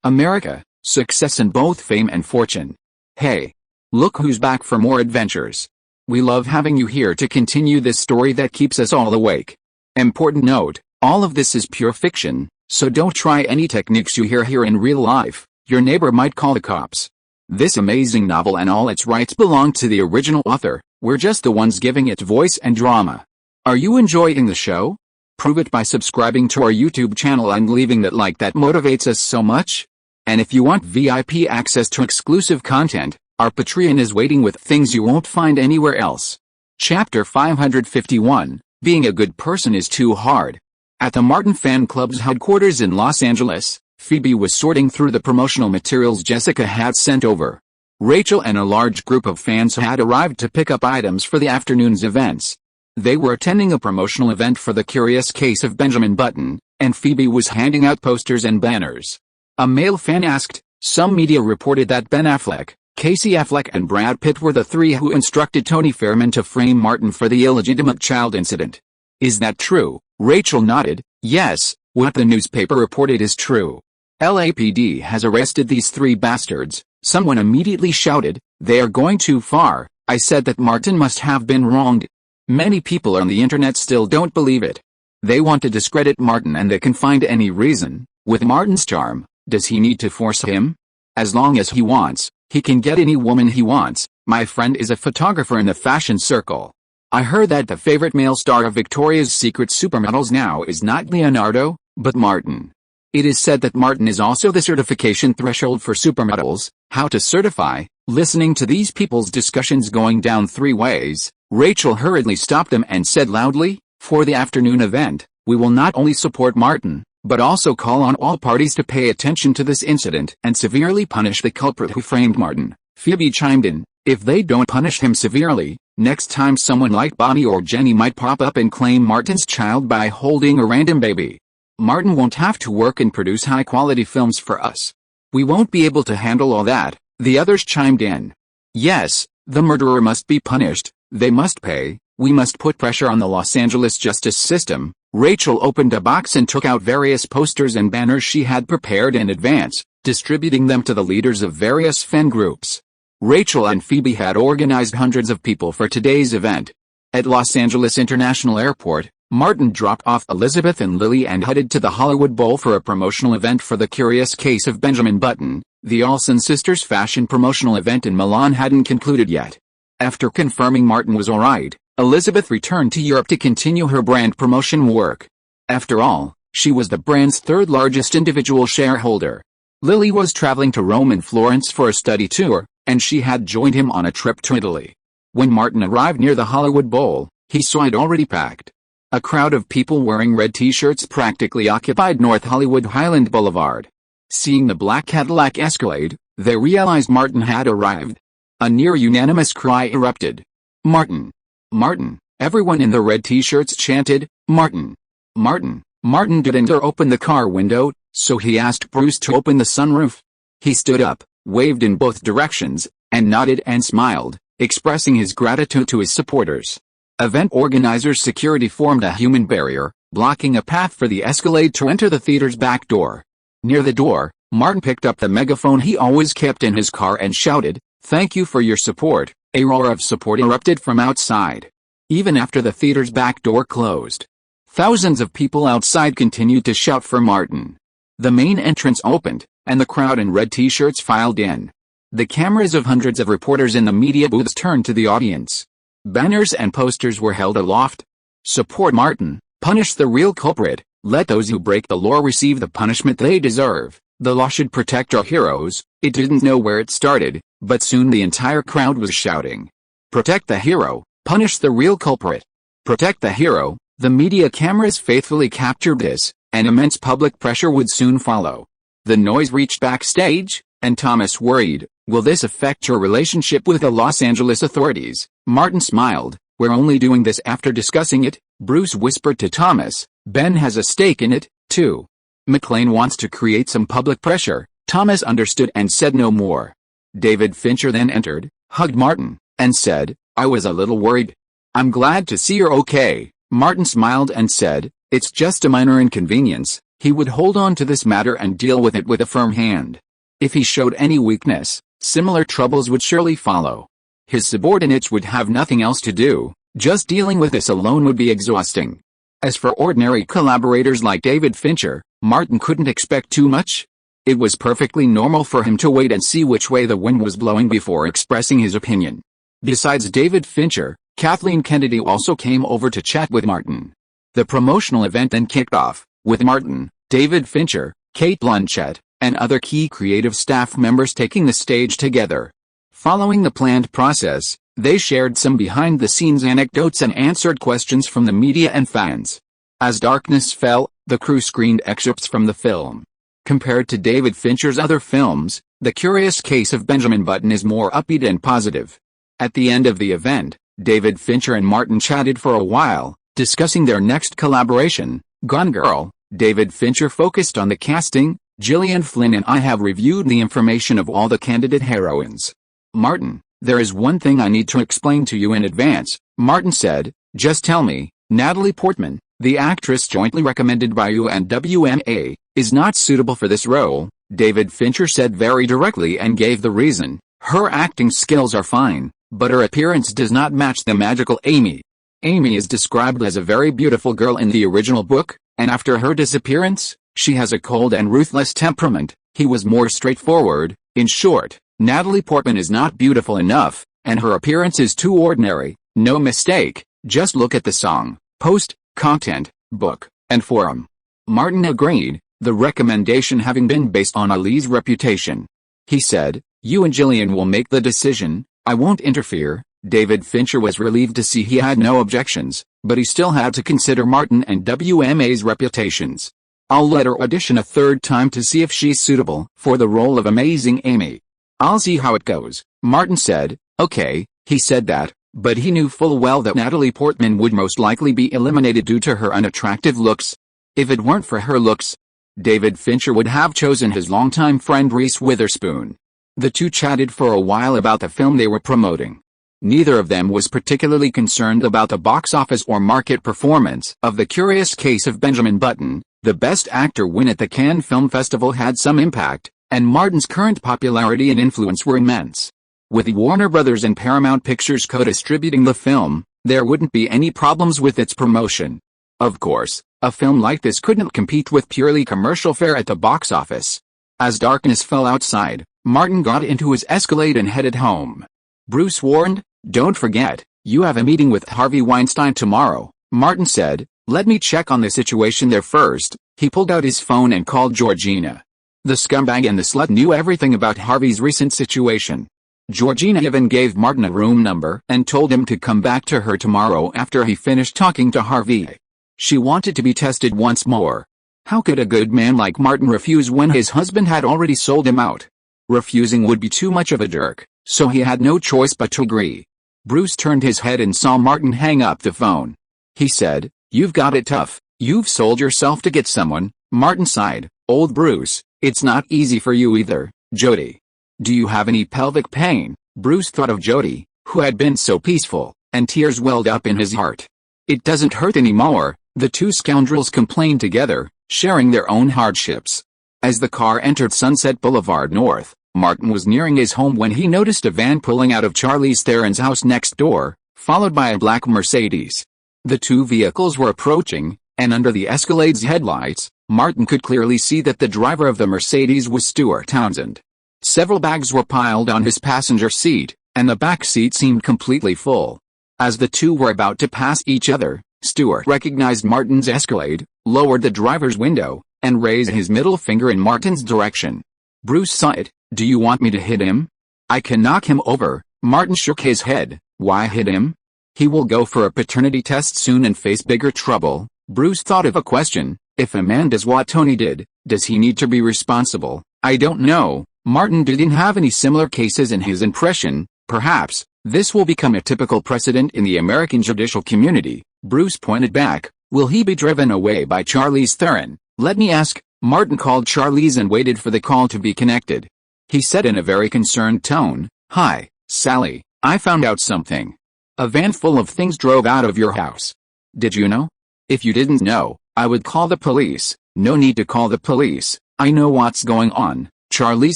America, success in both fame and fortune. Hey! Look who's back for more adventures. We love having you here to continue this story that keeps us all awake. Important note, all of this is pure fiction, so don't try any techniques you hear here in real life. Your neighbor might call the cops. This amazing novel and all its rights belong to the original author. We're just the ones giving it voice and drama. Are you enjoying the show? Prove it by subscribing to our YouTube channel and leaving that like that motivates us so much. And if you want VIP access to exclusive content, our Patreon is waiting with things you won't find anywhere else. Chapter 551, Being a Good Person is Too Hard. At the Martin Fan Club's headquarters in Los Angeles, Phoebe was sorting through the promotional materials Jessica had sent over. Rachel and a large group of fans had arrived to pick up items for the afternoon's events. They were attending a promotional event for The Curious Case of Benjamin Button, and Phoebe was handing out posters and banners. A male fan asked, "Some media reported that Ben Affleck, Casey Affleck and Brad Pitt were the three who instructed Tony Fairman to frame Martin for the illegitimate child incident. Is that true?" Rachel nodded. "Yes, what the newspaper reported is true. LAPD has arrested these three bastards." Someone immediately shouted, "They are going too far. I said that Martin must have been wronged." Many people on the internet still don't believe it. They want to discredit Martin and they can find any reason. With Martin's charm, does he need to force him? As long as he wants, he can get any woman he wants. My friend is a photographer in the fashion circle. I heard that the favorite male star of Victoria's Secret supermodels now is not Leonardo, but Martin. It is said that Martin is also the certification threshold for supermodels. How to certify? Listening to these people's discussions going down three ways, Rachel hurriedly stopped them and said loudly, "For the afternoon event, we will not only support Martin, but also call on all parties to pay attention to this incident and severely punish the culprit who framed Martin." Phoebe chimed in, "If they don't punish him severely, next time someone like Bonnie or Jenny might pop up and claim Martin's child by holding a random baby. Martin won't have to work and produce high-quality films for us. We won't be able to handle all that." The others chimed in. "Yes, the murderer must be punished, they must pay, we must put pressure on the Los Angeles justice system." Rachel opened a box and took out various posters and banners she had prepared in advance, distributing them to the leaders of various fan groups. Rachel and Phoebe had organized hundreds of people for today's event. At Los Angeles International Airport, Martin dropped off Elizabeth and Lily and headed to the Hollywood Bowl for a promotional event for The Curious Case of Benjamin Button. The Olsen sisters' fashion promotional event in Milan hadn't concluded yet. After confirming Martin was alright, Elizabeth returned to Europe to continue her brand promotion work. After all, she was the brand's third largest individual shareholder. Lily was traveling to Rome and Florence for a study tour, and she had joined him on a trip to Italy. When Martin arrived near the Hollywood Bowl, he saw it already packed. A crowd of people wearing red t-shirts practically occupied North Hollywood Highland Boulevard. Seeing the black Cadillac Escalade, they realized Martin had arrived. A near-unanimous cry erupted. "Martin! Martin!" Everyone in the red t-shirts chanted, "Martin! Martin!" Martin didn't open the car window, so he asked Bruce to open the sunroof. He stood up, waved in both directions, and nodded and smiled, expressing his gratitude to his supporters. Event organizers' security formed a human barrier, blocking a path for the Escalade to enter the theater's back door. Near the door, Martin picked up the megaphone he always kept in his car and shouted, "Thank you for your support." A roar of support erupted from outside. Even after the theater's back door closed, thousands of people outside continued to shout for Martin. The main entrance opened, and the crowd in red t-shirts filed in. The cameras of hundreds of reporters in the media booths turned to the audience. Banners and posters were held aloft. "Support Martin, punish the real culprit, let those who break the law receive the punishment they deserve. The law should protect our heroes." It didn't know where it started, but soon the entire crowd was shouting, "Protect the hero, punish the real culprit. Protect the hero." The media cameras faithfully captured this, and immense public pressure would soon follow. The noise reached backstage, and Thomas worried, "Will this affect your relationship with the Los Angeles authorities?" Martin smiled, "We're only doing this after discussing it." Bruce whispered to Thomas, "Ben has a stake in it, too. McClane wants to create some public pressure." Thomas understood and said no more. David Fincher then entered, hugged Martin, and said, "I was a little worried." "I'm glad to see you're okay." Martin smiled and said, "It's just a minor inconvenience, He would hold on to this matter and deal with it with a firm hand. If he showed any weakness, similar troubles would surely follow. His subordinates would have nothing else to do, just dealing with this alone would be exhausting. As for ordinary collaborators like David Fincher, Martin couldn't expect too much. It was perfectly normal for him to wait and see which way the wind was blowing before expressing his opinion. Besides David Fincher, Kathleen Kennedy also came over to chat with Martin. The promotional event then kicked off, with Martin, David Fincher, Kate Blanchett, and other key creative staff members taking the stage together. Following the planned process, they shared some behind-the-scenes anecdotes and answered questions from the media and fans. As darkness fell, the crew screened excerpts from the film. Compared to David Fincher's other films, The Curious Case of Benjamin Button is more upbeat and positive. At the end of the event, David Fincher and Martin chatted for a while, discussing their next collaboration, Gone Girl. David Fincher focused on the casting. Gillian Flynn and I have reviewed the information of all the candidate heroines. Martin, there is one thing I need to explain to you in advance, Martin said. Just tell me. Natalie Portman, the actress jointly recommended by you and WMA, is not suitable for this role, David Fincher said very directly and gave the reason. Her acting skills are fine, but her appearance does not match the magical Amy. Amy is described as a very beautiful girl in the original book, and after her disappearance, she has a cold and ruthless temperament. He was more straightforward. In short, Natalie Portman is not beautiful enough, and her appearance is too ordinary. No mistake, just look at the song, post, content, book, and forum. Martin agreed, the recommendation having been based on Ali's reputation. He said, you and Gillian will make the decision, I won't interfere. David Fincher was relieved to see he had no objections, but he still had to consider Martin and WMA's reputations. I'll let her audition a third time to see if she's suitable for the role of Amazing Amy. I'll see how it goes, Martin said. Okay, he said that, but he knew full well that Natalie Portman would most likely be eliminated due to her unattractive looks. If it weren't for her looks, David Fincher would have chosen his longtime friend Reese Witherspoon. The two chatted for a while about the film they were promoting. Neither of them was particularly concerned about the box office or market performance of The Curious Case of Benjamin Button. The Best Actor win at the Cannes Film Festival had some impact, and Martin's current popularity and influence were immense. With Warner Brothers and Paramount Pictures co-distributing the film, there wouldn't be any problems with its promotion. Of course, a film like this couldn't compete with purely commercial fare at the box office. As darkness fell outside, Martin got into his Escalade and headed home. Bruce warned, don't forget, you have a meeting with Harvey Weinstein tomorrow, Martin said. Let me check on the situation there first. He pulled out his phone and called Georgina. The scumbag and the slut knew everything about Harvey's recent situation. Georgina even gave Martin a room number and told him to come back to her tomorrow after he finished talking to Harvey. She wanted to be tested once more. How could a good man like Martin refuse when his husband had already sold him out? Refusing would be too much of a jerk, so he had no choice but to agree. Bruce turned his head and saw Martin hang up the phone. He said, you've got it tough, you've sold yourself to get someone. Martin sighed, old Bruce, it's not easy for you either, Jody. Do you have any pelvic pain? Bruce thought of Jody, who had been so peaceful, and tears welled up in his heart. It doesn't hurt anymore, the two scoundrels complained together, sharing their own hardships. As the car entered Sunset Boulevard North, Martin was nearing his home when he noticed a van pulling out of Charlize Theron's house next door, followed by a black Mercedes. The two vehicles were approaching, and under the Escalade's headlights, Martin could clearly see that the driver of the Mercedes was Stuart Townsend. Several bags were piled on his passenger seat, and the back seat seemed completely full. As the two were about to pass each other, Stuart recognized Martin's Escalade, lowered the driver's window, and raised his middle finger in Martin's direction. Bruce saw it. Do you want me to hit him? I can knock him over. Martin shook his head. Why hit him? He will go for a paternity test soon and face bigger trouble. Bruce thought of a question. If a man does what Tony did, does he need to be responsible? I don't know. Martin didn't have any similar cases in his impression. Perhaps, this will become a typical precedent in the American judicial community. Bruce pointed back. Will he be driven away by Charlize Theron? Let me ask. Martin called Charlize and waited for the call to be connected. He said in a very concerned tone, Hi, Sally, I found out something. A van full of things drove out of your house. Did you know? If you didn't know, I would call the police. No need to call the police, I know what's going on. Charlize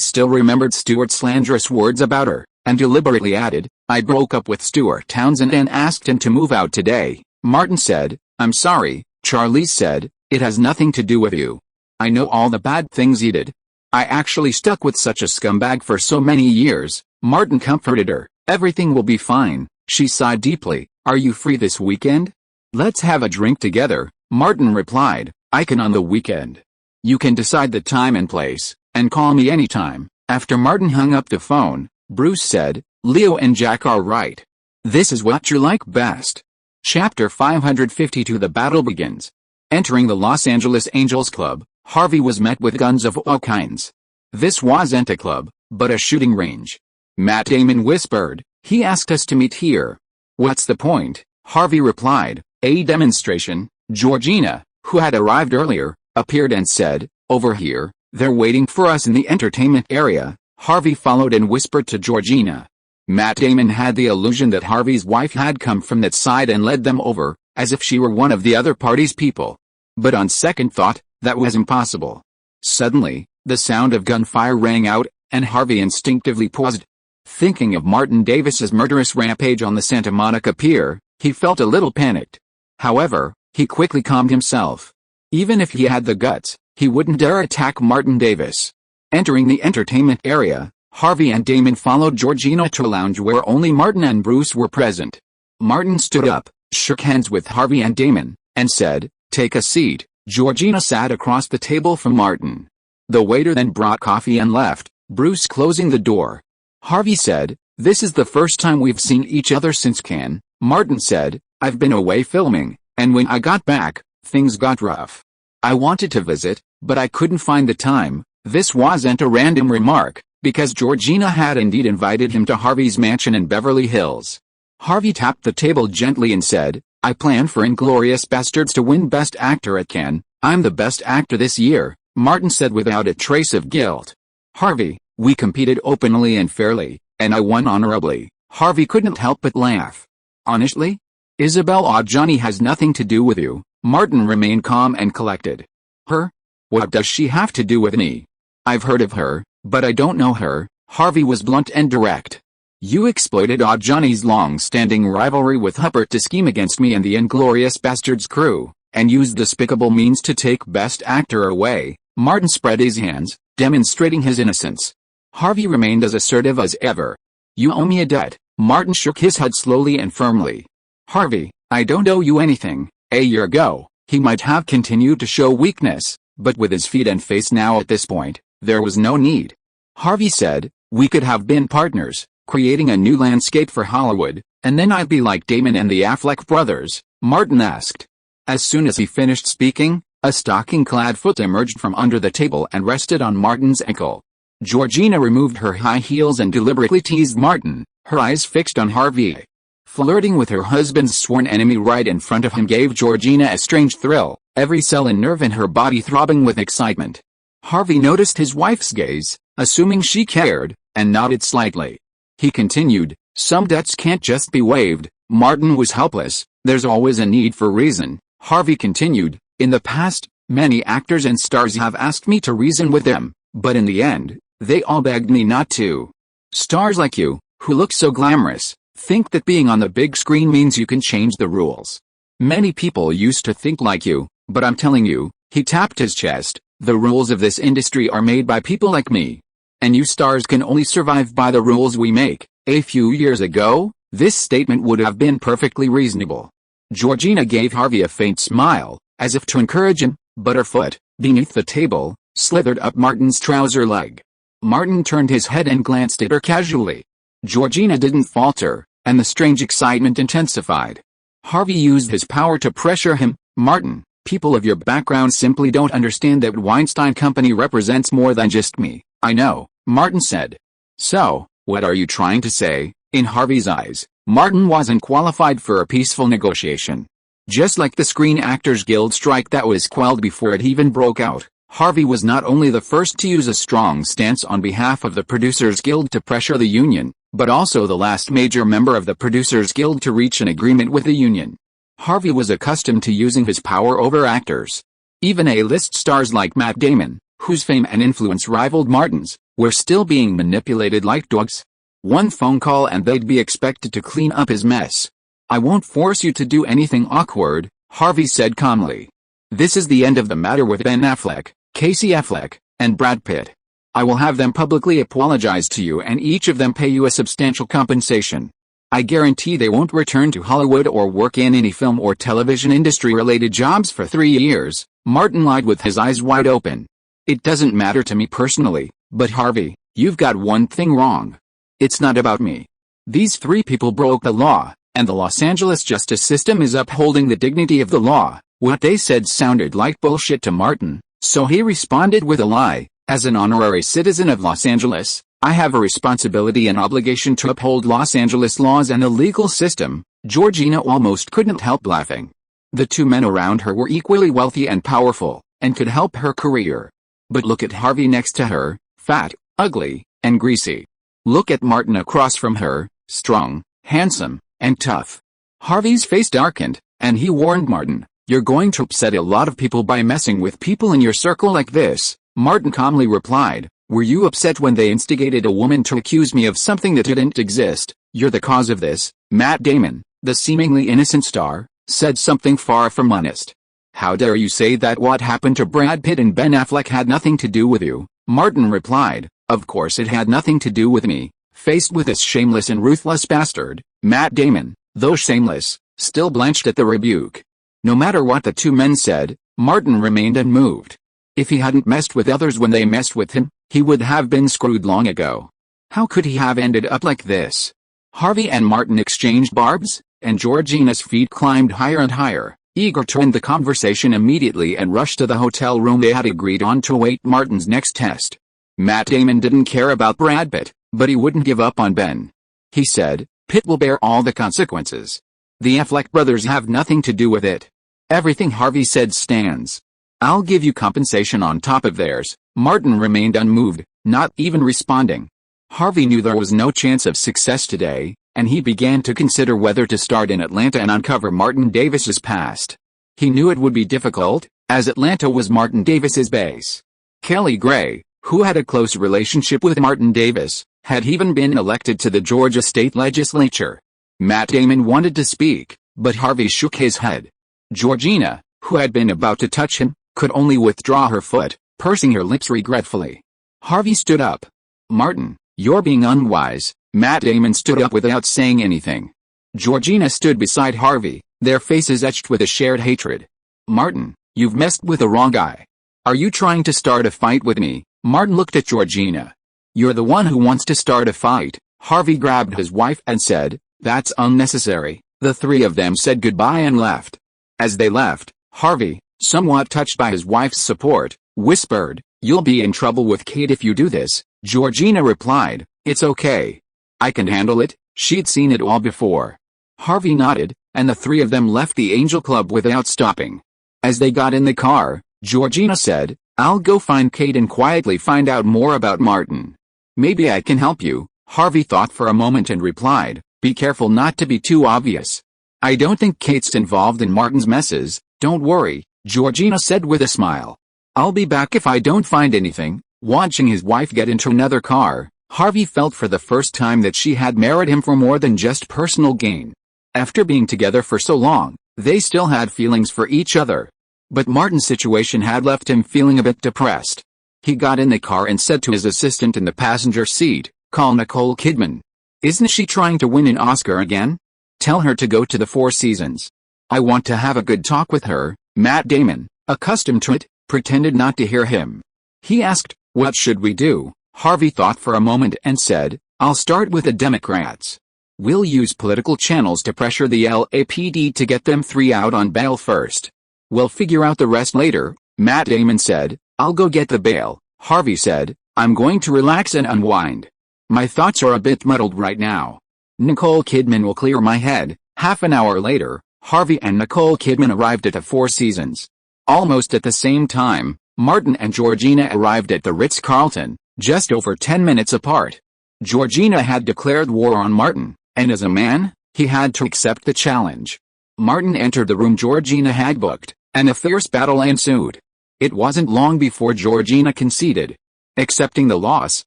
still remembered Stuart's slanderous words about her, and deliberately added, I broke up with Stuart Townsend and asked him to move out today. Martin said, I'm sorry. Charlize said, it has nothing to do with you. I know all the bad things he did. I actually stuck with such a scumbag for so many years. Martin comforted her. Everything will be fine. She sighed deeply. Are you free this weekend? Let's have a drink together. Martin replied, I can on the weekend. You can decide the time and place, and call me anytime. After Martin hung up the phone, Bruce said, Leo and Jack are right. This is what you like best. Chapter 552. The battle begins. Entering the Los Angeles Angels Club, Harvey was met with guns of all kinds. This wasn't a club, but a shooting range. Matt Damon whispered, he asked us to meet here. What's the point? Harvey replied, a demonstration. Georgina, who had arrived earlier, appeared and said, over here, they're waiting for us in the entertainment area. Harvey followed and whispered to Georgina. Matt Damon had the illusion that Harvey's wife had come from that side and led them over, as if she were one of the other party's people. But on second thought, that was impossible. Suddenly, the sound of gunfire rang out, and Harvey instinctively paused. Thinking of Martin Davis's murderous rampage on the Santa Monica Pier, he felt a little panicked. However, he quickly calmed himself. Even if he had the guts, he wouldn't dare attack Martin Davis. Entering the entertainment area, Harvey and Damon followed Georgina to a lounge where only Martin and Bruce were present. Martin stood up, shook hands with Harvey and Damon, and said, take a seat. Georgina sat across the table from Martin. The waiter then brought coffee and left, Bruce closing the door. Harvey said, this is the first time we've seen each other since Cannes. Martin said, I've been away filming, and when I got back, things got rough. I wanted to visit, but I couldn't find the time. This wasn't a random remark, because Georgina had indeed invited him to Harvey's mansion in Beverly Hills. Harvey tapped the table gently and said, I plan for Inglourious Basterds to win Best Actor at Cannes. I'm the best actor this year, Martin said without a trace of guilt. Harvey, we competed openly and fairly, and I won honorably. Harvey couldn't help but laugh. Honestly? Isabelle Adjani has nothing to do with you. Martin remained calm and collected. Her? What does she have to do with me? I've heard of her, but I don't know her. Harvey was blunt and direct. You exploited Adjani's long-standing rivalry with Huppert to scheme against me and the Inglourious Basterds crew, and used despicable means to take Best Actor away. Martin spread his hands, demonstrating his innocence. Harvey remained as assertive as ever. You owe me a debt. Martin shook his head slowly and firmly. Harvey, I don't owe you anything. A year ago, he might have continued to show weakness, but with his feet and face now at this point, there was no need. Harvey said, we could have been partners, creating a new landscape for Hollywood, and then I'd be like Damon and the Affleck brothers, Martin asked. As soon as he finished speaking, a stocking-clad foot emerged from under the table and rested on Martin's ankle. Georgina removed her high heels and deliberately teased Martin, her eyes fixed on Harvey. Flirting with her husband's sworn enemy right in front of him gave Georgina a strange thrill, every cell and nerve in her body throbbing with excitement. Harvey noticed his wife's gaze, assuming she cared, and nodded slightly. He continued, some debts can't just be waived. Martin was helpless, there's always a need for reason. Harvey continued, in the past, many actors and stars have asked me to reason with them, but in the end, they all begged me not to. Stars like you, who look so glamorous, think that being on the big screen means you can change the rules. Many people used to think like you, but I'm telling you, he tapped his chest, the rules of this industry are made by people like me. And you stars can only survive by the rules we make. A few years ago, this statement would have been perfectly reasonable. Georgina gave Harvey a faint smile, as if to encourage him, but her foot, beneath the table, slithered up Martin's trouser leg. Martin turned his head and glanced at her casually. Georgina didn't falter, and the strange excitement intensified. Harvey used his power to pressure him. Martin, people of your background simply don't understand that Weinstein Company represents more than just me. I know, Martin said. So, what are you trying to say? In Harvey's eyes, Martin wasn't qualified for a peaceful negotiation. Just like the Screen Actors Guild strike that was quelled before it even broke out, Harvey was not only the first to use a strong stance on behalf of the Producers Guild to pressure the union, but also the last major member of the Producers Guild to reach an agreement with the union. Harvey was accustomed to using his power over actors. Even A-list stars like Matt Damon, whose fame and influence rivaled Martin's, were still being manipulated like dogs. One phone call and they'd be expected to clean up his mess. "I won't force you to do anything awkward," Harvey said calmly. "This is the end of the matter with Ben Affleck, Casey Affleck, and Brad Pitt. I will have them publicly apologize to you and each of them pay you a substantial compensation. I guarantee they won't return to Hollywood or work in any film or television industry-related jobs for 3 years," Martin lied with his eyes wide open. "It doesn't matter to me personally, but Harvey, you've got one thing wrong. It's not about me. These 3 people broke the law, and the Los Angeles justice system is upholding the dignity of the law." What they said sounded like bullshit to Martin, so he responded with a lie. "As an honorary citizen of Los Angeles, I have a responsibility and obligation to uphold Los Angeles laws and the legal system." Georgina almost couldn't help laughing. The 2 men around her were equally wealthy and powerful, and could help her career. But look at Harvey next to her, fat, ugly, and greasy. Look at Martin across from her, strong, handsome, and tough. Harvey's face darkened, and he warned Martin, "You're going to upset a lot of people by messing with people in your circle like this." Martin calmly replied, "Were you upset when they instigated a woman to accuse me of something that didn't exist? You're the cause of this." Matt Damon, the seemingly innocent star, said something far from honest. "How dare you say that what happened to Brad Pitt and Ben Affleck had nothing to do with you?" Martin replied, "Of course it had nothing to do with me." Faced with this shameless and ruthless bastard, Matt Damon, though shameless, still blanched at the rebuke. No matter what the 2 men said, Martin remained unmoved. If he hadn't messed with others when they messed with him, he would have been screwed long ago. How could he have ended up like this? Harvey and Martin exchanged barbs, and Georgina's feet climbed higher and higher, eager to end the conversation immediately and rush to the hotel room they had agreed on to await Martin's next test. Matt Damon didn't care about Brad Pitt, but he wouldn't give up on Ben. He said, "Pitt will bear all the consequences. The Affleck brothers have nothing to do with it. Everything Harvey said stands. I'll give you compensation on top of theirs." Martin remained unmoved, not even responding. Harvey knew there was no chance of success today, and he began to consider whether to start in Atlanta and uncover Martin Davis's past. He knew it would be difficult, as Atlanta was Martin Davis's base. Kelly Gray, who had a close relationship with Martin Davis, had even been elected to the Georgia state legislature. Matt Damon wanted to speak, but Harvey shook his head. Georgina, who had been about to touch him, could only withdraw her foot, pursing her lips regretfully. Harvey stood up. "Martin, you're being unwise." Matt Damon stood up without saying anything. Georgina stood beside Harvey, their faces etched with a shared hatred. "Martin, you've messed with the wrong guy. Are you trying to start a fight with me?" Martin looked at Georgina. "You're the one who wants to start a fight." Harvey grabbed his wife and said, "That's unnecessary." The 3 of them said goodbye and left. As they left, Harvey, somewhat touched by his wife's support, whispered, "You'll be in trouble with Kate if you do this." Georgina replied, "It's okay. I can handle it." She'd seen it all before. Harvey nodded, and the 3 of them left the Angel Club without stopping. As they got in the car, Georgina said, "I'll go find Kate and quietly find out more about Martin. Maybe I can help you." Harvey thought for a moment and replied, "Be careful not to be too obvious. I don't think Kate's involved in Martin's messes." "Don't worry," Georgina said with a smile. "I'll be back if I don't find anything." Watching his wife get into another car, Harvey felt for the first time that she had married him for more than just personal gain. After being together for so long, they still had feelings for each other. But Martin's situation had left him feeling a bit depressed. He got in the car and said to his assistant in the passenger seat, "Call Nicole Kidman. Isn't she trying to win an Oscar again? Tell her to go to the Four Seasons. I want to have a good talk with her." Matt Damon, accustomed to it, pretended not to hear him. He asked, "What should we do?" Harvey thought for a moment and said, "I'll start with the Democrats. We'll use political channels to pressure the LAPD to get them 3 out on bail first. We'll figure out the rest later." Matt Damon said, "I'll go get the bail." Harvey said, "I'm going to relax and unwind. My thoughts are a bit muddled right now. Nicole Kidman will clear my head." Half an hour later, Harvey and Nicole Kidman arrived at the Four Seasons. Almost at the same time, Martin and Georgina arrived at the Ritz-Carlton, just over 10 minutes apart. Georgina had declared war on Martin, and as a man, he had to accept the challenge. Martin entered the room Georgina had booked, and a fierce battle ensued. It wasn't long before Georgina conceded. Accepting the loss,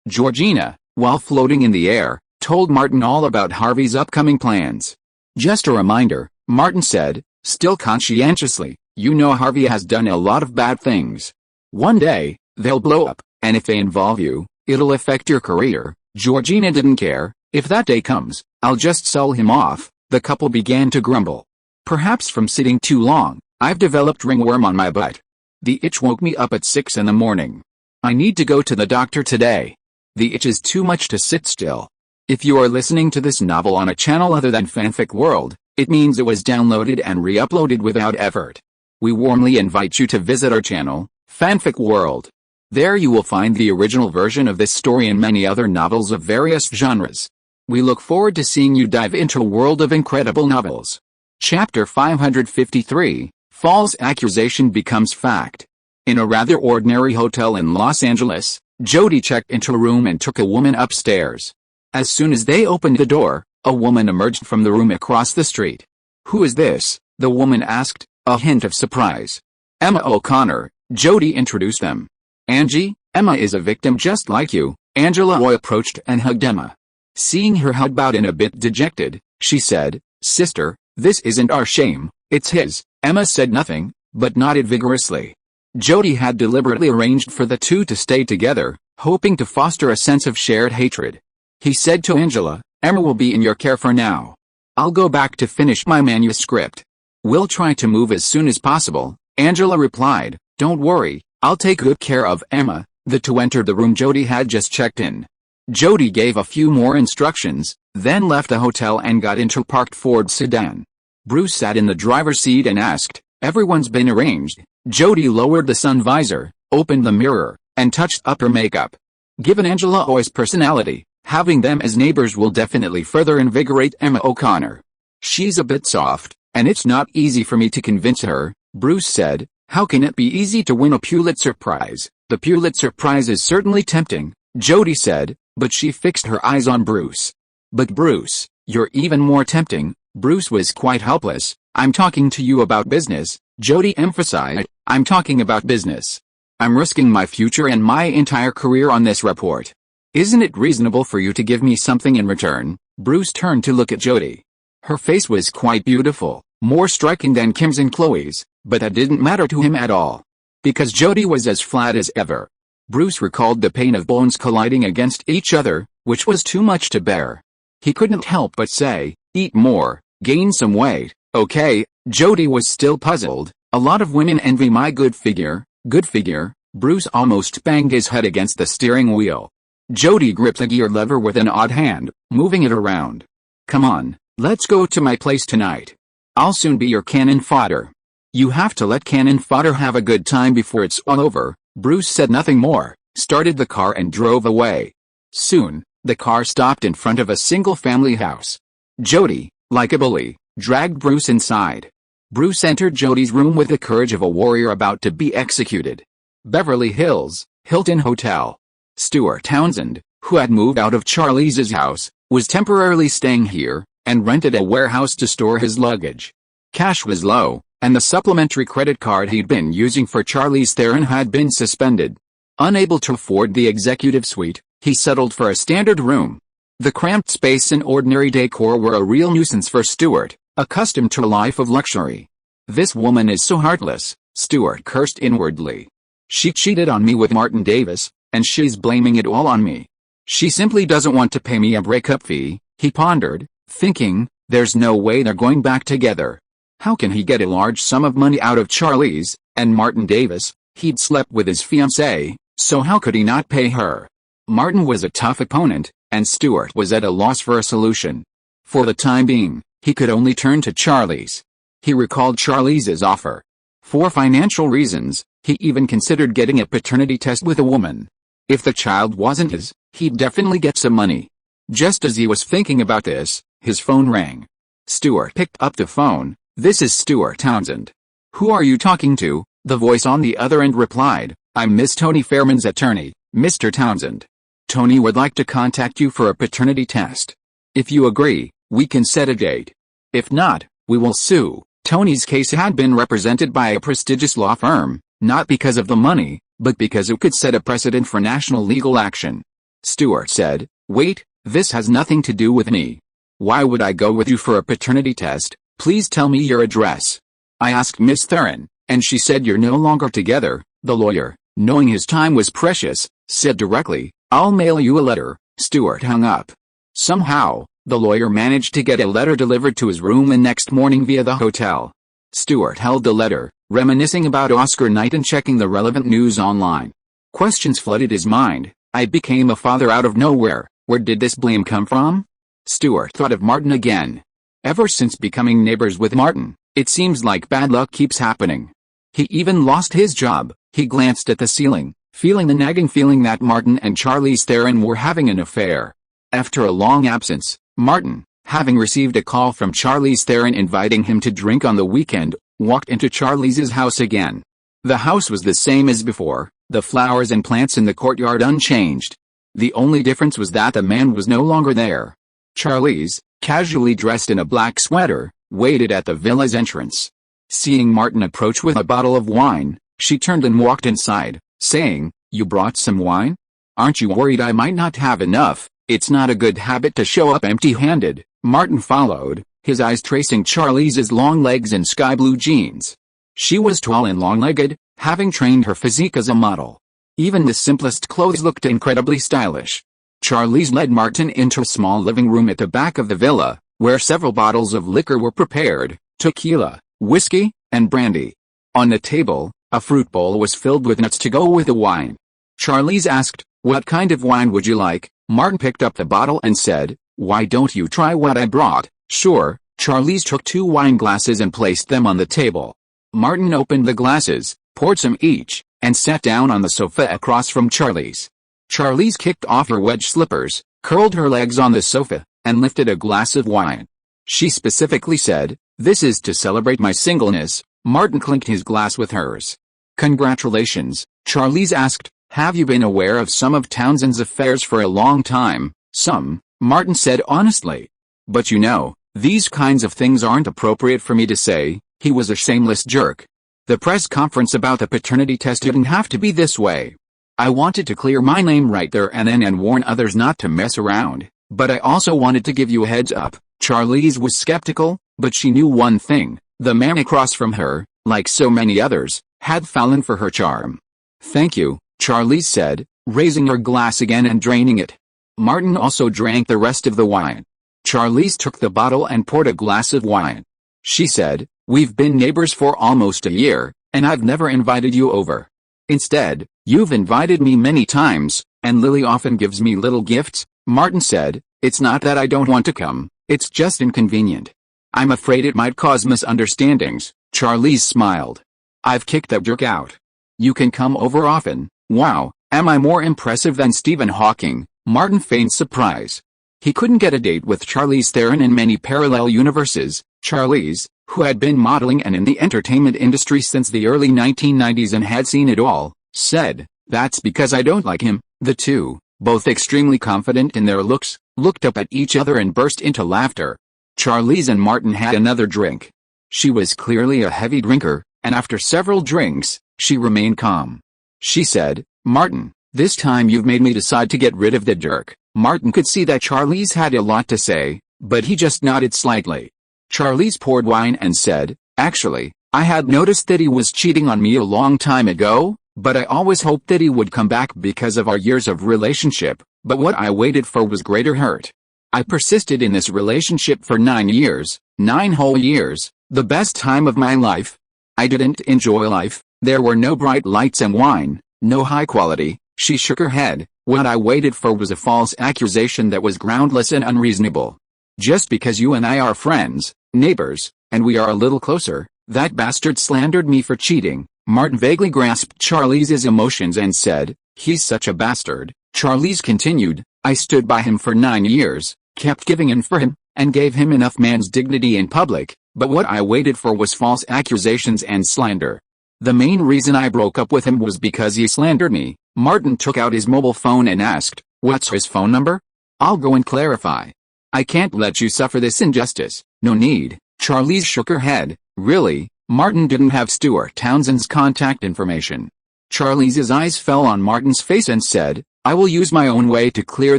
Georgina, while floating in the air, told Martin all about Harvey's upcoming plans. "Just a reminder," Martin said, still conscientiously, "you know Harvey has done a lot of bad things. One day, they'll blow up, and if they involve you, it'll affect your career." Georgina didn't care. "If that day comes, I'll just sell him off." The couple began to grumble. "Perhaps from sitting too long, I've developed ringworm on my butt. The itch woke me up at 6 in the morning. I need to go to the doctor today. The itch is too much to sit still." If you are listening to this novel on a channel other than Fanfic World, it means it was downloaded and re-uploaded without effort. We warmly invite you to visit our channel, Fanfic World. There you will find the original version of this story and many other novels of various genres. We look forward to seeing you dive into a world of incredible novels. Chapter 553, False Accusation Becomes Fact. In a rather ordinary hotel in Los Angeles, Jody checked into a room and took a woman upstairs. As soon as they opened the door, a woman emerged from the room across the street. "Who is this?" the woman asked, a hint of surprise. "Emma O'Connor," Jody introduced them. "Angie, Emma is a victim just like you." Angela approached and hugged Emma. Seeing her husband and a bit dejected, she said, "Sister, this isn't our shame, it's his." Emma said nothing, but nodded vigorously. Jody had deliberately arranged for the two to stay together, hoping to foster a sense of shared hatred. He said to Angela, "Emma will be in your care for now. I'll go back to finish my manuscript. We'll try to move as soon as possible." Angela replied, "Don't worry, I'll take good care of Emma." The two entered the room Jody had just checked in. Jody gave a few more instructions, then left the hotel and got into a parked Ford sedan. Bruce sat in the driver's seat and asked, "Everyone's been arranged?" Jody lowered the sun visor, opened the mirror, and touched up her makeup. Given Angela Oi's personality, having them as neighbors will definitely further invigorate Emma O'Connor. "She's a bit soft, and it's not easy for me to convince her," Bruce said. "How can it be easy to win a Pulitzer Prize?" "The Pulitzer Prize is certainly tempting," Jody said, but she fixed her eyes on Bruce. "But Bruce, you're even more tempting." Bruce was quite helpless. "I'm talking to you about business," Jody emphasized. "I'm talking about business. I'm risking my future and my entire career on this report. Isn't it reasonable for you to give me something in return?" Bruce turned to look at Jody. Her face was quite beautiful, more striking than Kim's and Chloe's, but that didn't matter to him at all. Because Jody was as flat as ever. Bruce recalled the pain of bones colliding against each other, which was too much to bear. He couldn't help but say, "Eat more, gain some weight." "Okay." Jody was still puzzled. "A lot of women envy my good figure." "Good figure?" Bruce almost banged his head against the steering wheel. Jody gripped the gear lever with an odd hand, moving it around. "Come on, let's go to my place tonight. I'll soon be your cannon fodder." "You have to let cannon fodder have a good time before it's all over." Bruce said nothing more, started the car and drove away. Soon, the car stopped in front of a single-family house. Jody, like a bully, dragged Bruce inside. Bruce entered Jody's room with the courage of a warrior about to be executed. Beverly Hills, Hilton Hotel. Stuart Townsend, who had moved out of Charlie's house, was temporarily staying here, and rented a warehouse to store his luggage. Cash was low, and the supplementary credit card he'd been using for Charlie's Theron had been suspended. Unable to afford the executive suite, he settled for a standard room. The cramped space and ordinary decor were a real nuisance for Stuart, accustomed to a life of luxury. "This woman is so heartless," Stuart cursed inwardly. "She cheated on me with Martin Davis, and she's blaming it all on me. She simply doesn't want to pay me a breakup fee," he pondered, thinking, "There's no way they're going back together. How can he get a large sum of money out of Charlie's, and Martin Davis? He'd slept with his fiancée, so how could he not pay her?" Martin was a tough opponent, and Stuart was at a loss for a solution. For the time being, he could only turn to Charlie's. He recalled Charlie's offer. For financial reasons, he even considered getting a paternity test with a woman. If the child wasn't his, he'd definitely get some money. Just as he was thinking about this, his phone rang. Stuart picked up the phone. "This is Stuart Townsend." "Who are you talking to?" The voice on the other end replied. "I'm Miss Tony Fairman's attorney, Mr. Townsend. Tony would like to contact you for a paternity test. If you agree, we can set a date. If not, we will sue." Tony's case had been represented by a prestigious law firm, not because of the money, but because it could set a precedent for national legal action. Stuart said, "Wait, this has nothing to do with me. Why would I go with you for a paternity test? Please tell me your address." I asked Miss Theron, and she said you're no longer together. The lawyer, knowing his time was precious, said directly, "I'll mail you a letter." Stuart hung up. Somehow, the lawyer managed to get a letter delivered to his room the next morning via the hotel. Stuart held the letter, reminiscing about Oscar night and checking the relevant news online. Questions flooded his mind. I became a father out of nowhere. Where did this blame come from? Stuart thought of Martin again. Ever since becoming neighbors with Martin, it seems like bad luck keeps happening. He even lost his job. He glanced at the ceiling, feeling the nagging feeling that Martin and Charlize Theron were having an affair. After a long absence, Martin, having received a call from Charlize Theron inviting him to drink on the weekend, walked into Charlize's house again. The house was the same as before, the flowers and plants in the courtyard unchanged. The only difference was that the man was no longer there. Charlize, casually dressed in a black sweater, waited at the villa's entrance. Seeing Martin approach with a bottle of wine, she turned and walked inside, saying, "You brought some wine? Aren't you worried I might not have enough? It's not a good habit to show up empty-handed." Martin followed, his eyes tracing Charlize's long legs and sky-blue jeans. She was tall and long-legged, having trained her physique as a model. Even the simplest clothes looked incredibly stylish. Charlize led Martin into a small living room at the back of the villa, where several bottles of liquor were prepared, tequila, whiskey, and brandy. On the table, a fruit bowl was filled with nuts to go with the wine. Charlize asked, "What kind of wine would you like?" Martin picked up the bottle and said, "Why don't you try what I brought?" "Sure." Charlize took 2 wine glasses and placed them on the table. Martin opened the glasses, poured some each, and sat down on the sofa across from Charlize. Charlize kicked off her wedge slippers, curled her legs on the sofa, and lifted a glass of wine. She specifically said, "This is to celebrate my singleness." Martin clinked his glass with hers. "Congratulations," Charlize asked. "Have you been aware of some of Townsend's affairs for a long time?" "Some," Martin said honestly. "But you know, these kinds of things aren't appropriate for me to say. He was a shameless jerk. The press conference about the paternity test didn't have to be this way. I wanted to clear my name right there and then and warn others not to mess around, but I also wanted to give you a heads up." Charlize was skeptical, but she knew one thing: the man across from her, like so many others, had fallen for her charm. "Thank you," Charlize said, raising her glass again and draining it. Martin also drank the rest of the wine. Charlize took the bottle and poured a glass of wine. She said, "We've been neighbors for almost a year, and I've never invited you over. Instead, you've invited me many times, and Lily often gives me little gifts." Martin said, "It's not that I don't want to come, it's just inconvenient. I'm afraid it might cause misunderstandings." Charlize smiled. "I've kicked that jerk out. You can come over often." "Wow, am I more impressive than Stephen Hawking?" Martin feigned surprise. He couldn't get a date with Charlize Theron in many parallel universes. Charlize, who had been modeling and in the entertainment industry since the early 1990s and had seen it all, said, "That's because I don't like him." The two, both extremely confident in their looks, looked up at each other and burst into laughter. Charlize and Martin had another drink. She was clearly a heavy drinker, and after several drinks, she remained calm. She said, "Martin, this time you've made me decide to get rid of the jerk." Martin could see that Charlize had a lot to say, but he just nodded slightly. Charlize poured wine and said, "Actually, I had noticed that he was cheating on me a long time ago, but I always hoped that he would come back because of our years of relationship, but what I waited for was greater hurt. I persisted in this relationship for 9 years, 9 whole years, the best time of my life. I didn't enjoy life, there were no bright lights and wine, no high quality." She shook her head. "What I waited for was a false accusation that was groundless and unreasonable. Just because you and I are friends, neighbors, and we are a little closer, that bastard slandered me for cheating." Martin vaguely grasped Charlize's emotions and said, "He's such a bastard." Charlize continued, "I stood by him for 9 years, kept giving in for him, and gave him enough man's dignity in public, but what I waited for was false accusations and slander. The main reason I broke up with him was because he slandered me." Martin took out his mobile phone and asked, "What's his phone number? I'll go and clarify. I can't let you suffer this injustice." "No need." Charlize shook her head. "Really, Martin didn't have Stuart Townsend's contact information. Charlie's eyes fell on Martin's face and said, "I will use my own way to clear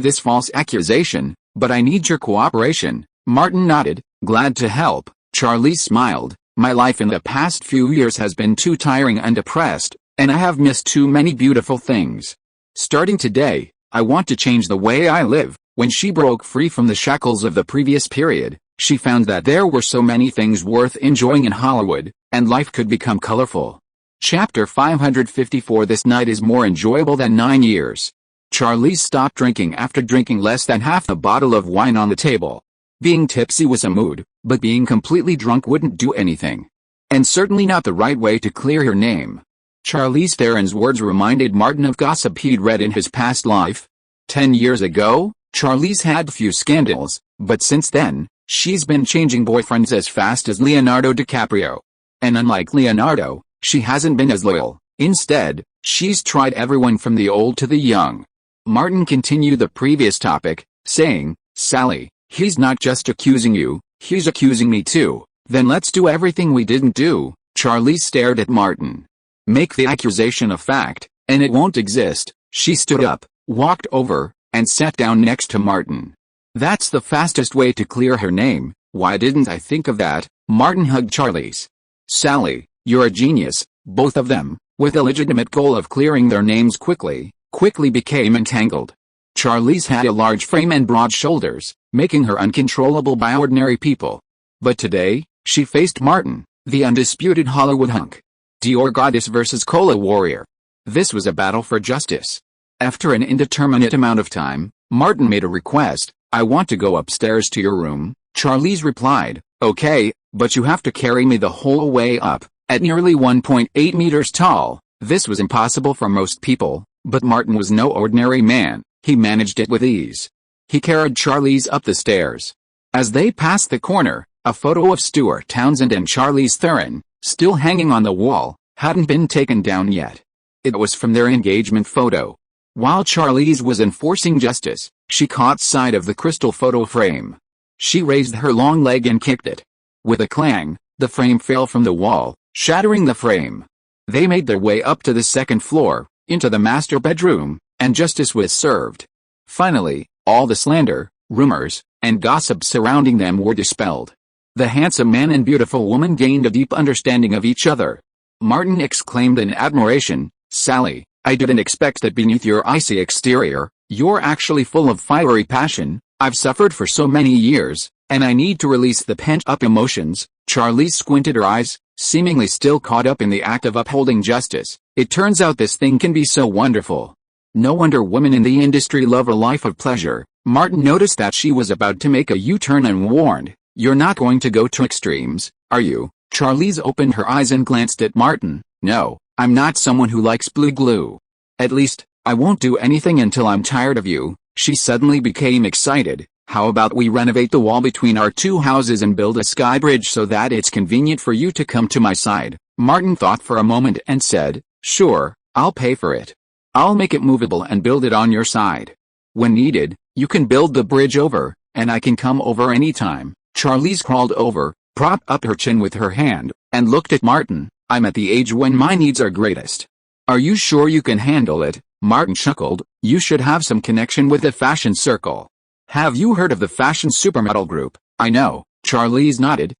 this false accusation, but I need your cooperation." Martin nodded, glad to help. Charlie smiled. "My life in the past few years has been too tiring and depressed, and I have missed too many beautiful things. Starting today, I want to change the way I live." When she broke free from the shackles of the previous period, she found that there were so many things worth enjoying in Hollywood, and life could become colorful. Chapter 554. This night is more enjoyable than 9 years. Charlie stopped drinking after drinking less than half the bottle of wine on the table. Being tipsy was a mood, but being completely drunk wouldn't do anything. And certainly not the right way to clear her name. Charlize Theron's words reminded Martin of gossip he'd read in his past life. 10 years ago, Charlize had few scandals, but since then, she's been changing boyfriends as fast as Leonardo DiCaprio. And unlike Leonardo, she hasn't been as loyal. Instead, she's tried everyone from the old to the young. Martin continued the previous topic, saying, "Sally, he's not just accusing you, he's accusing me too." "Then let's do everything we didn't do." Charlize stared at Martin. "Make the accusation a fact, and it won't exist." She stood up, walked over, and sat down next to Martin. "That's the fastest way to clear her name. Why didn't I think of that?" Martin hugged Charlize. "Sally, you're a genius." Both of them, with a legitimate goal of clearing their names quickly became entangled. Charlize had a large frame and broad shoulders, making her uncontrollable by ordinary people. But today, she faced Martin, the undisputed Hollywood hunk. Dior goddess versus cola warrior. This was a battle for justice. After an indeterminate amount of time, Martin made a request. "I want to go upstairs to your room." Charlize replied, "Okay, but you have to carry me the whole way up." At nearly 1.8 meters tall, this was impossible for most people, but Martin was no ordinary man. He managed it with ease. He carried Charlize up the stairs. As they passed the corner, a photo of Stuart Townsend and Charlize Theron, still hanging on the wall, hadn't been taken down yet. It was from their engagement photo. While Charlize was enforcing justice, she caught sight of the crystal photo frame. She raised her long leg and kicked it. With a clang, the frame fell from the wall, shattering the frame. They made their way up to the second floor, into the master bedroom, and justice was served. Finally, all the slander, rumors, and gossip surrounding them were dispelled. The handsome man and beautiful woman gained a deep understanding of each other. Martin exclaimed in admiration, "Sally, I didn't expect that beneath your icy exterior, you're actually full of fiery passion. I've suffered for so many years, and I need to release the pent-up emotions." Charlize squinted her eyes, seemingly still caught up in the act of upholding justice. "It turns out this thing can be so wonderful. No wonder women in the industry love a life of pleasure." Martin noticed that she was about to make a U-turn and warned, "You're not going to go to extremes, are you?" Charlize opened her eyes and glanced at Martin. "No, I'm not someone who likes blue glue. At least, I won't do anything until I'm tired of you." She suddenly became excited. "How about we renovate the wall between our two houses and build a sky bridge so that it's convenient for you to come to my side?" Martin thought for a moment and said, "Sure, I'll pay for it. I'll make it movable and build it on your side. When needed, you can build the bridge over, and I can come over anytime." Charlize crawled over, propped up her chin with her hand, and looked at Martin. "I'm at the age when my needs are greatest." "Are you sure you can handle it?" Martin chuckled. "You should have some connection with the fashion circle. Have you heard of the fashion supermodel group?" "I know." Charlize nodded.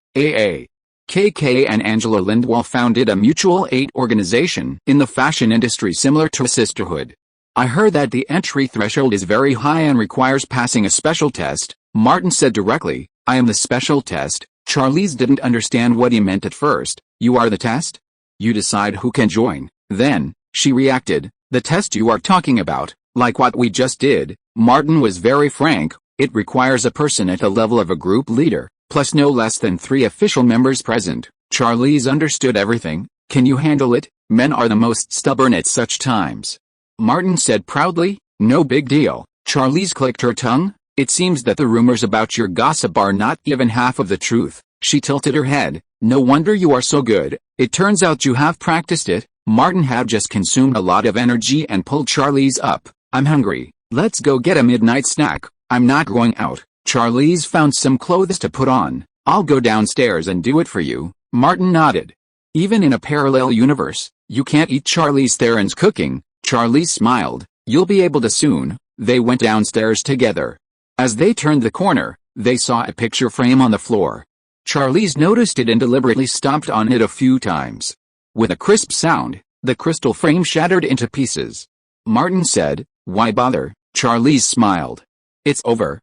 KK and Angela Lindwall founded a mutual aid organization in the fashion industry similar to a sisterhood. "I heard that the entry threshold is very high and requires passing a special test," Martin said directly. "I am the special test." Charlize didn't understand what he meant at first. "You are the test? You decide who can join, then," she reacted. "The test you are talking about, like what we just did." Martin was very frank. "It requires a person at the level of a group leader, plus no less than 3 official members present." Charlize understood everything. "Can you handle it?" "Men are the most stubborn at such times," Martin said proudly. "No big deal." Charlize clicked her tongue. "It seems that the rumors about your gossip are not even half of the truth." She tilted her head. "No wonder you are so good. It turns out you have practiced it." Martin had just consumed a lot of energy and pulled Charlize up. "I'm hungry. Let's go get a midnight snack." "I'm not going out." Charlize found some clothes to put on. "I'll go downstairs and do it for you." Martin nodded. Even in a parallel universe, you can't eat Charlize Theron's cooking. Charlize smiled. You'll be able to soon. They went downstairs together. As they turned the corner, they saw a picture frame on the floor. Charlize noticed it and deliberately stomped on it a few times. With a crisp sound, the crystal frame shattered into pieces. Martin said, "Why bother?" Charlize smiled. It's over.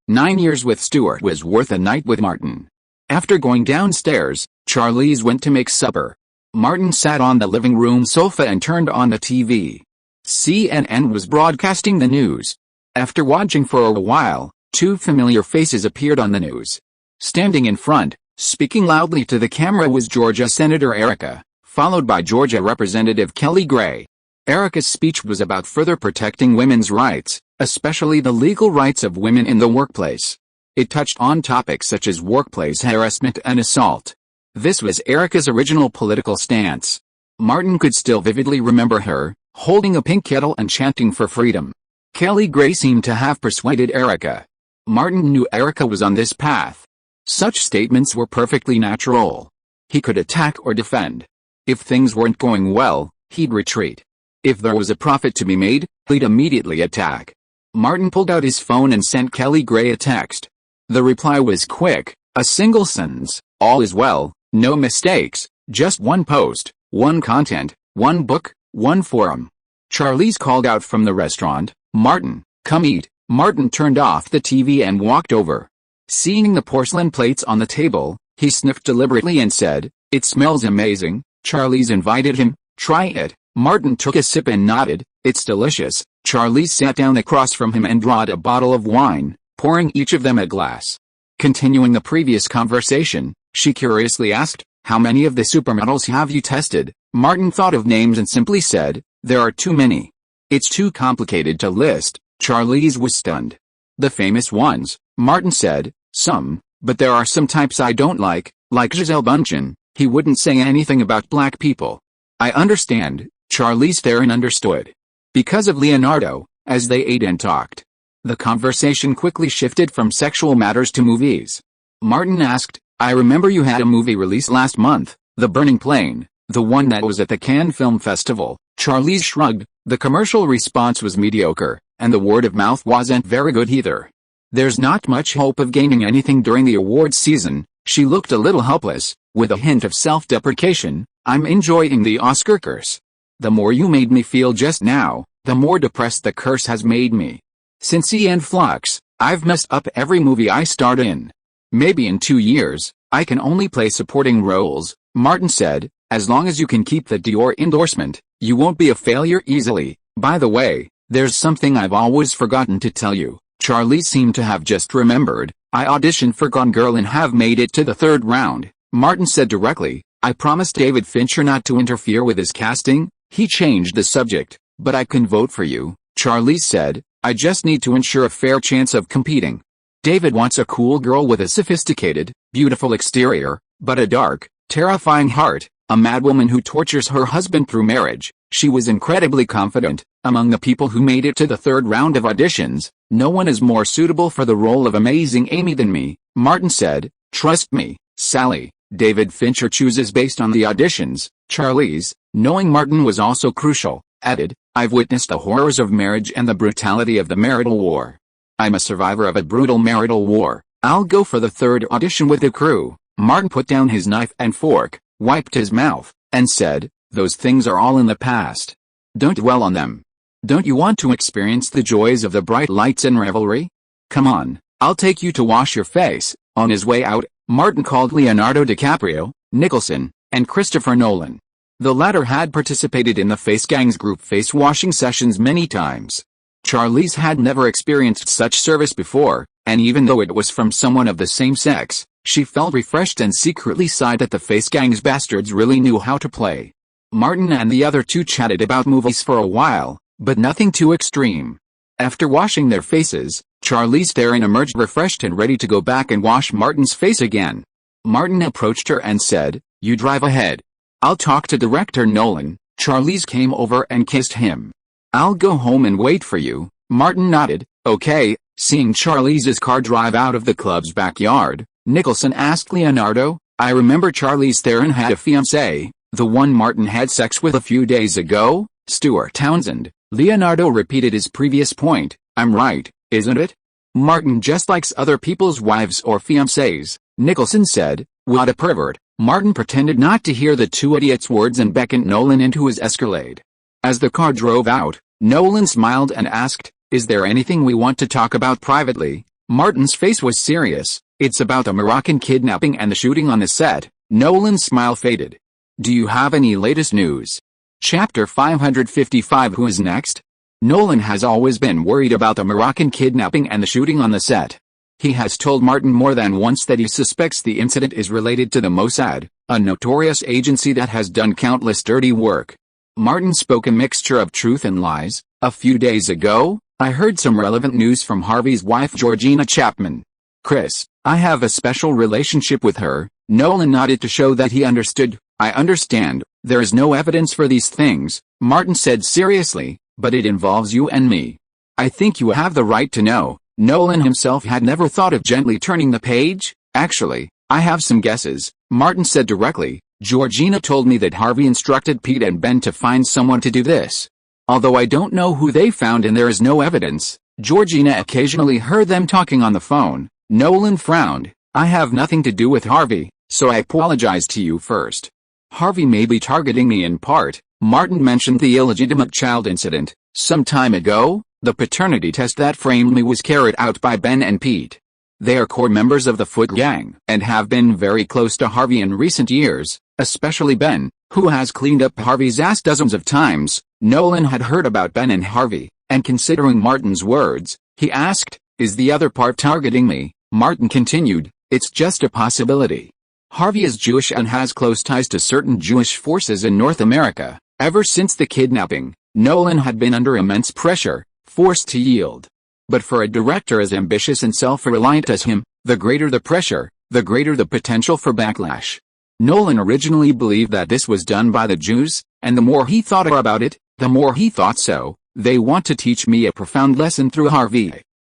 9 years with Stuart was worth a night with Martin." After going downstairs, Charlize went to make supper. Martin sat on the living room sofa and turned on the TV. CNN was broadcasting the news. After watching for a while, two familiar faces appeared on the news. Standing in front, speaking loudly to the camera was Georgia Senator Erica, followed by Georgia Representative Kelly Gray. Erica's speech was about further protecting women's rights, especially the legal rights of women in the workplace. It touched on topics such as workplace harassment and assault. This was Erica's original political stance. Martin could still vividly remember her, holding a pink kettle and chanting for freedom. Kelly Gray seemed to have persuaded Erica. Martin knew Erica was on this path. Such statements were perfectly natural. He could attack or defend. If things weren't going well, he'd retreat. If there was a profit to be made, he'd immediately attack. Martin pulled out his phone and sent Kelly Gray a text. The reply was quick, a single sentence: "All is well, no mistakes, just one post, one content, one book, one forum." Charlize called out from the restaurant, "Martin, come eat." Martin turned off the TV and walked over. Seeing the porcelain plates on the table, he sniffed deliberately and said, "It smells amazing." Charlize invited him, "Try it." Martin took a sip and nodded, "It's delicious." Charlize sat down across from him and brought a bottle of wine, pouring each of them a glass. Continuing the previous conversation, she curiously asked, "How many of the supermodels have you tested?" Martin thought of names and simply said, "There are too many. It's too complicated to list." Charlize was stunned. "The famous ones," Martin said, "Some, but there are some types I don't like Gisele Bündchen." He wouldn't say anything about black people. "I understand." Charlize Theron understood. Because of Leonardo, as they ate and talked, the conversation quickly shifted from sexual matters to movies. Martin asked, "I remember you had a movie release last month, The Burning Plane, the one that was at the Cannes Film Festival." Charlize shrugged. The commercial response was mediocre, and the word of mouth wasn't very good either. There's not much hope of gaining anything during the awards season. She looked a little helpless, with a hint of self-deprecation. "I'm enjoying the Oscar curse. The more you made me feel just now, the more depressed the curse has made me. Since Ian Flux, I've messed up every movie I starred in. Maybe in 2 years, I can only play supporting roles." Martin said, "As long as you can keep the Dior endorsement, you won't be a failure easily. By the way, there's something I've always forgotten to tell you." Charlize seemed to have just remembered. "I auditioned for Gone Girl and have made it to the 3rd round." Martin said directly, "I promised David Fincher not to interfere with his casting." He changed the subject. "But I can vote for you," Charlize said. "I just need to ensure a fair chance of competing. David wants a cool girl with a sophisticated, beautiful exterior, but a dark, terrifying heart, a madwoman who tortures her husband through marriage." She was incredibly confident. "Among the people who made it to the 3rd round of auditions, no one is more suitable for the role of Amazing Amy than me," Martin said. "Trust me, Sally, David Fincher chooses based on the auditions." Charlize, knowing Martin was also crucial, added, "I've witnessed the horrors of marriage and the brutality of the marital war. I'm a survivor of a brutal marital war. I'll go for the 3rd audition with the crew." Martin put down his knife and fork, wiped his mouth, and said, "Those things are all in the past. Don't dwell on them. Don't you want to experience the joys of the bright lights and revelry? Come on, I'll take you to wash your face." On his way out, Martin called Leonardo DiCaprio, Nicholson, and Christopher Nolan. The latter had participated in the Face Gang's group face-washing sessions many times. Charlize had never experienced such service before, and even though it was from someone of the same sex, she felt refreshed and secretly sighed that the Face Gang's bastards really knew how to play. Martin and the other two chatted about movies for a while, but nothing too extreme. After washing their faces, Charlize Theron emerged refreshed and ready to go back and wash Martin's face again. Martin approached her and said, "You drive ahead. I'll talk to director Nolan." Charlize came over and kissed him. "I'll go home and wait for you." Martin nodded. "Okay." Seeing Charlize's car drive out of the club's backyard, Nicholson asked Leonardo, I remember Charlize Theron had a fiancé, the one Martin had sex with a few days ago, Stuart Townsend. Leonardo repeated his previous point. I'm right, isn't it? Martin just likes other people's wives or fiancés, Nicholson said. What a pervert. Martin pretended not to hear the two idiots' words and beckoned Nolan into his Escalade. As the car drove out, Nolan smiled and asked, is there anything we want to talk about privately? Martin's face was serious. It's about the Moroccan kidnapping and the shooting on the set. Nolan's smile faded. Do you have any latest news? Chapter 555. Who is next? Nolan has always been worried about the Moroccan kidnapping and the shooting on the set. He has told Martin more than once that he suspects the incident is related to the Mossad, a notorious agency that has done countless dirty work. Martin spoke a mixture of truth and lies. A few days ago, I heard some relevant news from Harvey's wife Georgina Chapman. Chris, I have a special relationship with her. Nolan nodded to show that he understood. I understand, there is no evidence for these things, Martin said seriously, but it involves you and me. I think you have the right to know. Nolan himself had never thought of gently turning the page. Actually, I have some guesses, Martin said directly. Georgina told me that Harvey instructed Pete and Ben to find someone to do this. Although I don't know who they found and there is no evidence, Georgina occasionally heard them talking on the phone. Nolan frowned. I have nothing to do with Harvey, so I apologize to you first. Harvey may be targeting me in part. Martin mentioned the illegitimate child incident. Some time ago, the paternity test that framed me was carried out by Ben and Pete. They are core members of the Foot Gang and have been very close to Harvey in recent years, especially Ben, who has cleaned up Harvey's ass dozens of times. Nolan had heard about Ben and Harvey, and considering Martin's words, he asked, is the other part targeting me? Martin continued, it's just a possibility. Harvey is Jewish and has close ties to certain Jewish forces in North America. Ever since the kidnapping, Nolan had been under immense pressure, forced to yield. But for a director as ambitious and self-reliant as him, the greater the pressure, the greater the potential for backlash. Nolan originally believed that this was done by the Jews, and the more he thought about it, the more he thought so. They want to teach me a profound lesson through Harvey.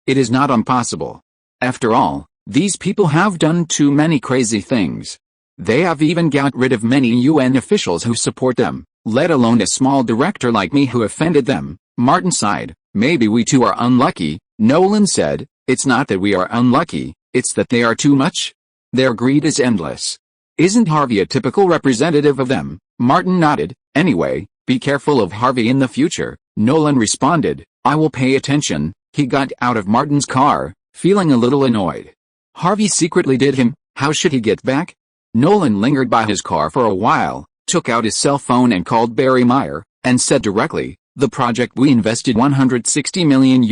It is not impossible. After all, these people have done too many crazy things. They have even got rid of many UN officials who support them, let alone a small director like me who offended them. Martin sighed. Maybe we too are unlucky, Nolan said. It's not that we are unlucky, it's that they are too much. Their greed is endless. Isn't Harvey a typical representative of them? Martin nodded. Anyway, be careful of Harvey in the future, Nolan responded. I will pay attention. He got out of Martin's car, feeling a little annoyed. Harvey secretly did him. How should he get back? Nolan lingered by his car for a while, took out his cell phone and called Barry Meyer, and said directly, the project we invested $160 million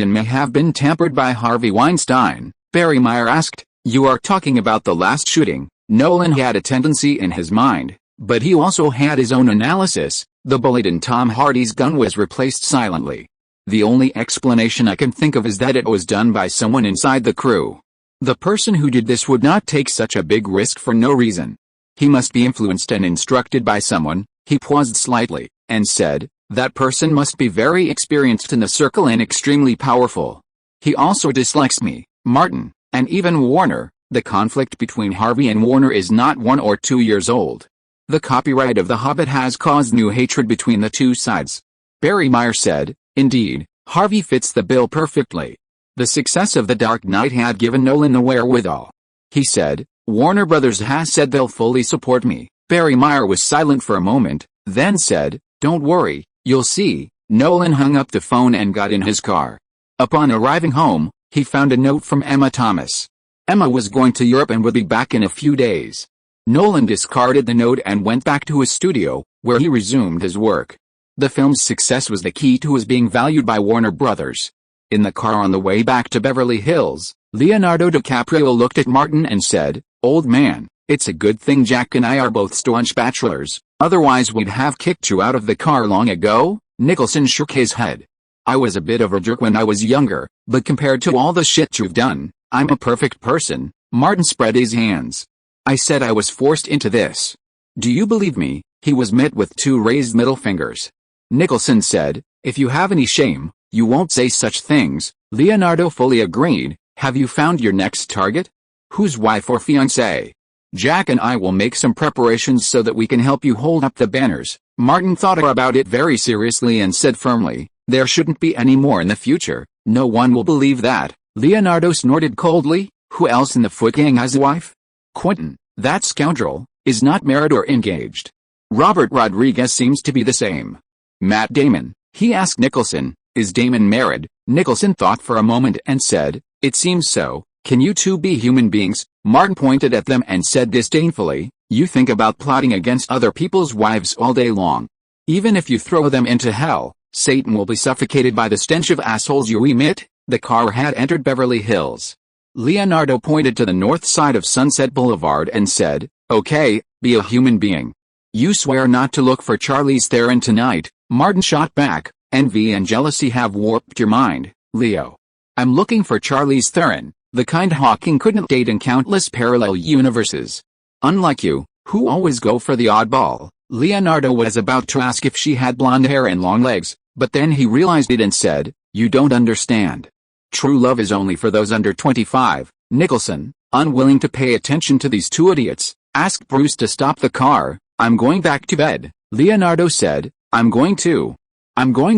in may have been tampered by Harvey Weinstein. Barry Meyer asked, you are talking about the last shooting? Nolan had a tendency in his mind, but he also had his own analysis. The bullet in Tom Hardy's gun was replaced silently. The only explanation I can think of is that it was done by someone inside the crew. The person who did this would not take such a big risk for no reason. He must be influenced and instructed by someone. He paused slightly, and said, that person must be very experienced in the circle and extremely powerful. He also dislikes me, Martin, and even Warner. The conflict between Harvey and Warner is not 1 or 2 years old. The copyright of The Hobbit has caused new hatred between the two sides. Barry Meyer said, indeed, Harvey fits the bill perfectly. The success of The Dark Knight had given Nolan the wherewithal. He said, Warner Brothers has said they'll fully support me. Barry Meyer was silent for a moment, then said, don't worry, you'll see. Nolan hung up the phone and got in his car. Upon arriving home, he found a note from Emma Thomas. Emma was going to Europe and would be back in a few days. Nolan discarded the note and went back to his studio, where he resumed his work. The film's success was the key to his being valued by Warner Brothers. In the car on the way back to Beverly Hills, Leonardo DiCaprio looked at Martin and said, old man, it's a good thing Jack and I are both staunch bachelors, otherwise we'd have kicked you out of the car long ago. Nicholson shook his head. I was a bit of a jerk when I was younger, but compared to all the shit you've done, I'm a perfect person. Martin spread his hands. I said I was forced into this. Do you believe me? He was met with 2 raised middle fingers. Nicholson said, if you have any shame, you won't say such things. Leonardo fully agreed. Have you found your next target? Whose wife or fiancé? Jack and I will make some preparations so that we can help you hold up the banners. Martin thought about it very seriously and said firmly, there shouldn't be any more in the future. No one will believe that. Leonardo snorted coldly. Who else in the foot gang has a wife? Quentin, that scoundrel, is not married or engaged. Robert Rodriguez seems to be the same. Matt Damon, he asked Nicholson, is Damon married? Nicholson thought for a moment and said, it seems so. Can you two be human beings? Martin pointed at them and said disdainfully, you think about plotting against other people's wives all day long. Even if you throw them into hell, Satan will be suffocated by the stench of assholes you emit. The car had entered Beverly Hills. Leonardo pointed to the north side of Sunset Boulevard and said, okay, be a human being. You swear not to look for Charlize Theron tonight. Martin shot back, envy and jealousy have warped your mind, Leo. I'm looking for Charlize Theron, the kind Hawking couldn't date in countless parallel universes. Unlike you, who always go for the oddball. Leonardo was about to ask if she had blonde hair and long legs, but then he realized it and said, you don't understand. True love is only for those under 25. Nicholson, unwilling to pay attention to these two idiots, asked Bruce to stop the car. I'm going back to bed. Leonardo said, I'm going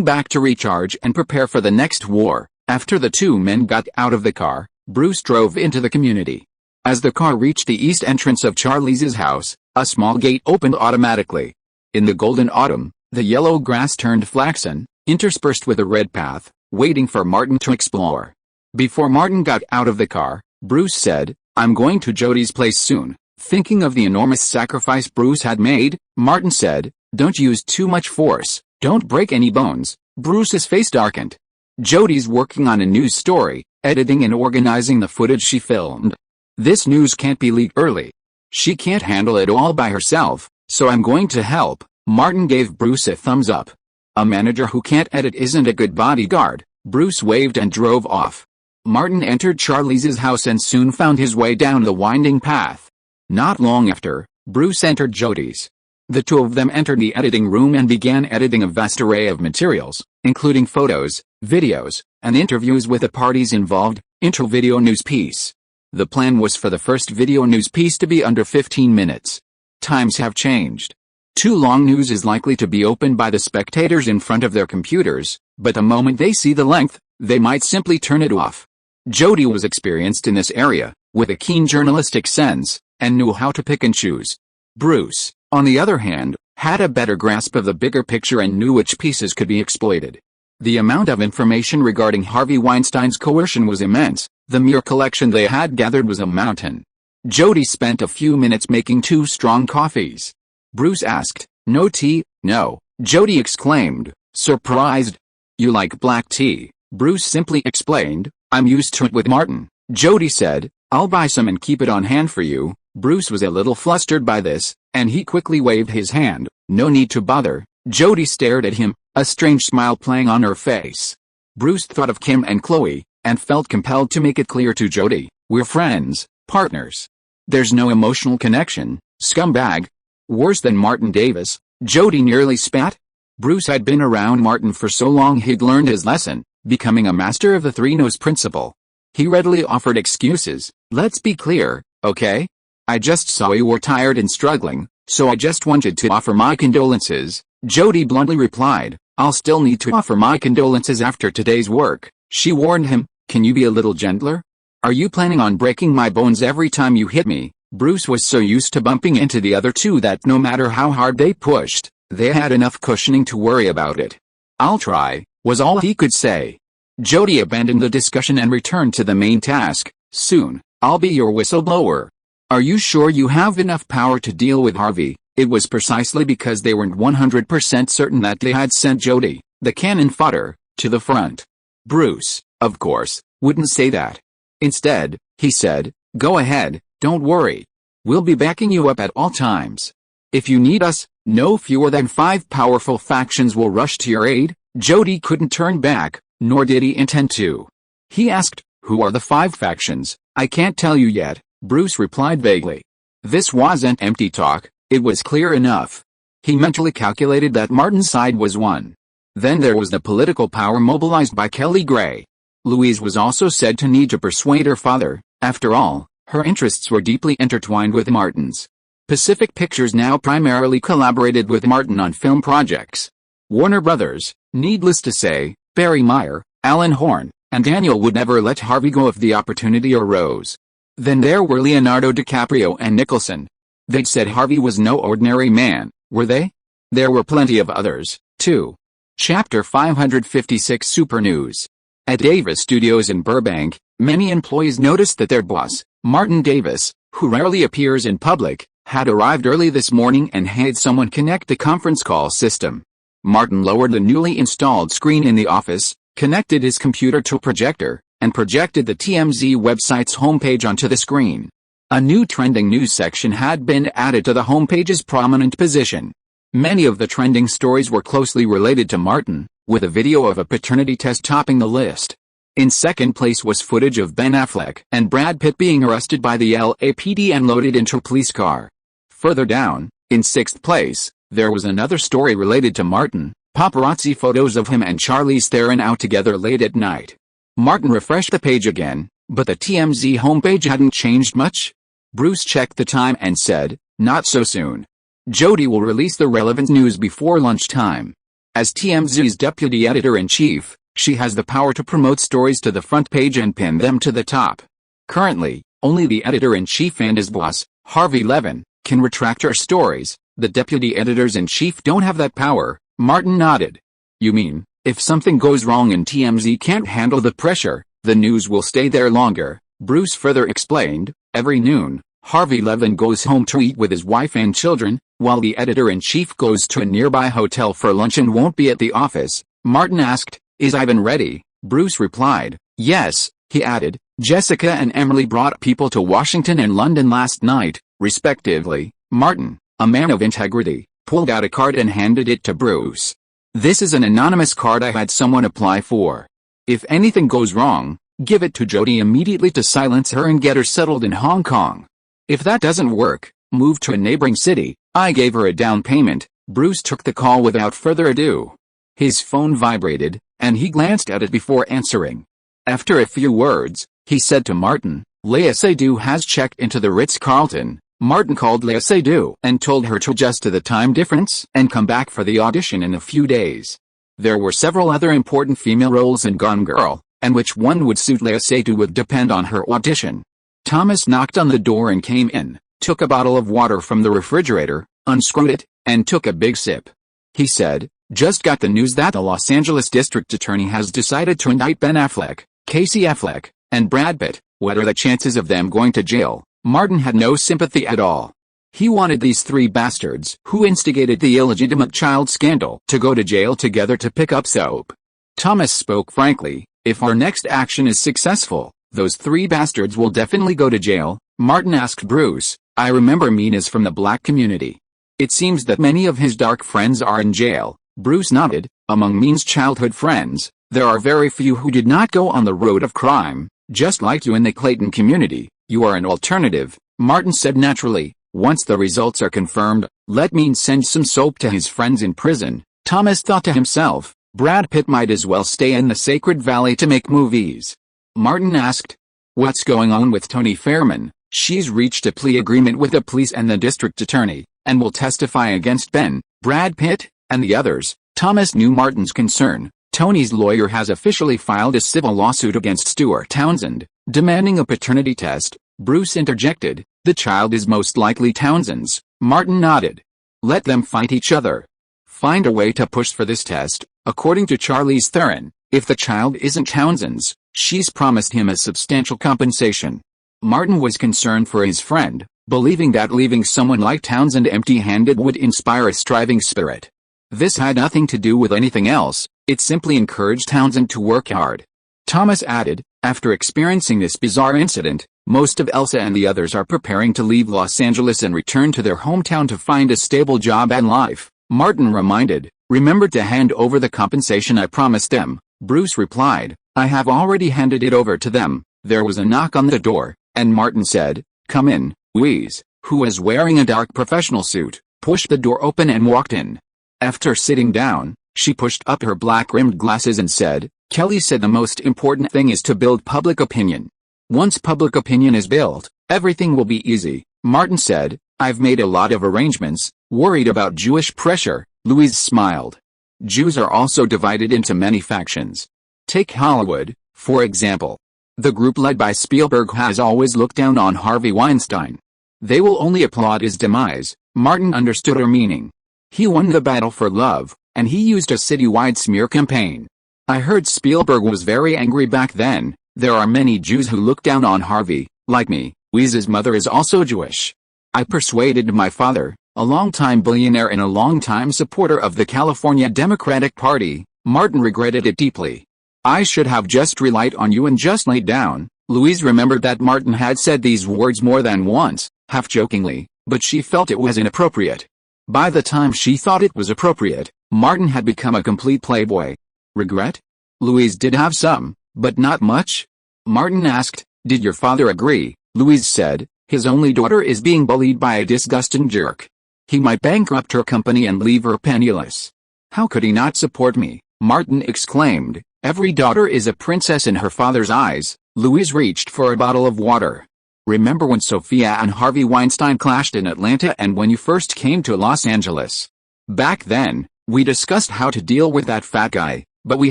back to recharge and prepare for the next war. After the two men got out of the car, Bruce drove into the community. As the car reached the east entrance of Charlize's house, a small gate opened automatically. In the golden autumn, the yellow grass turned flaxen, interspersed with a red path, waiting for Martin to explore. Before Martin got out of the car, Bruce said, I'm going to Jody's place soon. Thinking of the enormous sacrifice Bruce had made, Martin said, don't use too much force, don't break any bones. Bruce's face darkened. Jody's working on a news story, editing and organizing the footage she filmed. This news can't be leaked early. She can't handle it all by herself, so I'm going to help. Martin gave Bruce a thumbs up. A manager who can't edit isn't a good bodyguard. Bruce waved and drove off. Martin entered Charlize's house and soon found his way down the winding path. Not long after, Bruce entered Jody's. The two of them entered the editing room and began editing a vast array of materials, including photos, videos, and interviews with the parties involved. Intro video news piece. The plan was for the first video news piece to be under 15 minutes. Times have changed. Too long news is likely to be opened by the spectators in front of their computers, but the moment they see the length, they might simply turn it off. Jody was experienced in this area, with a keen journalistic sense, and knew how to pick and choose. Bruce, on the other hand, had a better grasp of the bigger picture and knew which pieces could be exploited. The amount of information regarding Harvey Weinstein's coercion was immense. The mere collection they had gathered was a mountain. Jody spent a few minutes making 2 strong coffees. Bruce asked, no tea? No, Jody exclaimed, surprised. You like black tea? Bruce simply explained, I'm used to it with Martin. Jody said, I'll buy some and keep it on hand for you. Bruce was a little flustered by this, and he quickly waved his hand. No need to bother. Jody stared at him, a strange smile playing on her face. Bruce thought of Kim and Chloe, and felt compelled to make it clear to Jody, we're friends, partners. There's no emotional connection, scumbag. Worse than Martin Davis, Jody nearly spat. Bruce had been around Martin for so long he'd learned his lesson, becoming a master of the 3 no's principle. He readily offered excuses. Let's be clear, okay? I just saw you were tired and struggling, so I just wanted to offer my condolences. Jody bluntly replied, I'll still need to offer my condolences after today's work. She warned him, can you be a little gentler? Are you planning on breaking my bones every time you hit me? Bruce was so used to bumping into the other two that no matter how hard they pushed, they had enough cushioning to worry about it. I'll try, was all he could say. Jody abandoned the discussion and returned to the main task. Soon, I'll be your whistleblower. Are you sure you have enough power to deal with Harvey? It was precisely because they weren't 100% certain that they had sent Jody, the cannon fodder, to the front. Bruce, of course, wouldn't say that. Instead, he said, go ahead, don't worry. We'll be backing you up at all times. If you need us, no fewer than 5 powerful factions will rush to your aid. Jody couldn't turn back, nor did he intend to. He asked, who are the 5 factions? I can't tell you yet, Bruce replied vaguely. This wasn't empty talk, it was clear enough. He mentally calculated that Martin's side was won. Then there was the political power mobilized by Kelly Gray. Louise was also said to need to persuade her father. After all, Her interests were deeply intertwined with Martin's. Pacific Pictures now primarily collaborated with Martin on film projects. Warner Brothers, needless to say, Barry Meyer, Alan Horn, and Daniel would never let Harvey go if the opportunity arose. Then there were Leonardo DiCaprio and Nicholson. They'd said Harvey was no ordinary man, were they? There were plenty of others, too. Chapter 556 Super News. At Davis Studios in Burbank, many employees noticed that their boss, Martin Davis, who rarely appears in public, had arrived early this morning and had someone connect the conference call system. Martin lowered the newly installed screen in the office, connected his computer to a projector, and projected the TMZ website's homepage onto the screen. A new trending news section had been added to the homepage's prominent position. Many of the trending stories were closely related to Martin, with a video of a paternity test topping the list. In second place was footage of Ben Affleck and Brad Pitt being arrested by the LAPD and loaded into a police car. Further down, in sixth place, there was another story related to Martin, paparazzi photos of him and Charlize Theron out together late at night. Martin refreshed the page again, but the TMZ homepage hadn't changed much. Bruce checked the time and said, "Not so soon. Jody will release the relevant news before lunchtime." As TMZ's deputy editor-in-chief, she has the power to promote stories to the front page and pin them to the top. Currently, only the editor-in-chief and his boss, Harvey Levin, can retract her stories. The deputy editors-in-chief don't have that power. Martin nodded. "You mean, if something goes wrong and TMZ can't handle the pressure, the news will stay there longer," Bruce further explained. Every noon, Harvey Levin goes home to eat with his wife and children, while the editor-in-chief goes to a nearby hotel for lunch and won't be at the office. Martin asked, "Is Ivan ready?" Bruce replied, "Yes," he added. "Jessica and Emily brought people to Washington and London last night, respectively." Martin, a man of integrity, pulled out a card and handed it to Bruce. "This is an anonymous card I had someone apply for. If anything goes wrong, give it to Jody immediately to silence her and get her settled in Hong Kong. If that doesn't work, move to a neighboring city. I gave her a down payment." Bruce took the call without further ado. His phone vibrated, and he glanced at it before answering. After a few words, he said to Martin, "Lea Seydoux has checked into the Ritz-Carlton." Martin called Lea Seydoux and told her to adjust to the time difference and come back for the audition in a few days. There were several other important female roles in Gone Girl, and which one would suit Lea Seydoux would depend on her audition. Thomas knocked on the door and came in, took a bottle of water from the refrigerator, unscrewed it, and took a big sip. He said, "Just got the news that the Los Angeles District Attorney has decided to indict Ben Affleck, Casey Affleck, and Brad Pitt. What are the chances of them going to jail?" Martin had no sympathy at all. He wanted these three bastards who instigated the illegitimate child scandal to go to jail together to pick up soap. Thomas spoke frankly, "If our next action is successful, those three bastards will definitely go to jail." Martin asked Bruce, "I remember Mina's from the black community. It seems that many of his dark friends are in jail." Bruce nodded. "Among Mean's childhood friends, there are very few who did not go on the road of crime. Just like you in the Clayton community, you are an alternative," Martin said naturally. "Once the results are confirmed, let Mean send some soap to his friends in prison." Thomas thought to himself, Brad Pitt might as well stay in the Sacred Valley to make movies. Martin asked, "What's going on with Tony Fairman?" "She's reached a plea agreement with the police and the district attorney, and will testify against Ben, Brad Pitt, and the others." Thomas knew Martin's concern. Tony's lawyer has officially filed a civil lawsuit against Stuart Townsend, demanding a paternity test. Bruce interjected, "The child is most likely Townsend's." Martin nodded. "Let them fight each other. Find a way to push for this test." According to Charlize Theron, if the child isn't Townsend's, she's promised him a substantial compensation. Martin was concerned for his friend, believing that leaving someone like Townsend empty-handed would inspire a striving spirit. This had nothing to do with anything else, it simply encouraged Townsend to work hard. Thomas added, "After experiencing this bizarre incident, most of Elsa and the others are preparing to leave Los Angeles and return to their hometown to find a stable job and life." Martin reminded, "Remember to hand over the compensation I promised them." Bruce replied, "I have already handed it over to them." There was a knock on the door, and Martin said, "Come in." Louise, who was wearing a dark professional suit, pushed the door open and walked in. After sitting down, she pushed up her black-rimmed glasses and said, "Kelly said the most important thing is to build public opinion. Once public opinion is built, everything will be easy, Martin said. I've made a lot of arrangements. Worried about Jewish pressure, Louise smiled. Jews are also divided into many factions. Take Hollywood, for example. The group led by Spielberg has always looked down on Harvey Weinstein. They will only applaud his demise. Martin understood her meaning. He won the battle for love, and he used a citywide smear campaign. I heard Spielberg was very angry back then. There are many Jews who look down on Harvey, like me. Louise's mother is also Jewish. I persuaded my father, a longtime billionaire and a longtime supporter of the California Democratic Party. Martin regretted it deeply. I should have just relied on you and just laid down. Louise remembered that Martin had said these words more than once, half-jokingly, but she felt it was inappropriate. By the time she thought it was appropriate, Martin had become a complete playboy. Regret? Louise did have some, but not much. Martin asked, did your father agree? Louise said, his only daughter is being bullied by a disgusting jerk. He might bankrupt her company and leave her penniless. How could he not support me? Martin exclaimed. Every daughter is a princess in her father's eyes. Louise reached for a bottle of water. Remember when Sophia and Harvey Weinstein clashed in Atlanta and when you first came to Los Angeles? Back then, we discussed how to deal with that fat guy, but we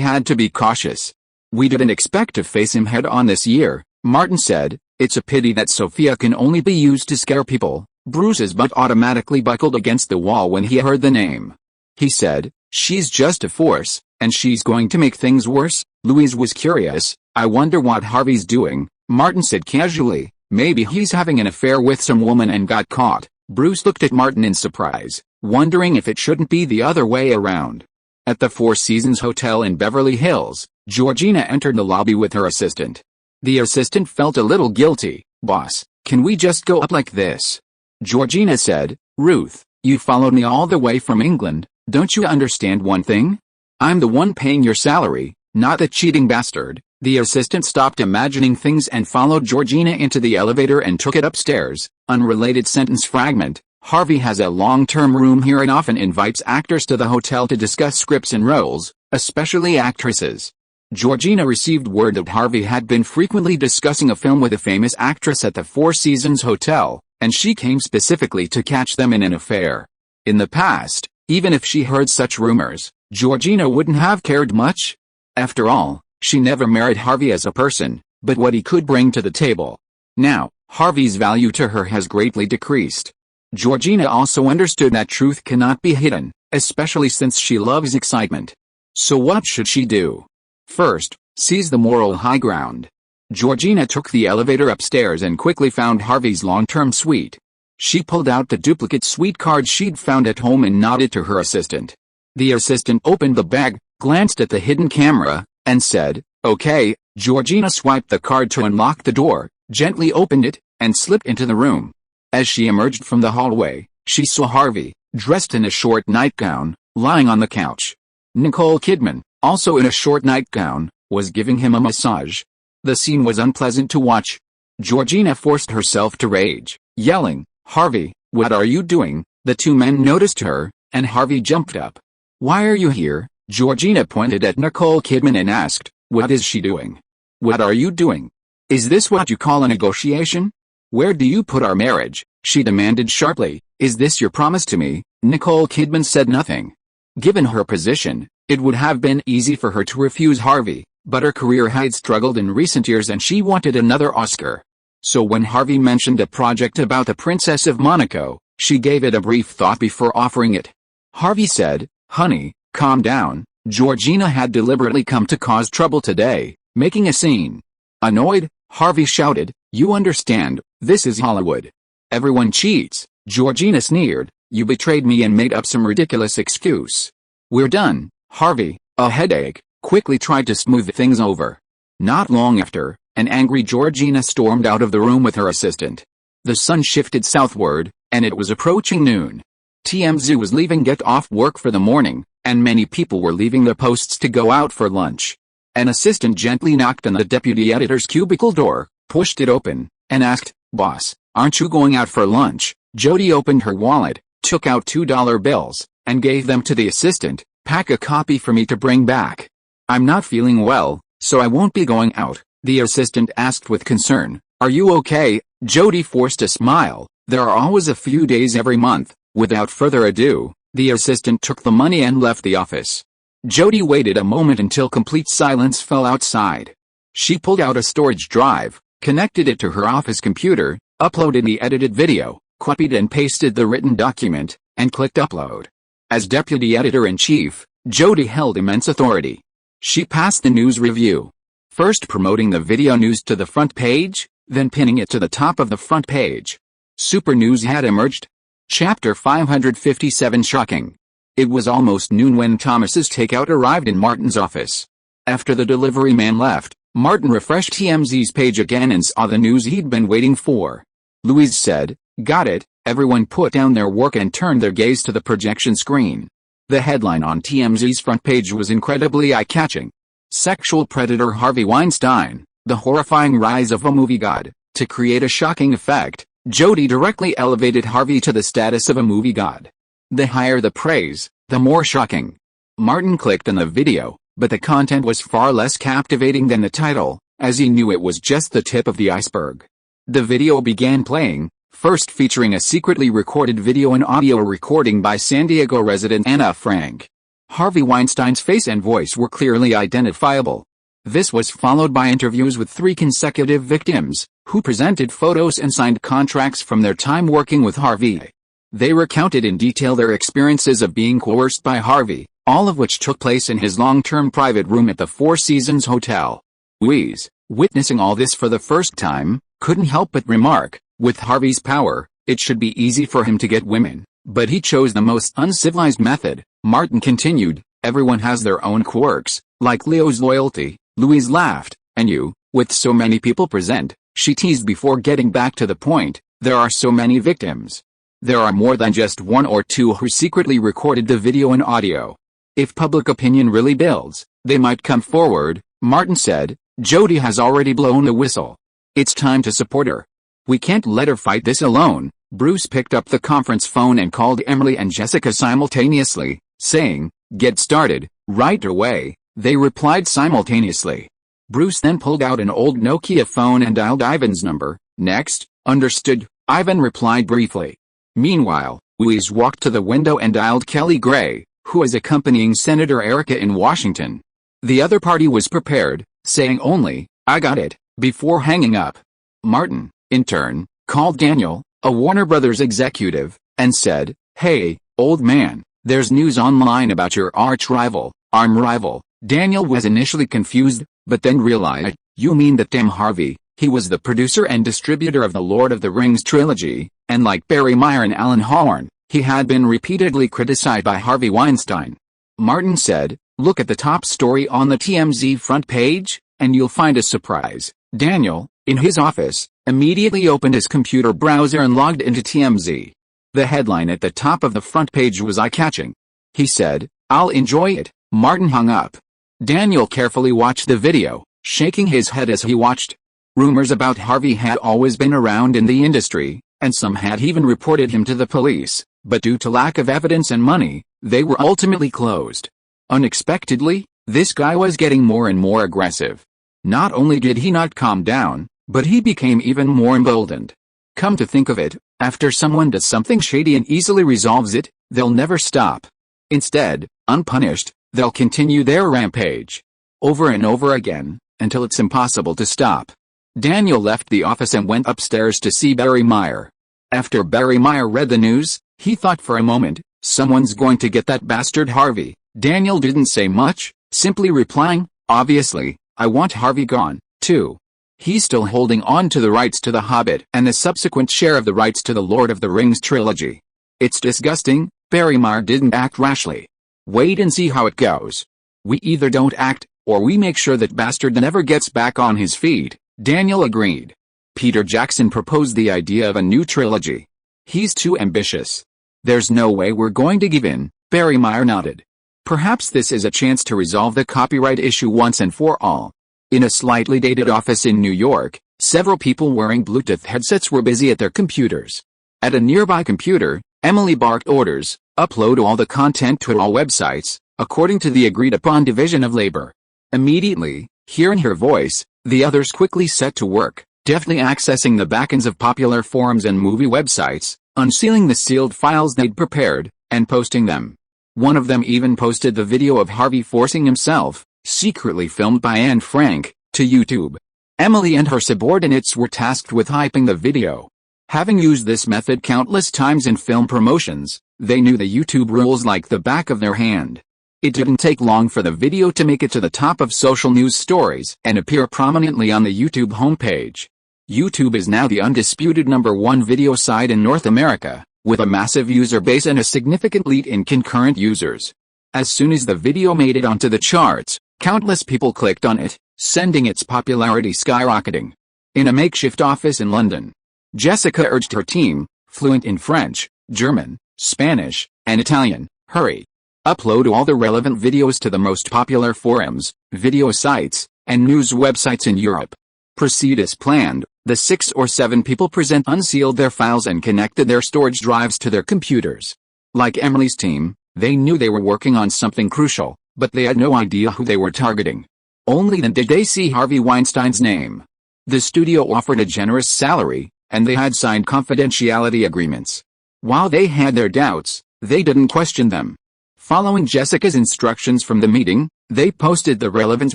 had to be cautious. We didn't expect to face him head-on this year, Martin said. It's a pity that Sophia can only be used to scare people. Bruce's butt automatically buckled against the wall when he heard the name. He said, she's just a force, and she's going to make things worse. Louise was curious. I wonder what Harvey's doing. Martin said casually, maybe he's having an affair with some woman and got caught. Bruce looked at Martin in surprise, wondering if it shouldn't be the other way around. At the Four Seasons Hotel in Beverly Hills, Georgina entered the lobby with her assistant. The assistant felt a little guilty. Boss, can we just go up like this? Georgina said, Ruth, you followed me all the way from England. Don't you understand one thing? I'm the one paying your salary, not the cheating bastard. The assistant stopped imagining things and followed Georgina into the elevator and took it upstairs. Unrelated sentence fragment. Harvey has a long-term room here and often invites actors to the hotel to discuss scripts and roles, especially actresses. Georgina received word that Harvey had been frequently discussing a film with a famous actress at the Four Seasons Hotel, and she came specifically to catch them in an affair. In the past, even if she heard such rumors, Georgina wouldn't have cared much. After all, she never married Harvey as a person, but what he could bring to the table. Now, Harvey's value to her has greatly decreased. Georgina also understood that truth cannot be hidden, especially since she loves excitement. So what should she do? First, seize the moral high ground. Georgina took the elevator upstairs and quickly found Harvey's long-term suite. She pulled out the duplicate suite card she'd found at home and nodded to her assistant. The assistant opened the bag, glanced at the hidden camera, and said, okay. Georgina swiped the card to unlock the door, gently opened it, and slipped into the room. As she emerged from the hallway, she saw Harvey, dressed in a short nightgown, lying on the couch. Nicole Kidman, also in a short nightgown, was giving him a massage. The scene was unpleasant to watch. Georgina forced herself to rage, yelling, Harvey, what are you doing? The two men noticed her, and Harvey jumped up. Why are you here? Georgina pointed at Nicole Kidman and asked, what is she doing? What are you doing? Is this what you call a negotiation? Where do you put our marriage? She demanded sharply. Is this your promise to me? Nicole Kidman said nothing. Given her position, it would have been easy for her to refuse Harvey, but her career had struggled in recent years and she wanted another Oscar. So when Harvey mentioned a project about the Princess of Monaco, she gave it a brief thought before offering it. Harvey said, honey, calm down. Georgina had deliberately come to cause trouble today, making a scene. Annoyed, Harvey shouted, you understand, this is Hollywood. Everyone cheats. Georgina sneered, you betrayed me and made up some ridiculous excuse. We're done. Harvey, a headache, quickly tried to smooth things over. Not long after, an angry Georgina stormed out of the room with her assistant. The sun shifted southward, and it was approaching noon. TMZ was leaving get off work for the morning, and many people were leaving their posts to go out for lunch. An assistant gently knocked on the deputy editor's cubicle door, pushed it open, and asked, boss, aren't you going out for lunch? Jody opened her wallet, took out $2 bills, and gave them to the assistant. Pack a copy for me to bring back. I'm not feeling well, so I won't be going out. The assistant asked with concern, "Are you okay?" Jody forced a smile. "There are always a few days every month." Without further ado, the assistant took the money and left the office. Jody waited a moment until complete silence fell outside. She pulled out a storage drive, connected it to her office computer, uploaded the edited video, copied and pasted the written document, and clicked upload. As deputy editor-in-chief, Jody held immense authority. She passed the news review, first promoting the video news to the front page, then pinning it to the top of the front page. Super news had emerged. Chapter 557 Shocking. It was almost noon when Thomas's takeout arrived in Martin's office. After the delivery man left, Martin refreshed TMZ's page again and saw the news he'd been waiting for. Louise said, "Got it." Everyone put down their work and turned their gaze to the projection screen. The headline on TMZ's front page was incredibly eye-catching. Sexual predator Harvey Weinstein, the horrifying rise of a movie god. To create a shocking effect, Jody directly elevated Harvey to the status of a movie god. The higher the praise, the more shocking. Martin clicked on the video, but the content was far less captivating than the title, as he knew it was just the tip of the iceberg. The video began playing, first featuring a secretly recorded video and audio recording by San Diego resident Anna Frank. Harvey Weinstein's face and voice were clearly identifiable. This was followed by interviews with 3 consecutive victims, who presented photos and signed contracts from their time working with Harvey. They recounted in detail their experiences of being coerced by Harvey, all of which took place in his long-term private room at the Four Seasons Hotel. Louise, witnessing all this for the first time, couldn't help but remark, with Harvey's power, it should be easy for him to get women, but he chose the most uncivilized method. Martin continued, "Everyone has their own quirks, like Leo's loyalty." Louise laughed, "And you, with so many people present," she teased before getting back to the point, "there are so many victims. There are more than just 1 or 2 who secretly recorded the video and audio. If public opinion really builds, they might come forward." Martin said, "Jody has already blown the whistle. It's time to support her. We can't let her fight this alone." Bruce picked up the conference phone and called Emily and Jessica simultaneously, saying, "Get started, right away." They replied simultaneously. Bruce then pulled out an old Nokia phone and dialed Ivan's number. "Next." "Understood," Ivan replied briefly. Meanwhile, Louise walked to the window and dialed Kelly Gray, who was accompanying Senator Erica in Washington. The other party was prepared, saying only, "I got it," before hanging up. Martin, in turn, called Daniel, a Warner Brothers executive, and said, "Hey, old man, there's news online about your arch-rival, rival." Daniel was initially confused, but then realized, "You mean that damn Harvey? He was the producer and distributor of the Lord of the Rings trilogy, and like Barry Meyer and Alan Horn, he had been repeatedly criticized by Harvey Weinstein." Martin said, "Look at the top story on the TMZ front page, and you'll find a surprise." Daniel, in his office, immediately opened his computer browser and logged into TMZ. The headline at the top of the front page was eye-catching. He said, "I'll enjoy it." Martin hung up. Daniel carefully watched the video, shaking his head as he watched. Rumors about Harvey had always been around in the industry, and some had even reported him to the police, but due to lack of evidence and money, they were ultimately closed. Unexpectedly, this guy was getting more and more aggressive. Not only did he not calm down, but he became even more emboldened. Come to think of it, after someone does something shady and easily resolves it, they'll never stop. Instead, unpunished, they'll continue their rampage. Over and over again, until it's impossible to stop. Daniel left the office and went upstairs to see Barry Meyer. After Barry Meyer read the news, he thought for a moment, "Someone's going to get that bastard Harvey." Daniel didn't say much, simply replying, "Obviously, I want Harvey gone, too. He's still holding on to the rights to The Hobbit and the subsequent share of the rights to the Lord of the Rings trilogy. It's disgusting." Barry Meyer didn't act rashly. "Wait and see how it goes. We either don't act, or we make sure that bastard never gets back on his feet." Daniel agreed. Peter Jackson proposed the idea of a new trilogy. "He's too ambitious. There's no way we're going to give in." Barry Meyer nodded. "Perhaps this is a chance to resolve the copyright issue once and for all." In a slightly dated office in New York, several people wearing Bluetooth headsets were busy at their computers. At a nearby computer, Emily barked orders, "Upload all the content to all websites, according to the agreed-upon division of labor." Immediately, hearing her voice, The others quickly set to work, deftly accessing the backends of popular forums and movie websites, unsealing the sealed files they'd prepared, and posting them. One of them even posted the video of Harvey forcing himself, secretly filmed by Anne Frank, to YouTube. Emily and her subordinates were tasked with hyping the video. Having used this method countless times in film promotions, they knew the YouTube rules like the back of their hand. It didn't take long for the video to make it to the top of social news stories and appear prominently on the YouTube homepage. YouTube is now the undisputed #1 video site in North America, with a massive user base and a significant lead in concurrent users. As soon as the video made it onto the charts, countless people clicked on it, sending its popularity skyrocketing. In a makeshift office in London, Jessica urged her team, fluent in French, German, Spanish, and Italian, hurry. Upload all the relevant videos to the most popular forums, video sites, and news websites in Europe. Proceed as planned. The 6 or 7 people present unsealed their files and connected their storage drives to their computers. Like Emily's team, they knew they were working on something crucial, but they had no idea who they were targeting. Only then did they see Harvey Weinstein's name. The studio offered a generous salary, and they had signed confidentiality agreements. While they had their doubts, they didn't question them. Following Jessica's instructions from the meeting, they posted the relevant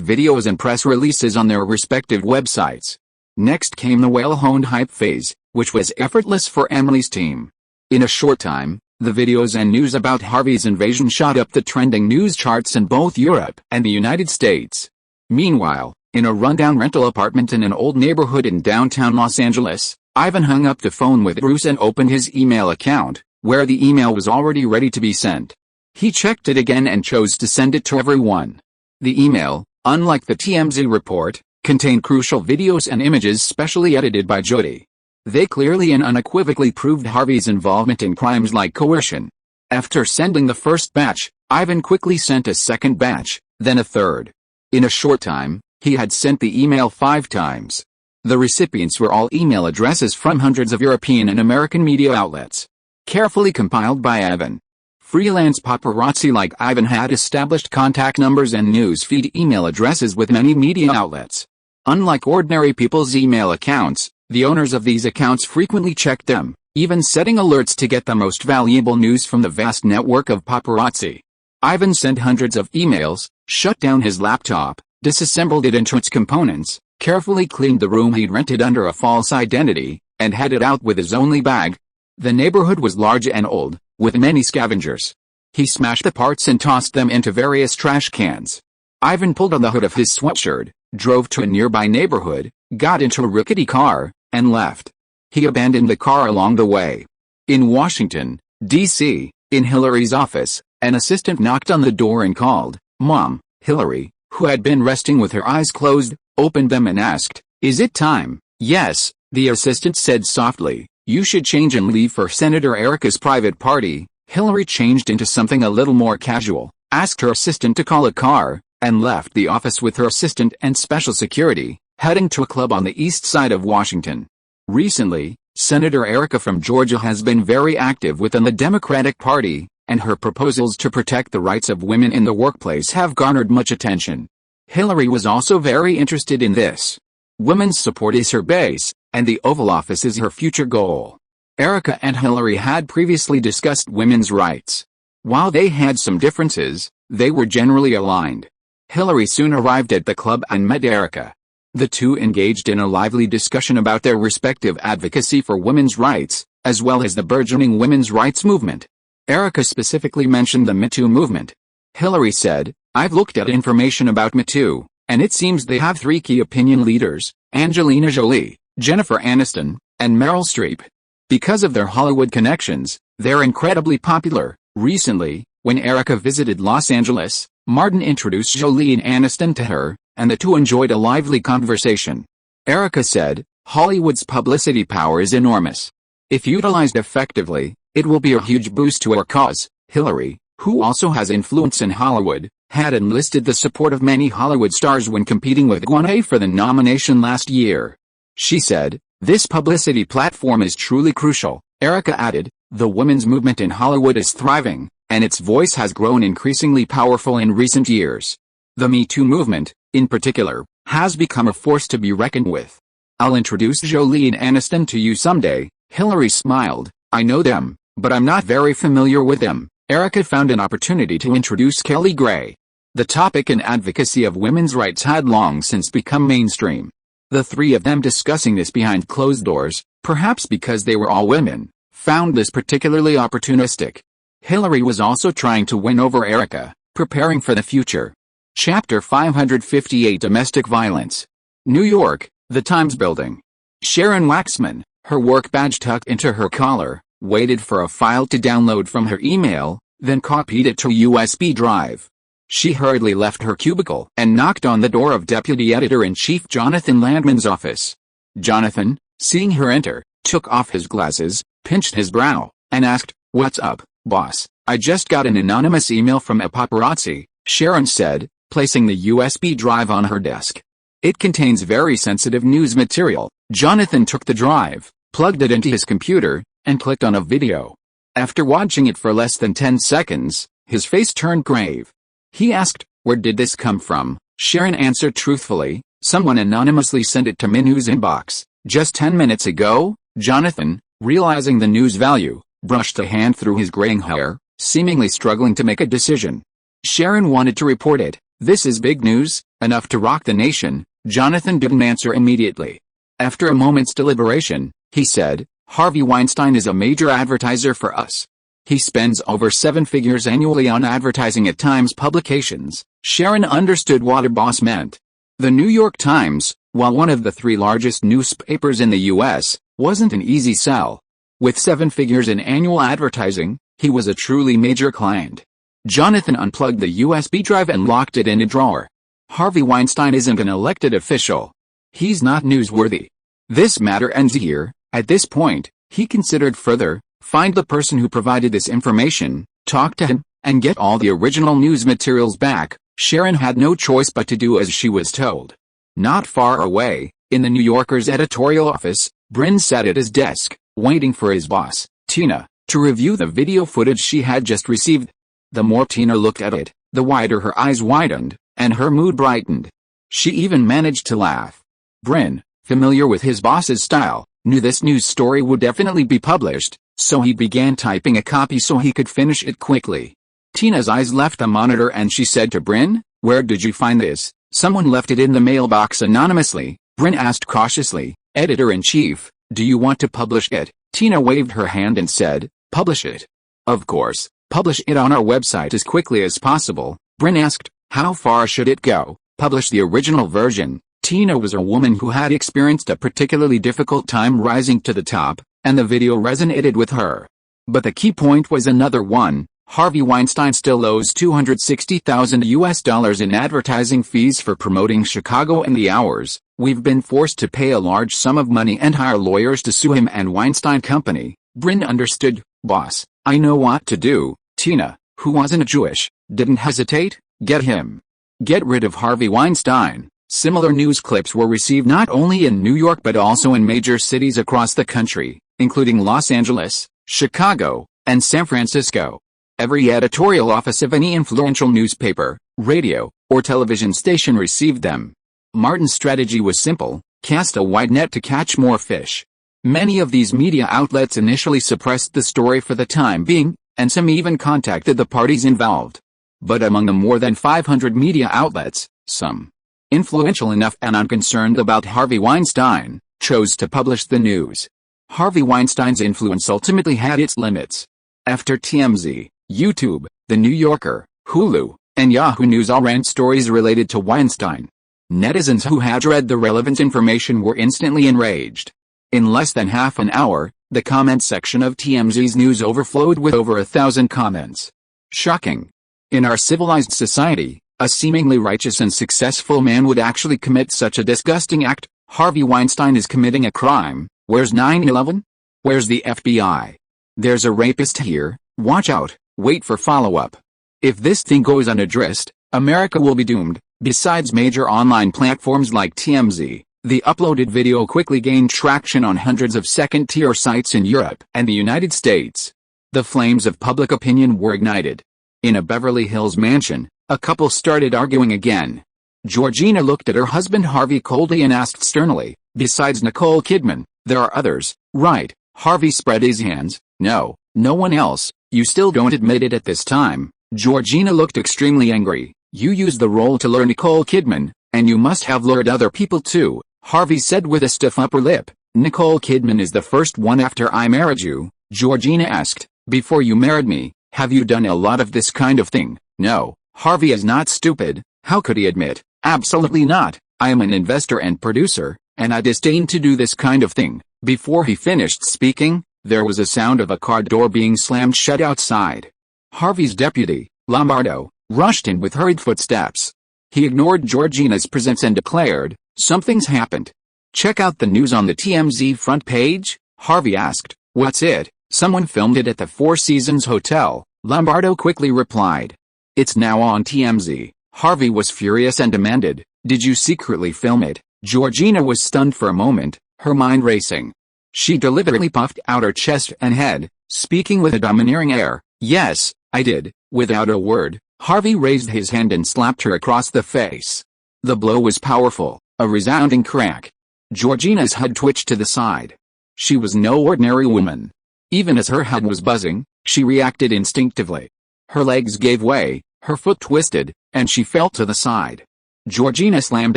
videos and press releases on their respective websites. Next came the well-honed hype phase, which was effortless for Emily's team. In a short time, the videos and news about Harvey's invasion shot up the trending news charts in both Europe and the United States. Meanwhile, in a rundown rental apartment in an old neighborhood in downtown Los Angeles, Ivan hung up the phone with Bruce and opened his email account, where the email was already ready to be sent. He checked it again and chose to send it to everyone. The email, unlike the TMZ report, contained crucial videos and images specially edited by Jody. They clearly and unequivocally proved Harvey's involvement in crimes like coercion. After sending the first batch, Ivan quickly sent a second batch, then a third. In a short time, he had sent the email 5 times. The recipients were all email addresses from hundreds of European and American media outlets. Carefully compiled by Ivan. Freelance paparazzi like Ivan had established contact numbers and newsfeed email addresses with many media outlets. Unlike ordinary people's email accounts, the owners of these accounts frequently checked them, even setting alerts to get the most valuable news from the vast network of paparazzi. Ivan sent hundreds of emails, shut down his laptop, disassembled it into its components, carefully cleaned the room he'd rented under a false identity, and headed out with his only bag. The neighborhood was large and old, with many scavengers. He smashed the parts and tossed them into various trash cans. Ivan pulled on the hood of his sweatshirt, drove to a nearby neighborhood, got into a rickety car, and left. He abandoned the car along the way. In Washington, D.C., in Hillary's office, an assistant knocked on the door and called, "Mom." Hillary, who had been resting with her eyes closed, opened them and asked, "Is it time?" "Yes," the assistant said softly. "You should change and leave for Senator Erica's private party." Hillary changed into something a little more casual, asked her assistant to call a car, and left the office with her assistant and special security, heading to a club on the east side of Washington. Recently, Senator Erica from Georgia has been very active within the Democratic Party, and her proposals to protect the rights of women in the workplace have garnered much attention. Hillary was also very interested in this. Women's support is her base, and the Oval Office is her future goal. Erica and Hillary had previously discussed women's rights. While they had some differences, they were generally aligned. Hillary soon arrived at the club and met Erica. The two engaged in a lively discussion about their respective advocacy for women's rights, as well as the burgeoning women's rights movement. Erica specifically mentioned the Me Too movement. Hillary said, "I've looked at information about Me Too, and it seems they have 3 key opinion leaders, Angelina Jolie, Jennifer Aniston, and Meryl Streep. Because of their Hollywood connections, they're incredibly popular." Recently, when Erica visited Los Angeles, Martin introduced Jolie and Aniston to her, and the two enjoyed a lively conversation. Erica said, "Hollywood's publicity power is enormous. If utilized effectively, it will be a huge boost to our cause." Hillary, who also has influence in Hollywood, had enlisted the support of many Hollywood stars when competing with Gwyneth for the nomination last year. She said, "This publicity platform is truly crucial." Erica added, "The women's movement in Hollywood is thriving, and its voice has grown increasingly powerful in recent years. The Me Too movement, in particular, has become a force to be reckoned with. I'll introduce Jolie and Aniston to you someday. Hillary smiled. I know them, but I'm not very familiar with them. Erica found an opportunity to introduce Kelly Gray. The topic and advocacy of women's rights had long since become mainstream. The three of them discussing this behind closed doors, perhaps because they were all women, found this particularly opportunistic. Hillary was also trying to win over Erica, preparing for the future. Chapter 558 Domestic Violence. New York, the Times Building. Sharon Waxman, her work badge tucked into her collar, waited for a file to download from her email, then copied it to a USB drive. She hurriedly left her cubicle and knocked on the door of Deputy Editor-in-Chief Jonathan Landman's office. Jonathan, seeing her enter, took off his glasses, pinched his brow, and asked, "What's up, boss?" "I just got an anonymous email from a paparazzi," Sharon said, placing the USB drive on her desk. "It contains very sensitive news material." Jonathan took the drive, plugged it into his computer, and clicked on a video. After watching it for less than 10 seconds, his face turned grave. He asked, "Where did this come from?" Sharon answered truthfully, "Someone anonymously sent it to Minu's inbox, just 10 minutes ago." Jonathan, realizing the news value, brushed a hand through his graying hair, seemingly struggling to make a decision. Sharon wanted to report it. "This is big news, enough to rock the nation." Jonathan didn't answer immediately. After a moment's deliberation, he said, "Harvey Weinstein is a major advertiser for us. He spends over 7 figures annually on advertising at Times publications." Sharon understood what her boss meant. The New York Times, while one of the 3 largest newspapers in the U.S., wasn't an easy sell. With 7 figures in annual advertising, he was a truly major client. Jonathan unplugged the USB drive and locked it in a drawer. Harvey Weinstein isn't an elected official. He's not newsworthy. This matter ends here. At this point, he considered further, find the person who provided this information, talk to him, and get all the original news materials back. Sharon had no choice but to do as she was told. Not far away, in the New Yorker's editorial office, Bryn sat at his desk, waiting for his boss, Tina, to review the video footage she had just received. The more Tina looked at it, the wider her eyes widened, and her mood brightened. She even managed to laugh. Bryn, familiar with his boss's style, knew this news story would definitely be published, so he began typing a copy so he could finish it quickly. Tina's eyes left the monitor and she said to Bryn, "Where did you find this?" "Someone left it in the mailbox anonymously," Bryn asked cautiously. "Editor-in-Chief, do you want to publish it?" Tina waved her hand and said, "Publish it." "Of course, publish it on our website as quickly as possible." Bryn asked, "How far should it go?" "Publish the original version." Tina was a woman who had experienced a particularly difficult time rising to the top, and the video resonated with her. But the key point was another one. Harvey Weinstein still owes $260,000 in advertising fees for promoting Chicago and the Hours. "We've been forced to pay a large sum of money and hire lawyers to sue him and Weinstein Company." Bryn understood. "Boss, I know what to do." Tina, who wasn't Jewish, didn't hesitate. "Get him. Get rid of Harvey Weinstein." Similar news clips were received not only in New York but also in major cities across the country, including Los Angeles, Chicago, and San Francisco. Every editorial office of any influential newspaper, radio, or television station received them. Martin's strategy was simple: cast a wide net to catch more fish. Many of these media outlets initially suppressed the story for the time being, and some even contacted the parties involved. But among the more than 500 media outlets, some, influential enough and unconcerned about Harvey Weinstein, chose to publish the news. Harvey Weinstein's influence ultimately had its limits. After TMZ, YouTube, The New Yorker, Hulu, and Yahoo News all ran stories related to Weinstein. Netizens who had read the relevant information were instantly enraged. In less than half an hour, the comment section of TMZ's news overflowed with over 1,000 comments. Shocking. In our civilized society, a seemingly righteous and successful man would actually commit such a disgusting act. Harvey Weinstein is committing a crime. Where's 9/11? Where's the FBI? There's a rapist here. Watch out. Wait for follow-up. If this thing goes unaddressed, America will be doomed. Besides major online platforms like TMZ, the uploaded video quickly gained traction on hundreds of second-tier sites in Europe and the United States. The flames of public opinion were ignited. In a Beverly Hills mansion, a couple started arguing again. Georgina looked at her husband Harvey coldly and asked sternly, "Besides Nicole Kidman, there are others, right?" Harvey spread his hands. "No, no one else." "You still don't admit it at this time." Georgina looked extremely angry. "You used the role to lure Nicole Kidman, and you must have lured other people too," Harvey said with a stiff upper lip. "Nicole Kidman is the first one after I married you," Georgina asked. "Before you married me, have you done a lot of this kind of thing?" "No." Harvey is not stupid. How could he admit? "Absolutely not. I am an investor and producer, and I disdain to do this kind of thing." Before he finished speaking, there was a sound of a car door being slammed shut outside. Harvey's deputy, Lombardo, rushed in with hurried footsteps. He ignored Georgina's presence and declared, "Something's happened." "Check out the news on the TMZ front page?" Harvey asked. "What's it?" "Someone filmed it at the Four Seasons Hotel," Lombardo quickly replied. "It's now on TMZ." Harvey was furious and demanded, "Did you secretly film it?" Georgina was stunned for a moment, her mind racing. She deliberately puffed out her chest and head, speaking with a domineering air. "Yes, I did." Without a word, Harvey raised his hand and slapped her across the face. The blow was powerful, a resounding crack. Georgina's head twitched to the side. She was no ordinary woman. Even as her head was buzzing, she reacted instinctively. Her legs gave way, her foot twisted, and she fell to the side. Georgina slammed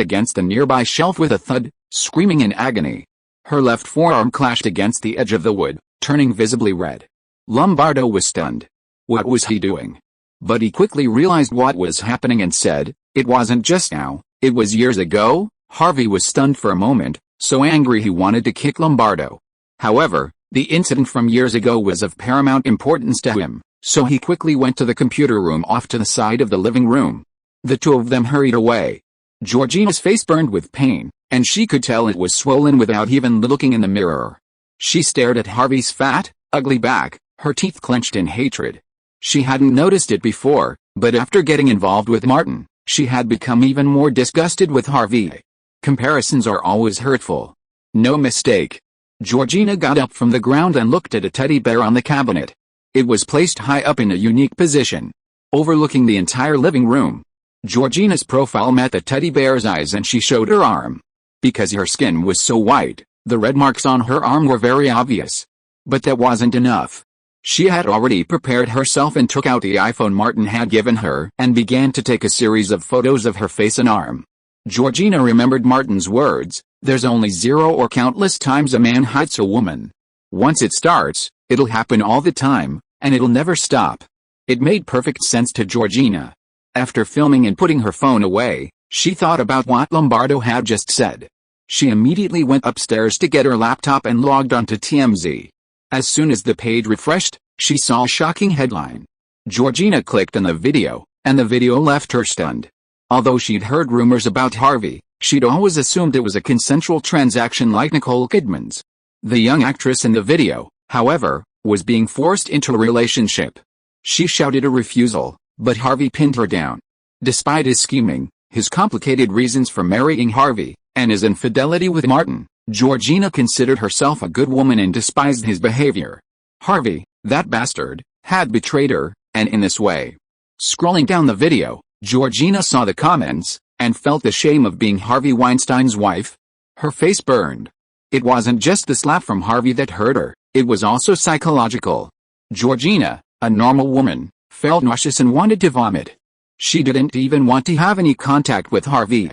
against a nearby shelf with a thud, screaming in agony. Her left forearm clashed against the edge of the wood, turning visibly red. Lombardo was stunned. What was he doing? But he quickly realized what was happening and said, "It wasn't just now, it was years ago." Harvey was stunned for a moment, so angry he wanted to kick Lombardo. However, the incident from years ago was of paramount importance to him, so he quickly went to the computer room off to the side of the living room. The two of them hurried away. Georgina's face burned with pain, and she could tell it was swollen without even looking in the mirror. She stared at Harvey's fat, ugly back, her teeth clenched in hatred. She hadn't noticed it before, but after getting involved with Martin, she had become even more disgusted with Harvey. Comparisons are always hurtful. No mistake. Georgina got up from the ground and looked at a teddy bear on the cabinet. It was placed high up in a unique position, overlooking the entire living room. Georgina's profile met the teddy bear's eyes and she showed her arm. Because her skin was so white, the red marks on her arm were very obvious. But that wasn't enough. She had already prepared herself and took out the iPhone Martin had given her and began to take a series of photos of her face and arm. Georgina remembered Martin's words, "There's only zero or countless times a man hides a woman. Once it starts, it'll happen all the time, and it'll never stop." It made perfect sense to Georgina. After filming and putting her phone away, she thought about what Lombardo had just said. She immediately went upstairs to get her laptop and logged onto TMZ. As soon as the page refreshed, she saw a shocking headline. Georgina clicked on the video, and the video left her stunned. Although she'd heard rumors about Harvey, she'd always assumed it was a consensual transaction like Nicole Kidman's. The young actress in the video, however, was being forced into a relationship. She shouted a refusal, but Harvey pinned her down. Despite his scheming, his complicated reasons for marrying Harvey, and his infidelity with Martin, Georgina considered herself a good woman and despised his behavior. Harvey, that bastard, had betrayed her, and in this way. Scrolling down the video, Georgina saw the comments, and felt the shame of being Harvey Weinstein's wife. Her face burned. It wasn't just the slap from Harvey that hurt her, it was also psychological. Georgina, a normal woman, felt nauseous and wanted to vomit. She didn't even want to have any contact with Harvey.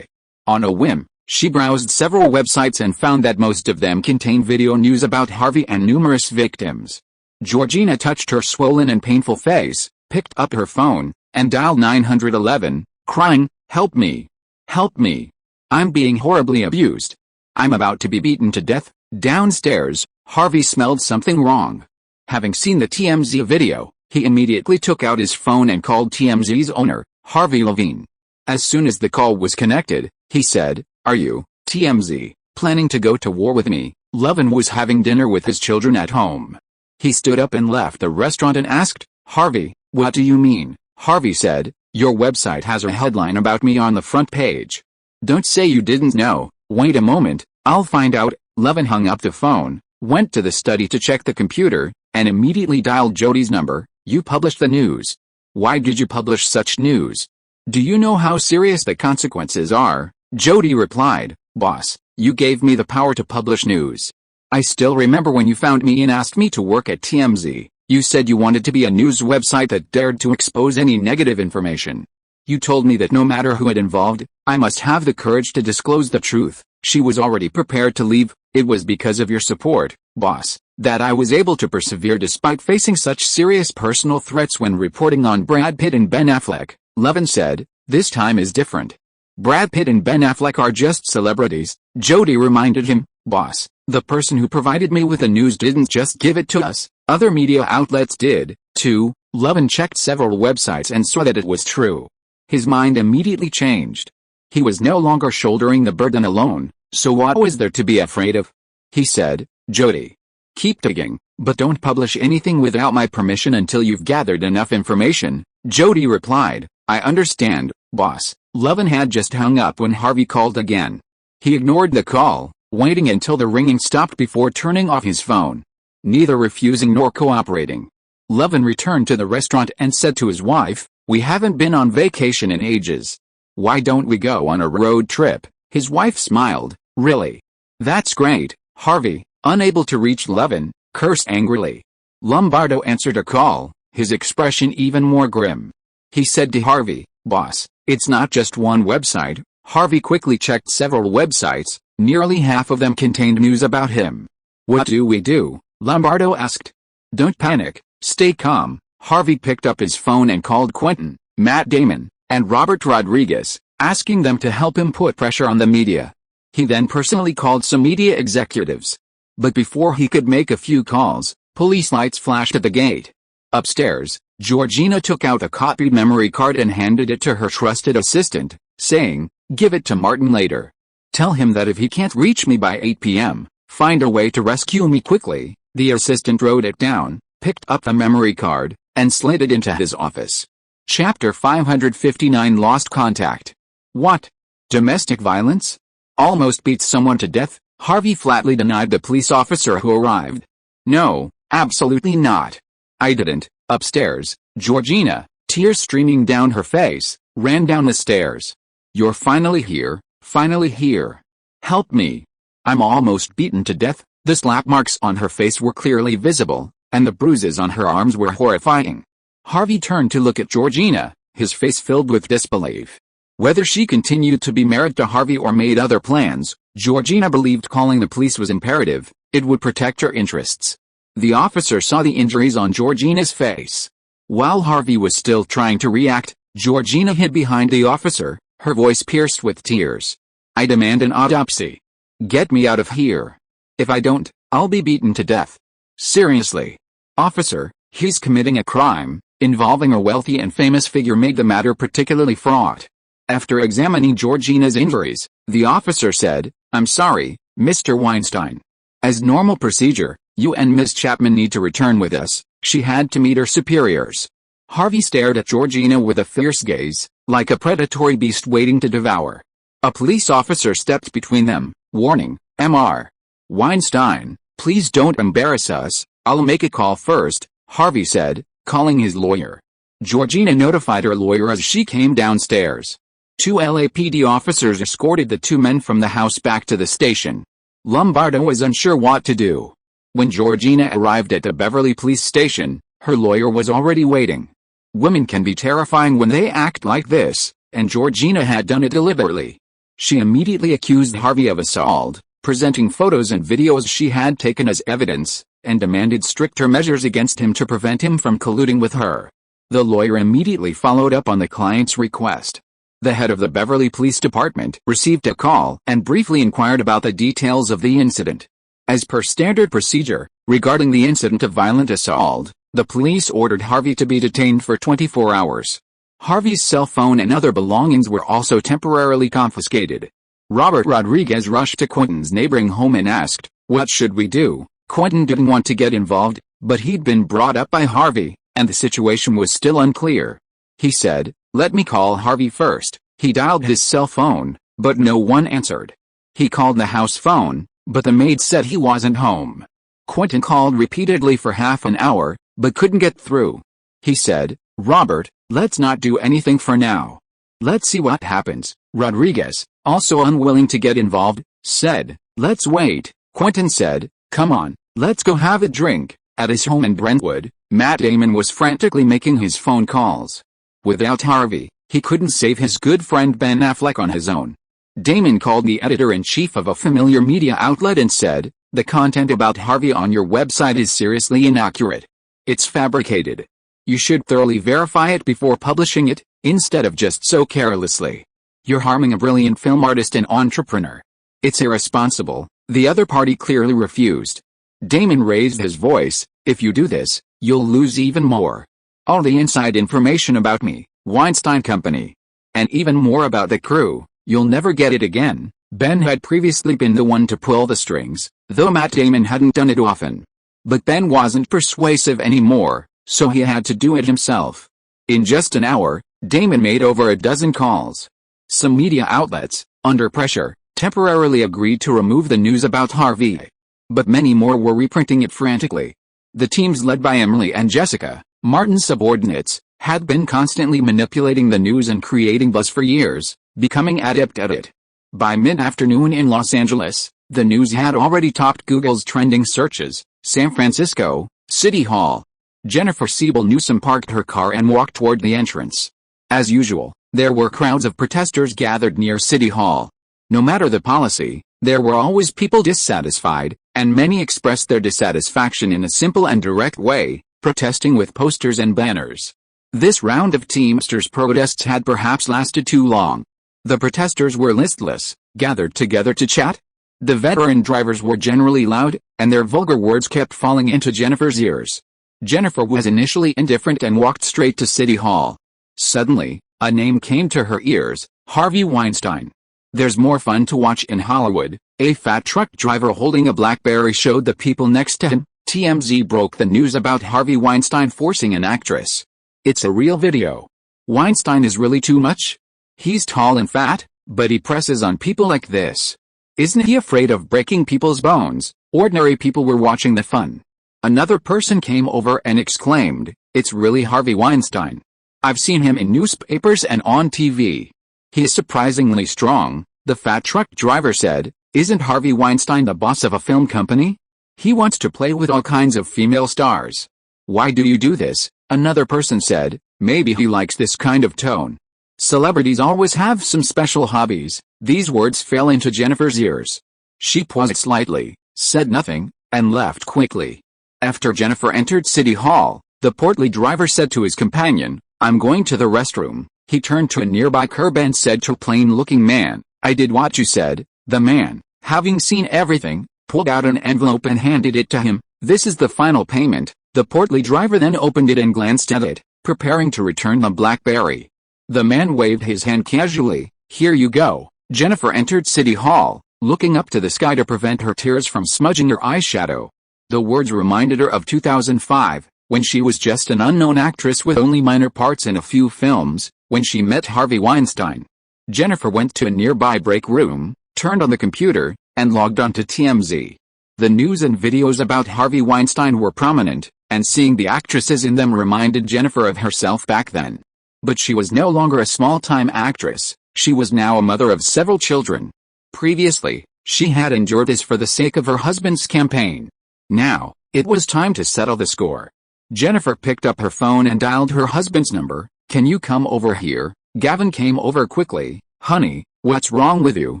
On a whim, she browsed several websites and found that most of them contained video news about Harvey and numerous victims. Georgina touched her swollen and painful face, picked up her phone, and dialed 911, crying, "Help me! Help me! I'm being horribly abused. I'm about to be beaten to death." Downstairs, Harvey smelled something wrong. Having seen the TMZ video, he immediately took out his phone and called TMZ's owner, Harvey Levine. As soon as the call was connected, he said, "Are you, TMZ, planning to go to war with me?" Levine was having dinner with his children at home. He stood up and left the restaurant and asked, "Harvey, what do you mean?" Harvey said, "Your website has a headline about me on the front page. Don't say you didn't know." "Wait a moment, I'll find out." Levine hung up the phone, went to the study to check the computer, and immediately dialed Jody's number. "You published the news. Why did you publish such news?" Do you know how serious the consequences are? Jody replied, Boss, you gave me the power to publish news. I still remember when you found me and asked me to work at TMZ. You said you wanted to be a news website that dared to expose any negative information. You told me that no matter who it involved, I must have the courage to disclose the truth. She was already prepared to leave. It was because of your support, boss, that I was able to persevere despite facing such serious personal threats when reporting on Brad Pitt and Ben Affleck. Levin said, this time is different. Brad Pitt and Ben Affleck are just celebrities. Jody reminded him, boss, the person who provided me with the news didn't just give it to us, other media outlets did, too. Levin checked several websites and saw that it was true. His mind immediately changed. He was no longer shouldering the burden alone, so what was there to be afraid of? He said, Jody, keep digging, but don't publish anything without my permission until you've gathered enough information. Jody replied, I understand, boss. Levin had just hung up when Harvey called again. He ignored the call, waiting until the ringing stopped before turning off his phone. Neither refusing nor cooperating. Levin returned to the restaurant and said to his wife, we haven't been on vacation in ages. Why don't we go on a road trip? His wife smiled, really? That's great, Harvey, unable to reach Levin, cursed angrily. Lombardo answered a call, his expression even more grim. He said to Harvey, boss, it's not just one website. Harvey quickly checked several websites, nearly half of them contained news about him. What do we do? Lombardo asked. Don't panic, stay calm. Harvey picked up his phone and called Quentin, Matt Damon, and Robert Rodriguez, asking them to help him put pressure on the media. He then personally called some media executives. But before he could make a few calls, police lights flashed at the gate. Upstairs, Georgina took out a copied memory card and handed it to her trusted assistant, saying, give it to Martin later. Tell him that if he can't reach me by 8 p.m., find a way to rescue me quickly. The assistant wrote it down, picked up the memory card, and slid it into his office. Chapter 559 Lost Contact. What? Domestic violence? Almost beat someone to death? Harvey flatly denied the police officer who arrived. No, absolutely not. I didn't. Upstairs, Georgina, tears streaming down her face, ran down the stairs. You're finally here, finally here. Help me. I'm almost beaten to death. The slap marks on her face were clearly visible, and the bruises on her arms were horrifying. Harvey turned to look at Georgina, his face filled with disbelief. Whether she continued to be married to Harvey or made other plans, Georgina believed calling the police was imperative. It would protect her interests. The officer saw the injuries on Georgina's face. While Harvey was still trying to react, Georgina hid behind the officer, her voice pierced with tears. I demand an autopsy. Get me out of here. If I don't, I'll be beaten to death. Seriously. Officer, he's committing a crime. Involving a wealthy and famous figure made the matter particularly fraught. After examining Georgina's injuries, the officer said, I'm sorry, Mr. Weinstein. As normal procedure, you and Miss Chapman need to return with us. She had to meet her superiors. Harvey stared at Georgina with a fierce gaze, like a predatory beast waiting to devour. A police officer stepped between them, warning, Mr. Weinstein, please don't embarrass us. I'll make a call first, Harvey said, calling his lawyer. Georgina notified her lawyer as she came downstairs. 2 LAPD officers escorted the two men from the house back to the station. Lombardo was unsure what to do. When Georgina arrived at the Beverly Police Station, her lawyer was already waiting. Women can be terrifying when they act like this, and Georgina had done it deliberately. She immediately accused Harvey of assault, presenting photos and videos she had taken as evidence, and demanded stricter measures against him to prevent him from colluding with her. The lawyer immediately followed up on the client's request. The head of the Beverly Police Department received a call and briefly inquired about the details of the incident. As per standard procedure, regarding the incident of violent assault, the police ordered Harvey to be detained for 24 hours. Harvey's cell phone and other belongings were also temporarily confiscated. Robert Rodriguez rushed to Quentin's neighboring home and asked, "What should we do?" Quentin didn't want to get involved, but he'd been brought up by Harvey, and the situation was still unclear. He said, "Let me call Harvey first." He dialed his cell phone, but no one answered. He called the house phone, but the maid said he wasn't home. Quentin called repeatedly for half an hour, but couldn't get through. He said, "Robert, let's not do anything for now. Let's see what happens. Rodriguez, also unwilling to get involved, said, let's wait. Quentin said, come on, let's go have a drink. At his home in Brentwood, Matt Damon was frantically making his phone calls. Without Harvey, he couldn't save his good friend Ben Affleck on his own. Damon called the editor-in-chief of a familiar media outlet and said, the content about Harvey on your website is seriously inaccurate. It's fabricated. You should thoroughly verify it before publishing it, instead of just so carelessly. You're harming a brilliant film artist and entrepreneur. It's irresponsible. The other party clearly refused. Damon raised his voice, if you do this, you'll lose even more. All the inside information about me, Weinstein Company, and even more about the crew, you'll never get it again. Ben had previously been the one to pull the strings, though Matt Damon hadn't done it often. But Ben wasn't persuasive anymore, so he had to do it himself. In just an hour, Damon made over a dozen calls. Some media outlets, under pressure, temporarily agreed to remove the news about Harvey. But many more were reprinting it frantically. The teams led by Emily and Jessica, Martin's subordinates, had been constantly manipulating the news and creating buzz for years, becoming adept at it. By mid-afternoon in Los Angeles, the news had already topped Google's trending searches. San Francisco, City Hall. Jennifer Siebel Newsom parked her car and walked toward the entrance. As usual, there were crowds of protesters gathered near City Hall. No matter the policy, there were always people dissatisfied, and many expressed their dissatisfaction in a simple and direct way, protesting with posters and banners. This round of Teamsters protests had perhaps lasted too long. The protesters were listless, gathered together to chat. The veteran drivers were generally loud, and their vulgar words kept falling into Jennifer's ears. Jennifer was initially indifferent and walked straight to City Hall. Suddenly, a name came to her ears, Harvey Weinstein. There's more fun to watch in Hollywood. A fat truck driver holding a BlackBerry showed the people next to him. TMZ broke the news about Harvey Weinstein forcing an actress. It's a real video. Weinstein is really too much? He's tall and fat, but he presses on people like this. Isn't he afraid of breaking people's bones? Ordinary people were watching the fun. Another person came over and exclaimed, it's really Harvey Weinstein. I've seen him in newspapers and on TV. He is surprisingly strong, the fat truck driver said. Isn't Harvey Weinstein the boss of a film company? He wants to play with all kinds of female stars. Why do you do this? Another person said, maybe he likes this kind of tone. Celebrities always have some special hobbies. These words fell into Jennifer's ears. She paused slightly, said nothing, and left quickly. After Jennifer entered City Hall, the portly driver said to his companion, I'm going to the restroom. He turned to a nearby curb and said to a plain-looking man, I did what you said. The man, having seen everything, pulled out an envelope and handed it to him. This is the final payment. The portly driver then opened it and glanced at it, preparing to return the BlackBerry. The man waved his hand casually. Here you go. Jennifer entered City Hall, looking up to the sky to prevent her tears from smudging her eyeshadow. The words reminded her of 2005, when she was just an unknown actress with only minor parts in a few films, when she met Harvey Weinstein. Jennifer went to a nearby break room, turned on the computer, and logged on to TMZ. The news and videos about Harvey Weinstein were prominent, and seeing the actresses in them reminded Jennifer of herself back then. But she was no longer a small-time actress, she was now a mother of several children. Previously, she had endured this for the sake of her husband's campaign. Now, it was time to settle the score. Jennifer picked up her phone and dialed her husband's number. Can you come over here? Gavin came over quickly. Honey, what's wrong with you?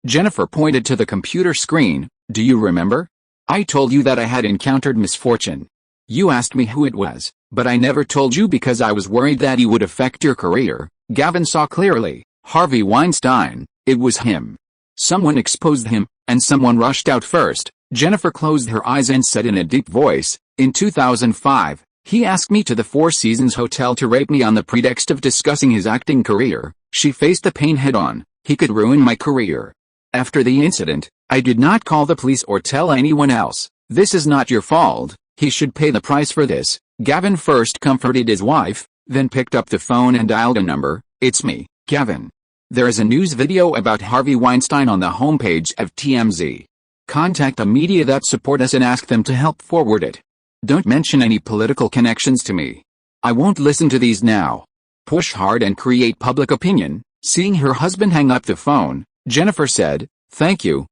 Jennifer pointed to the computer screen. Do you remember? I told you that I had encountered misfortune. You asked me who it was, but I never told you because I was worried that it would affect your career. Gavin saw clearly. Harvey Weinstein, it was him. Someone exposed him, and someone rushed out first. Jennifer closed her eyes and said in a deep voice, in 2005, he asked me to the Four Seasons Hotel to rape me on the pretext of discussing his acting career. She faced the pain head-on. He could ruin my career. After the incident, I did not call the police or tell anyone else. This is not your fault. He should pay the price for this. Gavin first comforted his wife, then picked up the phone and dialed a number. It's me, Gavin. There is a news video about Harvey Weinstein on the homepage of TMZ. Contact the media that support us and ask them to help forward it. Don't mention any political connections to me. I won't listen to these now. Push hard and create public opinion. Seeing her husband hang up the phone, Jennifer said, thank you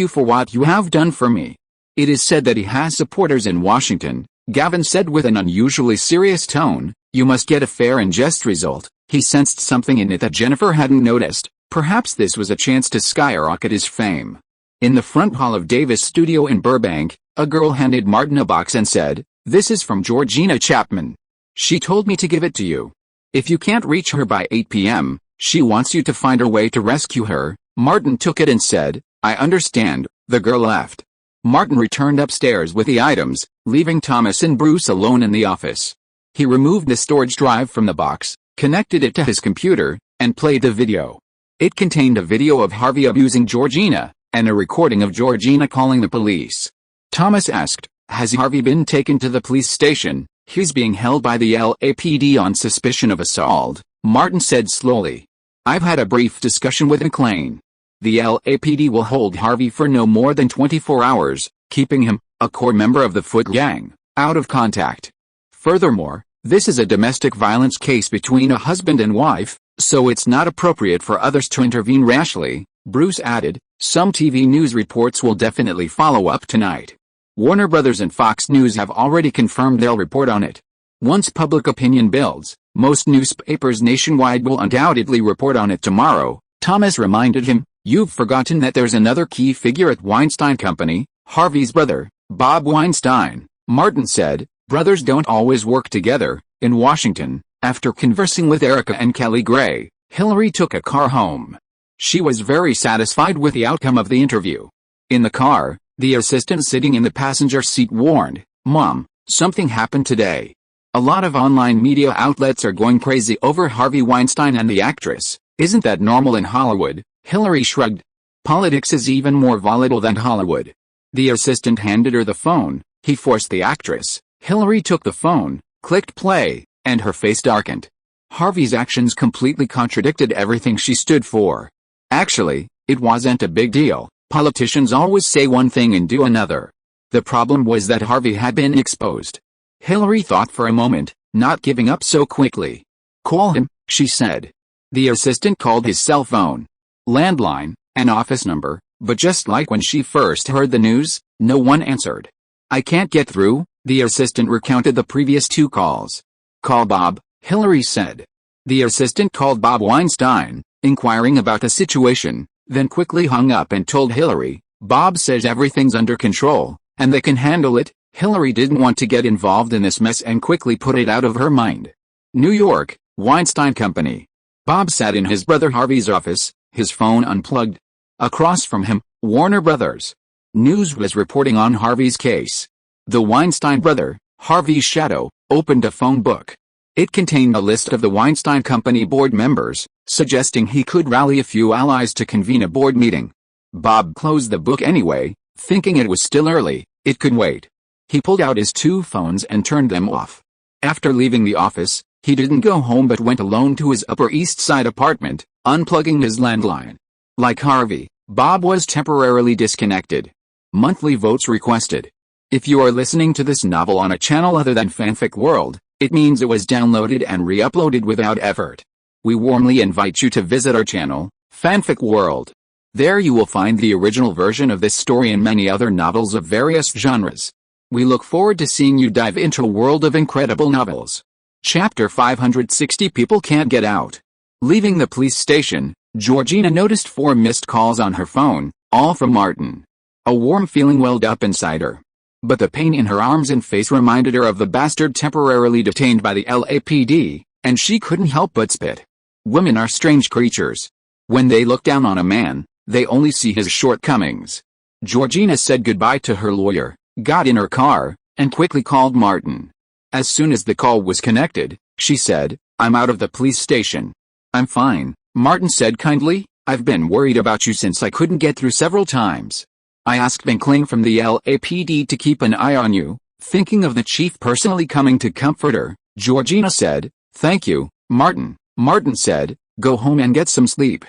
for what you have done for me. It is said that he has supporters in Washington, Gavin said with an unusually serious tone. You must get a fair and just result. He sensed something in it that Jennifer hadn't noticed. Perhaps this was a chance to skyrocket his fame. In the front hall of Davis' studio in Burbank, a girl handed Martin a box and said, "This is from Georgina Chapman. She told me to give it to you. If you can't reach her by 8 p.m., she wants you to find a way to rescue her." Martin took it and said, "I understand." The girl left. Martin returned upstairs with the items, leaving Thomas and Bruce alone in the office. He removed the storage drive from the box, connected it to his computer, and played the video. It contained a video of Harvey abusing Georgina, and a recording of Georgina calling the police. Thomas asked, "Has Harvey been taken to the police station?" "He's being held by the LAPD on suspicion of assault," Martin said slowly. "I've had a brief discussion with McLean. The LAPD will hold Harvey for no more than 24 hours, keeping him, a core member of the Foot Gang, out of contact. Furthermore, this is a domestic violence case between a husband and wife, so it's not appropriate for others to intervene rashly." Bruce added, "Some TV news reports will definitely follow up tonight. Warner Brothers and Fox News have already confirmed they'll report on it. Once public opinion builds, most newspapers nationwide will undoubtedly report on it tomorrow." Thomas reminded him, "You've forgotten that there's another key figure at Weinstein Company, Harvey's brother, Bob Weinstein." Martin said, "Brothers don't always work together." In Washington, after conversing with Erica and Kelly Gray, Hillary took a car home. She was very satisfied with the outcome of the interview. In the car, the assistant sitting in the passenger seat warned, "Mom, something happened today. A lot of online media outlets are going crazy over Harvey Weinstein and the actress. Isn't that normal in Hollywood?" Hillary shrugged. "Politics is even more volatile than Hollywood." The assistant handed her the phone. He forced the actress. Hillary took the phone, clicked play, and her face darkened. Harvey's actions completely contradicted everything she stood for. Actually, it wasn't a big deal. Politicians always say one thing and do another. The problem was that Harvey had been exposed. Hillary thought for a moment, not giving up so quickly. "Call him," she said. The assistant called his cell phone. Landline, an office number, but just like when she first heard the news, no one answered. "I can't get through," the assistant recounted the previous two calls. "Call Bob," Hillary said. The assistant called Bob Weinstein, inquiring about the situation, then quickly hung up and told Hillary, "Bob says everything's under control, and they can handle it." Hillary didn't want to get involved in this mess and quickly put it out of her mind. New York, Weinstein Company. Bob sat in his brother Harvey's office, his phone unplugged. Across from him, Warner Brothers. News was reporting on Harvey's case. The Weinstein brother, Harvey's shadow, opened a phone book. It contained a list of the Weinstein Company board members, suggesting he could rally a few allies to convene a board meeting. Bob closed the book anyway, thinking it was still early, it could wait. He pulled out his two phones and turned them off. After leaving the office, he didn't go home but went alone to his Upper East Side apartment, unplugging his landline. Like Harvey, Bob was temporarily disconnected. Monthly votes requested. If you are listening to this novel on a channel other than Fanfic World, it means it was downloaded and re-uploaded without effort. We warmly invite you to visit our channel, Fanfic World. There you will find the original version of this story and many other novels of various genres. We look forward to seeing you dive into a world of incredible novels. Chapter 560 People Can't Get Out. Leaving the police station, Georgina noticed 4 missed calls on her phone, all from Martin. A warm feeling welled up inside her. But the pain in her arms and face reminded her of the bastard temporarily detained by the LAPD, and she couldn't help but spit. Women are strange creatures. When they look down on a man, they only see his shortcomings. Georgina said goodbye to her lawyer, got in her car, and quickly called Martin. As soon as the call was connected, she said, "I'm out of the police station." "I'm fine," Martin said kindly. "I've been worried about you since I couldn't get through several times. I asked McLean from the LAPD to keep an eye on you, thinking of the chief personally coming to comfort her." Georgina said, "Thank you, Martin." Martin said, "Go home and get some sleep.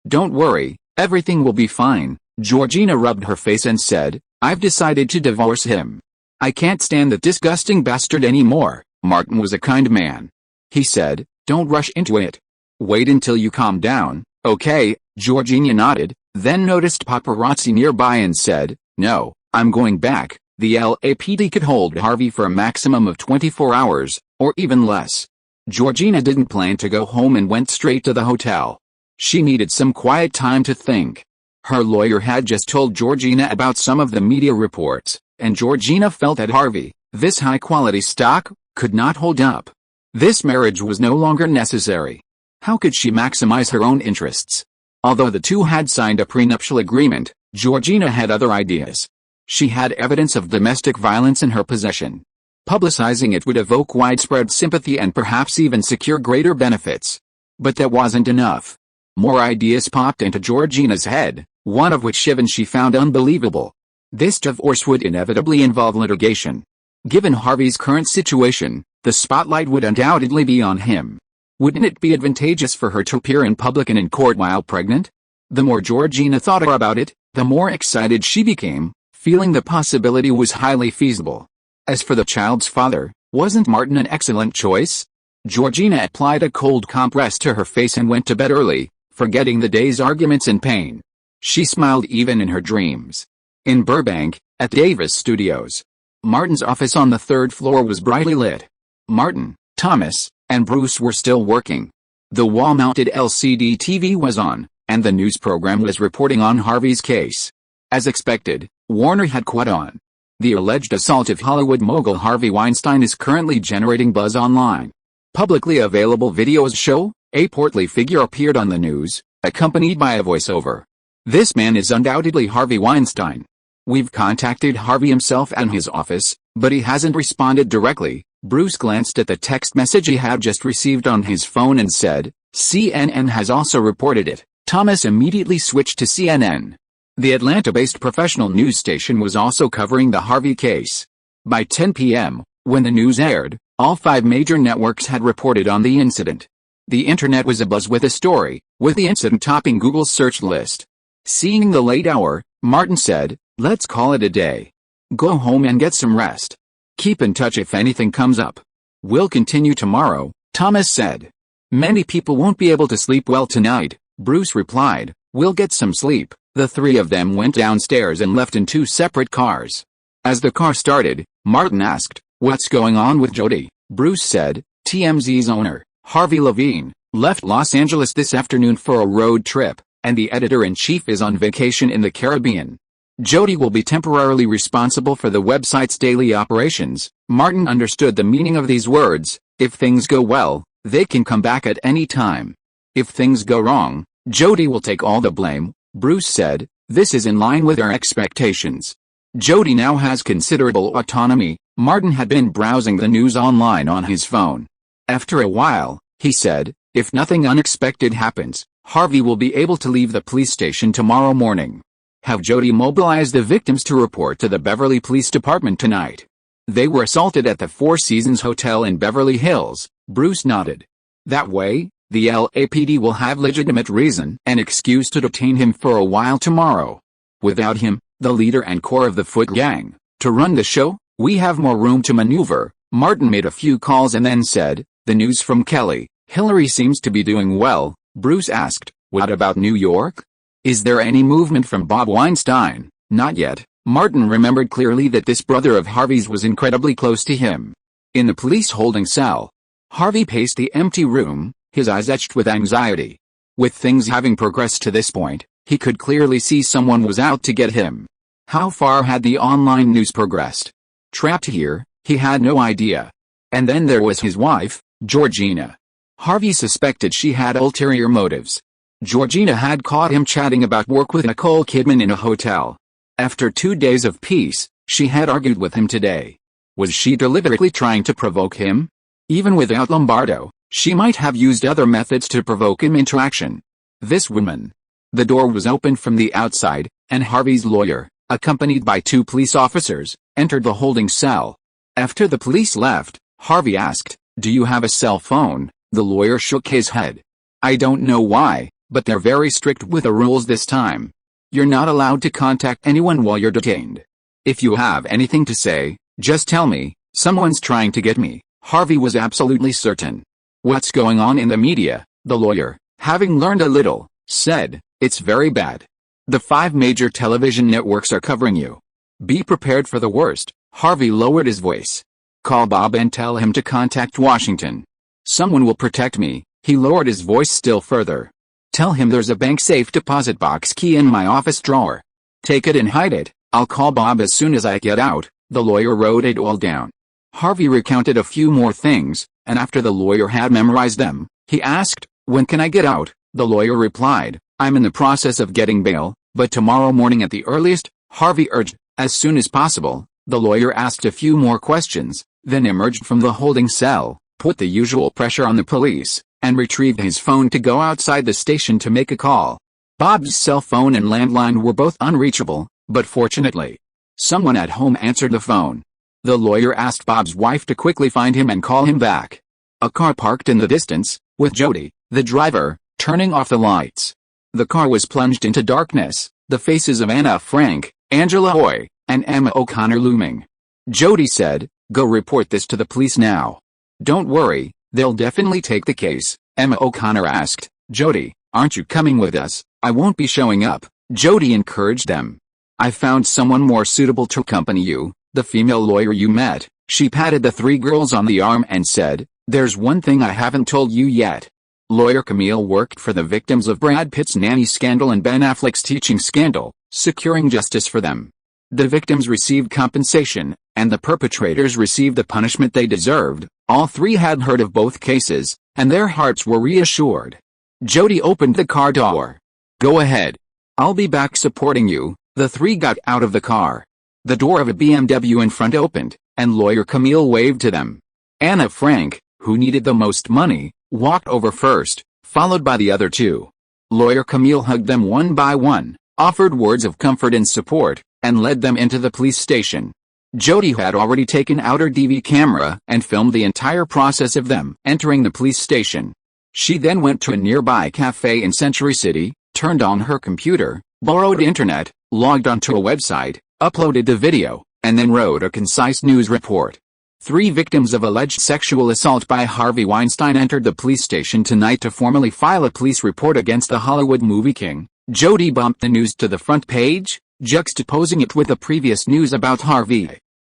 Don't worry, everything will be fine." Georgina rubbed her face and said, "I've decided to divorce him. I can't stand the disgusting bastard anymore." Martin was a kind man. He said, "Don't rush into it. Wait until you calm down, okay? Georgina nodded, then noticed paparazzi nearby and said, no, I'm going back. The LAPD could hold Harvey for a maximum of 24 hours, or even less. Georgina didn't plan to go home and went straight to the hotel. She needed some quiet time to think. Her lawyer had just told Georgina about some of the media reports, and Georgina felt that Harvey, this high-quality stock, could not hold up. This marriage was no longer necessary. How could she maximize her own interests? Although the two had signed a prenuptial agreement, Georgina had other ideas. She had evidence of domestic violence in her possession. Publicizing it would evoke widespread sympathy and perhaps even secure greater benefits. But that wasn't enough. More ideas popped into Georgina's head, one of which even she found unbelievable. This divorce would inevitably involve litigation. Given Harvey's current situation, the spotlight would undoubtedly be on him. Wouldn't it be advantageous for her to appear in public and in court while pregnant? The more Georgina thought about it, the more excited she became, feeling the possibility was highly feasible. As for the child's father, wasn't Martin an excellent choice? Georgina applied a cold compress to her face and went to bed early, forgetting the day's arguments and pain. She smiled even in her dreams. In Burbank, at Davis Studios, Martin's office on the third floor was brightly lit. Martin, Thomas, and Bruce were still working. The wall-mounted LCD TV was on, and the news program was reporting on Harvey's case. As expected, Warner had caught on. The alleged assault of Hollywood mogul Harvey Weinstein is currently generating buzz online. Publicly available videos show a portly figure appeared on the news, accompanied by a voiceover. This man is undoubtedly Harvey Weinstein. We've contacted Harvey himself and his office, but he hasn't responded directly. Bruce glanced at the text message he had just received on his phone and said, CNN has also reported it. Thomas immediately switched to CNN. The Atlanta-based professional news station was also covering the Harvey case. By 10 p.m., when the news aired, all 5 major networks had reported on the incident. The internet was abuzz with the story, with the incident topping Google's search list. Seeing the late hour, Martin said, "Let's call it a day. Go home and get some rest. Keep in touch if anything comes up. We'll continue tomorrow," Thomas said. "Many people won't be able to sleep well tonight," Bruce replied. "We'll get some sleep." The three of them went downstairs and left in 2 separate cars. As the car started, Martin asked, "What's going on with Jody?" Bruce said, "TMZ's owner, Harvey Levine, left Los Angeles this afternoon for a road trip, and the editor-in-chief is on vacation in the Caribbean. Jody will be temporarily responsible for the website's daily operations." Martin understood the meaning of these words. If things go well, they can come back at any time. If things go wrong, Jody will take all the blame. Bruce said, "This is in line with our expectations. Jody now has considerable autonomy." Martin had been browsing the news online on his phone. After a while, he said, "If nothing unexpected happens, Harvey will be able to leave the police station tomorrow morning. Have Jody mobilize the victims to report to the Beverly Police Department tonight. They were assaulted at the Four Seasons Hotel in Beverly Hills." Bruce nodded. "That way, the LAPD will have legitimate reason and excuse to detain him for a while tomorrow. Without him, the leader and core of the Foot Gang, to run the show, we have more room to maneuver." Martin made a few calls and then said, "The news from Kelly, Hillary seems to be doing well." Bruce asked, "What about New York? Is there any movement from Bob Weinstein?" "Not yet." Martin remembered clearly that this brother of Harvey's was incredibly close to him. In the police holding cell, Harvey paced the empty room, his eyes etched with anxiety. With things having progressed to this point, he could clearly see someone was out to get him. How far had the online news progressed? Trapped here, he had no idea. And then there was his wife, Georgina. Harvey suspected she had ulterior motives. Georgina had caught him chatting about work with Nicole Kidman in a hotel. After 2 days of peace, she had argued with him today. Was she deliberately trying to provoke him? Even without Lombardo, she might have used other methods to provoke him into action. This woman. The door was opened from the outside, and Harvey's lawyer, accompanied by 2 police officers, entered the holding cell. After the police left, Harvey asked, "Do you have a cell phone?" The lawyer shook his head. "I don't know why, but they're very strict with the rules this time. You're not allowed to contact anyone while you're detained. If you have anything to say, just tell me. Someone's trying to get me." Harvey was absolutely certain. "What's going on in the media?" The lawyer, having learned a little, said, "It's very bad. The 5 major television networks are covering you. Be prepared for the worst." Harvey lowered his voice. "Call Bob and tell him to contact Washington. Someone will protect me." He lowered his voice still further. "Tell him there's a bank safe deposit box key in my office drawer. Take it and hide it. I'll call Bob as soon as I get out." The lawyer wrote it all down. Harvey recounted a few more things, and after the lawyer had memorized them, he asked, "When can I get out?" The lawyer replied, "I'm in the process of getting bail, but tomorrow morning at the earliest." Harvey urged, "As soon as possible." The lawyer asked a few more questions, then emerged from the holding cell, put the usual pressure on the police, and retrieved his phone to go outside the station to make a call. Bob's cell phone and landline were both unreachable, but fortunately, someone at home answered the phone. The lawyer asked Bob's wife to quickly find him and call him back. A car parked in the distance, with Jody, the driver, turning off the lights. The car was plunged into darkness, the faces of Anna Frank, Angela Hoy, and Emma O'Connor looming. Jody said, "Go report this to the police now." "Don't worry, they'll definitely take the case." Emma O'Connor asked, "Jody, aren't you coming with us?" "I won't be showing up," Jody encouraged them. "I found someone more suitable to accompany you, the female lawyer you met." She patted the 3 girls on the arm and said, "There's one thing I haven't told you yet. Lawyer Camille worked for the victims of Brad Pitt's nanny scandal and Ben Affleck's teaching scandal, securing justice for them. The victims received compensation, and the perpetrators received the punishment they deserved." All 3 had heard of both cases, and their hearts were reassured. Jody opened the car door. "Go ahead. I'll be back supporting you." The 3 got out of the car. The door of a BMW in front opened, and lawyer Camille waved to them. Anna Frank, who needed the most money, walked over first, followed by the other 2. Lawyer Camille hugged them one by one, offered words of comfort and support, and led them into the police station. Jody had already taken out her DV camera and filmed the entire process of them entering the police station. She then went to a nearby cafe in Century City, turned on her computer, borrowed internet, logged onto a website, uploaded the video, and then wrote a concise news report. 3 victims of alleged sexual assault by Harvey Weinstein entered the police station tonight to formally file a police report against the Hollywood movie king. Jody bumped the news to the front page, juxtaposing it with the previous news about Harvey.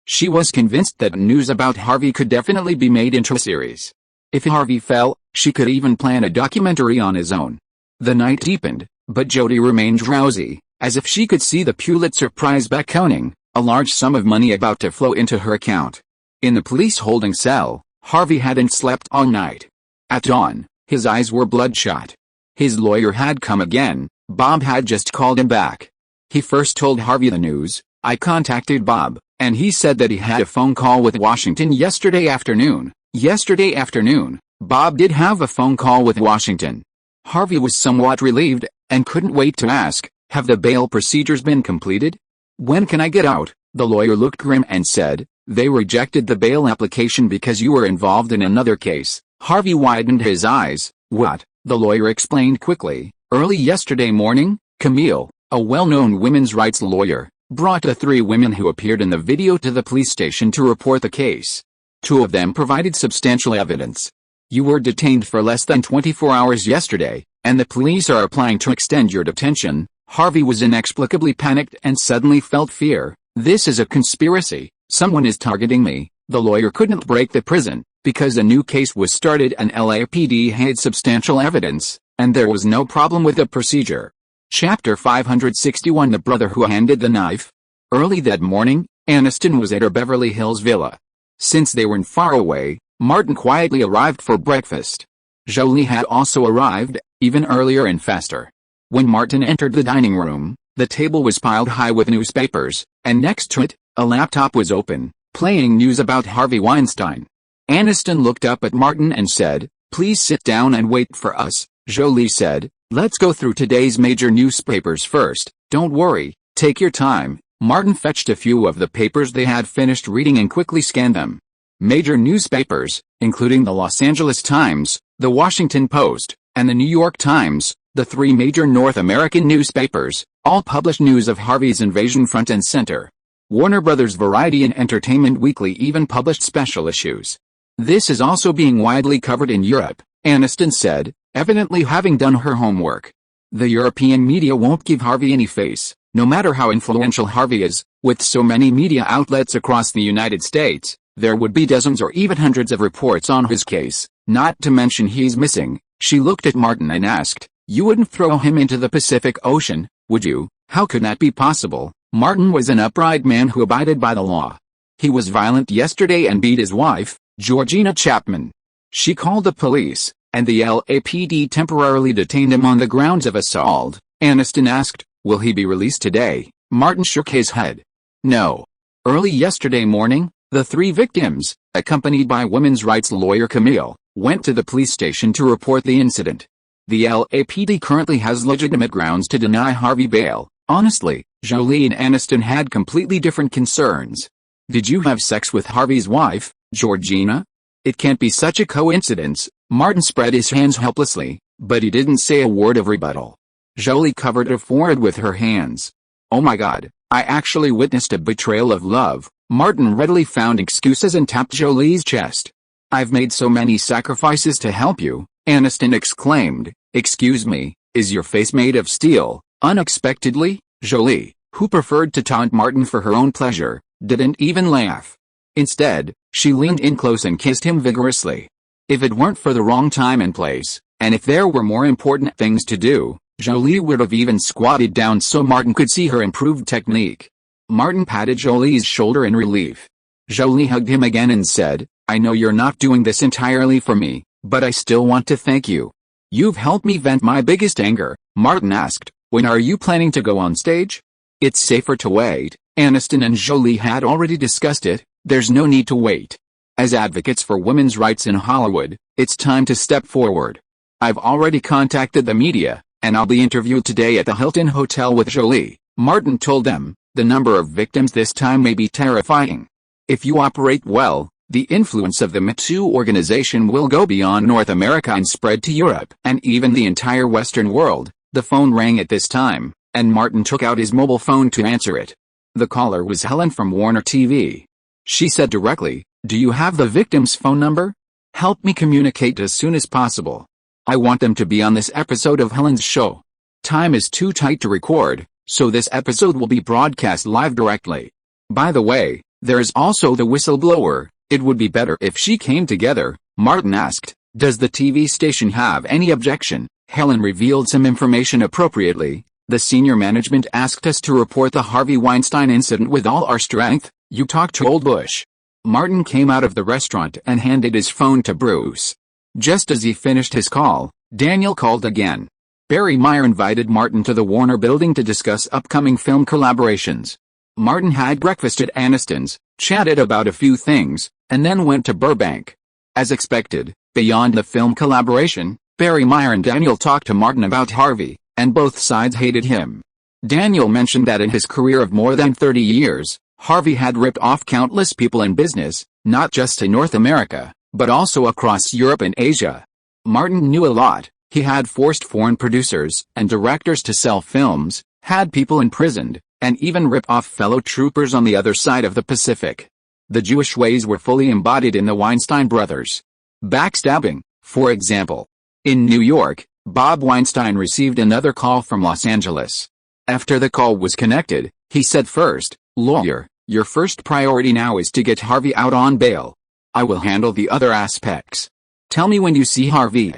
She was convinced that news about Harvey could definitely be made into a series. If Harvey fell, she could even plan a documentary on his own. The night deepened, but Jody remained drowsy, as if she could see the Pulitzer Prize beckoning, a large sum of money about to flow into her account. In the police holding cell, Harvey hadn't slept all night. At dawn, his eyes were bloodshot. His lawyer had come again. Bob had just called him back. He first told Harvey the news. "I contacted Bob, and he said that he had a phone call with Washington yesterday afternoon." Yesterday afternoon, Bob did have a phone call with Washington. Harvey was somewhat relieved, and couldn't wait to ask, "Have the bail procedures been completed? When can I get out?" The lawyer looked grim and said, "They rejected the bail application because you were involved in another case." Harvey widened his eyes. "What?" The lawyer explained quickly. Early yesterday morning, Camille, a well-known women's rights lawyer, brought the 3 women who appeared in the video to the police station to report the case. 2 of them provided substantial evidence. "You were detained for less than 24 hours yesterday, and the police are applying to extend your detention." Harvey was inexplicably panicked and suddenly felt fear. "This is a conspiracy. Someone is targeting me." The lawyer couldn't break the prison, because a new case was started and LAPD had substantial evidence, and there was no problem with the procedure. Chapter 561 The Brother Who Handed the Knife. Early that morning, Aniston was at her Beverly Hills villa. Since they weren't far away, Martin quietly arrived for breakfast. Jolie had also arrived, even earlier and faster. When Martin entered the dining room, the table was piled high with newspapers, and next to it, a laptop was open, playing news about Harvey Weinstein. Aniston looked up at Martin and said, "Please sit down and wait for us." Jolie said, "Let's go through today's major newspapers first." "Don't worry, take your time." Martin fetched a few of the papers they had finished reading and quickly scanned them. Major newspapers, including the Los Angeles Times, the Washington Post, and the New York Times, the 3 major North American newspapers, all published news of Harvey's invasion front and center. Warner Brothers Variety and Entertainment Weekly even published special issues. "This is also being widely covered in Europe," Aniston said, evidently having done her homework. The European media won't give Harvey any face, no matter how influential Harvey is. With so many media outlets across the United States, there would be dozens or even hundreds of reports on his case, not to mention he's missing. She looked at Martin and asked, "You wouldn't throw him into the Pacific Ocean, would you? How could that be possible?" Martin was an upright man who abided by the law. He was violent yesterday and beat his wife, Georgina Chapman. She called the police, and the LAPD temporarily detained him on the grounds of assault. Aniston asked, "Will he be released today?" Martin shook his head. No. Early yesterday morning, the three victims, accompanied by women's rights lawyer Camille, went to the police station to report the incident. The LAPD currently has legitimate grounds to deny Harvey bail. Honestly, Jolie and Aniston had completely different concerns. "Did you have sex with Harvey's wife, Georgina? It can't be such a coincidence." Martin spread his hands helplessly, but he didn't say a word of rebuttal. Jolie covered her forehead with her hands. "Oh my God, I actually witnessed a betrayal of love." Martin readily found excuses and tapped Jolie's chest. "I've made so many sacrifices to help you," Aniston exclaimed. "Excuse me, is your face made of steel?" Unexpectedly, Jolie, who preferred to taunt Martin for her own pleasure, didn't even laugh. Instead, she leaned in close and kissed him vigorously. If it weren't for the wrong time and place, and if there were more important things to do, Jolie would have even squatted down so Martin could see her improved technique. Martin patted Jolie's shoulder in relief. Jolie hugged him again and said, "I know you're not doing this entirely for me, but I still want to thank you. You've helped me vent my biggest anger." Martin asked, "When are you planning to go on stage?" "It's safer to wait." Aniston and Jolie had already discussed it. There's no need to wait. As advocates for women's rights in Hollywood, it's time to step forward. I've already contacted the media, and I'll be interviewed today at the Hilton Hotel with Jolie. Martin told them, "The number of victims this time may be terrifying. If you operate well, the influence of the Me Too organization will go beyond North America and spread to Europe and even the entire Western world." The phone rang at this time, and Martin took out his mobile phone to answer it. The caller was Helen from Warner TV. She said directly, "Do you have the victim's phone number? Help me communicate as soon as possible. I want them to be on this episode of Helen's show. Time is too tight to record, so this episode will be broadcast live directly. By the way, there is also the whistleblower. It would be better if she came together." Martin asked, "Does the TV station have any objection?" Helen revealed some information appropriately. "The senior management asked us to report the Harvey Weinstein incident with all our strength. You talked to Old Bush." Martin came out of the restaurant and handed his phone to Bruce. Just as he finished his call, Daniel called again. Barry Meyer invited Martin to the Warner building to discuss upcoming film collaborations. Martin had breakfast at Aniston's, chatted about a few things, and then went to Burbank. As expected, beyond the film collaboration, Barry Meyer and Daniel talked to Martin about Harvey, and both sides hated him. Daniel mentioned that in his career of more than 30 years, Harvey had ripped off countless people in business, not just in North America, but also across Europe and Asia. Martin knew a lot. He had forced foreign producers and directors to sell films, had people imprisoned, and even ripped off fellow troopers on the other side of the Pacific. The Jewish ways were fully embodied in the Weinstein brothers. Backstabbing, for example. In New York, Bob Weinstein received another call from Los Angeles. After the call was connected, he said, "First, lawyer, your first priority now is to get Harvey out on bail. I will handle the other aspects. Tell me when you see Harvey.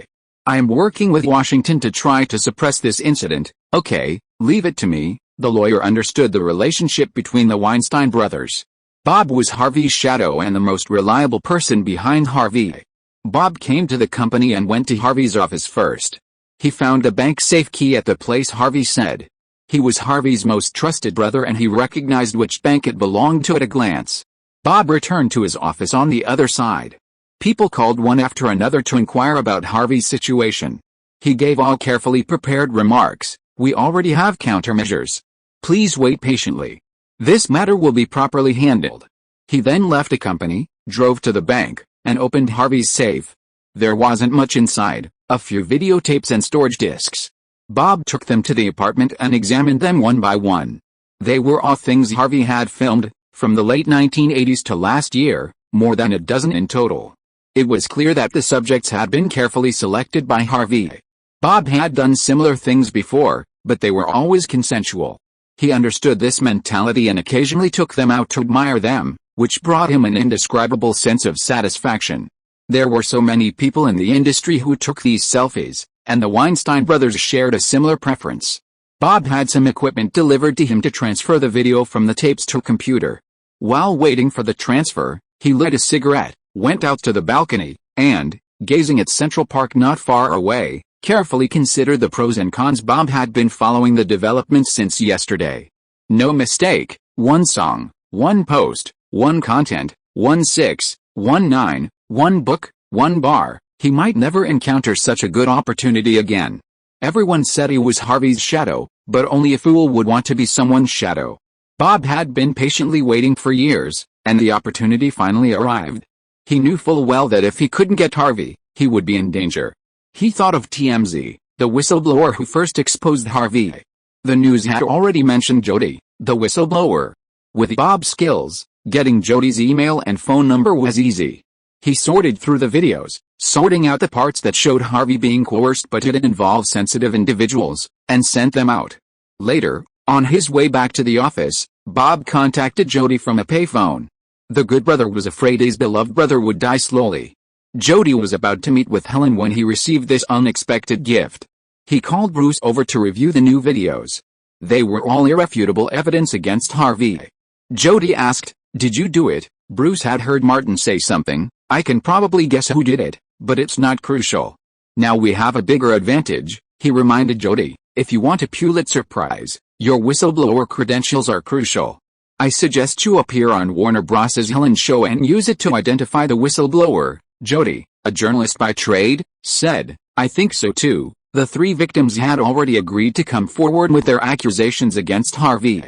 I am working with Washington to try to suppress this incident." "Okay, leave it to me." The lawyer understood the relationship between the Weinstein brothers. Bob was Harvey's shadow and the most reliable person behind Harvey. Bob came to the company and went to Harvey's office first. He found a bank safe key at the place Harvey said. He was Harvey's most trusted brother and he recognized which bank it belonged to at a glance. Bob returned to his office on the other side. People called one after another to inquire about Harvey's situation. He gave all carefully prepared remarks. "We already have countermeasures. Please wait patiently. This matter will be properly handled." He then left the company, drove to the bank, and opened Harvey's safe. There wasn't much inside, a few videotapes and storage disks. Bob took them to the apartment and examined them one by one. They were all things Harvey had filmed, from the late 1980s to last year, more than a dozen in total. It was clear that the subjects had been carefully selected by Harvey. Bob had done similar things before, but they were always consensual. He understood this mentality and occasionally took them out to admire them, which brought him an indescribable sense of satisfaction. There were so many people in the industry who took these selfies, and the Weinstein brothers shared a similar preference. Bob had some equipment delivered to him to transfer the video from the tapes to a computer. While waiting for the transfer, he lit a cigarette, went out to the balcony, and, gazing at Central Park not far away, carefully considered the pros and cons. Bob had been following the developments since yesterday. No mistake, one song, one post, one content, 1/6, 1/9, one book, one bar. He might never encounter such a good opportunity again. Everyone said he was Harvey's shadow, but only a fool would want to be someone's shadow. Bob had been patiently waiting for years, and the opportunity finally arrived. He knew full well that if he couldn't get Harvey, he would be in danger. He thought of TMZ, the whistleblower who first exposed Harvey. The news had already mentioned Jody, the whistleblower. With Bob's skills, getting Jody's email and phone number was easy. He sorted through the videos, sorting out the parts that showed Harvey being coerced but didn't involve sensitive individuals, and sent them out. Later, on his way back to the office, Bob contacted Jody from a payphone. The good brother was afraid his beloved brother would die slowly. Jody was about to meet with Helen when he received this unexpected gift. He called Bruce over to review the new videos. They were all irrefutable evidence against Harvey. Jody asked, "Did you do it?" Bruce had heard Martin say something, "I can probably guess who did it, but it's not crucial." "Now we have a bigger advantage," he reminded Jody. "If you want a Pulitzer Prize, your whistleblower credentials are crucial. I suggest you appear on Warner Bros.' Helen show and use it to identify the whistleblower." Jody, a journalist by trade, said, "I think so too." The three victims had already agreed to come forward with their accusations against Harvey.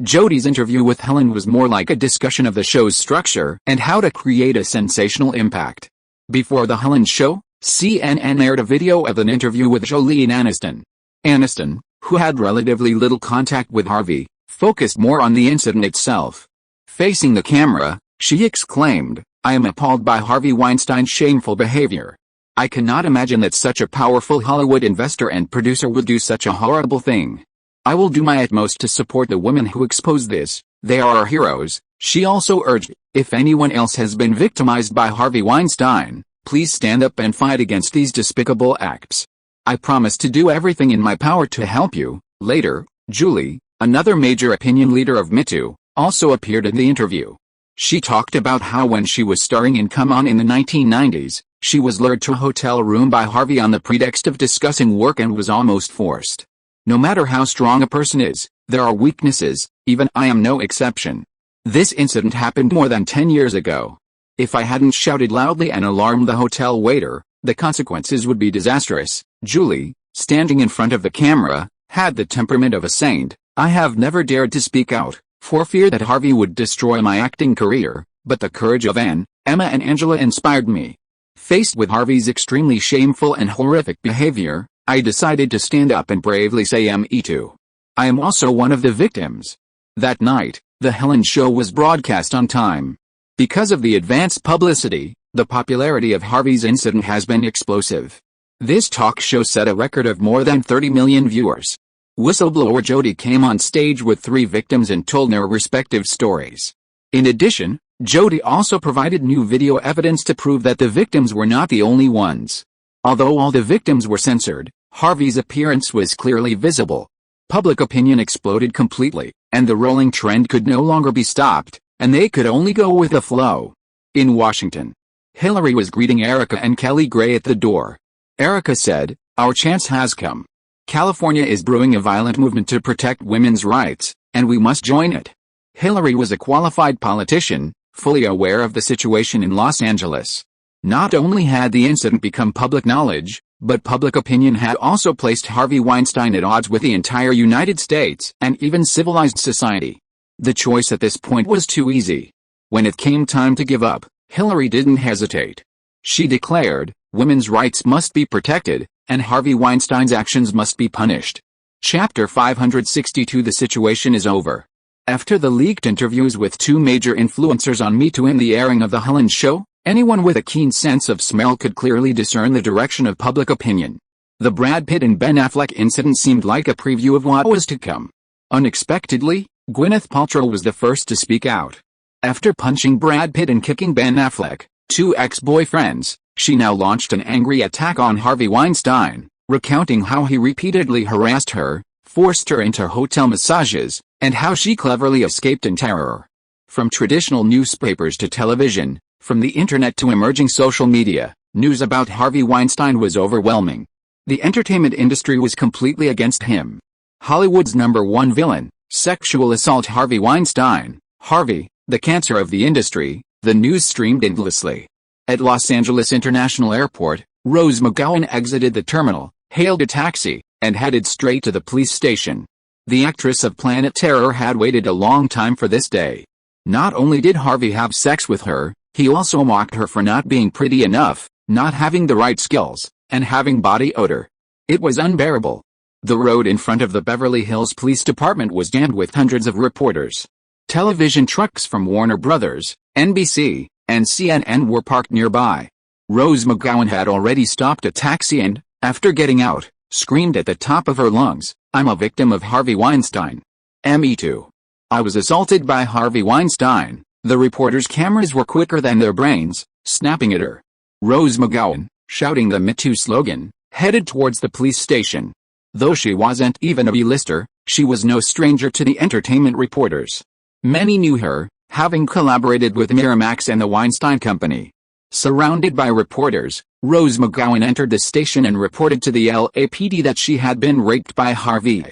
Jody's interview with Helen was more like a discussion of the show's structure and how to create a sensational impact. Before the Helen show, CNN aired a video of an interview with Jolene Aniston. Aniston, who had relatively little contact with Harvey, focused more on the incident itself. Facing the camera, she exclaimed, "I am appalled by Harvey Weinstein's shameful behavior. I cannot imagine that such a powerful Hollywood investor and producer would do such a horrible thing. I will do my utmost to support the women who exposed this. They are our heroes." She also urged, "If anyone else has been victimized by Harvey Weinstein, please stand up and fight against these despicable acts. I promise to do everything in my power to help you." Later, Julie, another major opinion leader of Me Too, also appeared in the interview. She talked about how when she was starring in Come On in the 1990s, she was lured to a hotel room by Harvey on the pretext of discussing work and was almost forced. No matter how strong a person is, there are weaknesses, even I am no exception. This incident happened more than 10 years ago. If I hadn't shouted loudly and alarmed the hotel waiter, the consequences would be disastrous. Julie, standing in front of the camera, had the temperament of a saint. "I have never dared to speak out, for fear that Harvey would destroy my acting career, but the courage of Anne, Emma and Angela inspired me. Faced with Harvey's extremely shameful and horrific behavior, I decided to stand up and bravely say me too. I am also one of the victims." That night, the Helen show was broadcast on time. Because of the advanced publicity, the popularity of Harvey's incident has been explosive. This talk show set a record of more than 30 million viewers. Whistleblower Jody came on stage with three victims and told their respective stories. In addition, Jody also provided new video evidence to prove that the victims were not the only ones. Although all the victims were censored, Harvey's appearance was clearly visible. Public opinion exploded completely, and the rolling trend could no longer be stopped, and they could only go with the flow. In Washington, Hillary was greeting Erica and Kelly Gray at the door. Erica said, "Our chance has come. California is brewing a violent movement to protect women's rights, and we must join it." Hillary was a qualified politician, fully aware of the situation in Los Angeles. Not only had the incident become public knowledge, but public opinion had also placed Harvey Weinstein at odds with the entire United States and even civilized society. The choice at this point was too easy. When it came time to give up, Hillary didn't hesitate. She declared, "Women's rights must be protected, and Harvey Weinstein's actions must be punished." Chapter 562. The situation is over. After the leaked interviews with two major influencers on Me Too and the airing of the Helen show, anyone with a keen sense of smell could clearly discern the direction of public opinion. The Brad Pitt and Ben Affleck incident seemed like a preview of what was to come. Unexpectedly, Gwyneth Paltrow was the first to speak out. After punching Brad Pitt and kicking Ben Affleck, two ex-boyfriends, she now launched an angry attack on Harvey Weinstein, recounting how he repeatedly harassed her, forced her into hotel massages, and how she cleverly escaped in terror. From traditional newspapers to television, from the internet to emerging social media, news about Harvey Weinstein was overwhelming. The entertainment industry was completely against him. Hollywood's #1 villain, sexual assault Harvey Weinstein, Harvey, the cancer of the industry, the news streamed endlessly. At Los Angeles International Airport, Rose McGowan exited the terminal, hailed a taxi, and headed straight to the police station. The actress of Planet Terror had waited a long time for this day. Not only did Harvey have sex with her, he also mocked her for not being pretty enough, not having the right skills, and having body odor. It was unbearable. The road in front of the Beverly Hills Police Department was jammed with hundreds of reporters. Television trucks from Warner Brothers, NBC, and CNN were parked nearby. Rose McGowan had already stopped a taxi and, after getting out, screamed at the top of her lungs, "I'm a victim of Harvey Weinstein. Me too. I was assaulted by Harvey Weinstein." The reporters' cameras were quicker than their brains, snapping at her. Rose McGowan, shouting the Me Too slogan, headed towards the police station. Though she wasn't even a B-lister, she was no stranger to the entertainment reporters. Many knew her, having collaborated with Miramax and the Weinstein Company. Surrounded by reporters, Rose McGowan entered the station and reported to the LAPD that she had been raped by Harvey.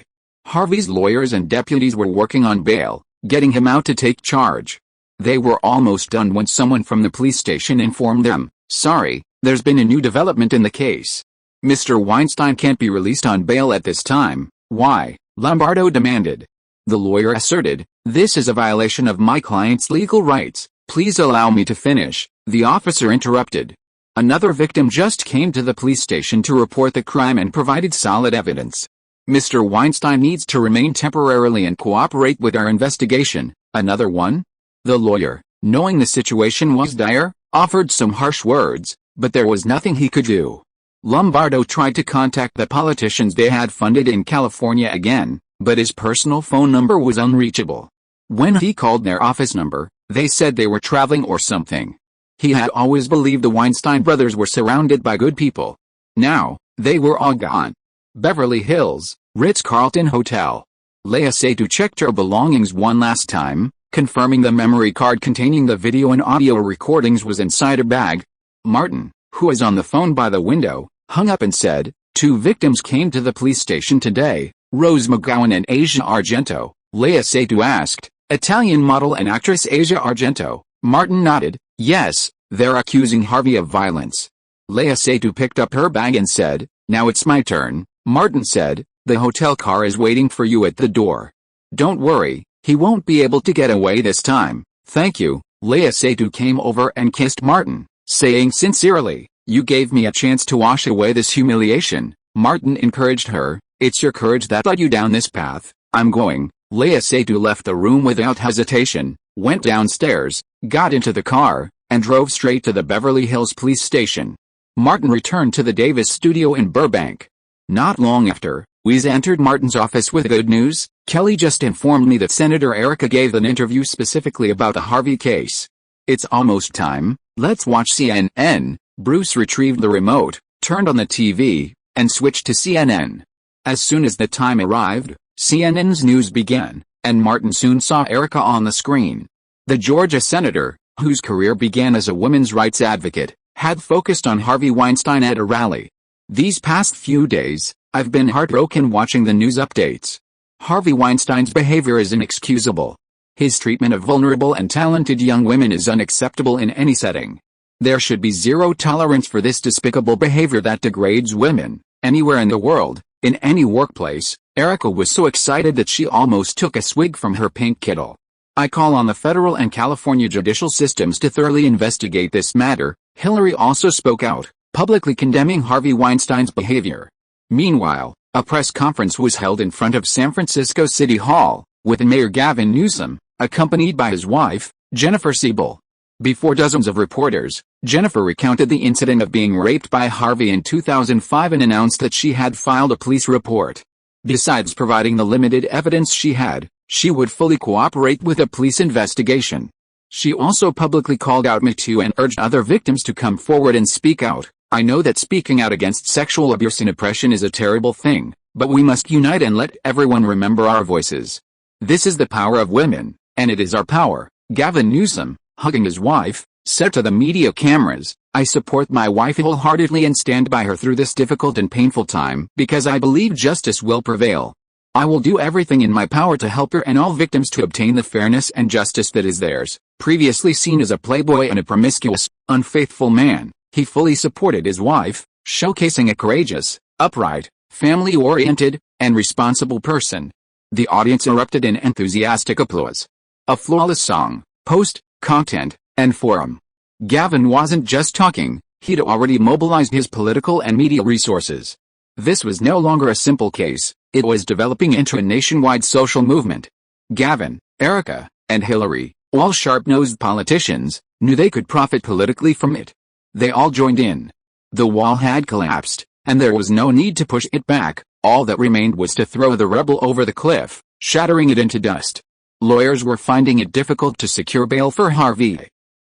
Harvey's lawyers and deputies were working on bail, getting him out to take charge. They were almost done when someone from the police station informed them, "Sorry, there's been a new development in the case. Mr. Weinstein can't be released on bail at this time." "Why?" Lombardo demanded. The lawyer asserted, "This is a violation of my client's legal rights. Please allow me to finish." The officer interrupted. Another victim just came to the police station to report the crime and provided solid evidence. "Mr. Weinstein needs to remain temporarily and cooperate with our investigation." Another one? The lawyer, knowing the situation was dire, offered some harsh words, but there was nothing he could do. Lombardo tried to contact the politicians they had funded in California again, but his personal phone number was unreachable. When he called their office number, they said they were traveling or something. He had always believed the Weinstein brothers were surrounded by good people. Now, they were all gone. Beverly Hills, Ritz-Carlton Hotel. Lea Seydoux checked her belongings one last time, confirming the memory card containing the video and audio recordings was inside her bag. Martin, who was on the phone by the window, hung up and said, "Two victims came to the police station today, Rose McGowan and Asia Argento." Lea Seydoux asked, "Italian model and actress Asia Argento?" Martin nodded, "Yes, they're accusing Harvey of violence." Lea Seydoux picked up her bag and said, "Now it's my turn." Martin said, "The hotel car is waiting for you at the door. Don't worry, he won't be able to get away this time." "Thank you." Lea Seydoux came over and kissed Martin, saying sincerely, "You gave me a chance to wash away this humiliation." Martin encouraged her, "It's your courage that led you down this path. I'm going." Lea Seydoux left the room without hesitation, went downstairs, got into the car, and drove straight to the Beverly Hills police station. Martin returned to the Davis studio in Burbank. Not long after, Wiz entered Martin's office with good news. "Kelly just informed me that Senator Erica gave an interview specifically about the Harvey case. It's almost time, let's watch CNN." Bruce retrieved the remote, turned on the TV, and switched to CNN. As soon as the time arrived, CNN's news began, and Martin soon saw Erica on the screen. The Georgia senator, whose career began as a women's rights advocate, had focused on Harvey Weinstein at a rally. "These past few days, I've been heartbroken watching the news updates. Harvey Weinstein's behavior is inexcusable. His treatment of vulnerable and talented young women is unacceptable in any setting. There should be zero tolerance for this despicable behavior that degrades women, anywhere in the world, in any workplace." Erica was so excited that she almost took a swig from her pink Kittle. "I call on the federal and California judicial systems to thoroughly investigate this matter." Hillary also spoke out, publicly condemning Harvey Weinstein's behavior. Meanwhile, a press conference was held in front of San Francisco City Hall, with Mayor Gavin Newsom, accompanied by his wife, Jennifer Siebel. Before dozens of reporters, Jennifer recounted the incident of being raped by Harvey in 2005 and announced that she had filed a police report. Besides providing the limited evidence she had, she would fully cooperate with a police investigation. She also publicly called out Me Too and urged other victims to come forward and speak out. I know that speaking out against sexual abuse and oppression is a terrible thing, but we must unite and let everyone remember our voices. This is the power of women, and it is our power. Gavin Newsom, hugging his wife, said to the media cameras, I support my wife wholeheartedly and stand by her through this difficult and painful time because I believe justice will prevail. I will do everything in my power to help her and all victims to obtain the fairness and justice that is theirs. Previously seen as a playboy and a promiscuous, unfaithful man, he fully supported his wife, showcasing a courageous, upright, family-oriented, and responsible person. The audience erupted in enthusiastic applause. A flawless song, post, content, and forum. Gavin wasn't just talking, he'd already mobilized his political and media resources. This was no longer a simple case, it was developing into a nationwide social movement. Gavin, Erica, and Hillary, all sharp-nosed politicians, knew they could profit politically from it. They all joined in. The wall had collapsed, and there was no need to push it back. All that remained was to throw the rebel over the cliff, shattering it into dust. Lawyers were finding it difficult to secure bail for Harvey.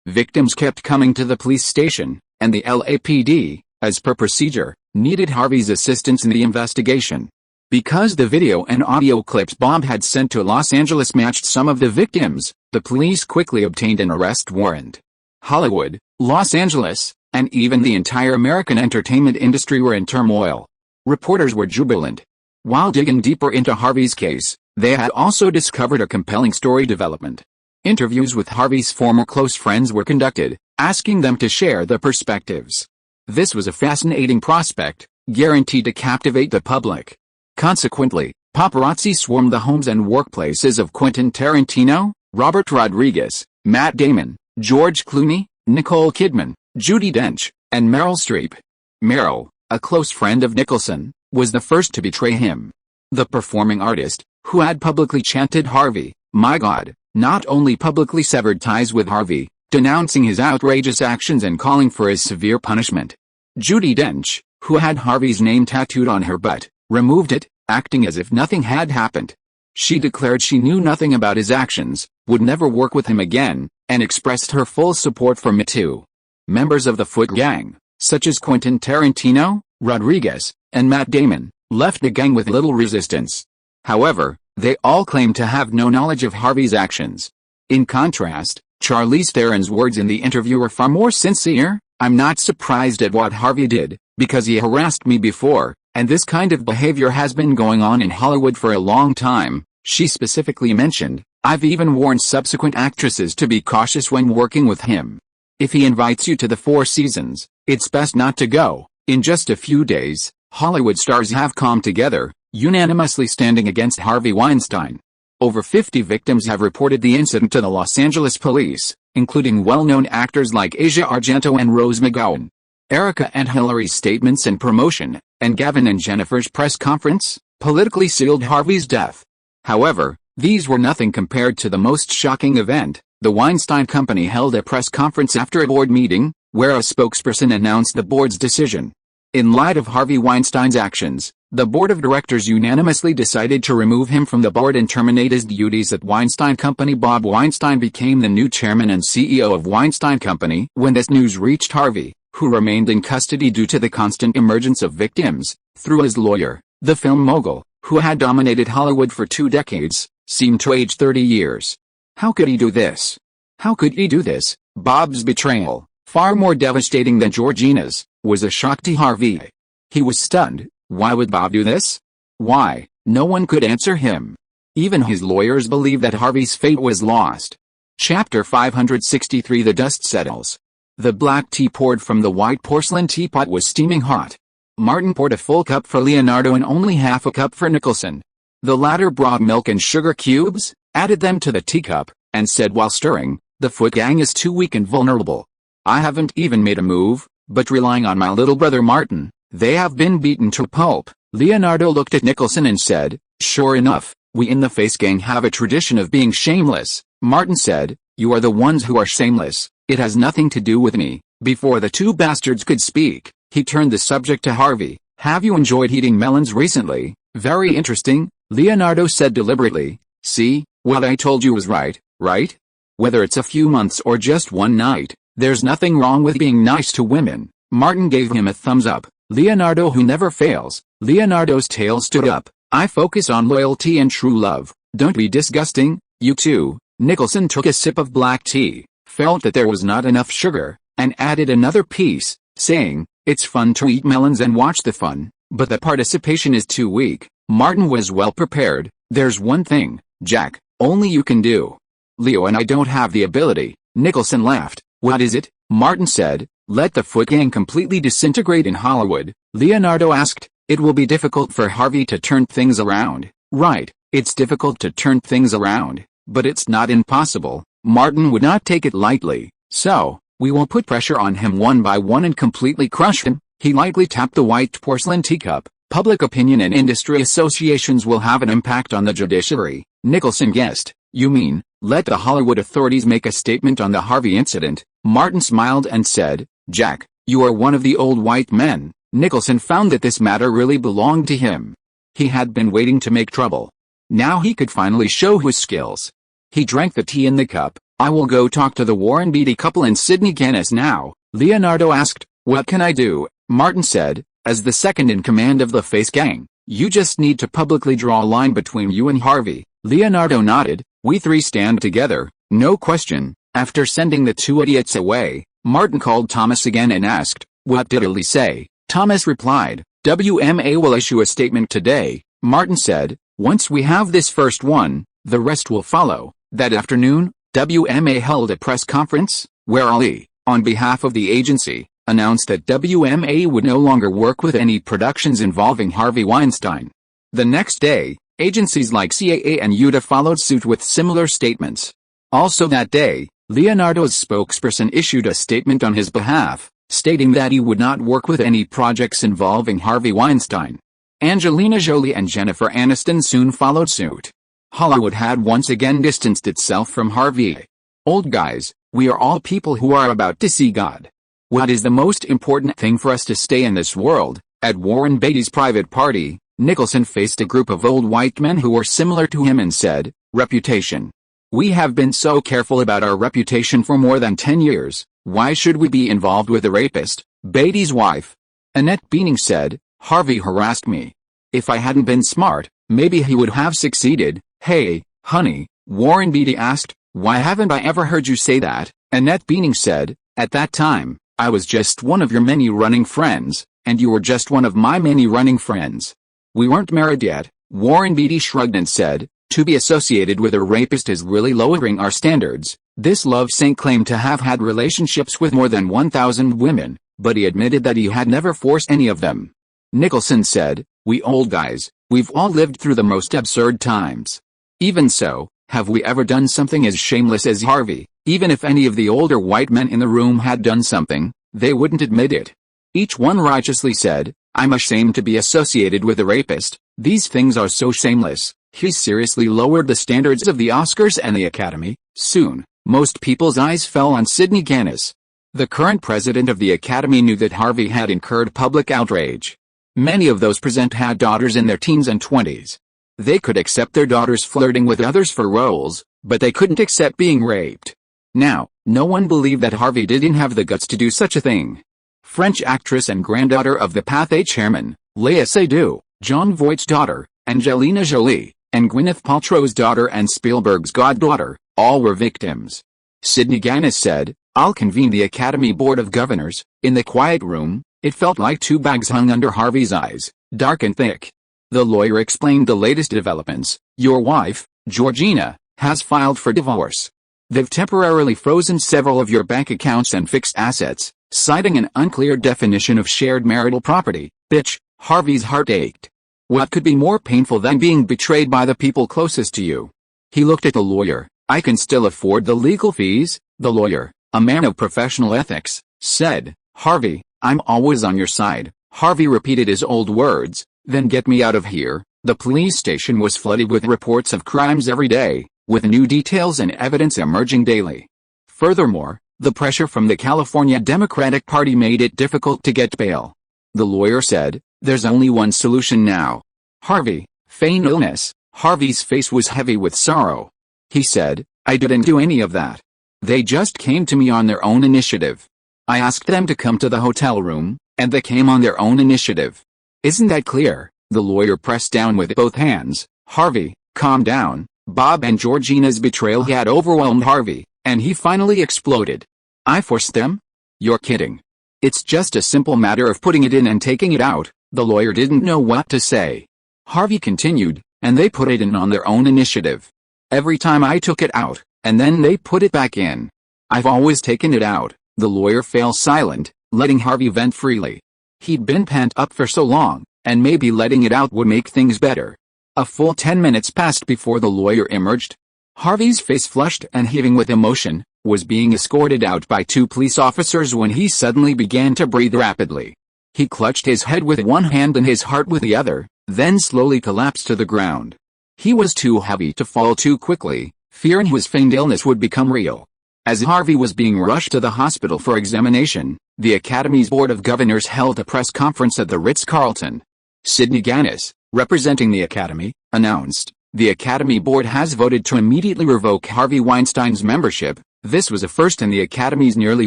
Victims kept coming to the police station, and the LAPD, as per procedure, needed Harvey's assistance in the investigation. Because the video and audio clips Bob had sent to Los Angeles matched some of the victims, the police quickly obtained an arrest warrant. Hollywood, Los Angeles, and even the entire American entertainment industry were in turmoil. Reporters were jubilant. While digging deeper into Harvey's case, they had also discovered a compelling story development. Interviews with Harvey's former close friends were conducted, asking them to share their perspectives. This was a fascinating prospect, guaranteed to captivate the public. Consequently, paparazzi swarmed the homes and workplaces of Quentin Tarantino, Robert Rodriguez, Matt Damon, George Clooney, Nicole Kidman, Judi Dench, and Meryl Streep. Meryl, a close friend of Nicholson, was the first to betray him. The performing artist, who had publicly chanted Harvey, my God, not only publicly severed ties with Harvey, denouncing his outrageous actions and calling for his severe punishment. Judi Dench, who had Harvey's name tattooed on her butt, removed it, acting as if nothing had happened. She declared she knew nothing about his actions, would never work with him again, and expressed her full support for Me Too. Members of the Foot Gang, such as Quentin Tarantino, Rodriguez, and Matt Damon, left the gang with little resistance. However, they all claimed to have no knowledge of Harvey's actions. In contrast, Charlize Theron's words in the interview were far more sincere. I'm not surprised at what Harvey did, because he harassed me before, and this kind of behavior has been going on in Hollywood for a long time. She specifically mentioned, I've even warned subsequent actresses to be cautious when working with him. If he invites you to the Four Seasons, it's best not to go. In just a few days, Hollywood stars have come together, unanimously standing against Harvey Weinstein. Over 50 victims have reported the incident to the Los Angeles police, including well-known actors like Asia Argento and Rose McGowan. Erica and Hillary's statements and promotion, and Gavin and Jennifer's press conference, politically sealed Harvey's death. However, these were nothing compared to the most shocking event. The Weinstein Company held a press conference after a board meeting, where a spokesperson announced the board's decision. In light of Harvey Weinstein's actions, the board of directors unanimously decided to remove him from the board and terminate his duties at Weinstein Company. Bob Weinstein became the new chairman and CEO of Weinstein Company when this news reached Harvey, who remained in custody due to the constant emergence of victims. Through his lawyer, the film mogul, who had dominated Hollywood for 2 decades, seemed to age 30 years. How could he do this? How could he do this? Bob's betrayal, far more devastating than Georgina's, was a shock to Harvey. He was stunned. Why would Bob do this? Why? No one could answer him. Even his lawyers believed that Harvey's fate was lost. Chapter 563 The dust settles. The black tea poured from the white porcelain teapot was steaming hot. Martin poured a full cup for Leonardo and only half a cup for Nicholson. The latter brought milk and sugar cubes, added them to the teacup, and said while stirring, the Foot Gang is too weak and vulnerable. I haven't even made a move, but relying on my little brother Martin, they have been beaten to a pulp. Leonardo looked at Nicholson and said, sure enough, we in the Face Gang have a tradition of being shameless. Martin said, you are the ones who are shameless. It has nothing to do with me. Before the two bastards could speak, he turned the subject to Harvey. Have you enjoyed eating melons recently? Very interesting, Leonardo said deliberately. See, what I told you was right, right? Whether it's a few months or just one night, there's nothing wrong with being nice to women. Martin gave him a thumbs up. Leonardo who never fails. Leonardo's tail stood up. I focus on loyalty and true love. Don't be disgusting, you two. Nicholson took a sip of black tea, felt that there was not enough sugar, and added another piece, saying, it's fun to eat melons and watch the fun, but the participation is too weak. Martin was well prepared. There's one thing, Jack, only you can do. Leo and I don't have the ability. Nicholson laughed. What is it? Martin said. Let the Foot Gang completely disintegrate in Hollywood. Leonardo asked. It will be difficult for Harvey to turn things around. Right, it's difficult to turn things around, but it's not impossible. Martin would not take it lightly. So, we will put pressure on him one by one and completely crush him. He lightly tapped the white porcelain teacup. Public opinion and industry associations will have an impact on the judiciary. Nicholson guessed. You mean, let the Hollywood authorities make a statement on the Harvey incident? Martin smiled and said, Jack, you are one of the old white men. Nicholson found that this matter really belonged to him. He had been waiting to make trouble. Now he could finally show his skills. He drank the tea in the cup. I will go talk to the Warren Beatty couple and Sydney Guinness now. Leonardo asked, what can I do? Martin said, as the second in command of the Face Gang, you just need to publicly draw a line between you and Harvey. Leonardo nodded. We three stand together, no question. After sending the two idiots away, Martin called Thomas again and asked, what did Lee say? Thomas replied, WMA will issue a statement today. Martin said, once we have this first one, the rest will follow. That afternoon, WMA held a press conference, where Ali, on behalf of the agency, announced that WMA would no longer work with any productions involving Harvey Weinstein. The next day, agencies like CAA and UTA followed suit with similar statements. Also that day, Leonardo's spokesperson issued a statement on his behalf, stating that he would not work with any projects involving Harvey Weinstein. Angelina Jolie and Jennifer Aniston soon followed suit. Hollywood had once again distanced itself from Harvey. Old guys, we are all people who are about to see God. What is the most important thing for us to stay in this world? At Warren Beatty's private party, Nicholson faced a group of old white men who were similar to him and said, reputation. We have been so careful about our reputation for more than 10 years. Why should we be involved with a rapist? Beatty's wife, Annette Bening said, Harvey harassed me. If I hadn't been smart, maybe he would have succeeded. Hey, honey, Warren Beatty asked, why haven't I ever heard you say that? Annette Bening said, at that time, I was just one of your many running friends, and you were just one of my many running friends. We weren't married yet. Warren Beatty shrugged and said, to be associated with a rapist is really lowering our standards. This love saint claimed to have had relationships with more than 1,000 women, but he admitted that he had never forced any of them. Nicholson said, we old guys, we've all lived through the most absurd times. Even so, have we ever done something as shameless as Harvey? Even if any of the older white men in the room had done something, they wouldn't admit it. Each one righteously said, I'm ashamed to be associated with a rapist. These things are so shameless. He seriously lowered the standards of the Oscars and the Academy. Soon, most people's eyes fell on Sydney Guinness. The current president of the Academy knew that Harvey had incurred public outrage. Many of those present had daughters in their teens and 20s. They could accept their daughters flirting with others for roles, but they couldn't accept being raped. Now, no one believed that Harvey didn't have the guts to do such a thing. French actress and granddaughter of the Pathé chairman, Léa Seydoux, Jon Voight's daughter, Angelina Jolie, and Gwyneth Paltrow's daughter and Spielberg's goddaughter, all were victims. Sydney Guinness said, I'll convene the Academy Board of Governors. In the quiet room, it felt like two bags hung under Harvey's eyes, dark and thick. The lawyer explained the latest developments. Your wife, Georgina, has filed for divorce. They've temporarily frozen several of your bank accounts and fixed assets, citing an unclear definition of shared marital property. Bitch, Harvey's heart ached. What could be more painful than being betrayed by the people closest to you? He looked at the lawyer. I can still afford the legal fees. The lawyer, a man of professional ethics, said, Harvey, I'm always on your side. Harvey repeated his old words, then get me out of here. The police station was flooded with reports of crimes every day, with new details and evidence emerging daily. Furthermore, The pressure from the California Democratic Party made it difficult to get bail. The lawyer said, "There's only one solution now. Harvey, feign illness." Harvey's face was heavy with sorrow. He said, "I didn't do any of that. They just came to me on their own initiative. I asked them to come to the hotel room, and they came on their own initiative." "Isn't that clear?" The lawyer pressed down with both hands. "Harvey, calm down." Bob and Georgina's betrayal had overwhelmed Harvey, and he finally exploded. "I forced them? You're kidding. It's just a simple matter of putting it in and taking it out." The lawyer didn't know what to say. Harvey continued, "And they put it in on their own initiative. Every time I took it out, and then they put it back in. I've always taken it out." The lawyer fell silent, letting Harvey vent freely. He'd been pent up for so long, and maybe letting it out would make things better. A full 10 minutes passed before the lawyer emerged. Harvey's face flushed and heaving with emotion, was being escorted out by 2 police officers when he suddenly began to breathe rapidly. He clutched his head with one hand and his heart with the other, then slowly collapsed to the ground. He was too heavy to fall too quickly, fearing his feigned illness would become real. As Harvey was being rushed to the hospital for examination, the Academy's Board of Governors held a press conference at the Ritz-Carlton. Sidney Gannis, representing the Academy, announced, "The Academy Board has voted to immediately revoke Harvey Weinstein's membership." This was a first in the Academy's nearly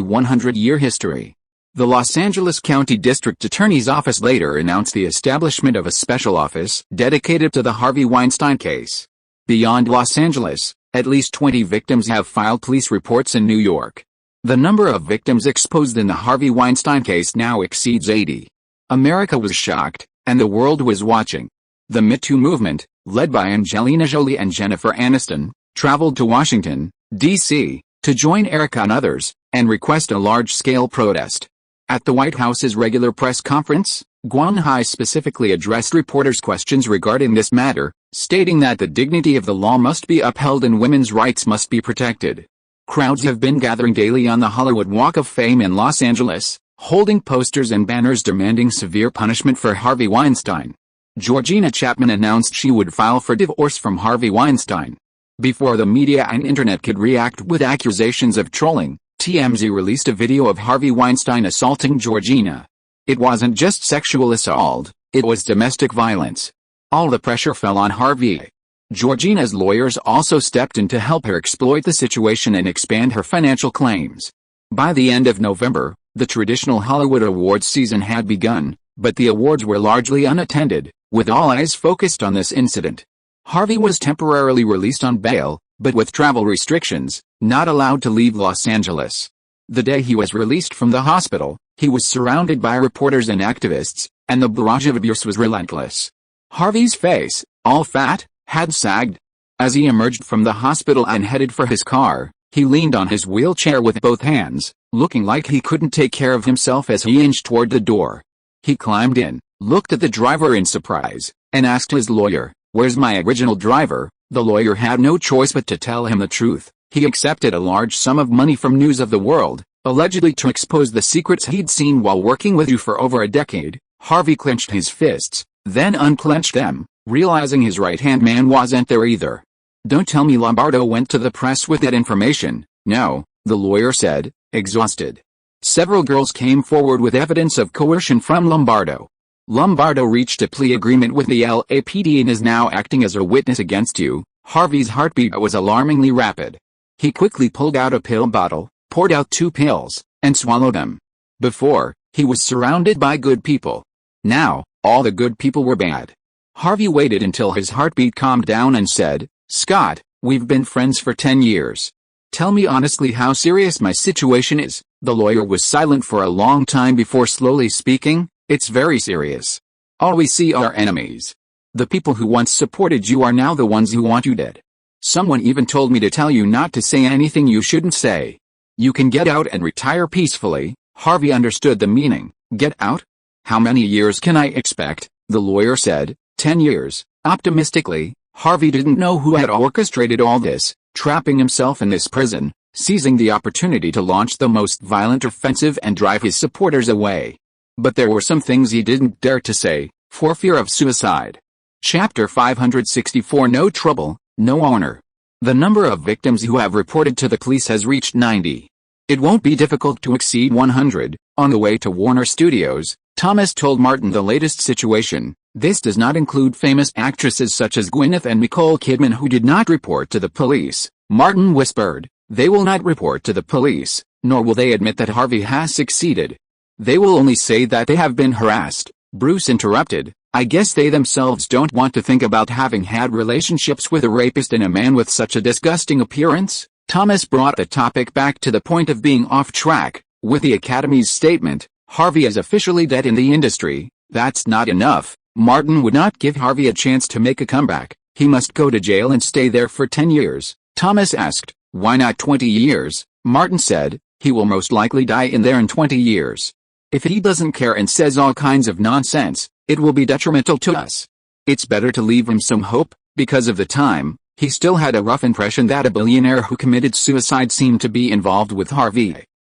100-year history. The Los Angeles County District Attorney's Office later announced the establishment of a special office dedicated to the Harvey Weinstein case. Beyond Los Angeles, at least 20 victims have filed police reports in New York. The number of victims exposed in the Harvey Weinstein case now exceeds 80. America was shocked, and the world was watching. The Me Too movement, led by Angelina Jolie and Jennifer Aniston, traveled to Washington, D.C., to join Erica and others, and request a large-scale protest. At the White House's regular press conference, Guan Hai specifically addressed reporters' questions regarding this matter, stating that the dignity of the law must be upheld and women's rights must be protected. Crowds have been gathering daily on the Hollywood Walk of Fame in Los Angeles, holding posters and banners demanding severe punishment for Harvey Weinstein. Georgina Chapman announced she would file for divorce from Harvey Weinstein. Before the media and internet could react with accusations of trolling, TMZ released a video of Harvey Weinstein assaulting Georgina. It wasn't just sexual assault, it was domestic violence. All the pressure fell on Harvey. Georgina's lawyers also stepped in to help her exploit the situation and expand her financial claims. By the end of November, the traditional Hollywood awards season had begun, but the awards were largely unattended, with all eyes focused on this incident. Harvey was temporarily released on bail, but with travel restrictions, not allowed to leave Los Angeles. The day he was released from the hospital, he was surrounded by reporters and activists, and the barrage of abuse was relentless. Harvey's face, all fat, had sagged. As he emerged from the hospital and headed for his car, he leaned on his wheelchair with both hands, looking like he couldn't take care of himself as he inched toward the door. He climbed in, looked at the driver in surprise, and asked his lawyer, "Where's my original driver?" The lawyer had no choice but to tell him the truth. He accepted a large sum of money from News of the World, allegedly to expose the secrets he'd seen while working with you for over a decade. Harvey clenched his fists, then unclenched them, realizing his right-hand man wasn't there either. "Don't tell me Lombardo went to the press with that information." "No," the lawyer said, exhausted. Several girls came forward with evidence of coercion from Lombardo. "Lombardo reached a plea agreement with the LAPD and is now acting as a witness against you." Harvey's heartbeat was alarmingly rapid. He quickly pulled out a pill bottle, poured out 2 pills, and swallowed them. Before, he was surrounded by good people. Now, all the good people were bad. Harvey waited until his heartbeat calmed down and said, "Scott, we've been friends for 10 years. Tell me honestly how serious my situation is." The lawyer was silent for a long time before slowly speaking. "It's very serious. All we see are enemies. The people who once supported you are now the ones who want you dead. Someone even told me to tell you not to say anything you shouldn't say. You can get out and retire peacefully." Harvey understood the meaning. Get out? "How many years can I expect?" the lawyer said. 10 years, optimistically. Harvey didn't know who had orchestrated all this, trapping himself in this prison, seizing the opportunity to launch the most violent offensive and drive his supporters away. But there were some things he didn't dare to say, for fear of suicide. Chapter 564. No trouble, no honor. The number of victims who have reported to the police has reached 90. It won't be difficult to exceed 100. On the way to Warner Studios, Thomas told Martin the latest situation. This does not include famous actresses such as Gwyneth and Nicole Kidman who did not report to the police. Martin whispered, "They will not report to the police, nor will they admit that Harvey has succeeded. They will only say that they have been harassed." Bruce interrupted, "I guess they themselves don't want to think about having had relationships with a rapist and a man with such a disgusting appearance." Thomas brought the topic back to the point of being off track. With the Academy's statement, "Harvey is officially dead in the industry," that's not enough. Martin would not give Harvey a chance to make a comeback. He must go to jail and stay there for 10 years. Thomas asked, "Why not 20 years? Martin said, "He will most likely die in there in 20 years. If he doesn't care and says all kinds of nonsense, it will be detrimental to us. It's better to leave him some hope." Because of the time, he still had a rough impression that a billionaire who committed suicide seemed to be involved with Harvey.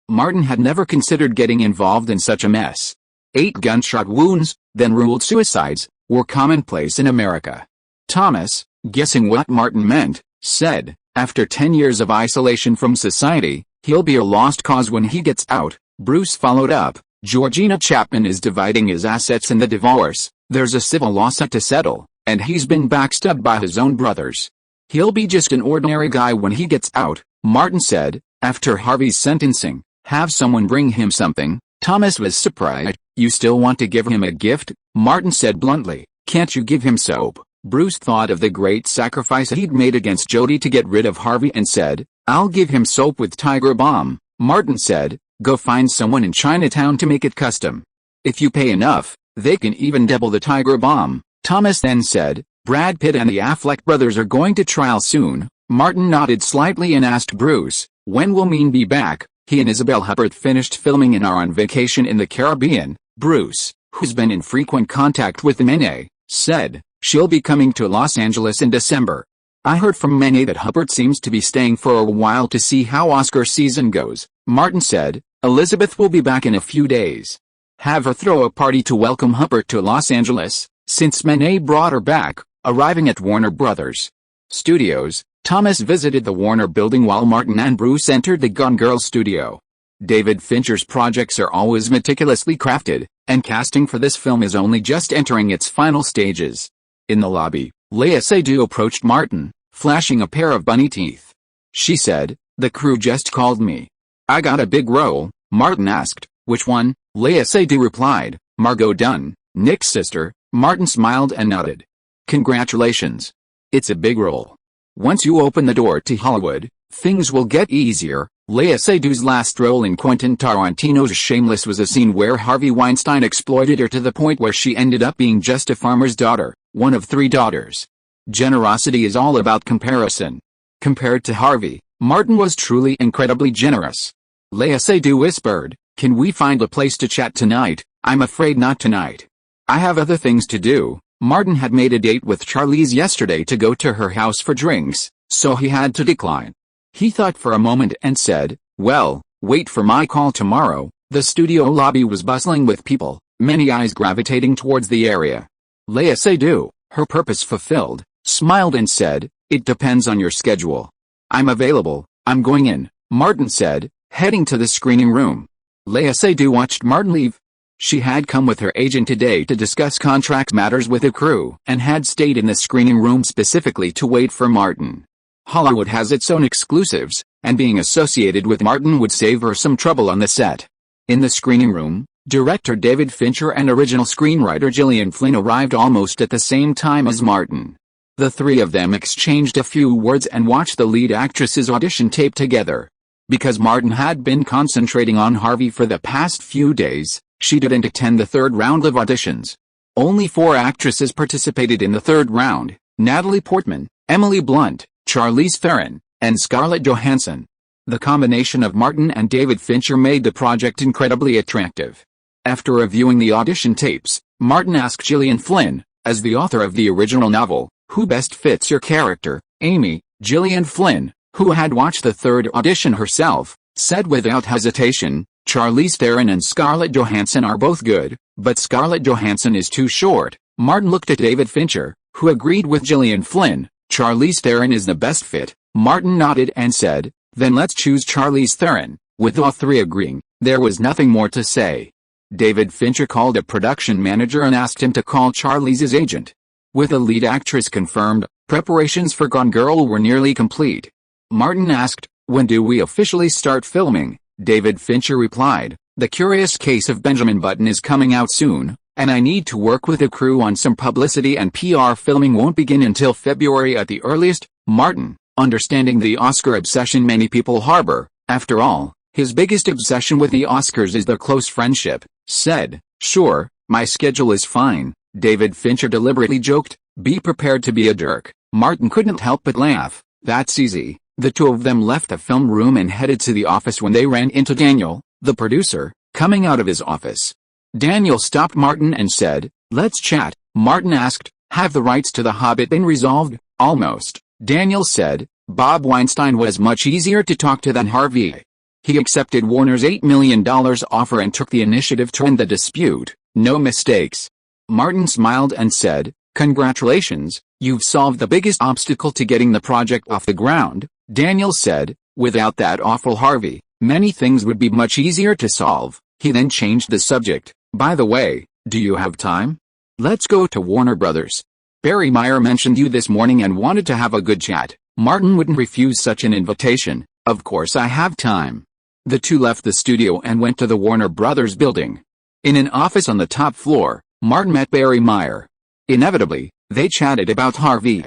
Martin had never considered getting involved in such a mess. 8 gunshot wounds, then ruled suicides, were commonplace in America. Thomas, guessing what Martin meant, said, "After 10 years of isolation from society, he'll be a lost cause when he gets out." Bruce followed up, "Georgina Chapman is dividing his assets in the divorce, there's a civil lawsuit to settle, and he's been backstabbed by his own brothers. He'll be just an ordinary guy when he gets out." Martin said, after Harvey's sentencing, "Have someone bring him something." Thomas was surprised. "You still want to give him a gift?" Martin said bluntly, "Can't you give him soap?" Bruce thought of the great sacrifice he'd made against Jody to get rid of Harvey and said, "I'll give him soap with Tiger Balm." Martin said, "Go find someone in Chinatown to make it custom. If you pay enough, they can even double the Tiger Balm." Thomas then said, "Brad Pitt and the Affleck brothers are going to trial soon." Martin nodded slightly and asked Bruce, "When will Mean be back?" "He and Isabel Huppert finished filming and are on vacation in the Caribbean." Bruce, who's been in frequent contact with Mene, said, "She'll be coming to Los Angeles in December. I heard from Mene that Huppert seems to be staying for a while to see how Oscar season goes." Martin said, "Elizabeth will be back in a few days. Have her throw a party to welcome Huppert to Los Angeles, since Mene brought her back." Arriving at Warner Brothers Studios, Thomas visited the Warner building while Martin and Bruce entered the Gone Girl studio. David Fincher's projects are always meticulously crafted, and casting for this film is only just entering its final stages. In the lobby, Léa Seydoux approached Martin, flashing a pair of bunny teeth. She said, "The crew just called me. I got a big role." Martin asked, "Which one?" Léa Seydoux replied, "Margot Dunn, Nick's sister." Martin smiled and nodded. "Congratulations. It's a big role. Once you open the door to Hollywood, things will get easier." Léa Seydoux's last role in Quentin Tarantino's Shameless was a scene where Harvey Weinstein exploited her to the point where she ended up being just a farmer's daughter, one of 3 daughters. Generosity is all about comparison. Compared to Harvey, Martin was truly incredibly generous. Léa Seydoux whispered, "Can we find a place to chat tonight?" "I'm afraid not tonight. I have other things to do." Martin had made a date with Charlize yesterday to go to her house for drinks, so he had to decline. He thought for a moment and said, "Well, wait for my call tomorrow." The studio lobby was bustling with people, many eyes gravitating towards the area. Léa Seydoux, her purpose fulfilled, smiled and said, "It depends on your schedule." "I'm available, I'm going in," Martin said, heading to the screening room. Léa Seydoux watched Martin leave. She had come with her agent today to discuss contract matters with the crew and had stayed in the screening room specifically to wait for Martin. Hollywood has its own exclusives, and being associated with Martin would save her some trouble on the set. In the screening room, director David Fincher and original screenwriter Gillian Flynn arrived almost at the same time as Martin. The 3 of them exchanged a few words and watched the lead actress's audition tape together. Because Martin had been concentrating on Harvey for the past few days, she didn't attend the 3rd round of auditions. Only 4 actresses participated in the 3rd round: Natalie Portman, Emily Blunt, Charlize Theron, and Scarlett Johansson. The combination of Martin and David Fincher made the project incredibly attractive. After reviewing the audition tapes, Martin asked Gillian Flynn, as the author of the original novel, "Who best fits your character, Amy?" Gillian Flynn, who had watched the 3rd audition herself, said without hesitation, "Charlize Theron and Scarlett Johansson are both good, but Scarlett Johansson is too short." Martin looked at David Fincher, who agreed with Gillian Flynn. "Charlize Theron is the best fit." Martin nodded and said, "Then let's choose Charlize Theron." With all three agreeing, there was nothing more to say. David Fincher called a production manager and asked him to call Charlize's agent. With the lead actress confirmed, preparations for Gone Girl were nearly complete. Martin asked, "When do we officially start filming?" David Fincher replied, "The Curious Case of Benjamin Button is coming out soon, and I need to work with the crew on some publicity and PR. Filming won't begin until February at the earliest." Martin, understanding the Oscar obsession many people harbor, after all, his biggest obsession with the Oscars is their close friendship, said, "Sure, my schedule is fine." David Fincher deliberately joked, "Be prepared to be a jerk." Martin couldn't help but laugh. "That's easy." The two of them left the film room and headed to the office when they ran into Daniel, the producer, coming out of his office. Daniel stopped Martin and said, "Let's chat." Martin asked, "Have the rights to The Hobbit been resolved?" "Almost." Daniel said, "Bob Weinstein was much easier to talk to than Harvey. He accepted Warner's $8 million offer and took the initiative to end the dispute. No mistakes." Martin smiled and said, "Congratulations, you've solved the biggest obstacle to getting the project off the ground." Daniel said, "Without that awful Harvey, many things would be much easier to solve." He then changed the subject. "By the way, do you have time? Let's go to Warner Brothers. Barry Meyer mentioned you this morning and wanted to have a good chat." Martin wouldn't refuse such an invitation. "Of course I have time." The two left the studio and went to the Warner Brothers building. In an office on the top floor, Martin met Barry Meyer. Inevitably, they chatted about Harvey.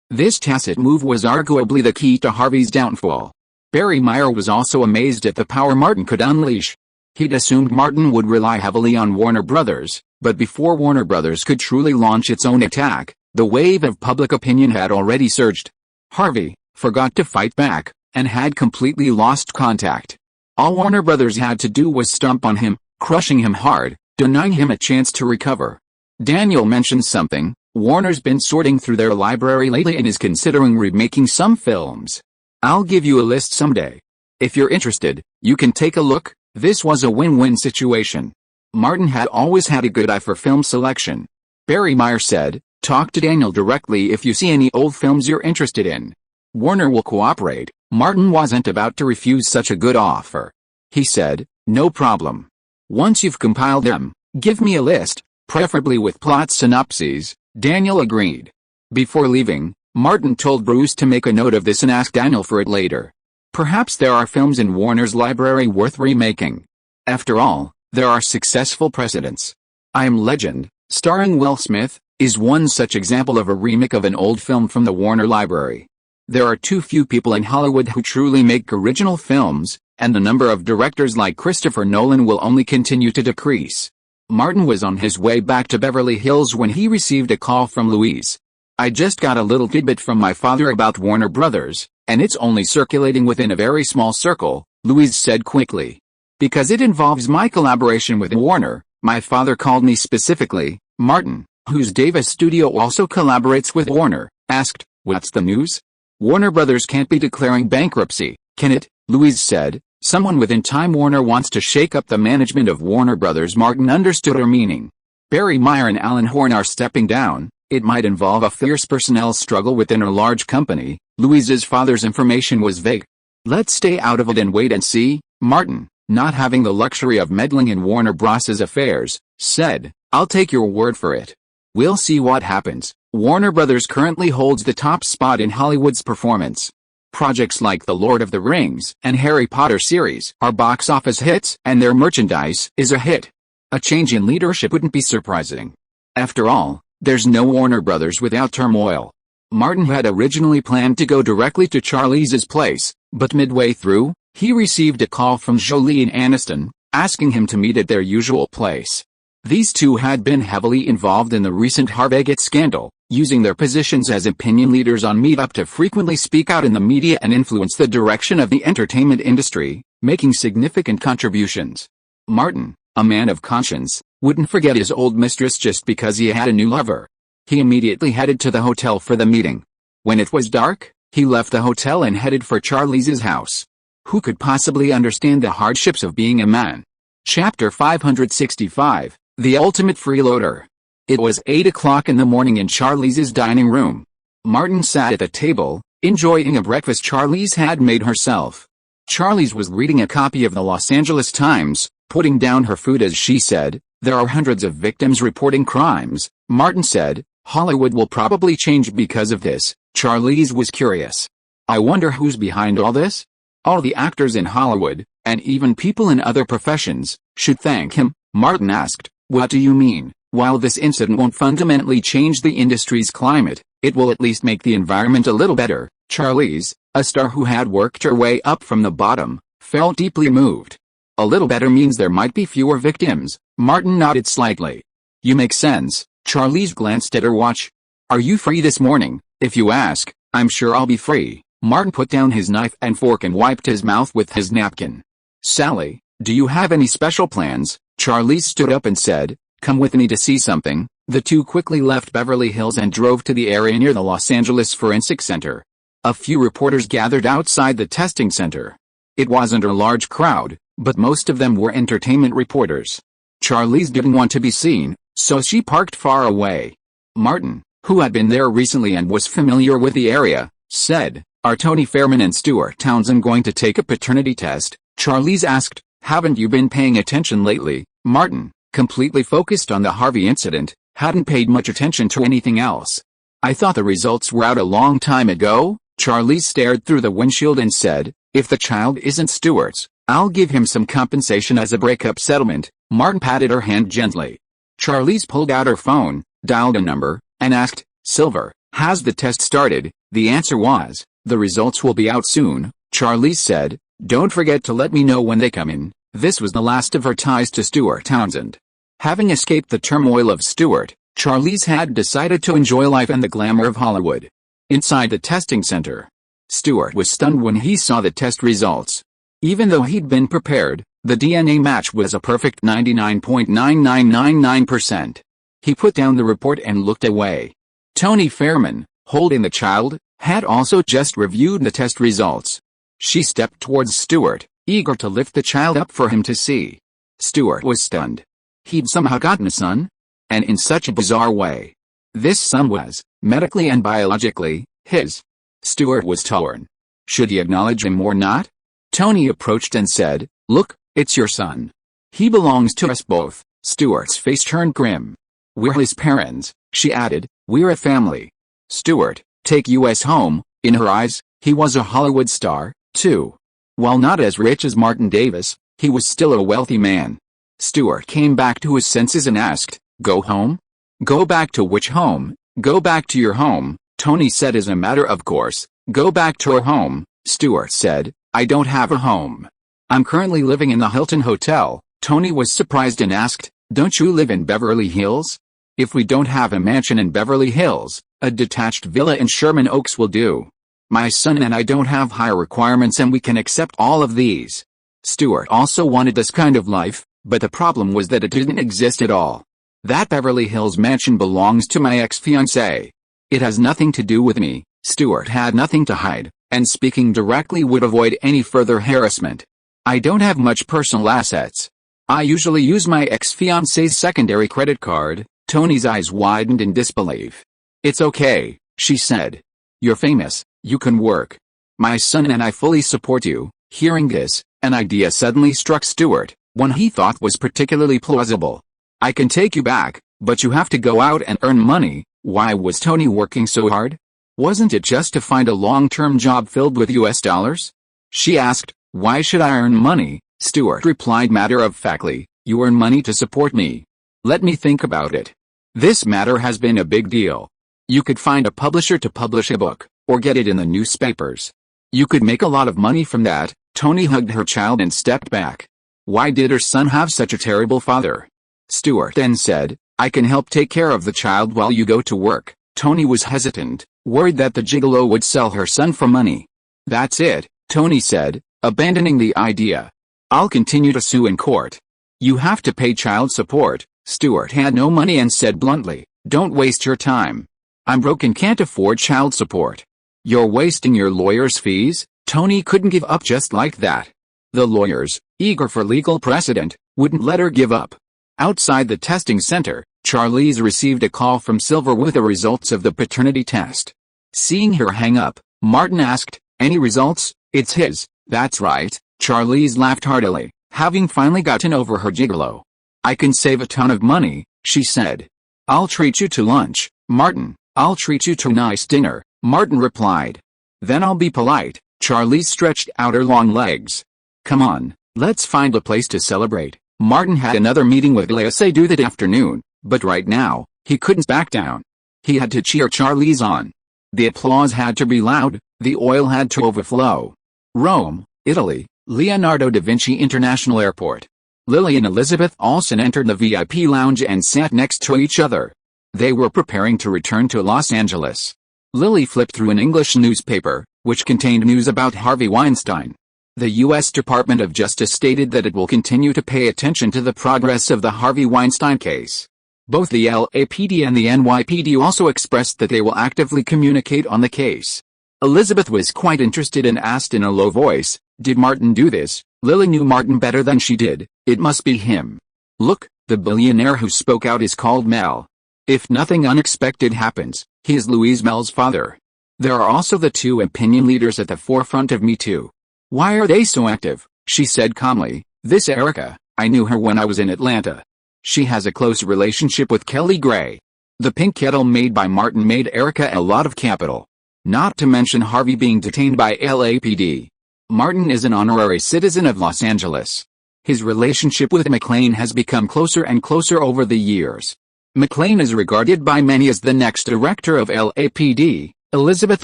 This tacit move was arguably the key to Harvey's downfall. Barry Meyer was also amazed at the power Martin could unleash. He'd assumed Martin would rely heavily on Warner Brothers, but before Warner Brothers could truly launch its own attack, the wave of public opinion had already surged. Harvey forgot to fight back, and had completely lost contact. All Warner Brothers had to do was stomp on him, crushing him hard, denying him a chance to recover. Daniel mentioned something. Warner's been sorting through their library lately and is considering remaking some films. "I'll give you a list someday. If you're interested, you can take a look." This was a win-win situation. Martin had always had a good eye for film selection. Barry Meyer said, "Talk to Daniel directly if you see any old films you're interested in. Warner will cooperate." Martin wasn't about to refuse such a good offer. He said, "No problem. Once you've compiled them, give me a list, preferably with plot synopses." Daniel agreed. Before leaving, Martin told Bruce to make a note of this and ask Daniel for it later. Perhaps there are films in Warner's library worth remaking. After all, there are successful precedents. I Am Legend, starring Will Smith, is one such example of a remake of an old film from the Warner library. There are too few people in Hollywood who truly make original films, and the number of directors like Christopher Nolan will only continue to decrease. Martin was on his way back to Beverly Hills when he received a call from Louise. "I just got a little tidbit from my father about Warner Brothers, and it's only circulating within a very small circle," Louise said quickly. "Because it involves my collaboration with Warner, my father called me specifically." Martin, whose Davis studio also collaborates with Warner, asked, "What's the news?" "Warner Brothers can't be declaring bankruptcy, can it?" Louise said. "Someone within Time Warner wants to shake up the management of Warner Brothers." Martin understood her meaning. Barry Meyer and Alan Horn are stepping down. It might involve a fierce personnel struggle within a large company. Louise's father's information was vague. "Let's stay out of it and wait and see." Martin, not having the luxury of meddling in Warner Bros.' affairs, said, "I'll take your word for it. We'll see what happens." Warner Brothers currently holds the top spot in Hollywood's performance. Projects like The Lord of the Rings and Harry Potter series are box office hits, and their merchandise is a hit. A change in leadership wouldn't be surprising. After all, there's no Warner Brothers without turmoil. Martin had originally planned to go directly to Charlize's place, but midway through, he received a call from Jolie and Aniston, asking him to meet at their usual place. These two had been heavily involved in the recent Harvegate scandal, using their positions as opinion leaders on Meet Up to frequently speak out in the media and influence the direction of the entertainment industry, making significant contributions. Martin, a man of conscience, wouldn't forget his old mistress just because he had a new lover. He immediately headed to the hotel for the meeting. When it was dark, he left the hotel and headed for Charlize's house. Who could possibly understand the hardships of being a man? Chapter 565, The Ultimate Freeloader. It was 8 o'clock in the morning in Charlize's dining room. Martin sat at the table, enjoying a breakfast Charlize had made herself. Charlize was reading a copy of the Los Angeles Times, putting down her food as she said, "There are hundreds of victims reporting crimes," Martin said. "Hollywood will probably change because of this." Charlize was curious. "I wonder who's behind all this?" "All the actors in Hollywood, and even people in other professions, should thank him," Martin asked. "What do you mean?" "While this incident won't fundamentally change the industry's climate, it will at least make the environment a little better." Charlize, a star who had worked her way up from the bottom, felt deeply moved. "A little better means there might be fewer victims," Martin nodded slightly. "You make sense." Charlize glanced at her watch. "Are you free this morning?" "If you ask, I'm sure I'll be free." Martin put down his knife and fork and wiped his mouth with his napkin. "Sally, do you have any special plans?" Charlize stood up and said, "Come with me to see something." The two quickly left Beverly Hills and drove to the area near the Los Angeles Forensic Center. A few reporters gathered outside the testing center. It wasn't a large crowd, but most of them were entertainment reporters. Charlize didn't want to be seen, so she parked far away. Martin, who had been there recently and was familiar with the area, said, "Are Tony Fairman and Stuart Townsend going to take a paternity test?" Charlize asked, "Haven't you been paying attention lately?" Martin, completely focused on the Harvey incident, hadn't paid much attention to anything else. "I thought the results were out a long time ago." Charlize stared through the windshield and said, "If the child isn't Stuart's, I'll give him some compensation as a breakup settlement." Martin patted her hand gently. Charlize pulled out her phone, dialed a number, and asked, "Silver, has the test started?" The answer was, "The results will be out soon." Charlize said, "Don't forget to let me know when they come in." This was the last of her ties to Stuart Townsend. Having escaped the turmoil of Stuart, Charlize had decided to enjoy life and the glamour of Hollywood. Inside the testing center, Stuart was stunned when he saw the test results. Even though he'd been prepared, the DNA match was a perfect 99.9999%. He put down the report and looked away. Tony Fairman, holding the child, had also just reviewed the test results. She stepped towards Stuart, eager to lift the child up for him to see. Stuart was stunned. He'd somehow gotten a son? And in such a bizarre way. This son was, medically and biologically, his. Stuart was torn. Should he acknowledge him or not? Tony approached and said, "Look, it's your son. He belongs to us both." Stuart's face turned grim. "We're his parents," she added. "We're a family. Stuart, take us home." In her eyes, he was a Hollywood star, too. While not as rich as Martin Davis, he was still a wealthy man. Stuart came back to his senses and asked, "Go home?" "Go back to which home?" "Go back to your home," Tony said as a matter of course. "Go back to our home," Stuart said. "I don't have a home. I'm currently living in the Hilton Hotel." Tony was surprised and asked, "Don't you live in Beverly Hills?" "If we don't have a mansion in Beverly Hills, a detached villa in Sherman Oaks will do. My son and I don't have high requirements and we can accept all of these." Stuart also wanted this kind of life, but the problem was that it didn't exist at all. "That Beverly Hills mansion belongs to my ex-fiancée. It has nothing to do with me." Stuart had nothing to hide, and speaking directly would avoid any further harassment. "I don't have much personal assets. I usually use my ex-fiancée's secondary credit card." Tony's eyes widened in disbelief. "It's okay," she said. "You're famous, you can work. My son and I fully support you." Hearing this, an idea suddenly struck Stuart, one he thought was particularly plausible. "I can take you back, but you have to go out and earn money." Why was Tony working so hard? Wasn't it just to find a long-term job filled with US dollars? She asked, "Why should I earn money?" Stuart replied matter-of-factly, "You earn money to support me. Let me think about it. This matter has been a big deal. You could find a publisher to publish a book, or get it in the newspapers. You could make a lot of money from that." Tony hugged her child and stepped back. Why did her son have such a terrible father? Stuart then said, "I can help take care of the child while you go to work." Tony was hesitant, worried that the gigolo would sell her son for money. "That's it," Tony said, abandoning the idea. "I'll continue to sue in court. You have to pay child support." Stuart had no money and said bluntly, "Don't waste your time. I'm broke and can't afford child support." "You're wasting your lawyer's fees." Tony couldn't give up just like that. The lawyers, eager for legal precedent, wouldn't let her give up. Outside the testing center, Charlize received a call from Silver with the results of the paternity test. Seeing her hang up, Martin asked, "Any results?" "It's his," That's right, Charlize laughed heartily, having finally gotten over her gigolo. I can save a ton of money, she said. I'll treat you to lunch, Martin. I'll treat you to a nice dinner, Martin replied. Then I'll be polite. Charlize stretched out her long legs. Come on, let's find a place to celebrate. Martin had another meeting with Lea Seydoux that afternoon, but right now, he couldn't back down. He had to cheer Charlize on. The applause had to be loud, the oil had to overflow. Rome, Italy, Leonardo da Vinci International Airport. Lily and Elizabeth Olsen entered the VIP lounge and sat next to each other. They were preparing to return to Los Angeles. Lily flipped through an English newspaper, which contained news about Harvey Weinstein. The U.S. Department of Justice stated that it will continue to pay attention to the progress of the Harvey Weinstein case. Both the LAPD and the NYPD also expressed that they will actively communicate on the case. Elizabeth was quite interested and asked in a low voice, "Did Martin do this?" Lily knew Martin better than she did. It must be him. Look, the billionaire who spoke out is called Mel. If nothing unexpected happens, he is Louise Mel's father. There are also the two opinion leaders at the forefront of Me Too. Why are they so active? She said calmly. This Erica, I knew her when I was in Atlanta. She has a close relationship with Kelly Gray. The pink kettle made by Martin made Erica a lot of capital. Not to mention Harvey being detained by LAPD. Martin is an honorary citizen of Los Angeles. His relationship with McClane has become closer and closer over the years. McClane is regarded by many as the next director of LAPD. Elizabeth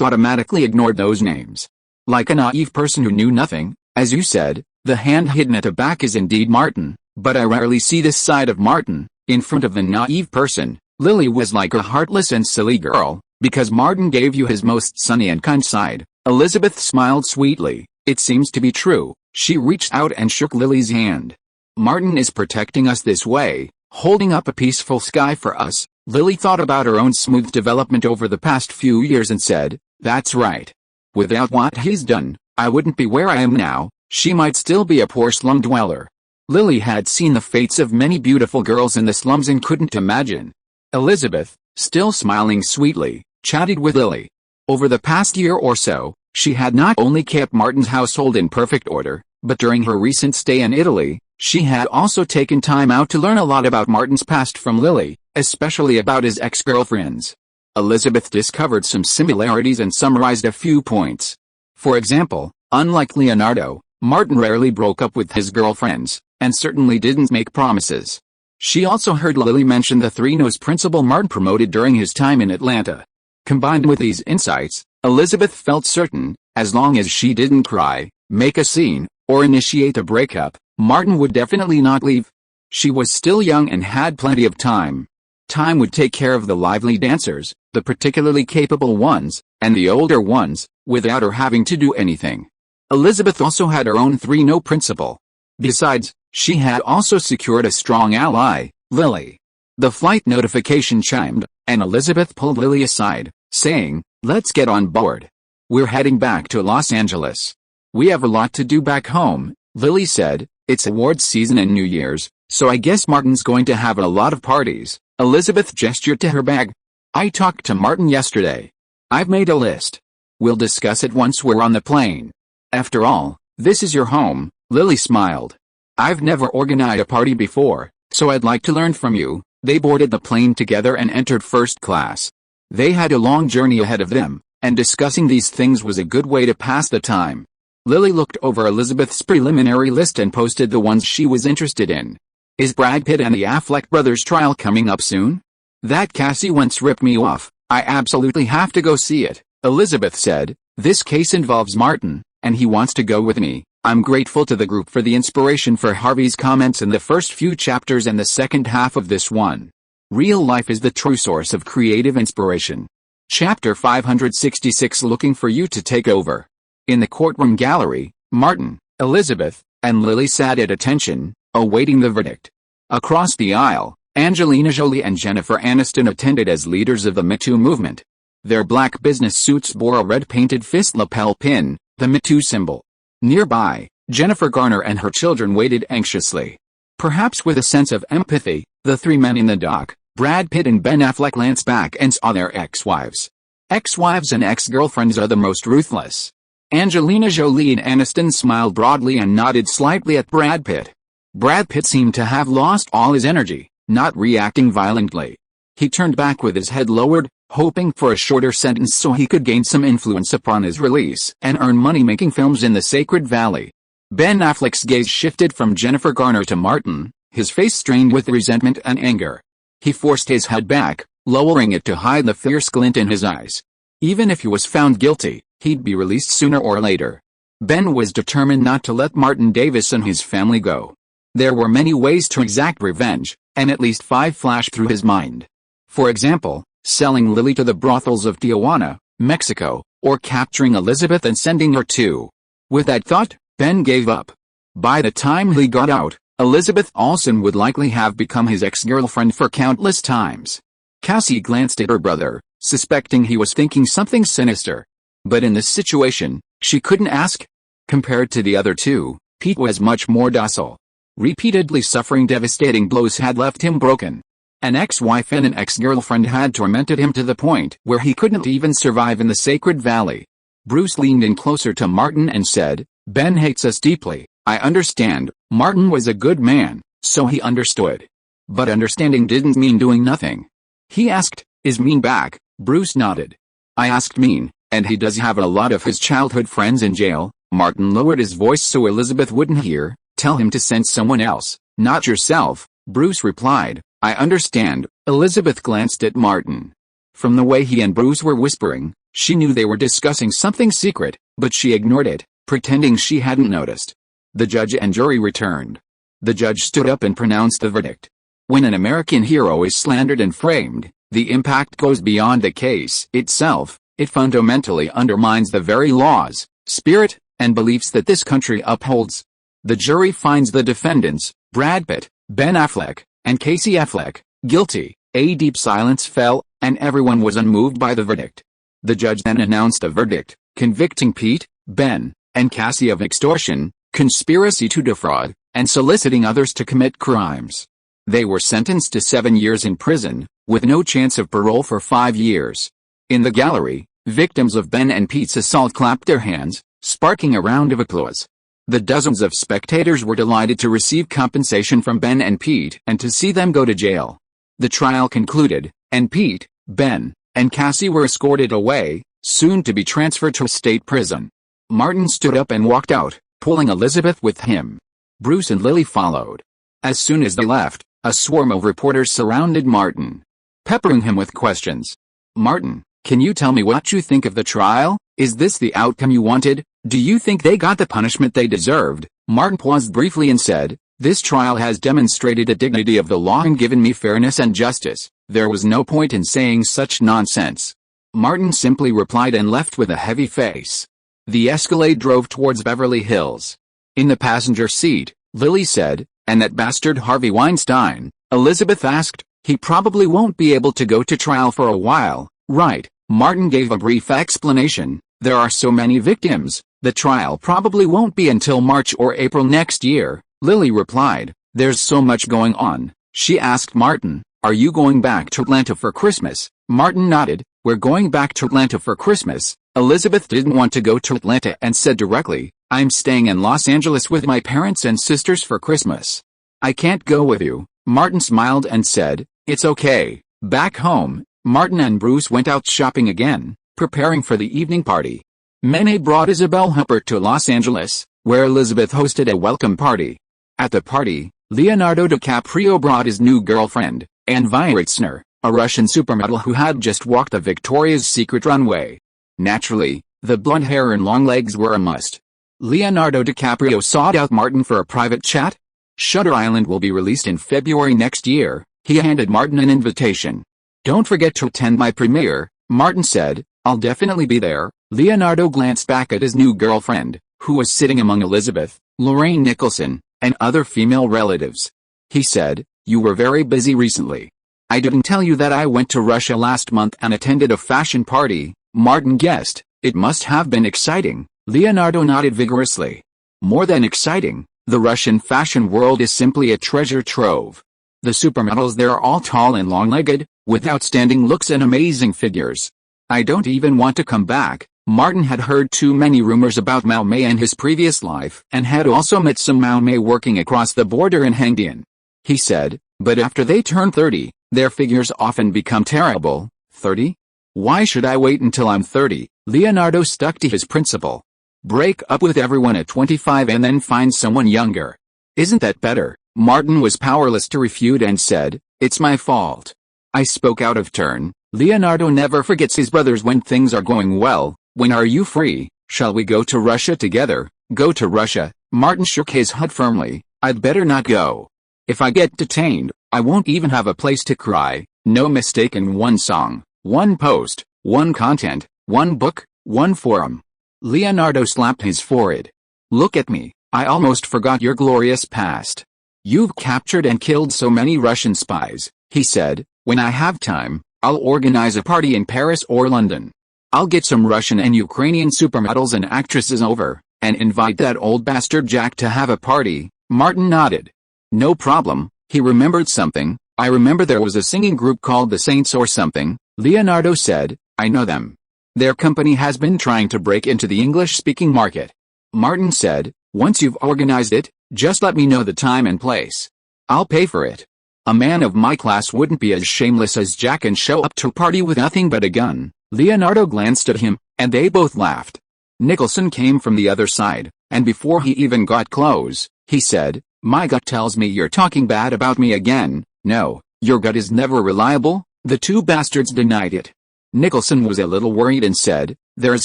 automatically ignored those names. Like a naive person who knew nothing, as you said, the hand hidden at the back is indeed Martin, but I rarely see this side of Martin. In front of the naive person, Lily was like a heartless and silly girl, because Martin gave you his most sunny and kind side. Elizabeth smiled sweetly. It seems to be true. She reached out and shook Lily's hand. Martin is protecting us this way, holding up a peaceful sky for us. Lily thought about her own smooth development over the past few years and said, that's right. Without what he's done, I wouldn't be where I am now. She might still be a poor slum dweller. Lily had seen the fates of many beautiful girls in the slums and couldn't imagine. Elizabeth, still smiling sweetly, chatted with Lily. Over the past year or so, she had not only kept Martin's household in perfect order, but during her recent stay in Italy, she had also taken time out to learn a lot about Martin's past from Lily, especially about his ex-girlfriends. Elizabeth discovered some similarities and summarized a few points. For example, unlike Leonardo, Martin rarely broke up with his girlfriends, and certainly didn't make promises. She also heard Lily mention the three no's principle Martin promoted during his time in Atlanta. Combined with these insights, Elizabeth felt certain, as long as she didn't cry, make a scene, or initiate a breakup, Martin would definitely not leave. She was still young and had plenty of time. Time would take care of the lively dancers, the particularly capable ones, and the older ones, without her having to do anything. Elizabeth also had her own three-no principle. Besides, she had also secured a strong ally, Lily. The flight notification chimed, and Elizabeth pulled Lily aside, saying, let's get on board. We're heading back to Los Angeles. We have a lot to do back home, Lily said. It's awards season and New Year's, so I guess Martin's going to have a lot of parties. Elizabeth gestured to her bag. I talked to Martin yesterday. I've made a list. We'll discuss it once we're on the plane. After all, this is your home, Lily smiled. I've never organized a party before, so I'd like to learn from you. They boarded the plane together and entered first class. They had a long journey ahead of them, and discussing these things was a good way to pass the time. Lily looked over Elizabeth's preliminary list and posted the ones she was interested in. Is Brad Pitt and the Affleck brothers trial coming up soon? That Cassie once ripped me off. I absolutely have to go see it, Elizabeth said. This case involves Martin, and he wants to go with me. I'm grateful to the group for the inspiration for Harvey's comments in the first few chapters and the second half of this one. Real life is the true source of creative inspiration. Chapter 566 Looking for you to take over. In the courtroom gallery, Martin, Elizabeth, and Lily sat at attention, awaiting the verdict. Across the aisle, Angelina Jolie and Jennifer Aniston attended as leaders of the Me Too movement. Their black business suits bore a red-painted fist lapel pin, the Me Too symbol. Nearby, Jennifer Garner and her children waited anxiously. Perhaps with a sense of empathy, the three men in the dock, Brad Pitt and Ben Affleck, glanced back and saw their ex-wives. Ex-wives and ex-girlfriends are the most ruthless. Angelina Jolie and Aniston smiled broadly and nodded slightly at Brad Pitt. Brad Pitt seemed to have lost all his energy, not reacting violently. He turned back with his head lowered, hoping for a shorter sentence so he could gain some influence upon his release and earn money making films in the Sacred Valley. Ben Affleck's gaze shifted from Jennifer Garner to Martin, his face strained with resentment and anger. He forced his head back, lowering it to hide the fierce glint in his eyes. Even if he was found guilty, he'd be released sooner or later. Ben was determined not to let Martin Davis and his family go. There were many ways to exact revenge, and at least 5 flashed through his mind. For example, selling Lily to the brothels of Tijuana, Mexico, or capturing Elizabeth and sending her to. With that thought, Ben gave up. By the time he got out, Elizabeth Olsen would likely have become his ex-girlfriend for countless times. Cassie glanced at her brother, suspecting he was thinking something sinister. But in this situation, she couldn't ask. Compared to the other two, Pete was much more docile. Repeatedly suffering devastating blows had left him broken. An ex-wife and an ex-girlfriend had tormented him to the point where he couldn't even survive in the Sacred Valley. Bruce leaned in closer to Martin and said, "Ben hates us deeply, I understand." Martin was a good man, so he understood. But understanding didn't mean doing nothing. He asked, "Is Mean back?" Bruce nodded. "I asked Mean, and he does have a lot of his childhood friends in jail." Martin lowered his voice so Elizabeth wouldn't hear. "Tell him to send someone else, not yourself," Bruce replied. "I understand." Elizabeth glanced at Martin. From the way he and Bruce were whispering, she knew they were discussing something secret, but she ignored it, pretending she hadn't noticed. The judge and jury returned. The judge stood up and pronounced the verdict. When an American hero is slandered and framed, the impact goes beyond the case itself. It fundamentally undermines the very laws, spirit, and beliefs that this country upholds. The jury finds the defendants, Brad Pitt, Ben Affleck, and Casey Affleck, guilty. A deep silence fell, and everyone was unmoved by the verdict. The judge then announced a verdict, convicting Pete, Ben, and Cassie of extortion, conspiracy to defraud, and soliciting others to commit crimes. They were sentenced to 7 years in prison, with no chance of parole for 5 years. In the gallery, victims of Ben and Pete's assault clapped their hands, sparking a round of applause. The dozens of spectators were delighted to receive compensation from Ben and Pete and to see them go to jail. The trial concluded, and Pete, Ben, and Cassie were escorted away, soon to be transferred to a state prison. Martin stood up and walked out, pulling Elizabeth with him. Bruce and Lily followed. As soon as they left, a swarm of reporters surrounded Martin, peppering him with questions. "Martin, can you tell me what you think of the trial? Is this the outcome you wanted? Do you think they got the punishment they deserved?" Martin paused briefly and said, "This trial has demonstrated the dignity of the law and given me fairness and justice. There was no point in saying such nonsense." Martin simply replied and left with a heavy face. The Escalade drove towards Beverly Hills. In the passenger seat, Lily said, "And that bastard Harvey Weinstein?" Elizabeth asked. "He probably won't be able to go to trial for a while, right?" Martin gave a brief explanation. "There are so many victims, the trial probably won't be until March or April next year." Lily replied, "There's so much going on." She asked Martin, "Are you going back to Atlanta for Christmas?" Martin nodded. "We're going back to Atlanta for Christmas." Elizabeth didn't want to go to Atlanta and said directly, "I'm staying in Los Angeles with my parents and sisters for Christmas." "I can't go with you." Martin smiled and said, "It's okay." Back home, Martin and Bruce went out shopping again, preparing for the evening party. Mene brought Isabel Huppert to Los Angeles, where Elizabeth hosted a welcome party. At the party, Leonardo DiCaprio brought his new girlfriend, Anne Vieitsner, a Russian supermodel who had just walked the Victoria's Secret runway. Naturally, the blonde hair and long legs were a must. Leonardo DiCaprio sought out Martin for a private chat. Shutter Island will be released in February next year. He handed Martin an invitation. "Don't forget to attend my premiere," Martin said. "I'll definitely be there." Leonardo glanced back at his new girlfriend, who was sitting among Elizabeth, Lorraine Nicholson, and other female relatives. He said, "You were very busy recently. I didn't tell you that I went to Russia last month and attended a fashion party." Martin guessed. "It must have been exciting." Leonardo nodded vigorously. "More than exciting, the Russian fashion world is simply a treasure trove. The supermodels there are all tall and long-legged, with outstanding looks and amazing figures. I don't even want to come back." Martin had heard too many rumors about Mao Mei in his previous life and had also met some Mao Mei working across the border in Hengdian. He said, but after they turn 30, their figures often become terrible. 30? Why should I wait until I'm 30? Leonardo stuck to his principle. Break up with everyone at 25 and then find someone younger. Isn't that better? Martin was powerless to refute and said, it's my fault. I spoke out of turn. Leonardo never forgets his brothers when things are going well. When are you free? Shall we go to Russia together? Go to Russia? Martin shook his head firmly. I'd better not go. If I get detained, I won't even have a place to cry. No mistake in one song, one post, one content, one book, one forum. Leonardo slapped his forehead. Look at me. I almost forgot your glorious past. You've captured and killed so many Russian spies, he said. When I have time, I'll organize a party in Paris or London. I'll get some Russian and Ukrainian supermodels and actresses over, and invite that old bastard Jack to have a party. Martin nodded. No problem. He remembered something. I remember there was a singing group called the Saints or something. Leonardo said, I know them. Their company has been trying to break into the English-speaking market. Martin said, once you've organized it, just let me know the time and place. I'll pay for it. A man of my class wouldn't be as shameless as Jack and show up to a party with nothing but a gun. Leonardo glanced at him, and they both laughed. Nicholson came from the other side, and before he even got close, he said, my gut tells me you're talking bad about me again. No, your gut is never reliable. The two bastards denied it. Nicholson was a little worried and said, there's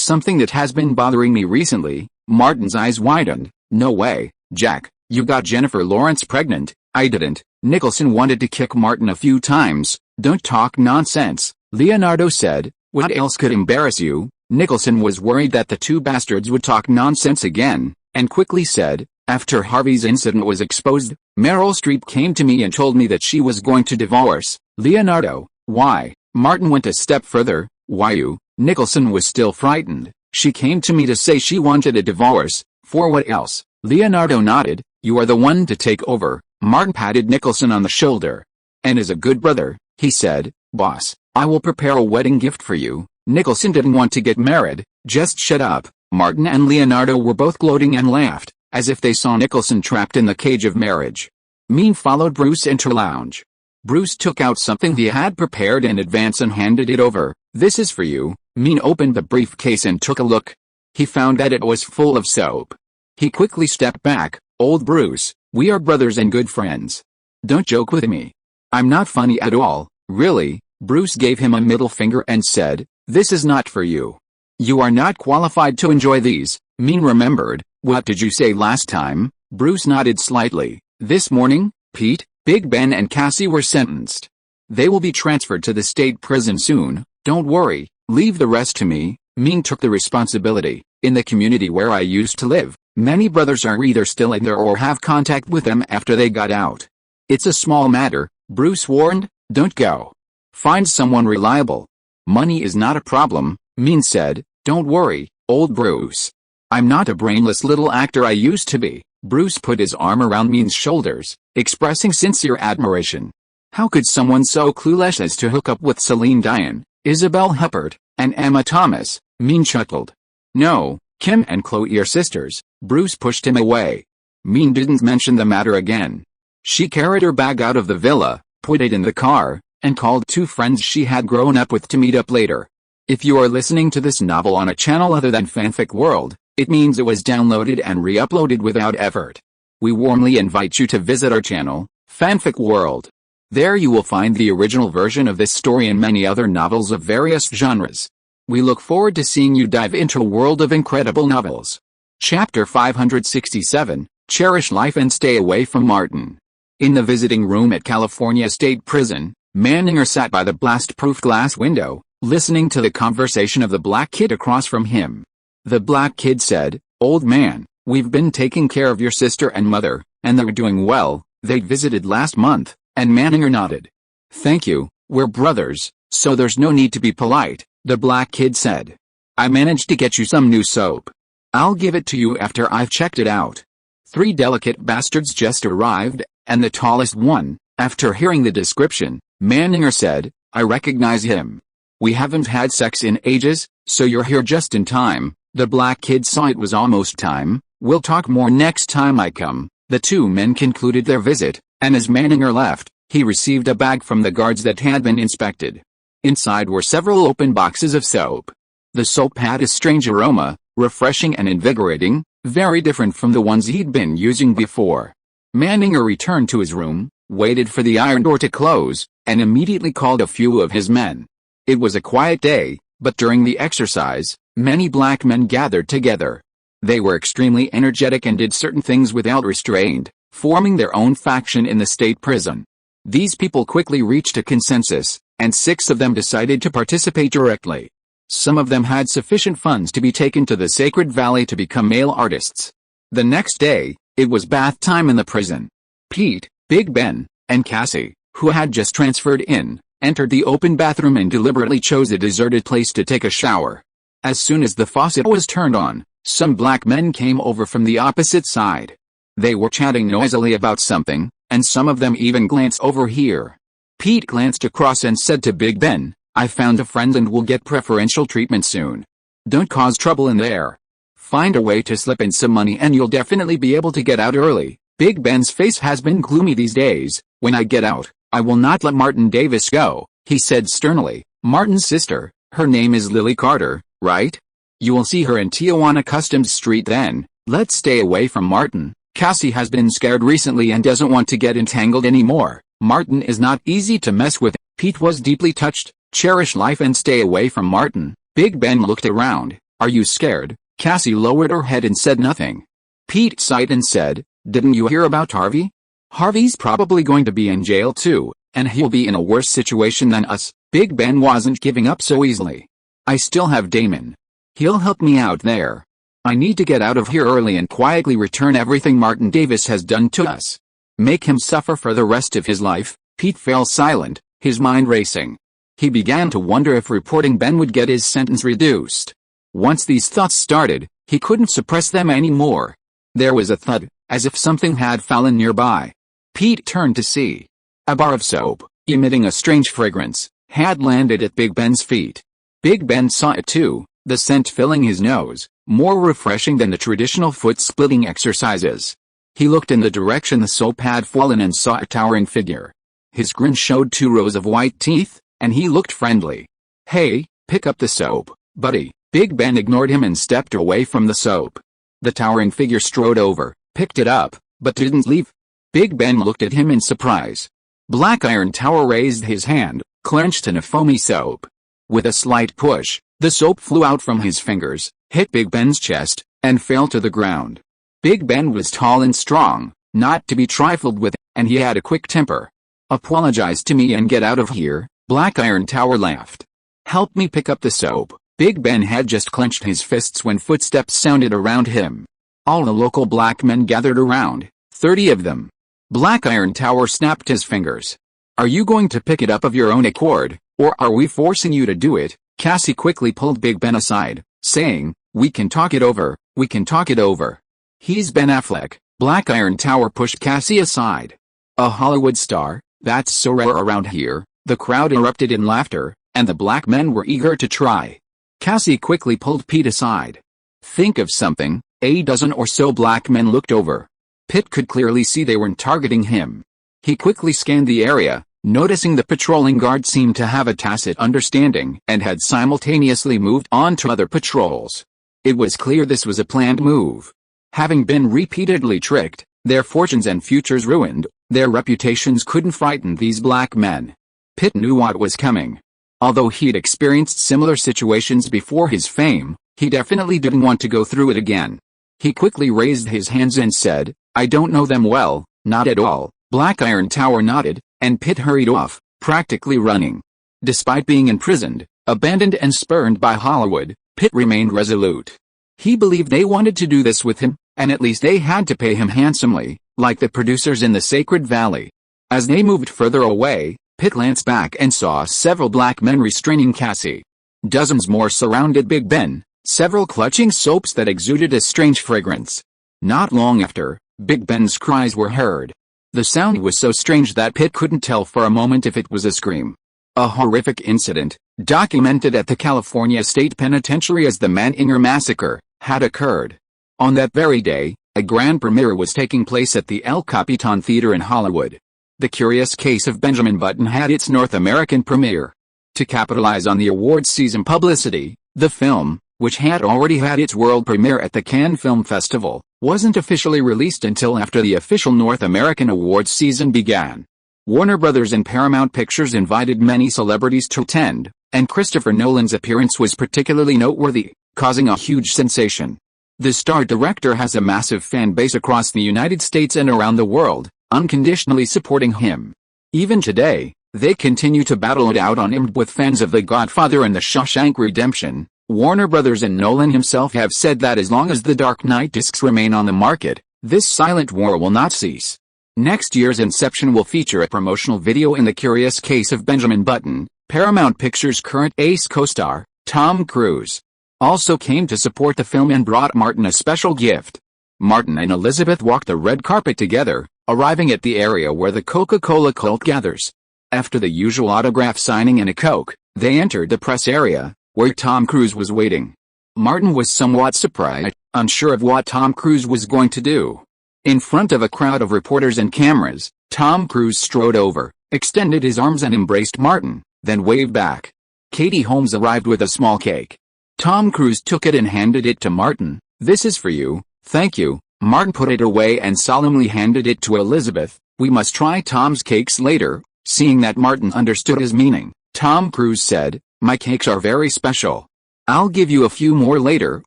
something that has been bothering me recently. Martin's eyes widened. No way, Jack, you got Jennifer Lawrence pregnant. I didn't. Nicholson wanted to kick Martin a few times. Don't talk nonsense, Leonardo said. What else could embarrass you? Nicholson was worried that the two bastards would talk nonsense again, and quickly said, after Harvey's incident was exposed, Meryl Streep came to me and told me that she was going to divorce. Leonardo, why? Martin went a step further. Why you? Nicholson was still frightened. She came to me to say she wanted a divorce. For what else? Leonardo nodded. You are the one to take over. Martin patted Nicholson on the shoulder. And as a good brother, he said, boss, I will prepare a wedding gift for you. Nicholson didn't want to get married. Just shut up. Martin and Leonardo were both gloating and laughed, as if they saw Nicholson trapped in the cage of marriage. Mean followed Bruce into lounge. Bruce took out something he had prepared in advance and handed it over. This is for you. Mean opened the briefcase and took a look. He found that it was full of soap. He quickly stepped back. Old Bruce, we are brothers and good friends. Don't joke with me. I'm not funny at all, really. Bruce gave him a middle finger and said, this is not for you. You are not qualified to enjoy these. Mean remembered. What did you say last time? Bruce nodded slightly. This morning, Pete, Big Ben and Cassie were sentenced. They will be transferred to the state prison soon. Don't worry, leave the rest to me. Mean took the responsibility. In the community where I used to live, many brothers are either still in there or have contact with them after they got out. It's a small matter, Bruce warned. Don't go. Find someone reliable. Money is not a problem, Mean said. Don't worry, old Bruce. I'm not a brainless little actor I used to be. Bruce put his arm around Mean's shoulders, expressing sincere admiration. How could someone so clueless as to hook up with Celine Dion, Isabel Huppert, and Emma Thomas? Mean chuckled. No, Kim and Chloe are sisters. Bruce pushed him away. Mean didn't mention the matter again. She carried her bag out of the villa, put it in the car, and called two friends she had grown up with to meet up later. If you are listening to this novel on a channel other than Fanfic World, it means it was downloaded and re-uploaded without effort. We warmly invite you to visit our channel, Fanfic World. There you will find the original version of this story and many other novels of various genres. We look forward to seeing you dive into a world of incredible novels. Chapter 567, Cherish Life and Stay Away from Martin. In the visiting room at California State Prison, Manninger sat by the blast-proof glass window, listening to the conversation of the black kid across from him. The black kid said, Old man, we've been taking care of your sister and mother, and they're doing well. They visited last month, and Manninger nodded. Thank you, we're brothers, so there's no need to be polite, the black kid said. I managed to get you some new soap. I'll give it to you after I've checked it out. Three delicate bastards just arrived, and the tallest one, after hearing the description, Manninger said, I recognize him. We haven't had sex in ages, So you're here just in time. The black kid saw it was almost time. We'll talk more next time I come. The two men concluded their visit, and as Manninger left, he received a bag from the guards that had been inspected. Inside were several open boxes of soap. The soap had a strange aroma, refreshing and invigorating, very different from the ones he'd been using before. Manninger returned to his room, waited for the iron door to close, and immediately called a few of his men. It was a quiet day, but during the exercise, many black men gathered together. They were extremely energetic and did certain things without restraint, forming their own faction in the state prison. These people quickly reached a consensus, and 6 of them decided to participate directly. Some of them had sufficient funds to be taken to the Sacred Valley to become male artists. The next day, it was bath time in the prison. Pete, Big Ben, and Cassie, who had just transferred in, entered the open bathroom and deliberately chose a deserted place to take a shower. As soon as the faucet was turned on, some black men came over from the opposite side. They were chatting noisily about something, and some of them even glanced over here. Pete glanced across and said to Big Ben, "I found a friend and will get preferential treatment soon. Don't cause trouble in there. Find a way to slip in some money and you'll definitely be able to get out early." Big Ben's face has been gloomy these days. "When I get out, I will not let Martin Davis go," he said sternly. "Martin's sister, her name is Lily Carter, right? You will see her in Tijuana Customs Street then. Let's stay away from Martin. Cassie has been scared recently and doesn't want to get entangled anymore. Martin is not easy to mess with." Pete was deeply touched. "Cherish life and stay away from Martin." Big Ben looked around. "Are you scared?" Cassie lowered her head and said nothing. Pete sighed and said, "Didn't you hear about Harvey? Harvey's probably going to be in jail too, and he'll be in a worse situation than us." Big Ben wasn't giving up so easily. "I still have Damon. He'll help me out there. I need to get out of here early and quietly return everything Martin Davis has done to us. Make him suffer for the rest of his life." Pete fell silent, his mind racing. He began to wonder if reporting Ben would get his sentence reduced. Once these thoughts started, he couldn't suppress them anymore. There was a thud, as if something had fallen nearby. Pete turned to see. A bar of soap, emitting a strange fragrance, had landed at Big Ben's feet. Big Ben saw it too, the scent filling his nose, more refreshing than the traditional foot-splitting exercises. He looked in the direction the soap had fallen and saw a towering figure. His grin showed 2 rows of white teeth, and he looked friendly. "Hey, pick up the soap, buddy." Big Ben ignored him and stepped away from the soap. The towering figure strode over, picked it up, but didn't leave. Big Ben looked at him in surprise. Black Iron Tower raised his hand, clenched in a foamy soap. With a slight push, the soap flew out from his fingers, hit Big Ben's chest, and fell to the ground. Big Ben was tall and strong, not to be trifled with, and he had a quick temper. "Apologize to me and get out of here," Black Iron Tower laughed. "Help me pick up the soap." Big Ben had just clenched his fists when footsteps sounded around him. All the local black men gathered around, 30 of them. Black Iron Tower snapped his fingers. "Are you going to pick it up of your own accord, or are we forcing you to do it?" Cassie quickly pulled Big Ben aside, saying, "We can talk it over, we can talk it over." "He's Ben Affleck." Black Iron Tower pushed Cassie aside. "A Hollywood star? That's so rare around here." The crowd erupted in laughter, and the black men were eager to try. Cassie quickly pulled Pete aside. "Think of something." A dozen or so black men looked over. Pete could clearly see they weren't targeting him. He quickly scanned the area, noticing the patrolling guard seemed to have a tacit understanding and had simultaneously moved on to other patrols. It was clear this was a planned move. Having been repeatedly tricked, their fortunes and futures ruined, their reputations couldn't frighten these black men. Pete knew what was coming. Although he'd experienced similar situations before his fame, he definitely didn't want to go through it again. He quickly raised his hands and said, "I don't know them well, not at all." Black Iron Tower nodded, and Pete hurried off, practically running. Despite being imprisoned, abandoned and spurned by Hollywood, Pete remained resolute. He believed they wanted to do this with him, and at least they had to pay him handsomely, like the producers in the Sacred Valley. As they moved further away, Pete glanced back and saw several black men restraining Cassie. Dozens more surrounded Big Ben, several clutching soaps that exuded a strange fragrance. Not long after, Big Ben's cries were heard. The sound was so strange that Pete couldn't tell for a moment if it was a scream, a horrific incident, documented at the California State Penitentiary as the Manninger Massacre, had occurred. On that very day, a grand premiere was taking place at the El Capitan Theater in Hollywood. The Curious Case of Benjamin Button had its North American premiere. To capitalize on the awards season publicity, the film, which had already had its world premiere at the Cannes Film Festival, wasn't officially released until after the official North American awards season began. Warner Brothers and Paramount Pictures invited many celebrities to attend, and Christopher Nolan's appearance was particularly noteworthy, causing a huge sensation. The star director has a massive fan base across the United States and around the world, unconditionally supporting him. Even today, they continue to battle it out on Amidst with fans of The Godfather and The Shawshank Redemption. Warner Brothers and Nolan himself have said that as long as The Dark Knight discs remain on the market, this silent war will not cease. Next year's Inception will feature a promotional video in The Curious Case of Benjamin Button. Paramount Pictures' current ace co-star, Tom Cruise, also came to support the film and brought Martin a special gift. Martin and Elizabeth walked the red carpet together, arriving at the area where the Coca-Cola cult gathers. After the usual autograph signing and a Coke, they entered the press area, where Tom Cruise was waiting. Martin was somewhat surprised, unsure of what Tom Cruise was going to do. In front of a crowd of reporters and cameras, Tom Cruise strode over, extended his arms and embraced Martin, then waved back. Katie Holmes arrived with a small cake. Tom Cruise took it and handed it to Martin. "This is for you, thank you." Martin put it away and solemnly handed it to Elizabeth. "We must try Tom's cakes later." Seeing that Martin understood his meaning, Tom Cruise said, "My cakes are very special. I'll give you a few more later."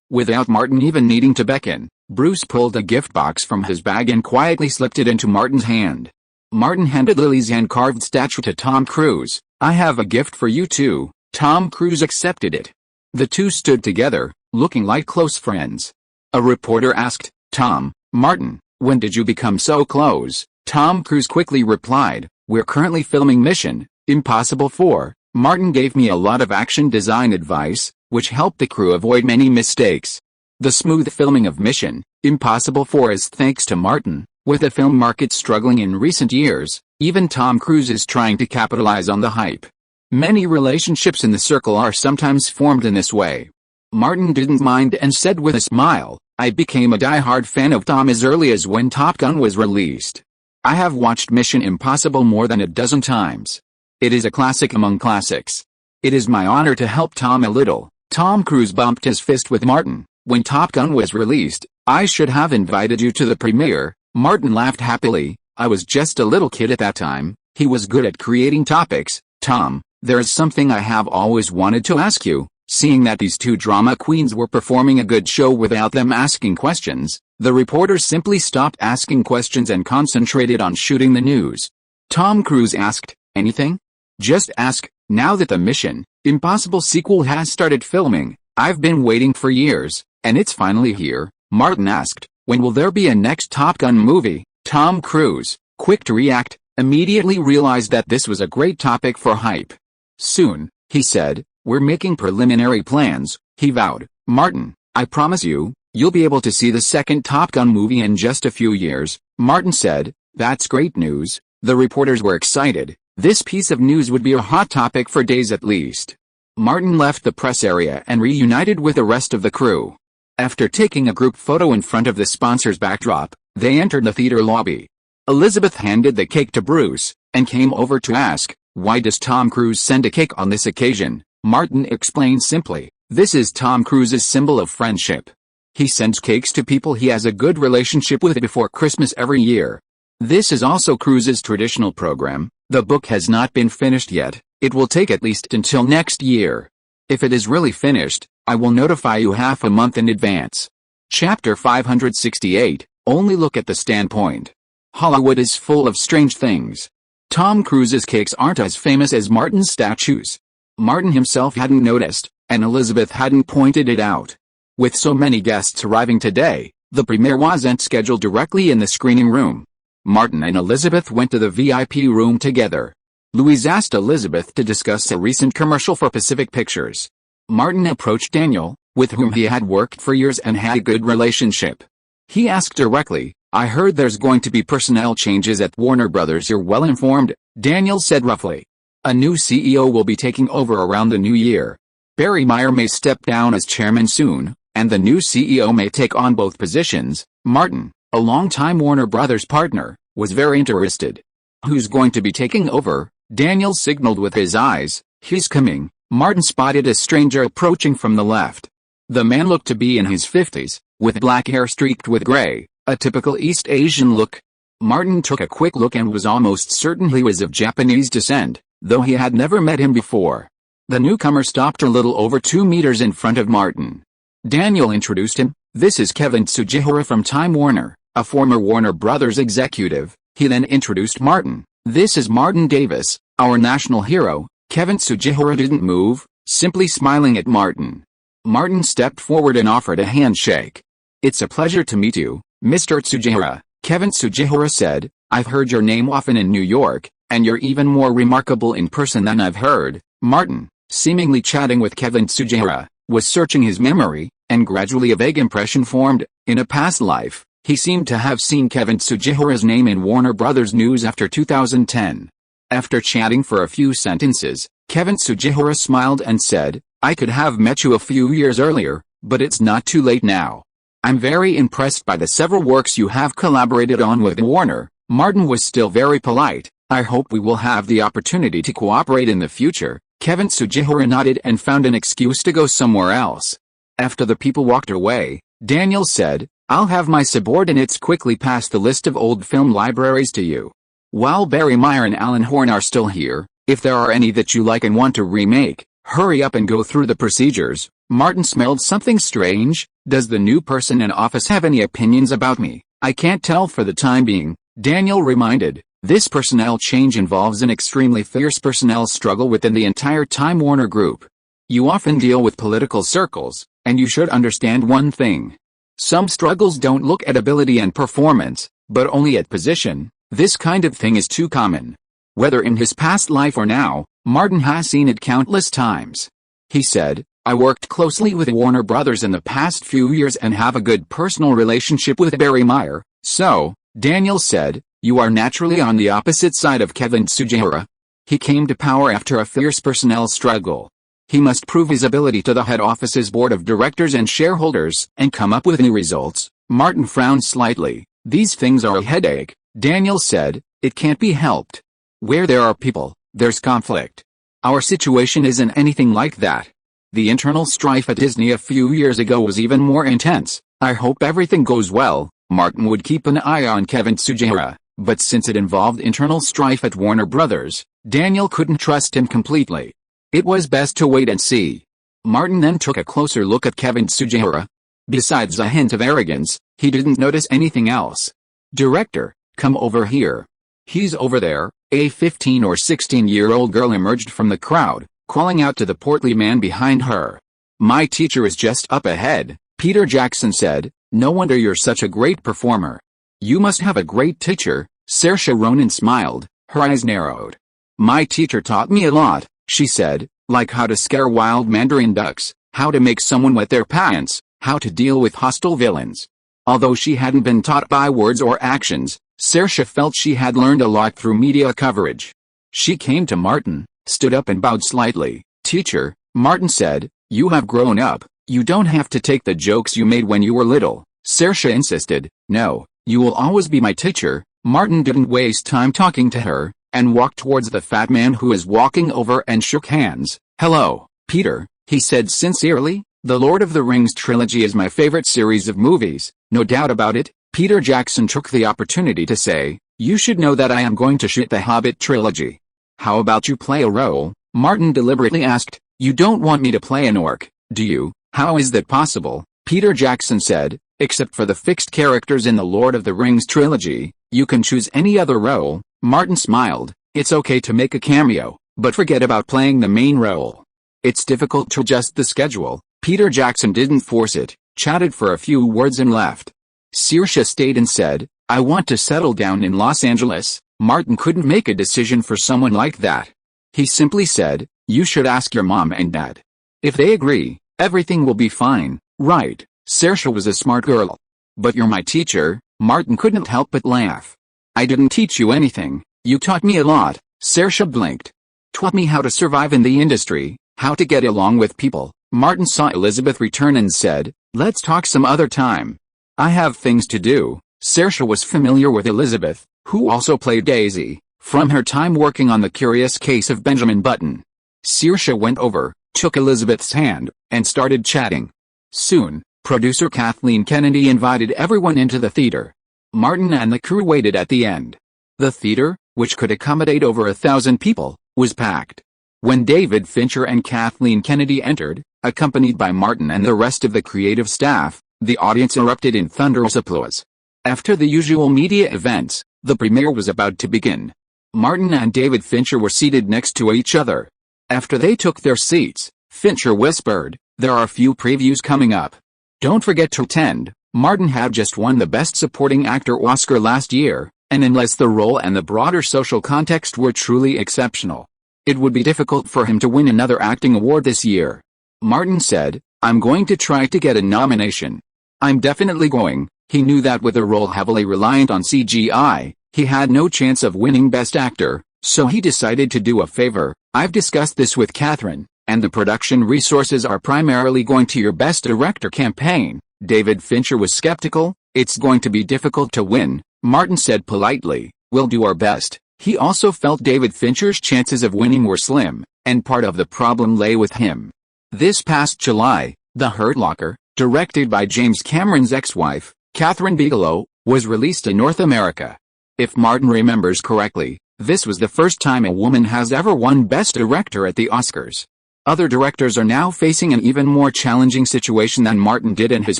Without Martin even needing to beckon, Bruce pulled a gift box from his bag and quietly slipped it into Martin's hand. Martin handed Lily's hand-carved statue to Tom Cruise. "I have a gift for you too." Tom Cruise accepted it. The two stood together, looking like close friends. A reporter asked, "Tom, Martin, when did you become so close?" Tom Cruise quickly replied, "We're currently filming Mission Impossible 4. Martin gave me a lot of action design advice, which helped the crew avoid many mistakes." The smooth filming of Mission Impossible 4 is thanks to Martin. With the film market struggling in recent years, even Tom Cruise is trying to capitalize on the hype. Many relationships in the circle are sometimes formed in this way. Martin didn't mind and said with a smile, "I became a die-hard fan of Tom as early as when Top Gun was released. I have watched Mission Impossible more than a dozen times. It is a classic among classics. It is my honor to help Tom a little." Tom Cruise bumped his fist with Martin. "When Top Gun was released, I should have invited you to the premiere." Martin laughed happily. "I was just a little kid at that time." He was good at creating topics. "Tom, there is something I have always wanted to ask you." Seeing that these two drama queens were performing a good show without them asking questions, the reporters simply stopped asking questions and concentrated on shooting the news. Tom Cruise asked, "Anything? Just ask." "Now that the Mission Impossible sequel has started filming, I've been waiting for years, and it's finally here." Martin asked, "When will there be a next Top Gun movie?" Tom Cruise, quick to react, immediately realized that this was a great topic for hype. "Soon," he said, "we're making preliminary plans." He vowed, "Martin, I promise you, you'll be able to see the second Top Gun movie in just a few years." Martin said, "That's great news." The reporters were excited. This piece of news would be a hot topic for days at least. Martin left the press area and reunited with the rest of the crew. After taking a group photo in front of the sponsor's backdrop, they entered the theater lobby. Elizabeth handed the cake to Bruce, and came over to ask, "Why does Tom Cruise send a cake on this occasion?" Martin explained simply, "This is Tom Cruise's symbol of friendship. He sends cakes to people he has a good relationship with before Christmas every year. This is also Cruise's traditional program. The book has not been finished yet. It will take at least until next year. If it is really finished, I will notify you half a month in advance." Chapter 568, Only Look at the Standpoint. Hollywood is full of strange things. Tom Cruise's cakes aren't as famous as Martin's statues. Martin himself hadn't noticed, and Elizabeth hadn't pointed it out. With so many guests arriving today, the premiere wasn't scheduled directly in the screening room. Martin and Elizabeth went to the VIP room together. Louise asked Elizabeth to discuss a recent commercial for Pacific Pictures. Martin approached Daniel, with whom he had worked for years and had a good relationship. He asked directly, "I heard there's going to be personnel changes at Warner Brothers. You're well informed," Daniel said roughly. A new CEO will be taking over around the new year. Barry Meyer may step down as chairman soon, and the new CEO may take on both positions. Martin, a longtime Warner Brothers partner, was very interested. Who's going to be taking over? Daniel signaled with his eyes. He's coming. Martin spotted a stranger approaching from the left. The man looked to be in his 50s, with black hair streaked with gray, a typical East Asian look. Martin took a quick look and was almost certain he was of Japanese descent, though he had never met him before. The newcomer stopped a little over 2 meters in front of Martin. Daniel introduced him. This is Kevin Tsujihara from Time Warner, a former Warner Brothers executive. He then introduced Martin. This is Martin Davis, our national hero. Kevin Tsujihara didn't move, simply smiling at Martin. Martin stepped forward and offered a handshake. It's a pleasure to meet you, Mr. Tsujihara, Kevin Tsujihara said. I've heard your name often in New York, and you're even more remarkable in person than I've heard. Martin, seemingly chatting with Kevin Tsujihara, was searching his memory, and gradually a vague impression formed. In a past life, he seemed to have seen Kevin Tsujihara's name in Warner Brothers news after 2010. After chatting for a few sentences, Kevin Tsujihara smiled and said, I could have met you a few years earlier, but it's not too late now. I'm very impressed by the several works you have collaborated on with Warner. Martin was still very polite. I hope we will have the opportunity to cooperate in the future. Kevin Tsujihara nodded and found an excuse to go somewhere else. After the people walked away, Daniel said, I'll have my subordinates quickly pass the list of old film libraries to you. While Barry Meyer and Alan Horn are still here, if there are any that you like and want to remake, hurry up and go through the procedures. Martin smelled something strange. Does the new person in office have any opinions about me? I can't tell for the time being, Daniel reminded. This personnel change involves an extremely fierce personnel struggle within the entire Time Warner Group. You often deal with political circles, and you should understand one thing. Some struggles don't look at ability and performance, but only at position. This kind of thing is too common. Whether in his past life or now, Martin has seen it countless times. He said, I worked closely with Warner Brothers in the past few years and have a good personal relationship with Barry Meyer. So, Daniel said, you are naturally on the opposite side of Kevin Tsujihara. He came to power after a fierce personnel struggle. He must prove his ability to the head office's board of directors and shareholders and come up with new results. Martin frowned slightly. These things are a headache, Daniel said. It can't be helped. Where there are people, there's conflict. Our situation isn't anything like that. The internal strife at Disney a few years ago was even more intense. I hope everything goes well. Martin would keep an eye on Kevin Tsujihara, but since it involved internal strife at Warner Brothers, Daniel couldn't trust him completely. It was best to wait and see. Martin then took a closer look at Kevin Tsujihara. Besides a hint of arrogance, he didn't notice anything else. Director, come over here. He's over there. A 15 or 16-year-old girl emerged from the crowd, calling out to the portly man behind her. My teacher is just up ahead, Peter Jackson said. No wonder you're such a great performer. You must have a great teacher. Saoirse Ronan smiled, her eyes narrowed. My teacher taught me a lot, she said, like how to scare wild mandarin ducks, how to make someone wet their pants, how to deal with hostile villains. Although she hadn't been taught by words or actions, Saoirse felt she had learned a lot through media coverage. She came to Martin, stood up and bowed slightly. Teacher, Martin said, you have grown up. You don't have to take the jokes you made when you were little. Saoirse insisted. No, you will always be my teacher. Martin didn't waste time talking to her, and walked towards the fat man who was walking over and shook hands. Hello, Peter, he said sincerely. The Lord of the Rings trilogy is my favorite series of movies, no doubt about it. Peter Jackson took the opportunity to say, you should know that I am going to shoot the Hobbit trilogy. How about you play a role? Martin deliberately asked. You don't want me to play an orc, do you? How is that possible? Peter Jackson said, except for the fixed characters in the Lord of the Rings trilogy, you can choose any other role. Martin smiled. It's okay to make a cameo, but forget about playing the main role. It's difficult to adjust the schedule. Peter Jackson didn't force it, chatted for a few words and left. Saoirse stayed and said, I want to settle down in Los Angeles. Martin couldn't make a decision for someone like that. He simply said, you should ask your mom and dad. If they agree, everything will be fine, right? Saoirse was a smart girl. But you're my teacher. Martin couldn't help but laugh. I didn't teach you anything. You taught me a lot. Saoirse blinked. Taught me how to survive in the industry, how to get along with people. Martin saw Elizabeth return and said, "Let's talk some other time. I have things to do." Saoirse was familiar with Elizabeth, who also played Daisy, from her time working on The Curious Case of Benjamin Button. Saoirse went over, took Elizabeth's hand, and started chatting. Soon, producer Kathleen Kennedy invited everyone into the theater. Martin and the crew waited at the end. The theater, which could accommodate over 1,000 people, was packed. When David Fincher and Kathleen Kennedy entered, accompanied by Martin and the rest of the creative staff, the audience erupted in thunderous applause. After the usual media events, the premiere was about to begin. Martin and David Fincher were seated next to each other. After they took their seats, Fincher whispered, "There are a few previews coming up. Don't forget to attend." Martin had just won the Best Supporting Actor Oscar last year, and unless the role and the broader social context were truly exceptional, it would be difficult for him to win another acting award this year. Martin said, "I'm going to try to get a nomination. I'm definitely going." He knew that with a role heavily reliant on CGI, he had no chance of winning Best Actor, so he decided to do a favor. "I've discussed this with Catherine, and the production resources are primarily going to your Best Director campaign." David Fincher was skeptical. "It's going to be difficult to win," Martin said politely. "We'll do our best." He also felt David Fincher's chances of winning were slim, and part of the problem lay with him. This past July, The Hurt Locker, directed by James Cameron's ex-wife, Kathryn Bigelow, was released in North America. If Martin remembers correctly, this was the first time a woman has ever won Best Director at the Oscars. Other directors are now facing an even more challenging situation than Martin did in his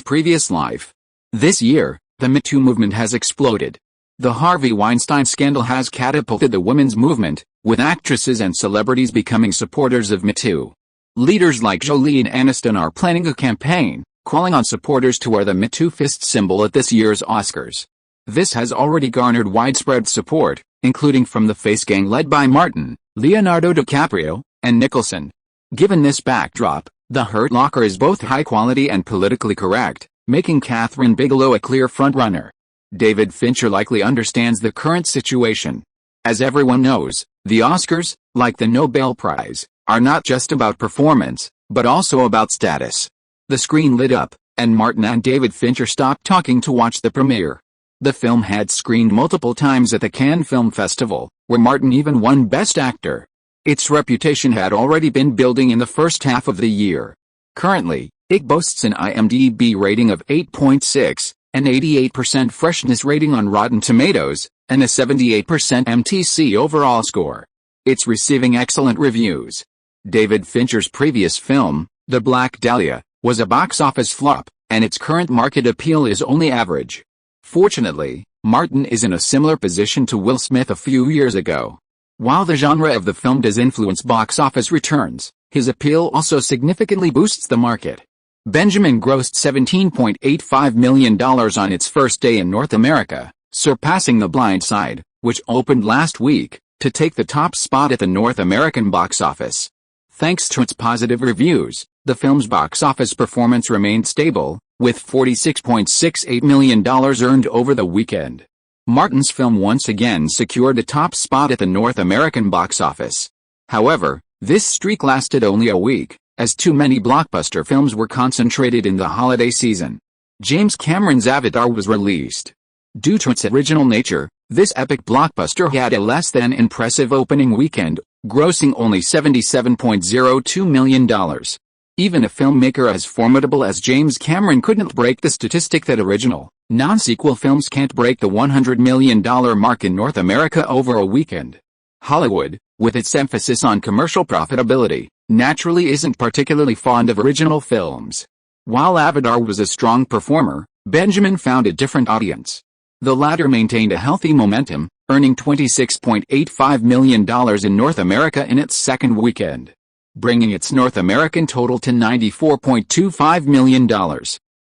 previous life. This year, the Me Too movement has exploded. The Harvey Weinstein scandal has catapulted the women's movement, with actresses and celebrities becoming supporters of Me Too. Leaders like Jolene Aniston are planning a campaign, calling on supporters to wear the Me Too fist symbol at this year's Oscars. This has already garnered widespread support, including from the face gang led by Martin, Leonardo DiCaprio, and Nicholson. Given this backdrop, The Hurt Locker is both high-quality and politically correct, making Kathryn Bigelow a clear frontrunner. David Fincher likely understands the current situation. As everyone knows, the Oscars, like the Nobel Prize, are not just about performance, but also about status. The screen lit up, and Martin and David Fincher stopped talking to watch the premiere. The film had screened multiple times at the Cannes Film Festival, where Martin even won Best Actor. Its reputation had already been building in the first half of the year. Currently, it boasts an IMDb rating of 8.6, an 88% freshness rating on Rotten Tomatoes, and a 78% MTC overall score. It's receiving excellent reviews. David Fincher's previous film, The Black Dahlia, was a box office flop, and its current market appeal is only average. Fortunately, Martin is in a similar position to Will Smith a few years ago. While the genre of the film does influence box office returns, his appeal also significantly boosts the market. Benjamin grossed $17.85 million on its first day in North America, surpassing The Blind Side, which opened last week, to take the top spot at the North American box office. Thanks to its positive reviews, the film's box office performance remained stable, with $46.68 million earned over the weekend. Martin's film once again secured the top spot at the North American box office. However, this streak lasted only a week, as too many blockbuster films were concentrated in the holiday season. James Cameron's Avatar was released. Due to its original nature, this epic blockbuster had a less than impressive opening weekend, grossing only $77.02 million. Even a filmmaker as formidable as James Cameron couldn't break the statistic that original, non-sequel films can't break the $100 million mark in North America over a weekend. Hollywood, with its emphasis on commercial profitability, naturally isn't particularly fond of original films. While Avatar was a strong performer, Benjamin found a different audience. The latter maintained a healthy momentum, earning $26.85 million in North America in its second weekend, bringing its North American total to $94.25 million.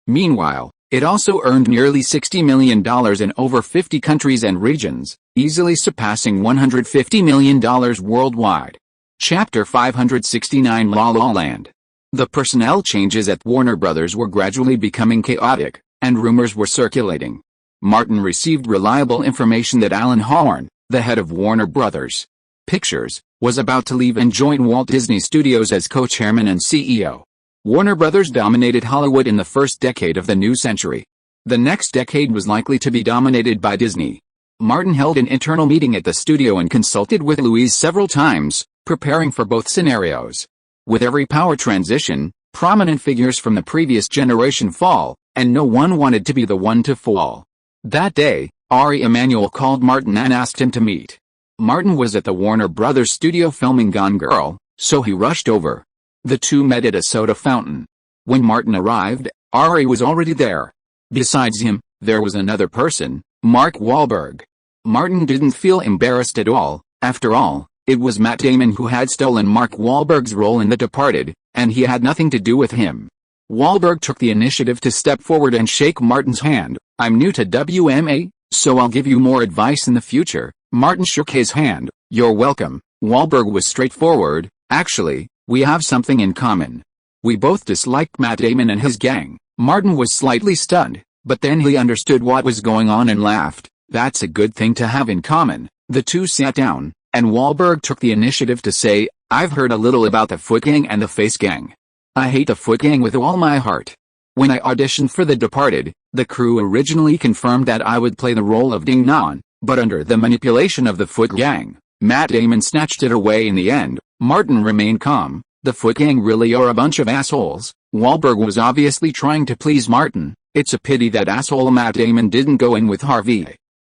Meanwhile, it also earned nearly $60 million in over 50 countries and regions, easily surpassing $150 million worldwide. Chapter 569 La La Land. The personnel changes at Warner Bros. Were gradually becoming chaotic, and rumors were circulating. Martin received reliable information that Alan Horn, the head of Warner Bros., Pictures, was about to leave and join Walt Disney Studios as co-chairman and CEO. Warner Brothers dominated Hollywood in the first decade of the new century. The next decade was likely to be dominated by Disney. Martin held an internal meeting at the studio and consulted with Louise several times, preparing for both scenarios. With every power transition, prominent figures from the previous generation fall, and no one wanted to be the one to fall. That day, Ari Emanuel called Martin and asked him to meet. Martin was at the Warner Brothers studio filming Gone Girl, so he rushed over. The two met at a soda fountain. When Martin arrived, Ari was already there. Besides him, there was another person, Mark Wahlberg. Martin didn't feel embarrassed at all. After all, it was Matt Damon who had stolen Mark Wahlberg's role in The Departed, and he had nothing to do with him. Wahlberg took the initiative to step forward and shake Martin's hand. "I'm new to WMA, so I'll give you more advice in the future." Martin shook his hand. "You're welcome." Wahlberg was straightforward. "Actually, we have something in common. We both dislike Matt Damon and his gang." Martin was slightly stunned, but then he understood what was going on and laughed. "That's a good thing to have in common." The two sat down, and Wahlberg took the initiative to say, "I've heard a little about the Foot Gang and the Face Gang. I hate the Foot Gang with all my heart. When I auditioned for The Departed, the crew originally confirmed that I would play the role of Ding Non, but under the manipulation of the Foot Gang, Matt Damon snatched it away in the end." Martin remained calm. "The Foot Gang really are a bunch of assholes." Wahlberg was obviously trying to please Martin. "It's a pity that asshole Matt Damon didn't go in with Harvey.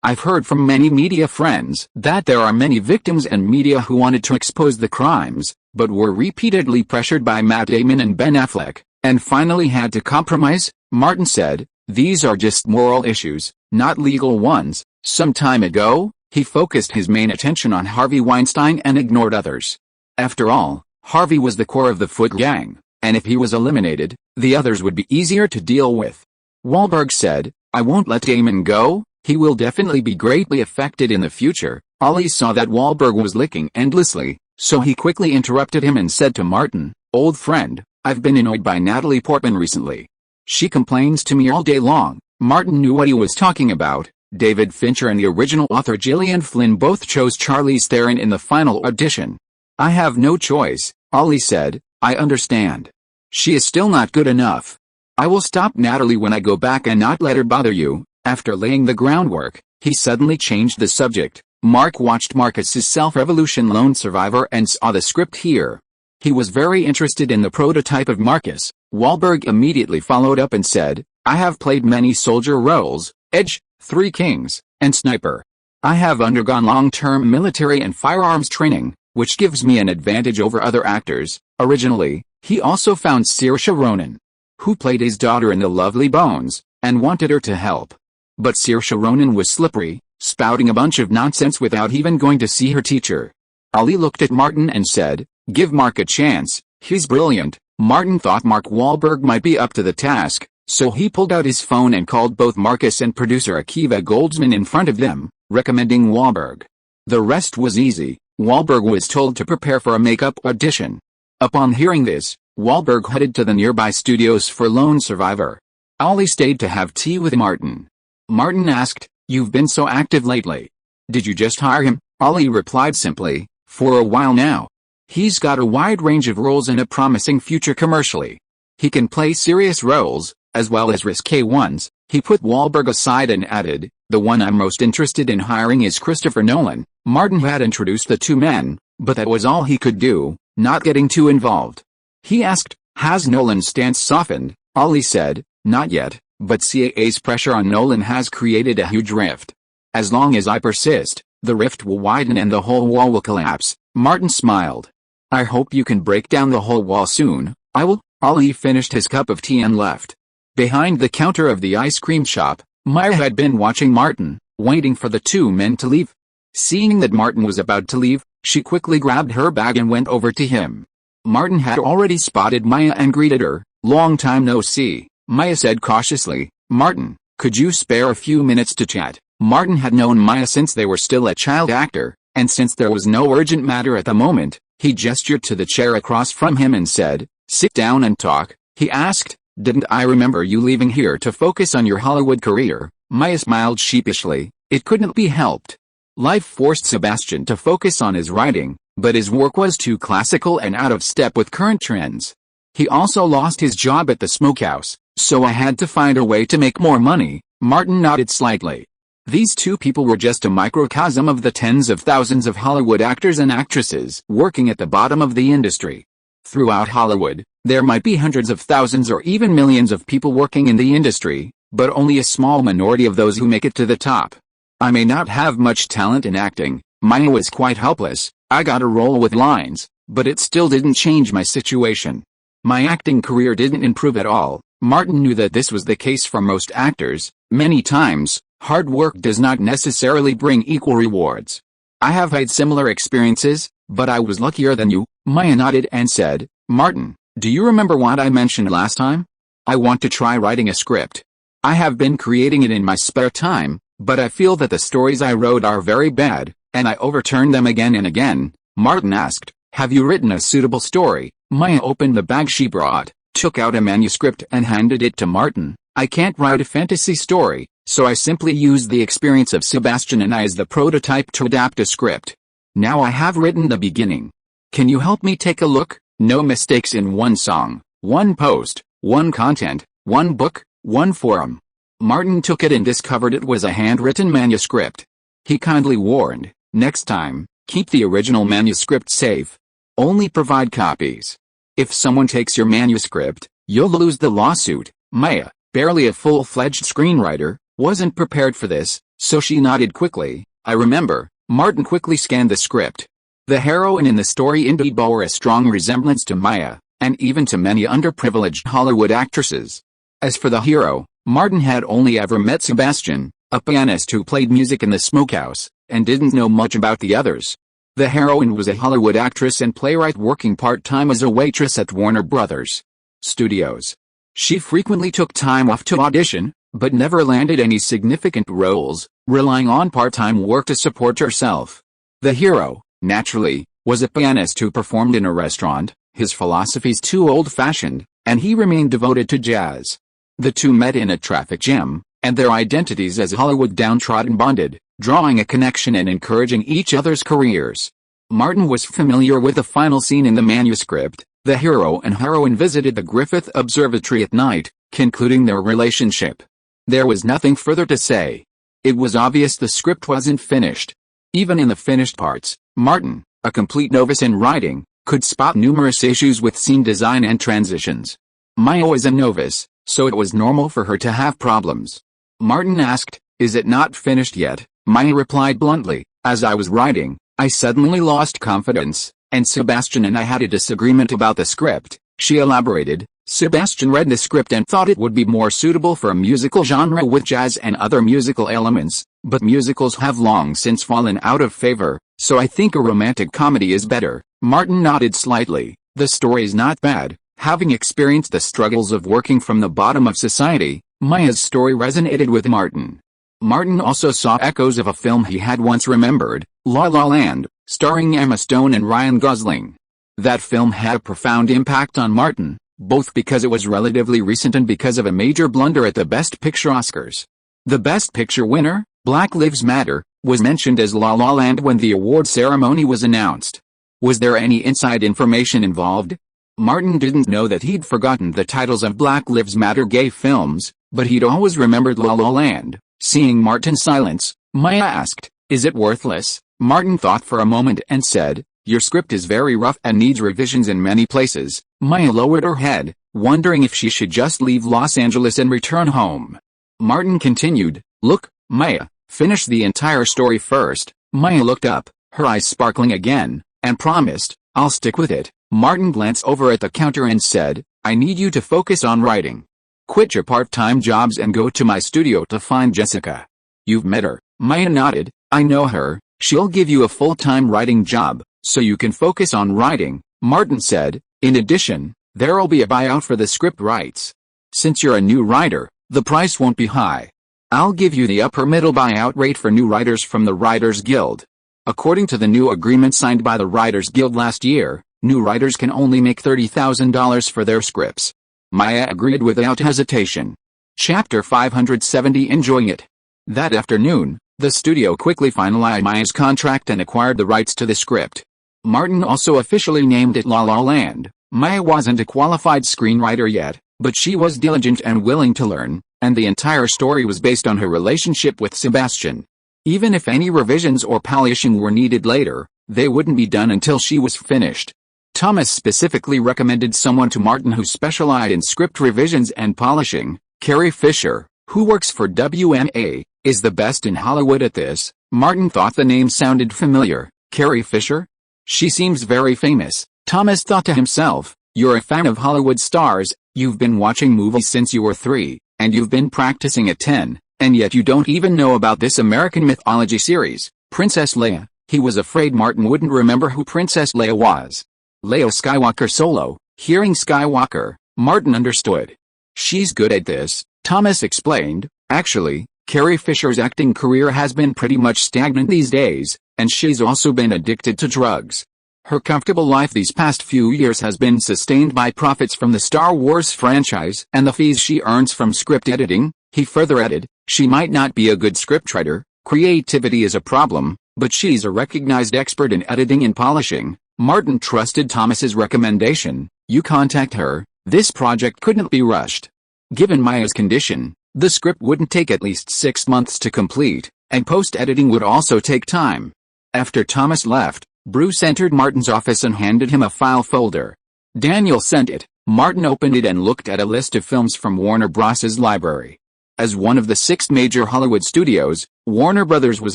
I've heard from many media friends that there are many victims and media who wanted to expose the crimes, but were repeatedly pressured by Matt Damon and Ben Affleck, and finally had to compromise." Martin said, "These are just moral issues, not legal ones." Some time ago, he focused his main attention on Harvey Weinstein and ignored others. After all, Harvey was the core of the Foot Gang, and if he was eliminated, the others would be easier to deal with. Wahlberg said, "I won't let Damon go. He will definitely be greatly affected in the future." Ollie saw that Wahlberg was licking endlessly, so he quickly interrupted him and said to Martin, "Old friend, I've been annoyed by Natalie Portman recently. She complains to me all day long." Martin knew what he was talking about. David Fincher and the original author Gillian Flynn both chose Charlize Theron in the final audition. "I have no choice," Ollie said. "I understand. She is still not good enough. I will stop Natalie when I go back and not let her bother you." After laying the groundwork, he suddenly changed the subject. Mark watched Marcus's Self-Revolution Lone Survivor and saw the script here. He was very interested in the prototype of Marcus. Wahlberg immediately followed up and said, "I have played many soldier roles, Edge, Three Kings, and Sniper. I have undergone long-term military and firearms training, which gives me an advantage over other actors." Originally, he also found Saoirse Ronan, who played his daughter in The Lovely Bones, and wanted her to help. But Saoirse Ronan was slippery, spouting a bunch of nonsense without even going to see her teacher. Ali looked at Martin and said, "Give Mark a chance, he's brilliant." Martin thought Mark Wahlberg might be up to the task, so he pulled out his phone and called both Marcus and producer Akiva Goldsman in front of them, recommending Wahlberg. The rest was easy. Wahlberg was told to prepare for a makeup audition. Upon hearing this, Wahlberg headed to the nearby studios for Lone Survivor. Ali stayed to have tea with Martin. Martin asked, "You've been so active lately. Did you just hire him?" Ali replied simply, "For a while now. He's got a wide range of roles and a promising future commercially. He can play serious roles, as well as risque ones." He put Wahlberg aside and added, "The one I'm most interested in hiring is Christopher Nolan." Martin had introduced the two men, but that was all he could do, not getting too involved. He asked, "Has Nolan's stance softened?" Ali said, "Not yet, but CAA's pressure on Nolan has created a huge rift. As long as I persist, the rift will widen and the whole wall will collapse." Martin smiled. "I hope you can break down the whole wall soon." "I will." Ali finished his cup of tea and left. Behind the counter of the ice cream shop, Maya had been watching Martin, waiting for the two men to leave. Seeing that Martin was about to leave, she quickly grabbed her bag and went over to him. Martin had already spotted Maya and greeted her. "Long time no see," Maya said cautiously. "Martin, could you spare a few minutes to chat?" Martin had known Maya since they were still a child actor, and since there was no urgent matter at the moment, he gestured to the chair across from him and said, "Sit down and talk." He asked, "Didn't I remember you leaving here to focus on your Hollywood career?" Maya smiled sheepishly. "It couldn't be helped. Life forced Sebastian to focus on his writing, but his work was too classical and out of step with current trends. He also lost his job at the smokehouse, so I had to find a way to make more money. Martin nodded slightly. These two people were just a microcosm of the tens of thousands of Hollywood actors and actresses working at the bottom of the industry. Throughout Hollywood, there might be hundreds of thousands or even millions of people working in the industry, but only a small minority of those who make it to the top. I may not have much talent in acting. Maya was quite helpless. I got a role with lines, but it still didn't change my situation. My acting career didn't improve at all. Martin knew that this was the case for most actors. Many times, hard work does not necessarily bring equal rewards. I have had similar experiences, but I was luckier than you. Maya nodded and said, Martin, do you remember what I mentioned last time? I want to try writing a script. I have been creating it in my spare time, but I feel that the stories I wrote are very bad, and I overturn them again and again. Martin asked, have you written a suitable story? Maya opened the bag she brought, took out a manuscript and handed it to Martin. I can't write a fantasy story, so I simply used the experience of Sebastian and I as the prototype to adapt a script. Now I have written the beginning. Can you help me take a look? No mistakes in one song, one post, one content, one book, one forum. Martin took it and discovered it was a handwritten manuscript. He kindly warned, next time, keep the original manuscript safe. Only provide copies. If someone takes your manuscript, you'll lose the lawsuit. Maya, barely a full-fledged screenwriter, wasn't prepared for this, so she nodded quickly. I remember. Martin quickly scanned the script. The heroine in the story indeed bore a strong resemblance to Maya, and even to many underprivileged Hollywood actresses. As for the hero, Martin had only ever met Sebastian, a pianist who played music in the smokehouse, and didn't know much about the others. The heroine was a Hollywood actress and playwright working part-time as a waitress at Warner Brothers Studios. She frequently took time off to audition, but never landed any significant roles, relying on part-time work to support herself. The hero, naturally, was a pianist who performed in a restaurant. His philosophy's too old-fashioned, and he remained devoted to jazz. The two met in a traffic jam, and their identities as Hollywood downtrodden bonded, drawing a connection and encouraging each other's careers. Martin was familiar with the final scene in the manuscript. The hero and heroine visited the Griffith Observatory at night, concluding their relationship. There was nothing further to say. It was obvious the script wasn't finished. Even in the finished parts, Martin, a complete novice in writing, could spot numerous issues with scene design and transitions. Maya was a novice, so it was normal for her to have problems. Martin asked, is it not finished yet? Maya replied bluntly, as I was writing, I suddenly lost confidence, and Sebastian and I had a disagreement about the script. She elaborated, Sebastian read the script and thought it would be more suitable for a musical genre with jazz and other musical elements, but musicals have long since fallen out of favor, so I think a romantic comedy is better. Martin nodded slightly. The story's not bad. Having experienced the struggles of working from the bottom of society, Maya's story resonated with Martin. Martin also saw echoes of a film he had once remembered, La La Land, starring Emma Stone and Ryan Gosling. That film had a profound impact on Martin, both because it was relatively recent and because of a major blunder at the Best Picture Oscars. The Best Picture winner, Black Lives Matter, was mentioned as La La Land when the award ceremony was announced. Was there any inside information involved? Martin didn't know that he'd forgotten the titles of Black Lives Matter gay films, but he'd always remembered La La Land. Seeing Martin's silence, Maya asked, is it worthless? Martin thought for a moment and said, your script is very rough and needs revisions in many places. Maya lowered her head, wondering if she should just leave Los Angeles and return home. Martin continued, look, Maya, finish the entire story first. Maya looked up, her eyes sparkling again, and promised, I'll stick with it. Martin glanced over at the counter and said, I need you to focus on writing. Quit your part-time jobs and go to my studio to find Jessica. You've met her. Maya nodded, I know her. She'll give you a full-time writing job, so you can focus on writing. Martin said, in addition, there'll be a buyout for the script rights. Since you're a new writer, the price won't be high. I'll give you the upper middle buyout rate for new writers from the Writers Guild. According to the new agreement signed by the Writers Guild last year, new writers can only make $30,000 for their scripts. Maya agreed without hesitation. Chapter 570 Enjoying it. That afternoon, The studio quickly finalized Maya's contract and acquired the rights to the script. Martin also officially named it La La Land. Maya wasn't a qualified screenwriter yet, but she was diligent and willing to learn, and the entire story was based on her relationship with Sebastian. Even if any revisions or polishing were needed later, they wouldn't be done until she was finished. Thomas specifically recommended someone to Martin who specialized in script revisions and polishing. Carrie Fisher, who works for WMA, is the best in Hollywood at this. Martin thought the name sounded familiar. Carrie Fisher? She seems very famous. Thomas thought to himself, you're a fan of Hollywood stars, you've been watching movies since you were 3, and you've been practicing at 10, and yet you don't even know about this American mythology series, Princess Leia. He was afraid Martin wouldn't remember who Princess Leia was. Leia Skywalker Solo. Hearing Skywalker, Martin understood. She's good at this, Thomas explained. Actually, Carrie Fisher's acting career has been pretty much stagnant these days, and she's also been addicted to drugs. Her comfortable life these past few years has been sustained by profits from the Star Wars franchise and the fees she earns from script editing. He further added, she might not be a good scriptwriter, creativity is a problem, but she's a recognized expert in editing and polishing. Martin trusted Thomas's recommendation. You contact her, this project couldn't be rushed. Given Maya's condition, the script wouldn't take at least 6 months to complete, and post-editing would also take time. After Thomas left, Bruce entered Martin's office and handed him a file folder. Daniel sent it. Martin opened it and looked at a list of films from Warner Bros.' library. As one of the 6 major Hollywood studios, Warner Bros. Was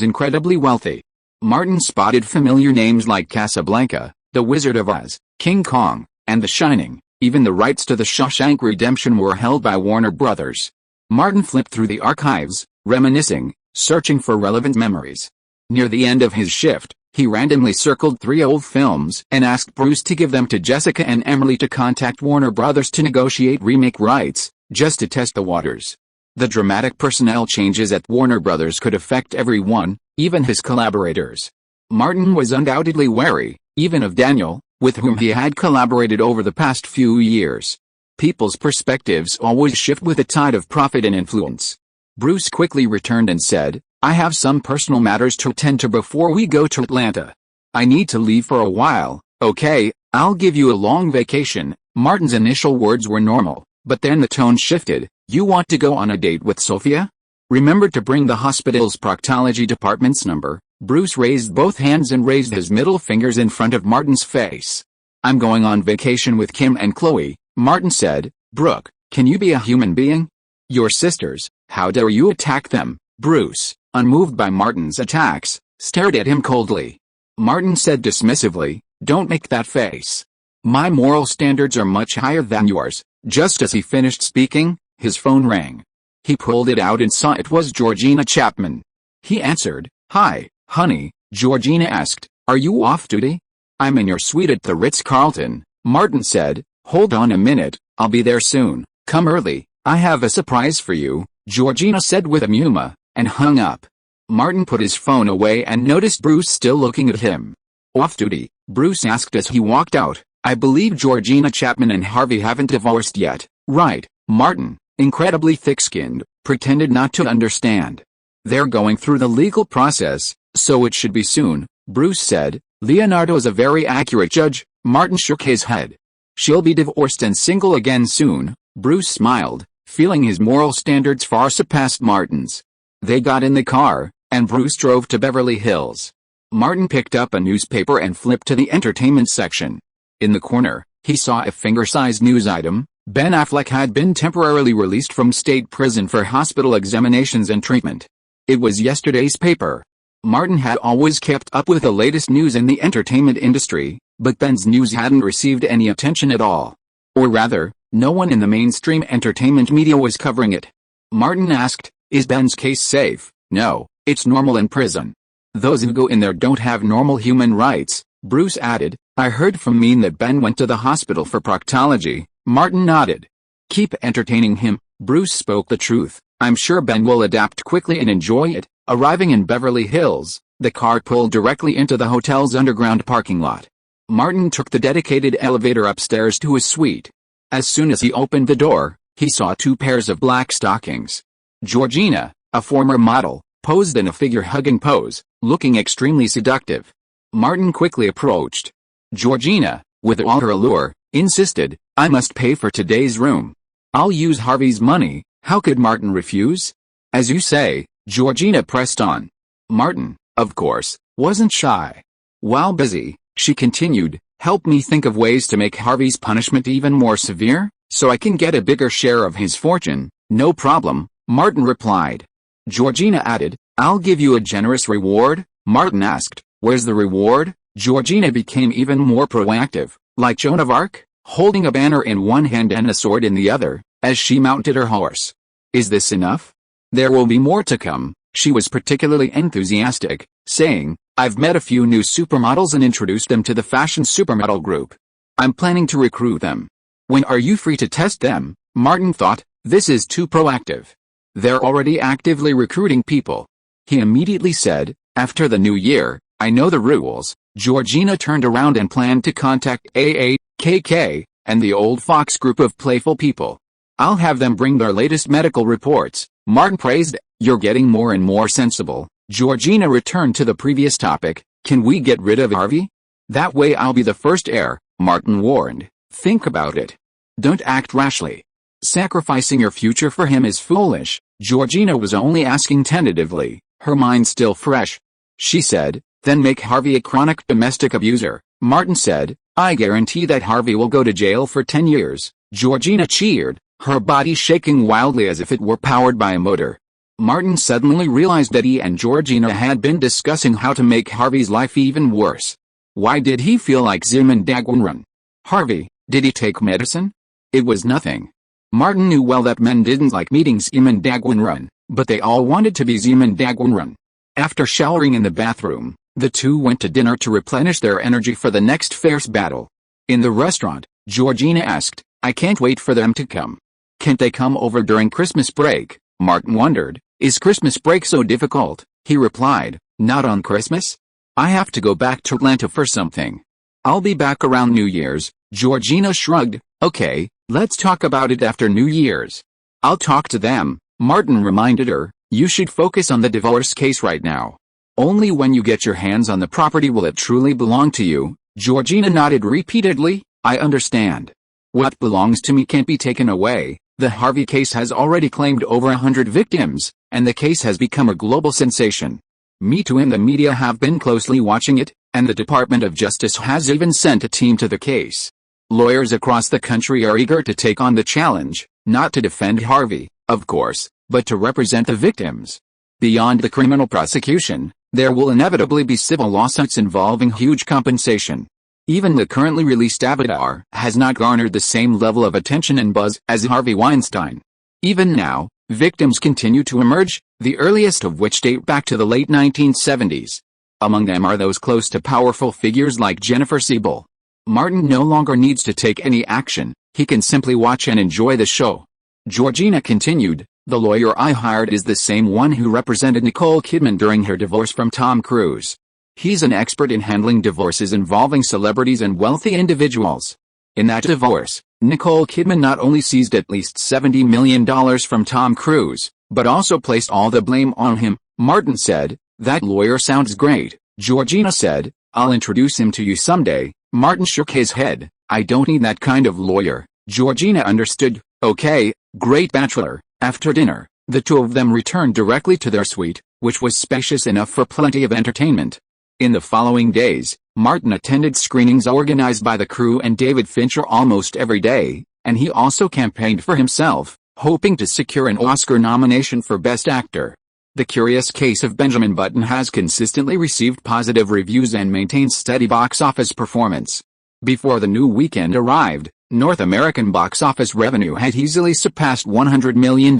incredibly wealthy. Martin spotted familiar names like Casablanca, The Wizard of Oz, King Kong, and The Shining. Even the rights to The Shawshank Redemption were held by Warner Bros. Martin flipped through the archives, reminiscing, searching for relevant memories. Near the end of his shift, he randomly circled 3 old films and asked Bruce to give them to Jessica and Emily to contact Warner Bros. To negotiate remake rights, just to test the waters. The dramatic personnel changes at Warner Bros. Could affect everyone, even his collaborators. Martin was undoubtedly wary, even of Daniel, with whom he had collaborated over the past few years. People's perspectives always shift with the tide of profit and influence. Bruce quickly returned and said, I have some personal matters to attend to before we go to Atlanta. I need to leave for a while. Okay, I'll give you a long vacation. Martin's initial words were normal, but then the tone shifted. You want to go on a date with Sophia? Remember to bring the hospital's proctology department's number. Bruce raised both hands and raised his middle fingers in front of Martin's face. I'm going on vacation with Kim and Chloe, Martin said. Brooke, can you be a human being? Your sisters, how dare you attack them? Bruce, unmoved by Martin's attacks, stared at him coldly. Martin said dismissively, don't make that face. My moral standards are much higher than yours. Just as he finished speaking, his phone rang. He pulled it out and saw it was Georgina Chapman. He answered. Hi, honey, Georgina asked. Are you off duty? I'm in your suite at the Ritz-Carlton, Martin said. Hold on a minute, I'll be there soon. Come early, I have a surprise for you, Georgina said with amusement, and hung up. Martin put his phone away and noticed Bruce still looking at him. Off duty, Bruce asked as he walked out. I believe Georgina Chapman and Harvey haven't divorced yet, right? Martin, incredibly thick-skinned, pretended not to understand. They're going through the legal process, so it should be soon, Bruce said. Leonardo's a very accurate judge. Martin shook his head. She'll be divorced and single again soon, Bruce smiled, feeling his moral standards far surpassed Martin's. They got in the car, and Bruce drove to Beverly Hills. Martin picked up a newspaper and flipped to the entertainment section. In the corner, he saw a finger-sized news item. Ben Affleck had been temporarily released from state prison for hospital examinations and treatment. It was yesterday's paper. Martin had always kept up with the latest news in the entertainment industry, but Ben's news hadn't received any attention at all. Or rather, no one in the mainstream entertainment media was covering it. Martin asked, is Ben's case safe? No, it's normal in prison. Those who go in there don't have normal human rights, Bruce added. I heard from Mean that Ben went to the hospital for proctology. Martin nodded. Keep entertaining him, Bruce spoke the truth. I'm sure Ben will adapt quickly and enjoy it. Arriving in Beverly Hills, the car pulled directly into the hotel's underground parking lot. Martin took the dedicated elevator upstairs to his suite. As soon as he opened the door, he saw 2 pairs of black stockings. Georgina, a former model, posed in a figure-hugging pose, looking extremely seductive. Martin quickly approached. Georgina, with all her allure, insisted, "I must pay for today's room. I'll use Harvey's money." How could Martin refuse? "As you say," Georgina pressed on. Martin, of course, wasn't shy. While busy, she continued, "Help me think of ways to make Harvey's punishment even more severe, so I can get a bigger share of his fortune." "No problem," Martin replied. Georgina added, "I'll give you a generous reward." Martin asked, "Where's the reward?" Georgina became even more proactive, like Joan of Arc, holding a banner in one hand and a sword in the other, as she mounted her horse. "Is this enough? There will be more to come." She was particularly enthusiastic, saying, "I've met a few new supermodels and introduced them to the fashion supermodel group. I'm planning to recruit them. When are you free to test them?" Martin thought, "This is too proactive. They're already actively recruiting people." He immediately said, "After the new year, I know the rules." Georgina turned around and planned to contact AA, KK, and the Old Fox group of playful people. "I'll have them bring their latest medical reports." Martin praised, "You're getting more and more sensible." Georgina returned to the previous topic, "Can we get rid of Harvey? That way I'll be the first heir," Martin warned. "Think about it. Don't act rashly. Sacrificing your future for him is foolish." Georgina was only asking tentatively, her mind still fresh. She said, "Then make Harvey a chronic domestic abuser." Martin said, "I guarantee that Harvey will go to jail for 10 years. Georgina cheered, her body shaking wildly as if it were powered by a motor. Martin suddenly realized that he and Georgina had been discussing how to make Harvey's life even worse. Why did he feel like Zeman Dagwanrun? Harvey, did he take medicine? It was nothing. Martin knew well that men didn't like meeting Zeman Dagwanrun, but they all wanted to be Zeman Dagwanrun. After showering in the bathroom, the two went to dinner to replenish their energy for the next fierce battle. In the restaurant, Georgina asked, "I can't wait for them to come. Can't they come over during Christmas break?" Martin wondered, "Is Christmas break so difficult?" He replied, "Not on Christmas. I have to go back to Atlanta for something. I'll be back around New Year's." Georgina shrugged, "Okay, let's talk about it after New Year's." "I'll talk to them," Martin reminded her, "You should focus on the divorce case right now. Only when you get your hands on the property will it truly belong to you." Georgina nodded repeatedly, "I understand. What belongs to me can't be taken away." The Harvey case has already claimed over 100 victims, and the case has become a global sensation. Me Too and the media have been closely watching it, and the Department of Justice has even sent a team to the case. Lawyers across the country are eager to take on the challenge, not to defend Harvey, of course, but to represent the victims. Beyond the criminal prosecution, there will inevitably be civil lawsuits involving huge compensation. Even the currently released Avatar has not garnered the same level of attention and buzz as Harvey Weinstein. Even now, victims continue to emerge, the earliest of which date back to the late 1970s. Among them are those close to powerful figures like Jennifer Siebel. Martin no longer needs to take any action, he can simply watch and enjoy the show. Georgina continued, "The lawyer I hired is the same one who represented Nicole Kidman during her divorce from Tom Cruise. He's an expert in handling divorces involving celebrities and wealthy individuals. In that divorce, Nicole Kidman not only seized at least $70 million from Tom Cruise, but also placed all the blame on him." Martin said, "That lawyer sounds great." Georgina said, "I'll introduce him to you someday." Martin shook his head, "I don't need that kind of lawyer." Georgina understood, "Okay, great bachelor." After dinner, the two of them returned directly to their suite, which was spacious enough for plenty of entertainment. In the following days, Martin attended screenings organized by the crew and David Fincher almost every day, and he also campaigned for himself, hoping to secure an Oscar nomination for Best Actor. The Curious Case of Benjamin Button has consistently received positive reviews and maintains steady box office performance. Before the new weekend arrived, North American box office revenue had easily surpassed $100 million,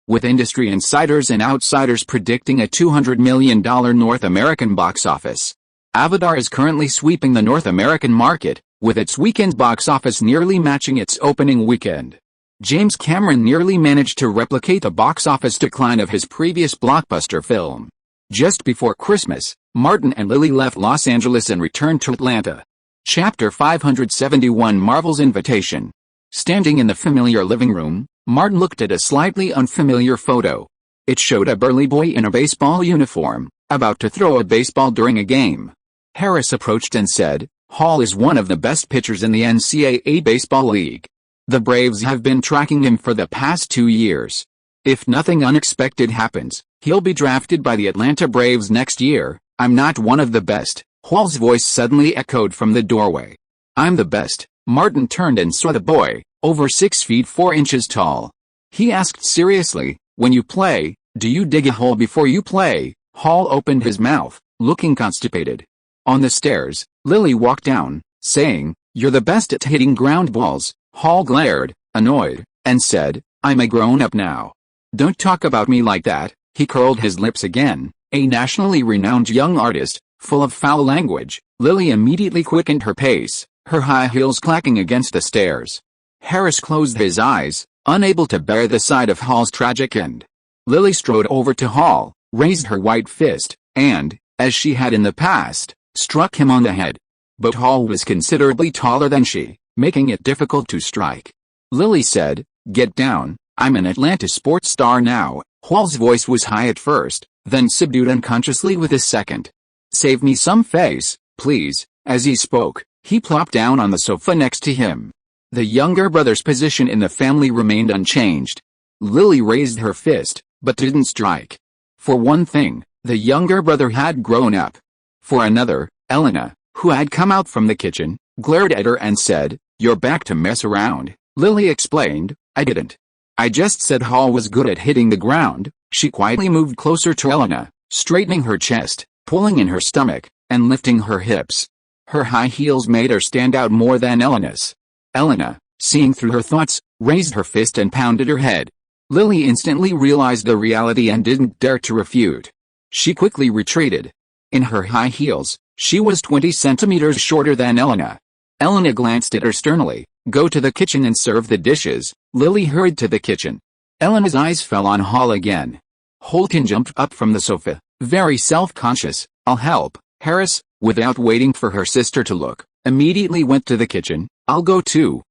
with industry insiders and outsiders predicting a $200 million North American box office. Avatar is currently sweeping the North American market, with its weekend box office nearly matching its opening weekend. James Cameron nearly managed to replicate the box office decline of his previous blockbuster film. Just before Christmas, Martin and Lily left Los Angeles and returned to Atlanta. Chapter 571 Marvel's Invitation. Standing in the familiar living room, Martin looked at a slightly unfamiliar photo. It showed a burly boy in a baseball uniform, about to throw a baseball during a game. Harris approached and said, "Hall is one of the best pitchers in the NCAA baseball league. The Braves have been tracking him for the past 2 years. If nothing unexpected happens, he'll be drafted by the Atlanta Braves next year." "I'm not one of the best," Hall's voice suddenly echoed from the doorway. "I'm the best." Martin turned and saw the boy, over 6 feet 4 inches tall. He asked seriously, "When you play, do you dig a hole before you play?" Hall opened his mouth, looking constipated. On the stairs, Lily walked down, saying, "You're the best at hitting ground balls." Hall glared, annoyed, and said, "I'm a grown-up now. Don't talk about me like that." He curled his lips again. A nationally renowned young artist, full of foul language, Lily immediately quickened her pace, her high heels clacking against the stairs. Harris closed his eyes, unable to bear the sight of Hall's tragic end. Lily strode over to Hall, raised her white fist, and, as she had in the past, struck him on the head. But Hall was considerably taller than she, making it difficult to strike. Lily said, "Get down, I'm an Atlanta sports star now." Hall's voice was high at first, then subdued unconsciously with a second. "Save me some face, please." As he spoke, he plopped down on the sofa next to him. The younger brother's position in the family remained unchanged. Lily raised her fist, but didn't strike. For one thing, the younger brother had grown up. For another, Elena, who had come out from the kitchen, glared at her and said, "You're back to mess around." Lily explained, "I didn't. I just said Hall was good at hitting the ground." She quietly moved closer to Elena, straightening her chest, pulling in her stomach, and lifting her hips. Her high heels made her stand out more than Elena's. Elena, seeing through her thoughts, raised her fist and pounded her head. Lily instantly realized the reality and didn't dare to refute. She quickly retreated. In her high heels, she was 20 centimeters shorter than Elena. Elena glanced at her sternly. "Go to the kitchen and serve the dishes." Lily hurried to the kitchen. Elena's eyes fell on Hall again. Holton jumped up from the sofa, very self-conscious. "I'll help." Harris, without waiting for her sister to look, immediately went to the kitchen. I'll go too."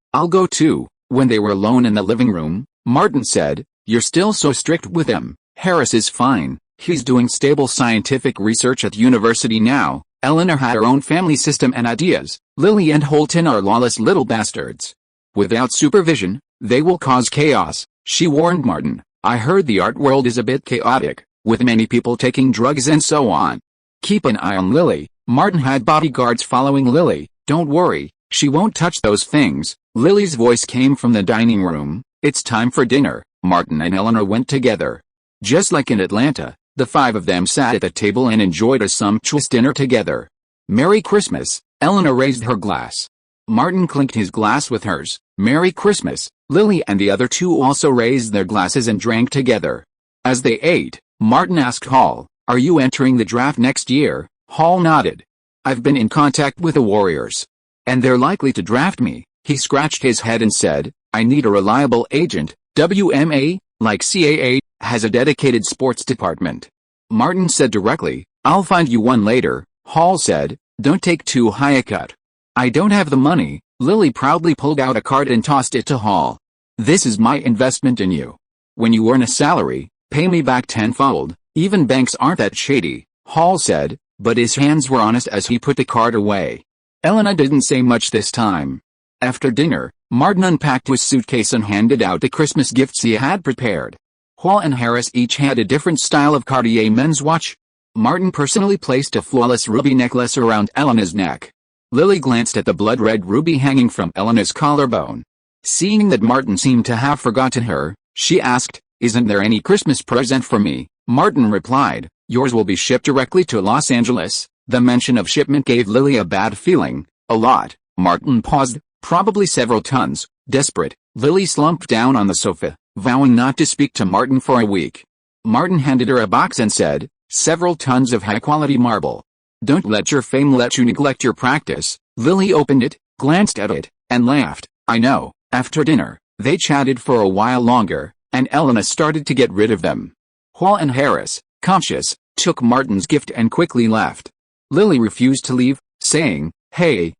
When they were alone in the living room, Martin said, "You're still so strict with him." "Harris is fine. He's doing stable scientific research at university now." Eleanor had her own family system and ideas. "Lily and Holton are lawless little bastards. Without supervision, they will cause chaos," she warned Martin. "I heard the art world is a bit chaotic, with many people taking drugs and so on. Keep an eye on Lily." Martin had bodyguards following Lily. "Don't worry, she won't touch those things." Lily's voice came from the dining room. "It's time for dinner." Martin and Eleanor went together. Just like in Atlanta, the 5 of them sat at the table and enjoyed a sumptuous dinner together. "Merry Christmas." Eleanor raised her glass. Martin clinked his glass with hers. "Merry Christmas." Lily and the other 2 also raised their glasses and drank together. As they ate, Martin asked Hall, "Are you entering the draft next year?" Hall nodded. "I've been in contact with the Warriors, and they're likely to draft me." He scratched his head and said, "I need a reliable agent. WMA, like CAA, has a dedicated sports department." Martin said directly, "I'll find you one later." Hall said, "Don't take too high a cut." "I don't have the money." Lily proudly pulled out a card and tossed it to Hall. "This is my investment in you. When you earn a salary, pay me back tenfold. Even banks aren't that shady." Hall said, but his hands were honest as he put the card away. Elena didn't say much this time. After dinner, Martin unpacked his suitcase and handed out the Christmas gifts he had prepared. Hall and Harris each had a different style of Cartier men's watch. Martin personally placed a flawless ruby necklace around Elena's neck. Lily glanced at the blood-red ruby hanging from Elena's collarbone. Seeing that Martin seemed to have forgotten her, she asked, "Isn't there any Christmas present for me?" Martin replied, "Yours will be shipped directly to Los Angeles." The mention of shipment gave Lily a bad feeling. "A lot." Martin paused, "Probably several tons." Desperate, Lily slumped down on the sofa, vowing not to speak to Martin for a week. Martin handed her a box and said, "Several tons of high-quality marble. Don't let your fame let you neglect your practice." Lily opened it, glanced at it, and laughed. "I know." After dinner, they chatted for a while longer, and Elena started to get rid of them. Hall and Harris, conscious, took Martin's gift and quickly left. Lily refused to leave, saying, Hey,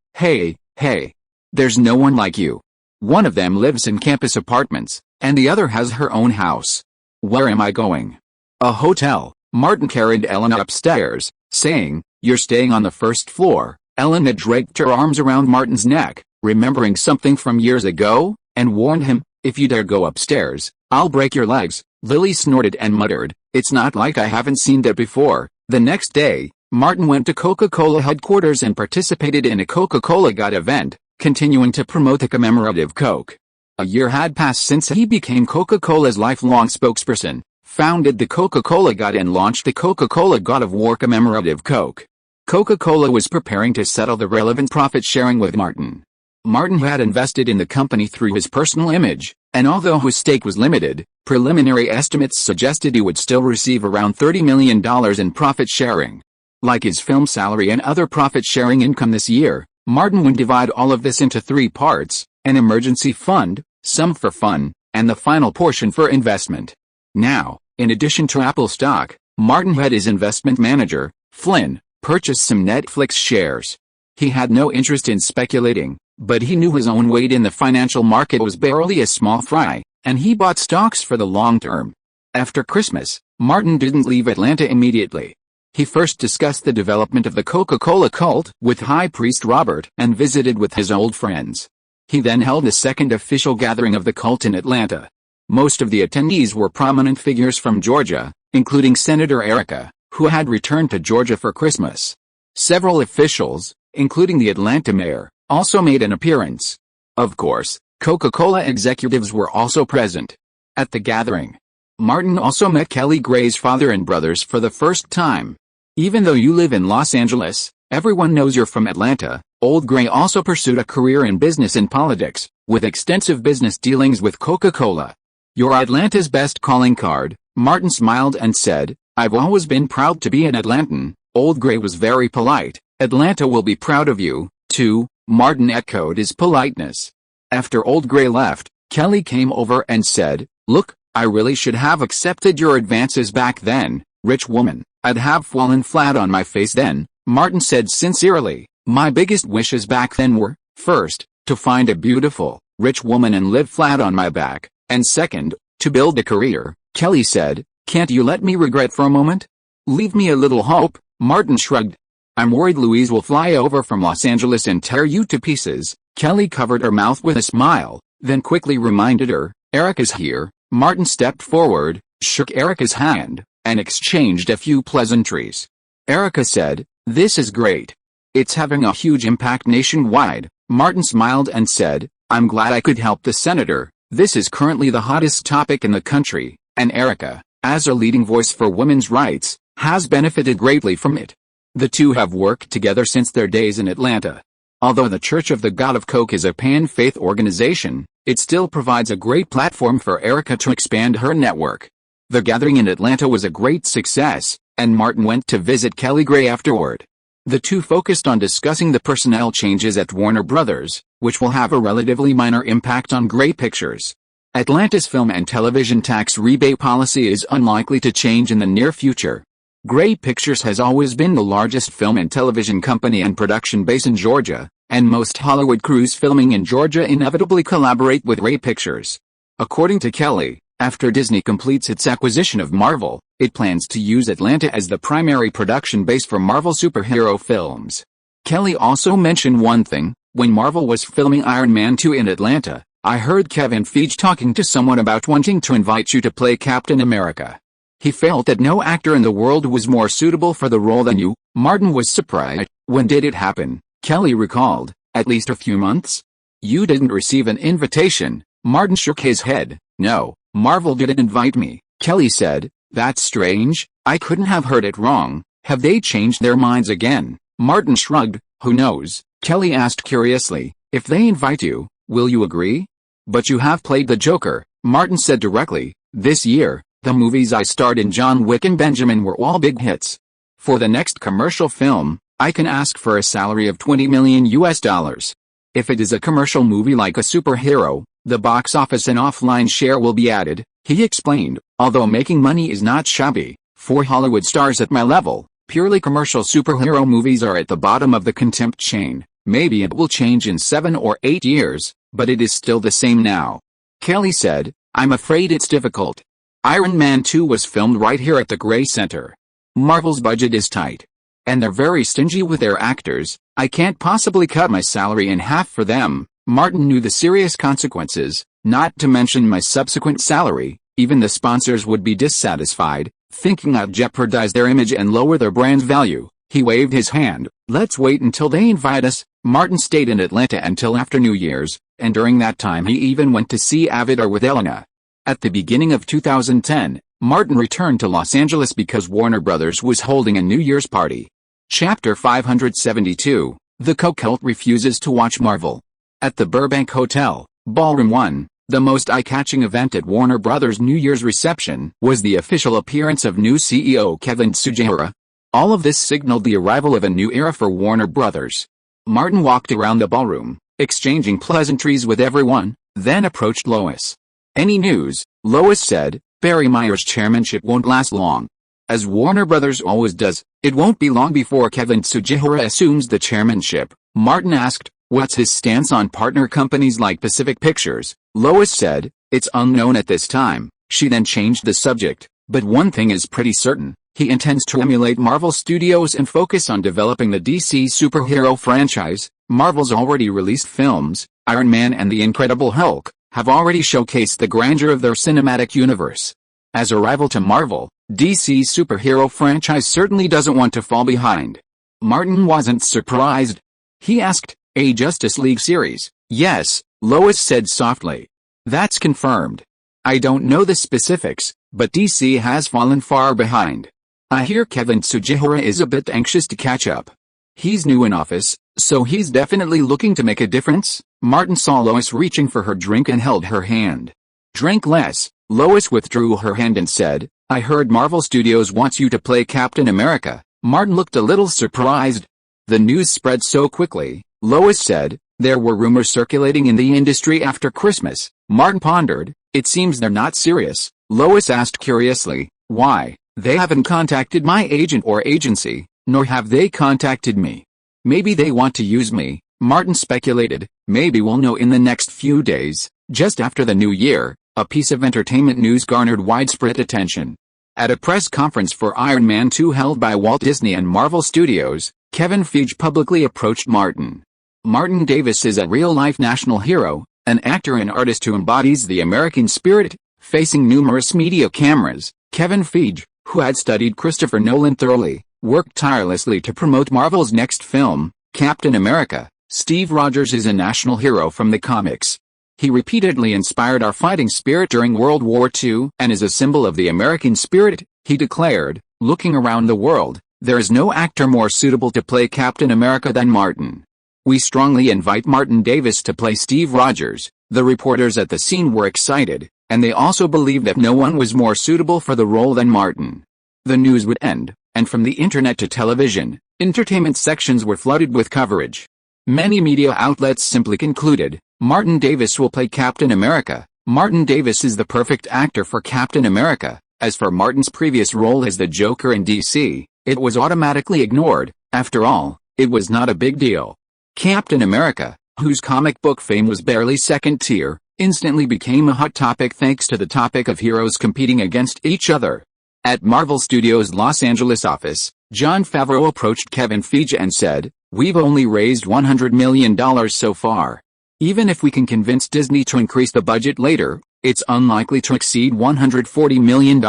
there's no one like you. One of them lives in campus apartments, and the other has her own house. Where am I going?" A hotel. Martin carried Ellen upstairs, saying, "You're staying on the first floor." Ellen had draped her arms around Martin's neck, remembering something from years ago, and warned him, "If you dare go upstairs, I'll break your legs." Lily snorted and muttered, "It's not like I haven't seen that before." The next day, Martin went to Coca-Cola headquarters and participated in a Coca-Cola God event, continuing to promote the commemorative Coke. A year had passed since he became Coca-Cola's lifelong spokesperson, founded the Coca-Cola God and launched the Coca-Cola God of War commemorative Coke. Coca-Cola was preparing to settle the relevant profit sharing with Martin. Martin had invested in the company through his personal image, and although his stake was limited, preliminary estimates suggested he would still receive around $30 million in profit sharing. Like his film salary and other profit-sharing income this year, Martin would divide all of this into three parts: an emergency fund, some for fun, and the final portion for investment. Now, in addition to Apple stock, Martin had his investment manager, Flynn, purchase some Netflix shares. He had no interest in speculating, but he knew his own weight in the financial market was barely a small fry, and he bought stocks for the long term. After Christmas, Martin didn't leave Atlanta immediately. He first discussed the development of the Coca-Cola cult with High Priest Robert and visited with his old friends. He then held a second official gathering of the cult in Atlanta. Most of the attendees were prominent figures from Georgia, including Senator Erica, who had returned to Georgia for Christmas. Several officials, including the Atlanta mayor, also made an appearance. Of course, Coca-Cola executives were also present. At the gathering, Martin also met Kelly Gray's father and brothers for the first time. Even though you live in Los Angeles, everyone knows you're from Atlanta. Old Gray also pursued a career in business and politics, with extensive business dealings with Coca-Cola. "You're Atlanta's best calling card," Martin smiled and said. "I've always been proud to be an Atlantan." Old Gray was very polite. "Atlanta will be proud of you, too," Martin echoed his politeness. After Old Gray left, Kelly came over and said, "Look, I really should have accepted your advances back then, rich woman. I'd have fallen flat on my face then," Martin said sincerely. "My biggest wishes back then were, first, to find a beautiful, rich woman and live flat on my back, and second, to build a career," Kelly said. "Can't you let me regret for a moment? Leave me a little hope," Martin shrugged. "I'm worried Louise will fly over from Los Angeles and tear you to pieces." Kelly covered her mouth with a smile, then quickly reminded her, "Erica's here." Martin stepped forward, shook Erica's hand, and exchanged a few pleasantries. Erica said, "This is great. It's having a huge impact nationwide." Martin smiled and said, "I'm glad I could help the senator. This is currently the hottest topic in the country, and Erica, as a leading voice for women's rights, has benefited greatly from it." The two have worked together since their days in Atlanta. Although the Church of the God of Coke is a pan-faith organization, it still provides a great platform for Erica to expand her network. The gathering in Atlanta was a great success, and Martin went to visit Kelly Gray afterward. The two focused on discussing the personnel changes at Warner Brothers, which will have a relatively minor impact on Gray Pictures. Atlanta's film and television tax rebate policy is unlikely to change in the near future. Gray Pictures has always been the largest film and television company and production base in Georgia, and most Hollywood crews filming in Georgia inevitably collaborate with Gray Pictures. According to Kelly, after Disney completes its acquisition of Marvel, it plans to use Atlanta as the primary production base for Marvel superhero films. Kelly also mentioned one thing: when Marvel was filming Iron Man 2 in Atlanta, I heard Kevin Feige talking to someone about wanting to invite you to play Captain America. He felt that no actor in the world was more suitable for the role than you. Martin was surprised. "When did it happen?" Kelly recalled. "At least a few months?" "You didn't receive an invitation?" Martin shook his head. "No, Marvel didn't invite me," Kelly said. "That's strange. I couldn't have heard it wrong. Have they changed their minds again?" Martin shrugged. "Who knows?" Kelly asked curiously. "If they invite you, will you agree?" "But you have played the Joker," Martin said directly. "This year, the movies I starred in, John Wick and Benjamin, were all big hits. For the next commercial film, I can ask for a salary of $20 million US. If it is a commercial movie like a superhero, the box office and offline share will be added," he explained. "Although making money is not shabby, for Hollywood stars at my level, purely commercial superhero movies are at the bottom of the contempt chain. Maybe it will change in 7 or 8 years, but it is still the same now." Kelly said, "I'm afraid it's difficult. Iron Man 2 was filmed right here at the Gray Center. Marvel's budget is tight. And they're very stingy with their actors. I can't possibly cut my salary in half for them. Martin knew the serious consequences, not to mention my subsequent salary. Even the sponsors would be dissatisfied, thinking I'd jeopardize their image and lower their brand's value. He waved his hand. Let's wait until they invite us. Martin stayed in Atlanta until after New Year's, and during that time he even went to see Avatar with Elena. At the beginning of 2010, Martin returned to Los Angeles because Warner Brothers was holding a New Year's party. Chapter 572, The Co-Cult Refuses to Watch Marvel. At the Burbank Hotel, Ballroom 1, the most eye-catching event at Warner Brothers' New Year's reception was the official appearance of new CEO Kevin Tsujihara. All of this signaled the arrival of a new era for Warner Brothers. Martin walked around the ballroom, exchanging pleasantries with everyone, then approached Lois. Any news? Lois said. Barry Meyer's chairmanship won't last long. As Warner Brothers always does, it won't be long before Kevin Tsujihara assumes the chairmanship. Martin asked, what's his stance on partner companies like Pacific Pictures? Lois said, it's unknown at this time. She then changed the subject, but one thing is pretty certain. He intends to emulate Marvel Studios and focus on developing the DC superhero franchise. Marvel's already released films, Iron Man and The Incredible Hulk, have already showcased the grandeur of their cinematic universe. As a rival to Marvel, DC's superhero franchise certainly doesn't want to fall behind. Martin wasn't surprised. He asked, a Justice League series? Yes, Lois said softly. That's confirmed. I don't know the specifics, but DC has fallen far behind. I hear Kevin Tsujihara is a bit anxious to catch up. He's new in office, so he's definitely looking to make a difference. Martin saw Lois reaching for her drink and held her hand. Drink less. Lois withdrew her hand and said, I heard Marvel Studios wants you to play Captain America. Martin looked a little surprised. The news spread so quickly, Lois said. There were rumors circulating in the industry after Christmas. Martin pondered. It seems they're not serious. Lois asked curiously, why? They haven't contacted my agent or agency, nor have they contacted me. Maybe they want to use me, Martin speculated. Maybe we'll know in the next few days. Just after the new year, a piece of entertainment news garnered widespread attention. At a press conference for Iron Man 2 held by Walt Disney and Marvel Studios, Kevin Feige publicly approached Martin. Martin Davis is a real-life national hero, an actor and artist who embodies the American spirit. Facing numerous media cameras, Kevin Feige, who had studied Christopher Nolan thoroughly, worked tirelessly to promote Marvel's next film, Captain America. Steve Rogers is a national hero from the comics. He repeatedly inspired our fighting spirit during World War II and is a symbol of the American spirit, he declared. Looking around the world, there is no actor more suitable to play Captain America than Martin. We strongly invite Martin Davis to play Steve Rogers. The reporters at the scene were excited, and they also believed that no one was more suitable for the role than Martin. The news would end, and from the internet to television, entertainment sections were flooded with coverage. Many media outlets simply concluded, Martin Davis will play Captain America. Martin Davis is the perfect actor for Captain America. As for Martin's previous role as the Joker in DC, it was automatically ignored. After all, it was not a big deal. Captain America, whose comic book fame was barely second tier, instantly became a hot topic thanks to the topic of heroes competing against each other. At Marvel Studios' Los Angeles office, Jon Favreau approached Kevin Feige and said, we've only raised $100 million so far. Even if we can convince Disney to increase the budget later, it's unlikely to exceed $140 million.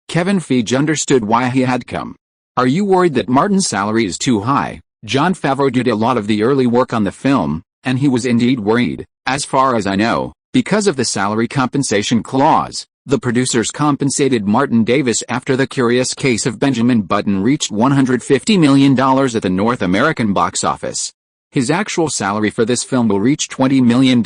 Kevin Feige understood why he had come. Are you worried that Martin's salary is too high? Jon Favreau did a lot of the early work on the film, and he was indeed worried. As far as I know, because of the salary compensation clause, the producers compensated Martin Davis after The Curious Case of Benjamin Button reached $150 million at the North American box office. His actual salary for this film will reach $20 million,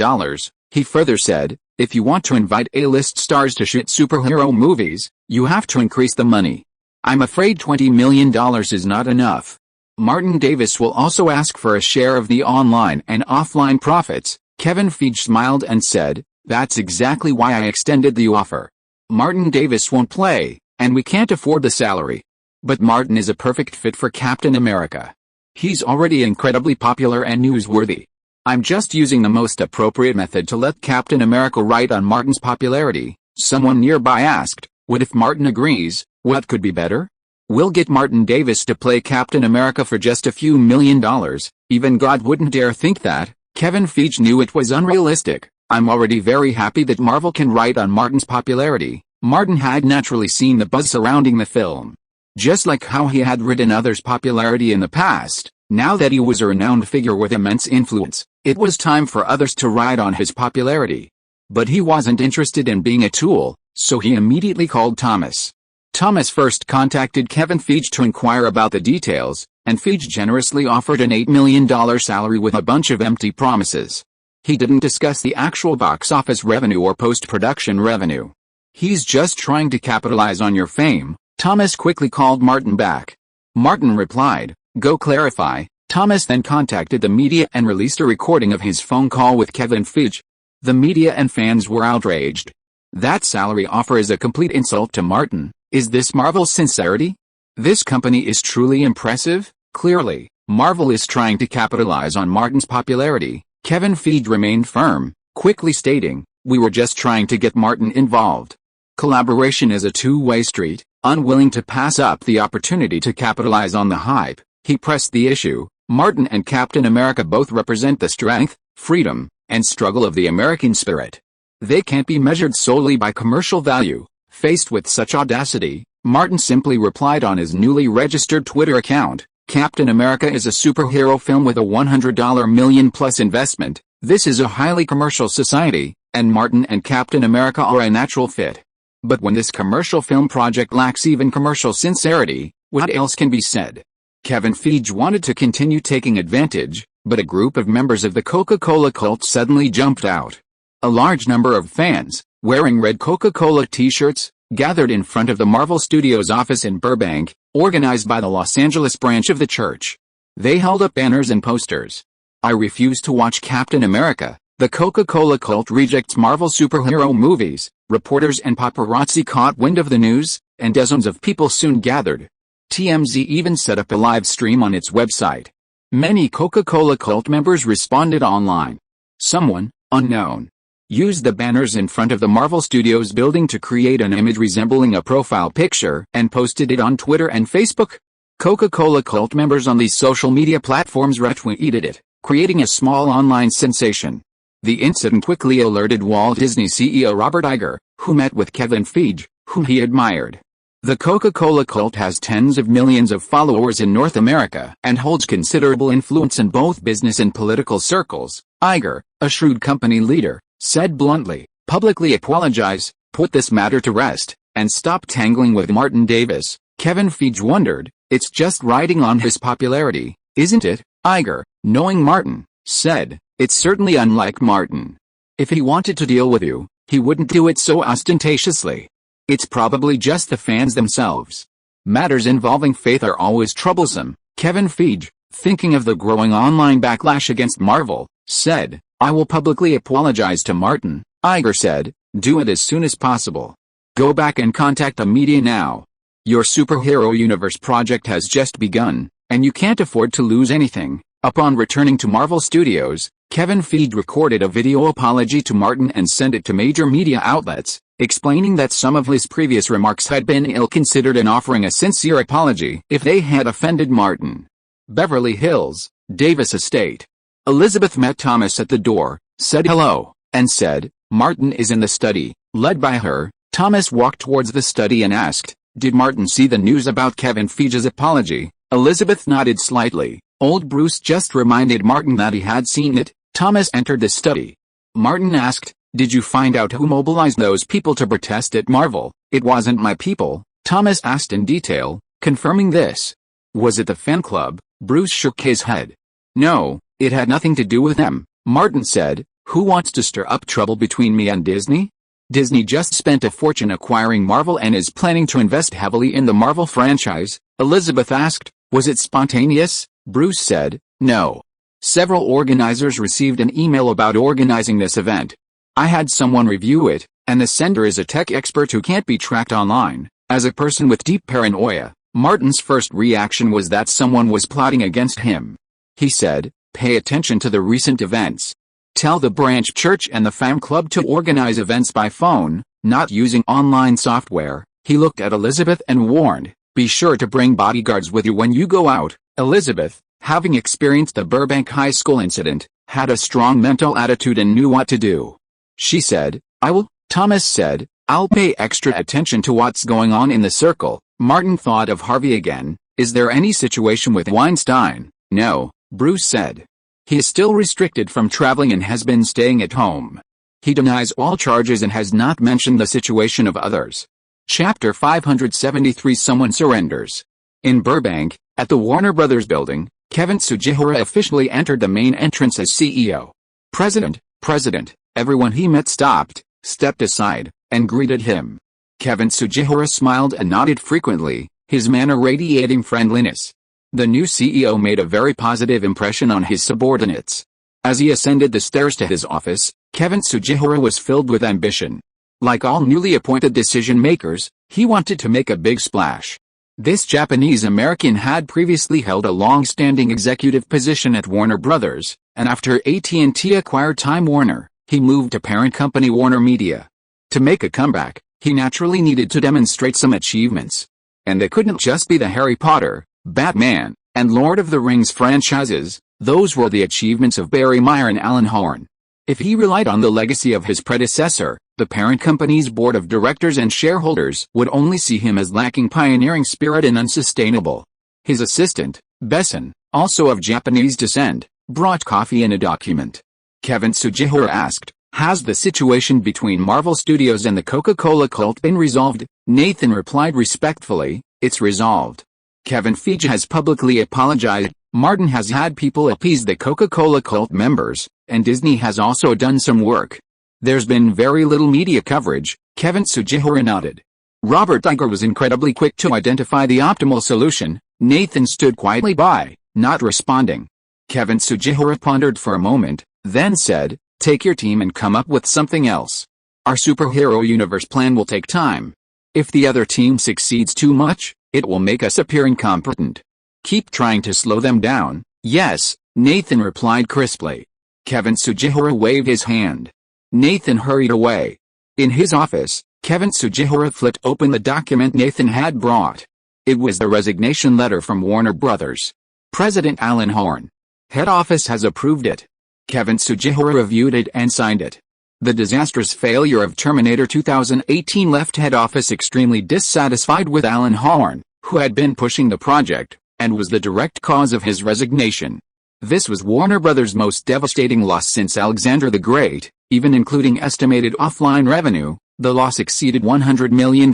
he further said. If you want to invite A-list stars to shoot superhero movies, you have to increase the money. I'm afraid $20 million is not enough. Martin Davis will also ask for a share of the online and offline profits. Kevin Feige smiled and said, that's exactly why I extended the offer. Martin Davis won't play, and we can't afford the salary. But Martin is a perfect fit for Captain America. He's already incredibly popular and newsworthy. I'm just using the most appropriate method to let Captain America ride on Martin's popularity, someone nearby asked. What if Martin agrees? What could be better? We'll get Martin Davis to play Captain America for just a few $1 million. Even God wouldn't dare think that. Kevin Feige knew it was unrealistic. I'm already very happy that Marvel can ride on Martin's popularity. Martin had naturally seen the buzz surrounding the film. Just like how he had ridden others' popularity in the past, now that he was a renowned figure with immense influence, it was time for others to ride on his popularity. But he wasn't interested in being a tool, so he immediately called Thomas. Thomas first contacted Kevin Feige to inquire about the details, and Feige generously offered an $8 million salary with a bunch of empty promises. He didn't discuss the actual box office revenue or post-production revenue. He's just trying to capitalize on your fame. Thomas quickly called Martin back. Martin replied, "Go clarify." Thomas then contacted the media and released a recording of his phone call with Kevin Feige. The media and fans were outraged. That salary offer is a complete insult to Martin. Is this Marvel's sincerity? This company is truly impressive? Clearly, Marvel is trying to capitalize on Martin's popularity. Kevin Feige remained firm, quickly stating, "We were just trying to get Martin involved." Collaboration is a two-way street. Unwilling to pass up the opportunity to capitalize on the hype, he pressed the issue. Martin and Captain America both represent the strength, freedom, and struggle of the American spirit. They can't be measured solely by commercial value. Faced with such audacity, Martin simply replied on his newly registered Twitter account, "Captain America is a superhero film with a $100 million-plus investment. This is a highly commercial society, and Martin and Captain America are a natural fit. But when this commercial film project lacks even commercial sincerity, what else can be said?" Kevin Feige wanted to continue taking advantage, but a group of members of the Coca-Cola cult suddenly jumped out. A large number of fans, wearing red Coca-Cola t-shirts, gathered in front of the Marvel Studios office in Burbank, organized by the Los Angeles branch of the church. They held up banners and posters. "I refuse to watch Captain America. The Coca-Cola cult rejects Marvel superhero movies." Reporters and paparazzi caught wind of the news, and dozens of people soon gathered. TMZ even set up a live stream on its website. Many Coca-Cola cult members responded online. Someone, unknown, used the banners in front of the Marvel Studios building to create an image resembling a profile picture and posted it on Twitter and Facebook. Coca-Cola cult members on these social media platforms retweeted it, creating a small online sensation. The incident quickly alerted Walt Disney CEO Robert Iger, who met with Kevin Feige, whom he admired. The Coca-Cola cult has tens of millions of followers in North America and holds considerable influence in both business and political circles. Iger, a shrewd company leader, said bluntly, "Publicly apologize, put this matter to rest, and stop tangling with Martin Davis." Kevin Feige wondered, "It's just riding on his popularity, isn't it?" Iger, knowing Martin, said, "It's certainly unlike Martin. If he wanted to deal with you, he wouldn't do it so ostentatiously. It's probably just the fans themselves. Matters involving faith are always troublesome." Kevin Feige, thinking of the growing online backlash against Marvel, said, "I will publicly apologize to Martin." Iger said, "Do it as soon as possible. Go back and contact the media now. Your superhero universe project has just begun, and you can't afford to lose anything." Upon returning to Marvel Studios, Kevin Feige recorded a video apology to Martin and sent it to major media outlets, explaining that some of his previous remarks had been ill-considered and offering a sincere apology if they had offended Martin. Beverly Hills, Davis Estate. Elizabeth met Thomas at the door, said hello, and said, "Martin is in the study." Led by her, Thomas walked towards the study and asked, "Did Martin see the news about Kevin Feige's apology?" Elizabeth nodded slightly. Old Bruce just reminded Martin that he had seen it. Thomas entered the study. Martin asked, "Did you find out who mobilized those people to protest at Marvel?" "It wasn't my people," Thomas asked in detail, confirming this. "Was it the fan club?" Bruce shook his head. "No, it had nothing to do with them," Martin said. "Who wants to stir up trouble between me and Disney?" Disney just spent a fortune acquiring Marvel and is planning to invest heavily in the Marvel franchise. Elizabeth asked, "Was it spontaneous?" Bruce said, "No. Several organizers received an email about organizing this event. I had someone review it, and the sender is a tech expert who can't be tracked online." As a person with deep paranoia, Martin's first reaction was that someone was plotting against him. He said, "Pay attention to the recent events. Tell the branch church and the fan club to organize events by phone, not using online software." He looked at Elizabeth and warned, "Be sure to bring bodyguards with you when you go out." Elizabeth, having experienced the Burbank High School incident, had a strong mental attitude and knew what to do. She said, "I will." Thomas said, "I'll pay extra attention to what's going on in the circle." Martin thought of Harvey again. "Is there any situation with Weinstein?" "No," Bruce said. "He is still restricted from traveling and has been staying at home. He denies all charges and has not mentioned the situation of others." Chapter 573 Someone Surrenders. In Burbank, at the Warner Brothers building, Kevin Tsujihara officially entered the main entrance as CEO. President, everyone he met stepped aside, and greeted him. Kevin Tsujihara smiled and nodded frequently, his manner radiating friendliness. The new CEO made a very positive impression on his subordinates. As he ascended the stairs to his office, Kevin Tsujihara was filled with ambition. Like all newly appointed decision-makers, he wanted to make a big splash. This Japanese-American had previously held a long-standing executive position at Warner Brothers, and after AT&T acquired Time Warner, he moved to parent company Warner Media. To make a comeback, he naturally needed to demonstrate some achievements. And they couldn't just be the Harry Potter, Batman, and Lord of the Rings franchises. Those were the achievements of Barry Meyer and Alan Horn. If he relied on the legacy of his predecessor, the parent company's board of directors and shareholders would only see him as lacking pioneering spirit and unsustainable. His assistant, Besson, also of Japanese descent, brought coffee and a document. Kevin Tsujihara asked, "Has the situation between Marvel Studios and the Coca-Cola cult been resolved?" Nathan replied respectfully, "It's resolved. Kevin Feige has publicly apologized, Martin has had people appease the Coca-Cola cult members, and Disney has also done some work. There's been very little media coverage." Kevin Tsujihara nodded. Robert Iger was incredibly quick to identify the optimal solution. Nathan stood quietly by, not responding. Kevin Tsujihara pondered for a moment, then said, "Take your team and come up with something else. Our superhero universe plan will take time. If the other team succeeds too much, it will make us appear incompetent. Keep trying to slow them down." "Yes," Nathan replied crisply. Kevin Tsujihara waved his hand. Nathan hurried away. In his office, Kevin Tsujihara flipped open the document Nathan had brought. It was the resignation letter from Warner Brothers. President Alan Horn. Head office has approved it. Kevin Tsujihara reviewed it and signed it. The disastrous failure of Terminator 2018 left head office extremely dissatisfied with Alan Horn, who had been pushing the project, and was the direct cause of his resignation. This was Warner Brothers' most devastating loss since Alexander the Great. Even including estimated offline revenue, the loss exceeded $100 million.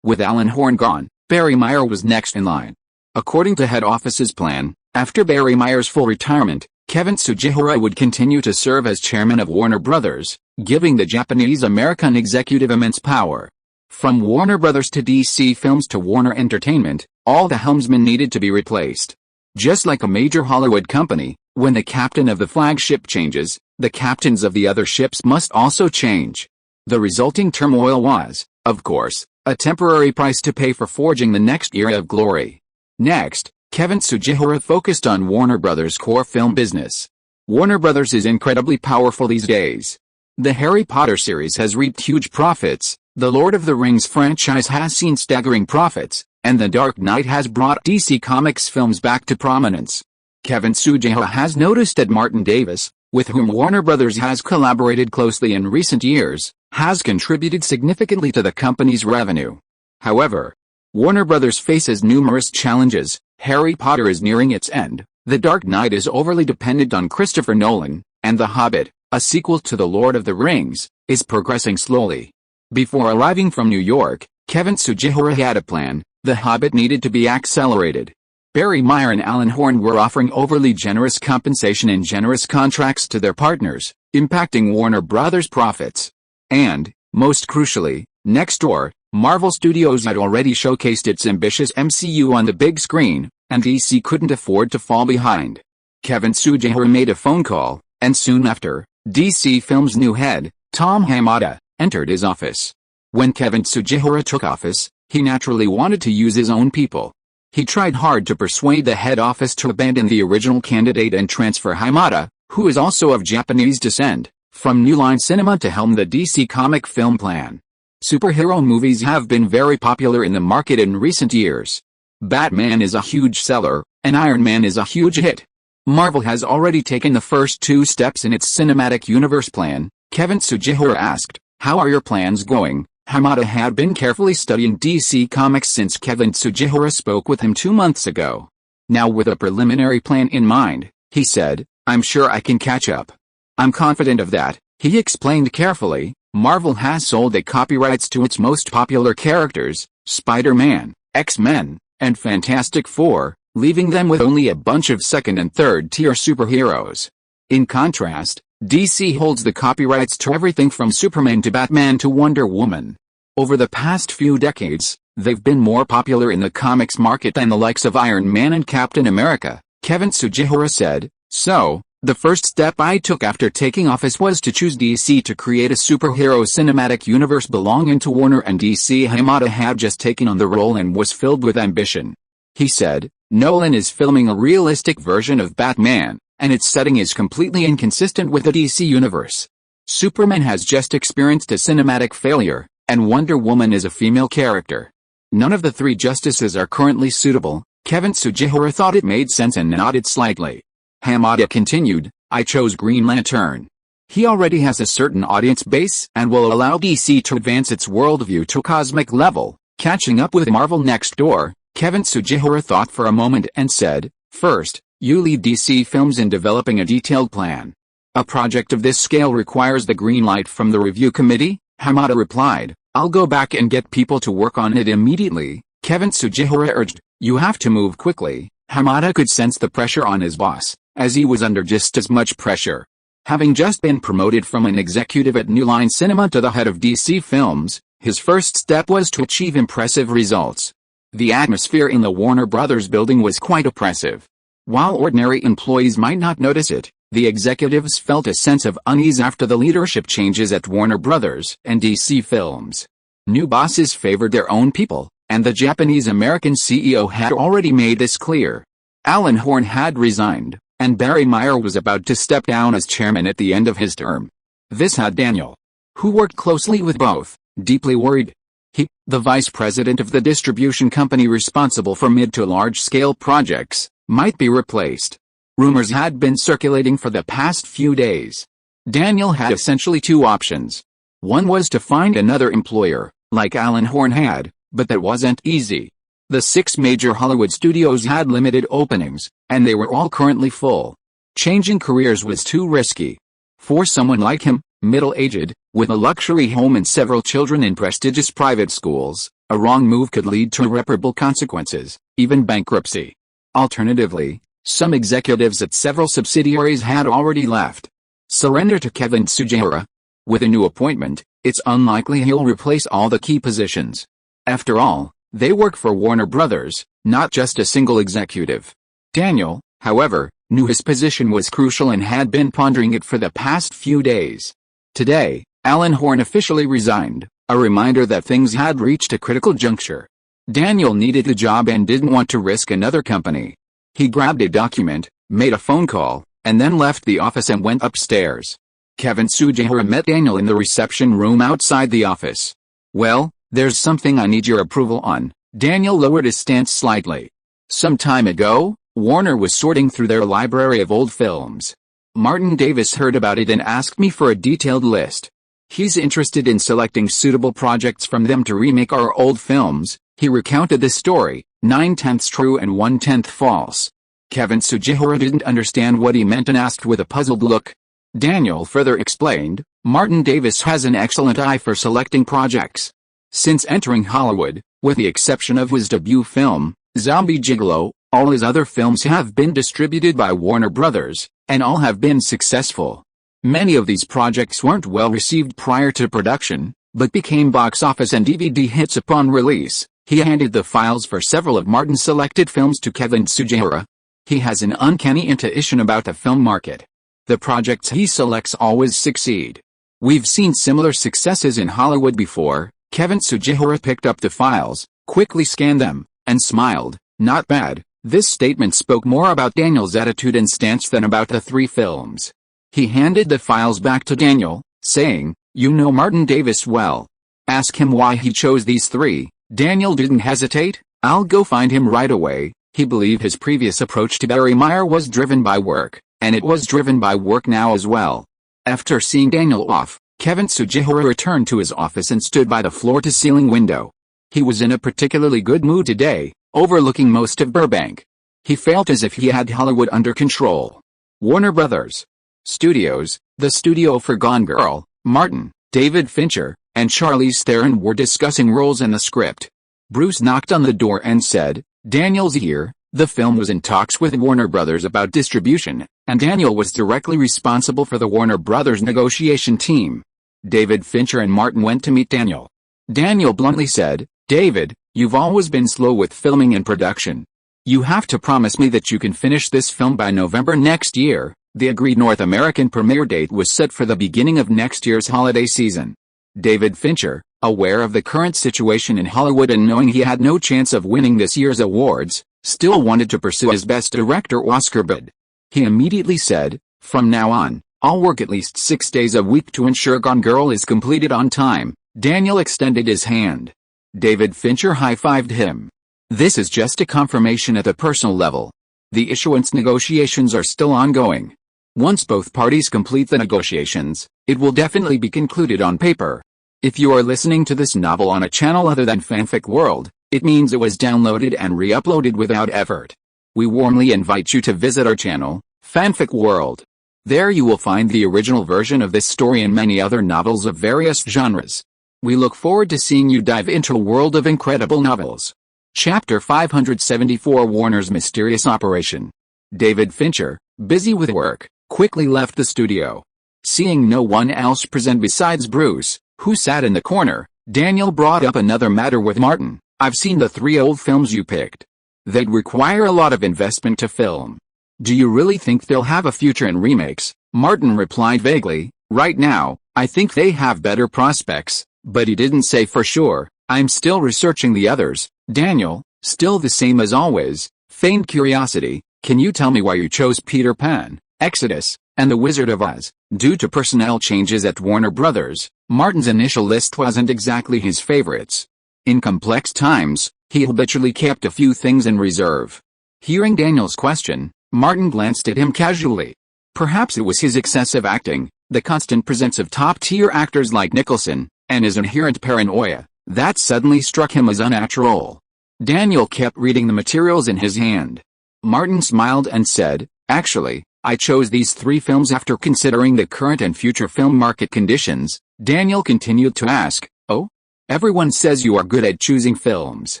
With Alan Horn gone, Barry Meyer was next in line. According to head office's plan, after Barry Meyer's full retirement, Kevin Tsujihara would continue to serve as chairman of Warner Brothers, giving the Japanese-American executive immense power. From Warner Brothers to DC Films to Warner Entertainment, all the helmsmen needed to be replaced. Just like a major Hollywood company, when the captain of the flagship changes, the captains of the other ships must also change. The resulting turmoil was, of course, a temporary price to pay for forging the next era of glory. Next, Kevin Tsujihara focused on Warner Brothers' core film business. Warner Brothers is incredibly powerful these days. The Harry Potter series has reaped huge profits, the Lord of the Rings franchise has seen staggering profits, and The Dark Knight has brought DC Comics films back to prominence. Kevin Tsujihara has noticed that Martin Davis, with whom Warner Brothers has collaborated closely in recent years, has contributed significantly to the company's revenue. However, Warner Brothers faces numerous challenges. Harry Potter is nearing its end, The Dark Knight is overly dependent on Christopher Nolan, and The Hobbit, a sequel to The Lord of the Rings, is progressing slowly. Before arriving from New York, Kevin Tsujihara had a plan. The Hobbit needed to be accelerated. Barry Meyer and Alan Horn were offering overly generous compensation and generous contracts to their partners, impacting Warner Brothers' profits. And, most crucially, next door, Marvel Studios had already showcased its ambitious MCU on the big screen, and DC couldn't afford to fall behind. Kevin Tsujihara made a phone call, and soon after, DC Films' new head, Tom Hamada, entered his office. When Kevin Tsujihara took office, he naturally wanted to use his own people. He tried hard to persuade the head office to abandon the original candidate and transfer Hamada, who is also of Japanese descent, from New Line Cinema to helm the DC comic film plan. Superhero movies have been very popular in the market in recent years. Batman is a huge seller, and Iron Man is a huge hit. Marvel has already taken the first 2 steps in its cinematic universe plan. Kevin Sugihara asked, "How are your plans going?" Hamada had been carefully studying DC Comics since Kevin Sugihara spoke with him 2 months ago. Now with a preliminary plan in mind, he said, "I'm sure I can catch up. I'm confident of that," he explained carefully. Marvel has sold the copyrights to its most popular characters, Spider-Man, X-Men, and Fantastic Four, leaving them with only a bunch of second and third-tier superheroes. In contrast, DC holds the copyrights to everything from Superman to Batman to Wonder Woman. Over the past few decades, they've been more popular in the comics market than the likes of Iron Man and Captain America, Kevin Sugihara said. "So, the first step I took after taking office was to choose DC to create a superhero cinematic universe belonging to Warner and DC." Hamada had just taken on the role and was filled with ambition. He said, "Nolan is filming a realistic version of Batman, and its setting is completely inconsistent with the DC universe. Superman has just experienced a cinematic failure, and Wonder Woman is a female character. None of the 3 justices are currently suitable." Kevin Sugihara thought it made sense and nodded slightly. Hamada continued, "I chose Green Lantern. He already has a certain audience base and will allow DC to advance its worldview to a cosmic level, catching up with Marvel next door." Kevin Sugihara thought for a moment and said, "First, you lead DC Films in developing a detailed plan. A project of this scale requires the green light from the review committee?" Hamada replied, "I'll go back and get people to work on it immediately." Kevin Sugihara urged, "You have to move quickly." Hamada could sense the pressure on his boss, as he was under just as much pressure. Having just been promoted from an executive at New Line Cinema to the head of DC Films, his first step was to achieve impressive results. The atmosphere in the Warner Brothers building was quite oppressive. While ordinary employees might not notice it, the executives felt a sense of unease after the leadership changes at Warner Brothers and DC Films. New bosses favored their own people, and the Japanese-American CEO had already made this clear. Alan Horn had resigned, and Barry Meyer was about to step down as chairman at the end of his term. This had Daniel, who worked closely with both, deeply worried. He, the vice president of the distribution company responsible for mid to large-scale projects, might be replaced. Rumors had been circulating for the past few days. Daniel had essentially 2 options. One was to find another employer, like Alan Horn had, but that wasn't easy. The 6 major Hollywood studios had limited openings, and they were all currently full. Changing careers was too risky. For someone like him, middle-aged, with a luxury home and several children in prestigious private schools, a wrong move could lead to irreparable consequences, even bankruptcy. Alternatively, some executives at several subsidiaries had already left. Surrender to Kevin Sugihara. With a new appointment, it's unlikely he'll replace all the key positions. After all, they work for Warner Brothers, not just a single executive. Daniel, however, knew his position was crucial and had been pondering it for the past few days. Today, Alan Horn officially resigned, a reminder that things had reached a critical juncture. Daniel needed the job and didn't want to risk another company. He grabbed a document, made a phone call, and then left the office and went upstairs. Kevin Sugihara met Daniel in the reception room outside the office. "Well, there's something I need your approval on." Daniel lowered his stance slightly. Some time ago, Warner was sorting through their library of old films. Martin Davis heard about it and asked me for a detailed list. He's interested in selecting suitable projects from them to remake our old films. He recounted the story, 9/10 true and 1/10 false. Kevin Sugihara didn't understand what he meant and asked with a puzzled look. Daniel further explained, "Martin Davis has an excellent eye for selecting projects. Since entering Hollywood, with the exception of his debut film, Zombie Gigolo, all his other films have been distributed by Warner Brothers, and all have been successful. Many of these projects weren't well received prior to production, but became box office and DVD hits upon release." He handed the files for several of Martin's selected films to Kevin Sugihara. He has an uncanny intuition about the film market. The projects he selects always succeed. We've seen similar successes in Hollywood before. Kevin Sugihara picked up the files, quickly scanned them, and smiled. Not bad. This statement spoke more about Daniel's attitude and stance than about the 3 films. He handed the files back to Daniel, saying, "You know Martin Davis well. Ask him why he chose these three. Daniel didn't hesitate. I'll go find him right away. He believed his previous approach to Barry Meyer was driven by work, and it was driven by work now as well. After seeing Daniel off, Kevin Sugihara returned to his office and stood by the floor-to-ceiling window. He was in a particularly good mood today, overlooking most of Burbank. He felt as if he had Hollywood under control. Warner Brothers Studios, the studio for Gone Girl, Martin, David Fincher, and Charlize Theron were discussing roles in the script. Bruce knocked on the door and said, "Daniel's here." The film was in talks with Warner Brothers about distribution, and Daniel was directly responsible for the Warner Brothers negotiation team. David Fincher and Martin went to meet Daniel. Daniel bluntly said, "David, you've always been slow with filming and production. You have to promise me that you can finish this film by November next year." The agreed North American premiere date was set for the beginning of next year's holiday season. David Fincher, aware of the current situation in Hollywood and knowing he had no chance of winning this year's awards, still wanted to pursue his Best Director Oscar bid. He immediately said, "From now on, I'll work at least 6 days a week to ensure Gone Girl is completed on time." Daniel extended his hand. David Fincher high-fived him. "This is just a confirmation at the personal level. The issuance negotiations are still ongoing. Once both parties complete the negotiations, it will definitely be concluded on paper. If you are listening to this novel on a channel other than Fanfic World, it means it was downloaded and re-uploaded without effort. We warmly invite you to visit our channel, Fanfic World. There you will find the original version of this story and many other novels of various genres. We look forward to seeing you dive into a world of incredible novels." Chapter 574 Warner's Mysterious Operation. David Fincher, busy with work, quickly left the studio. Seeing no one else present besides Bruce, who sat in the corner, Daniel brought up another matter with Martin. "I've seen the 3 old films you picked. They'd require a lot of investment to film. Do you really think they'll have a future in remakes?" Martin replied vaguely, "Right now, I think they have better prospects, but he didn't say for sure. I'm still researching the others." Daniel, still the same as always, feigned curiosity. "Can you tell me why you chose Peter Pan, Exodus, and The Wizard of Oz?" Due to personnel changes at Warner Brothers, Martin's initial list wasn't exactly his favorites. In complex times, he habitually kept a few things in reserve. Hearing Daniel's question, Martin glanced at him casually. Perhaps it was his excessive acting, the constant presence of top-tier actors like Nicholson, and his inherent paranoia, that suddenly struck him as unnatural. Daniel kept reading the materials in his hand. Martin smiled and said, "Actually, I chose these 3 films after considering the current and future film market conditions." Daniel continued to ask, "Oh? Everyone says you are good at choosing films.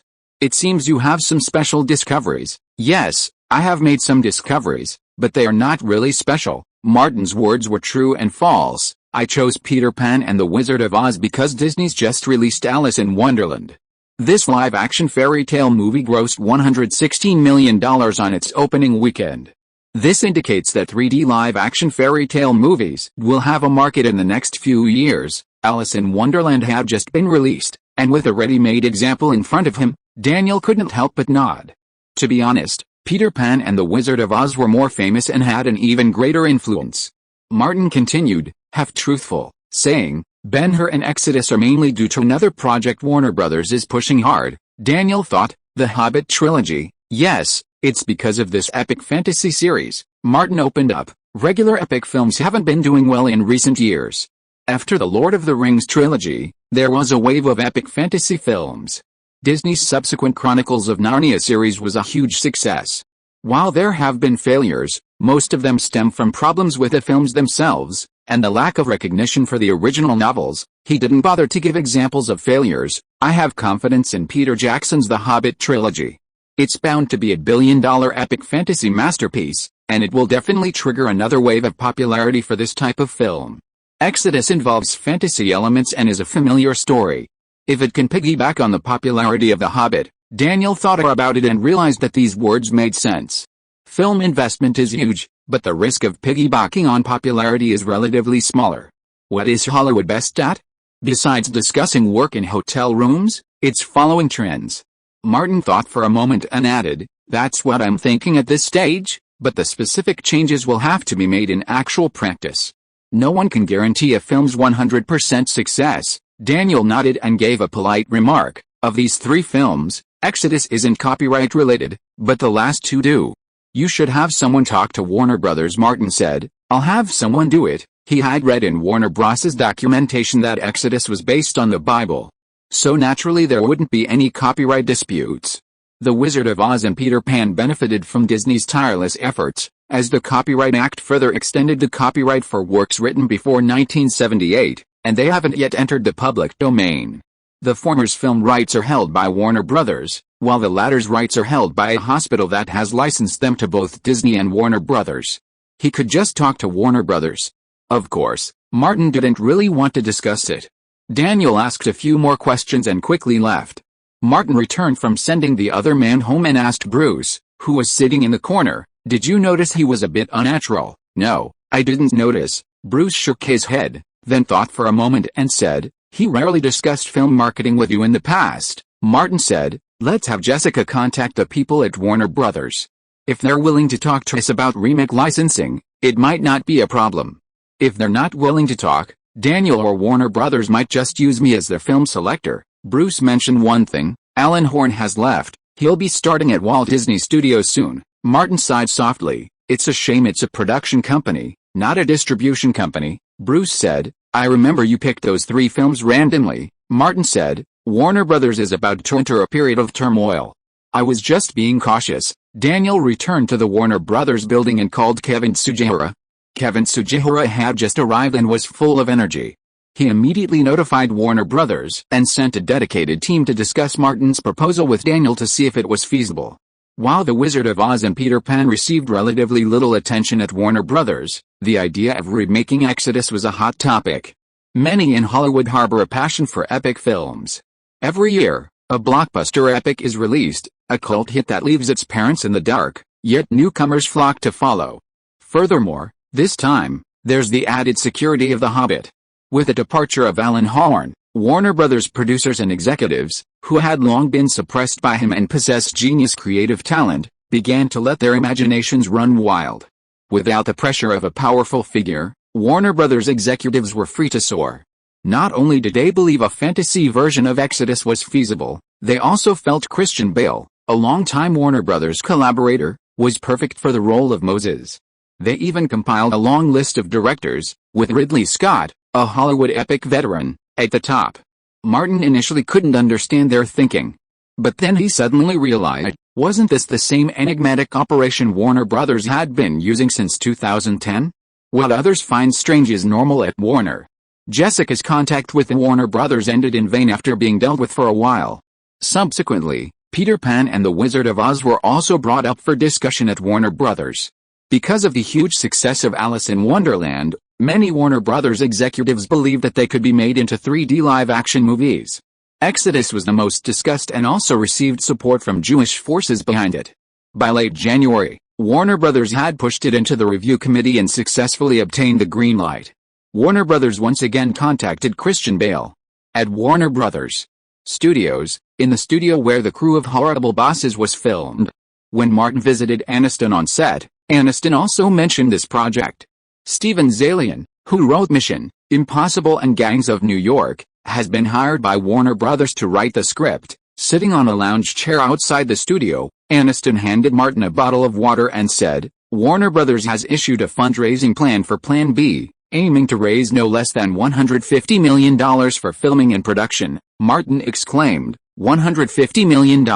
It seems you have some special discoveries." "Yes, I have made some discoveries, but they are not really special." Martin's words were true and false. "I chose Peter Pan and The Wizard of Oz because Disney's just released Alice in Wonderland. This live-action fairy tale movie grossed $116 million on its opening weekend. This indicates that 3D live-action fairy tale movies will have a market in the next few years." Alice in Wonderland had just been released, and with a ready-made example in front of him, Daniel couldn't help but nod. To be honest, Peter Pan and The Wizard of Oz were more famous and had an even greater influence. Martin continued, half-truthful, saying, "Ben-Hur and Exodus are mainly due to another project Warner Brothers is pushing hard." Daniel thought, "The Hobbit trilogy?" "Yes, it's because of this epic fantasy series." Martin opened up. "Regular epic films haven't been doing well in recent years. After the Lord of the Rings trilogy, there was a wave of epic fantasy films. Disney's subsequent Chronicles of Narnia series was a huge success. While there have been failures, most of them stem from problems with the films themselves, and the lack of recognition for the original novels." He didn't bother to give examples of failures. "I have confidence in Peter Jackson's The Hobbit trilogy. It's bound to be a billion-dollar epic fantasy masterpiece, and it will definitely trigger another wave of popularity for this type of film. Exodus involves fantasy elements and is a familiar story. If it can piggyback on the popularity of The Hobbit." Daniel thought about it and realized that these words made sense. Film investment is huge, but the risk of piggybacking on popularity is relatively smaller. What is Hollywood best at? Besides discussing work in hotel rooms, it's following trends. Martin thought for a moment and added, "That's what I'm thinking at this stage, but the specific changes will have to be made in actual practice. No one can guarantee a film's 100% success." Daniel nodded and gave a polite remark. Of these 3 films, Exodus isn't copyright related, but the last 2 do. You should have someone talk to Warner Brothers, Martin said. I'll have someone do it. He had read in Warner Bros.'s documentation that Exodus was based on the Bible. So naturally there wouldn't be any copyright disputes. The Wizard of Oz and Peter Pan benefited from Disney's tireless efforts, as the Copyright Act further extended the copyright for works written before 1978, and they haven't yet entered the public domain. The former's film rights are held by Warner Brothers, while the latter's rights are held by a hospital that has licensed them to both Disney and Warner Brothers. He could just talk to Warner Brothers. Of course, Martin didn't really want to discuss it. Daniel asked a few more questions and quickly left. Martin returned from sending the other man home and asked Bruce, who was sitting in the corner, "Did you notice he was a bit unnatural?" "No, I didn't notice." Bruce shook his head, then thought for a moment and said, "He rarely discussed film marketing with you in the past." Martin said, "Let's have Jessica contact the people at Warner Brothers. If they're willing to talk to us about remake licensing, it might not be a problem. If they're not willing to talk, Daniel or Warner Brothers might just use me as their film selector." Bruce mentioned one thing: Alan Horn has left. He'll be starting at Walt Disney Studios soon. Martin sighed softly. "It's a shame it's a production company, not a distribution company." Bruce said, "I remember you picked those 3 films randomly." Martin said, "Warner Brothers is about to enter a period of turmoil. I was just being cautious." Daniel returned to the Warner Brothers building and called Kevin Tsujihara. Kevin Tsujihara had just arrived and was full of energy. He immediately notified Warner Brothers and sent a dedicated team to discuss Martin's proposal with Daniel to see if it was feasible. While The Wizard of Oz and Peter Pan received relatively little attention at Warner Brothers, the idea of remaking Exodus was a hot topic. Many in Hollywood harbor a passion for epic films. Every year, a blockbuster epic is released, a cult hit that leaves its parents in the dark, yet newcomers flock to follow. Furthermore, this time, there's the added security of The Hobbit. With the departure of Alan Horn, Warner Brothers producers and executives, who had long been suppressed by him and possessed genius creative talent, began to let their imaginations run wild. Without the pressure of a powerful figure, Warner Brothers executives were free to soar. Not only did they believe a fantasy version of Exodus was feasible, they also felt Christian Bale, a longtime Warner Brothers collaborator, was perfect for the role of Moses. They even compiled a long list of directors, with Ridley Scott, a Hollywood epic veteran, at the top. Martin initially couldn't understand their thinking. But then he suddenly realized, wasn't this the same enigmatic operation Warner Brothers had been using since 2010? What others find strange is normal at Warner. Jessica's contact with Warner Brothers ended in vain after being dealt with for a while. Subsequently, Peter Pan and The Wizard of Oz were also brought up for discussion at Warner Brothers. Because of the huge success of Alice in Wonderland, many Warner Brothers executives believed that they could be made into 3D live-action movies. Exodus was the most discussed and also received support from Jewish forces behind it. By late January, Warner Brothers had pushed it into the review committee and successfully obtained the green light. Warner Brothers once again contacted Christian Bale. At Warner Brothers Studios, in the studio where The Crew of Horrible Bosses was filmed. When Martin visited Aniston on set, Aniston also mentioned this project. Steven Zaillian, who wrote Mission Impossible and Gangs of New York, has been hired by Warner Brothers to write the script. Sitting on a lounge chair outside the studio, Aniston handed Martin a bottle of water and said, "Warner Brothers has issued a fundraising plan for Plan B, aiming to raise no less than $150 million for filming and production." Martin exclaimed, $150 million.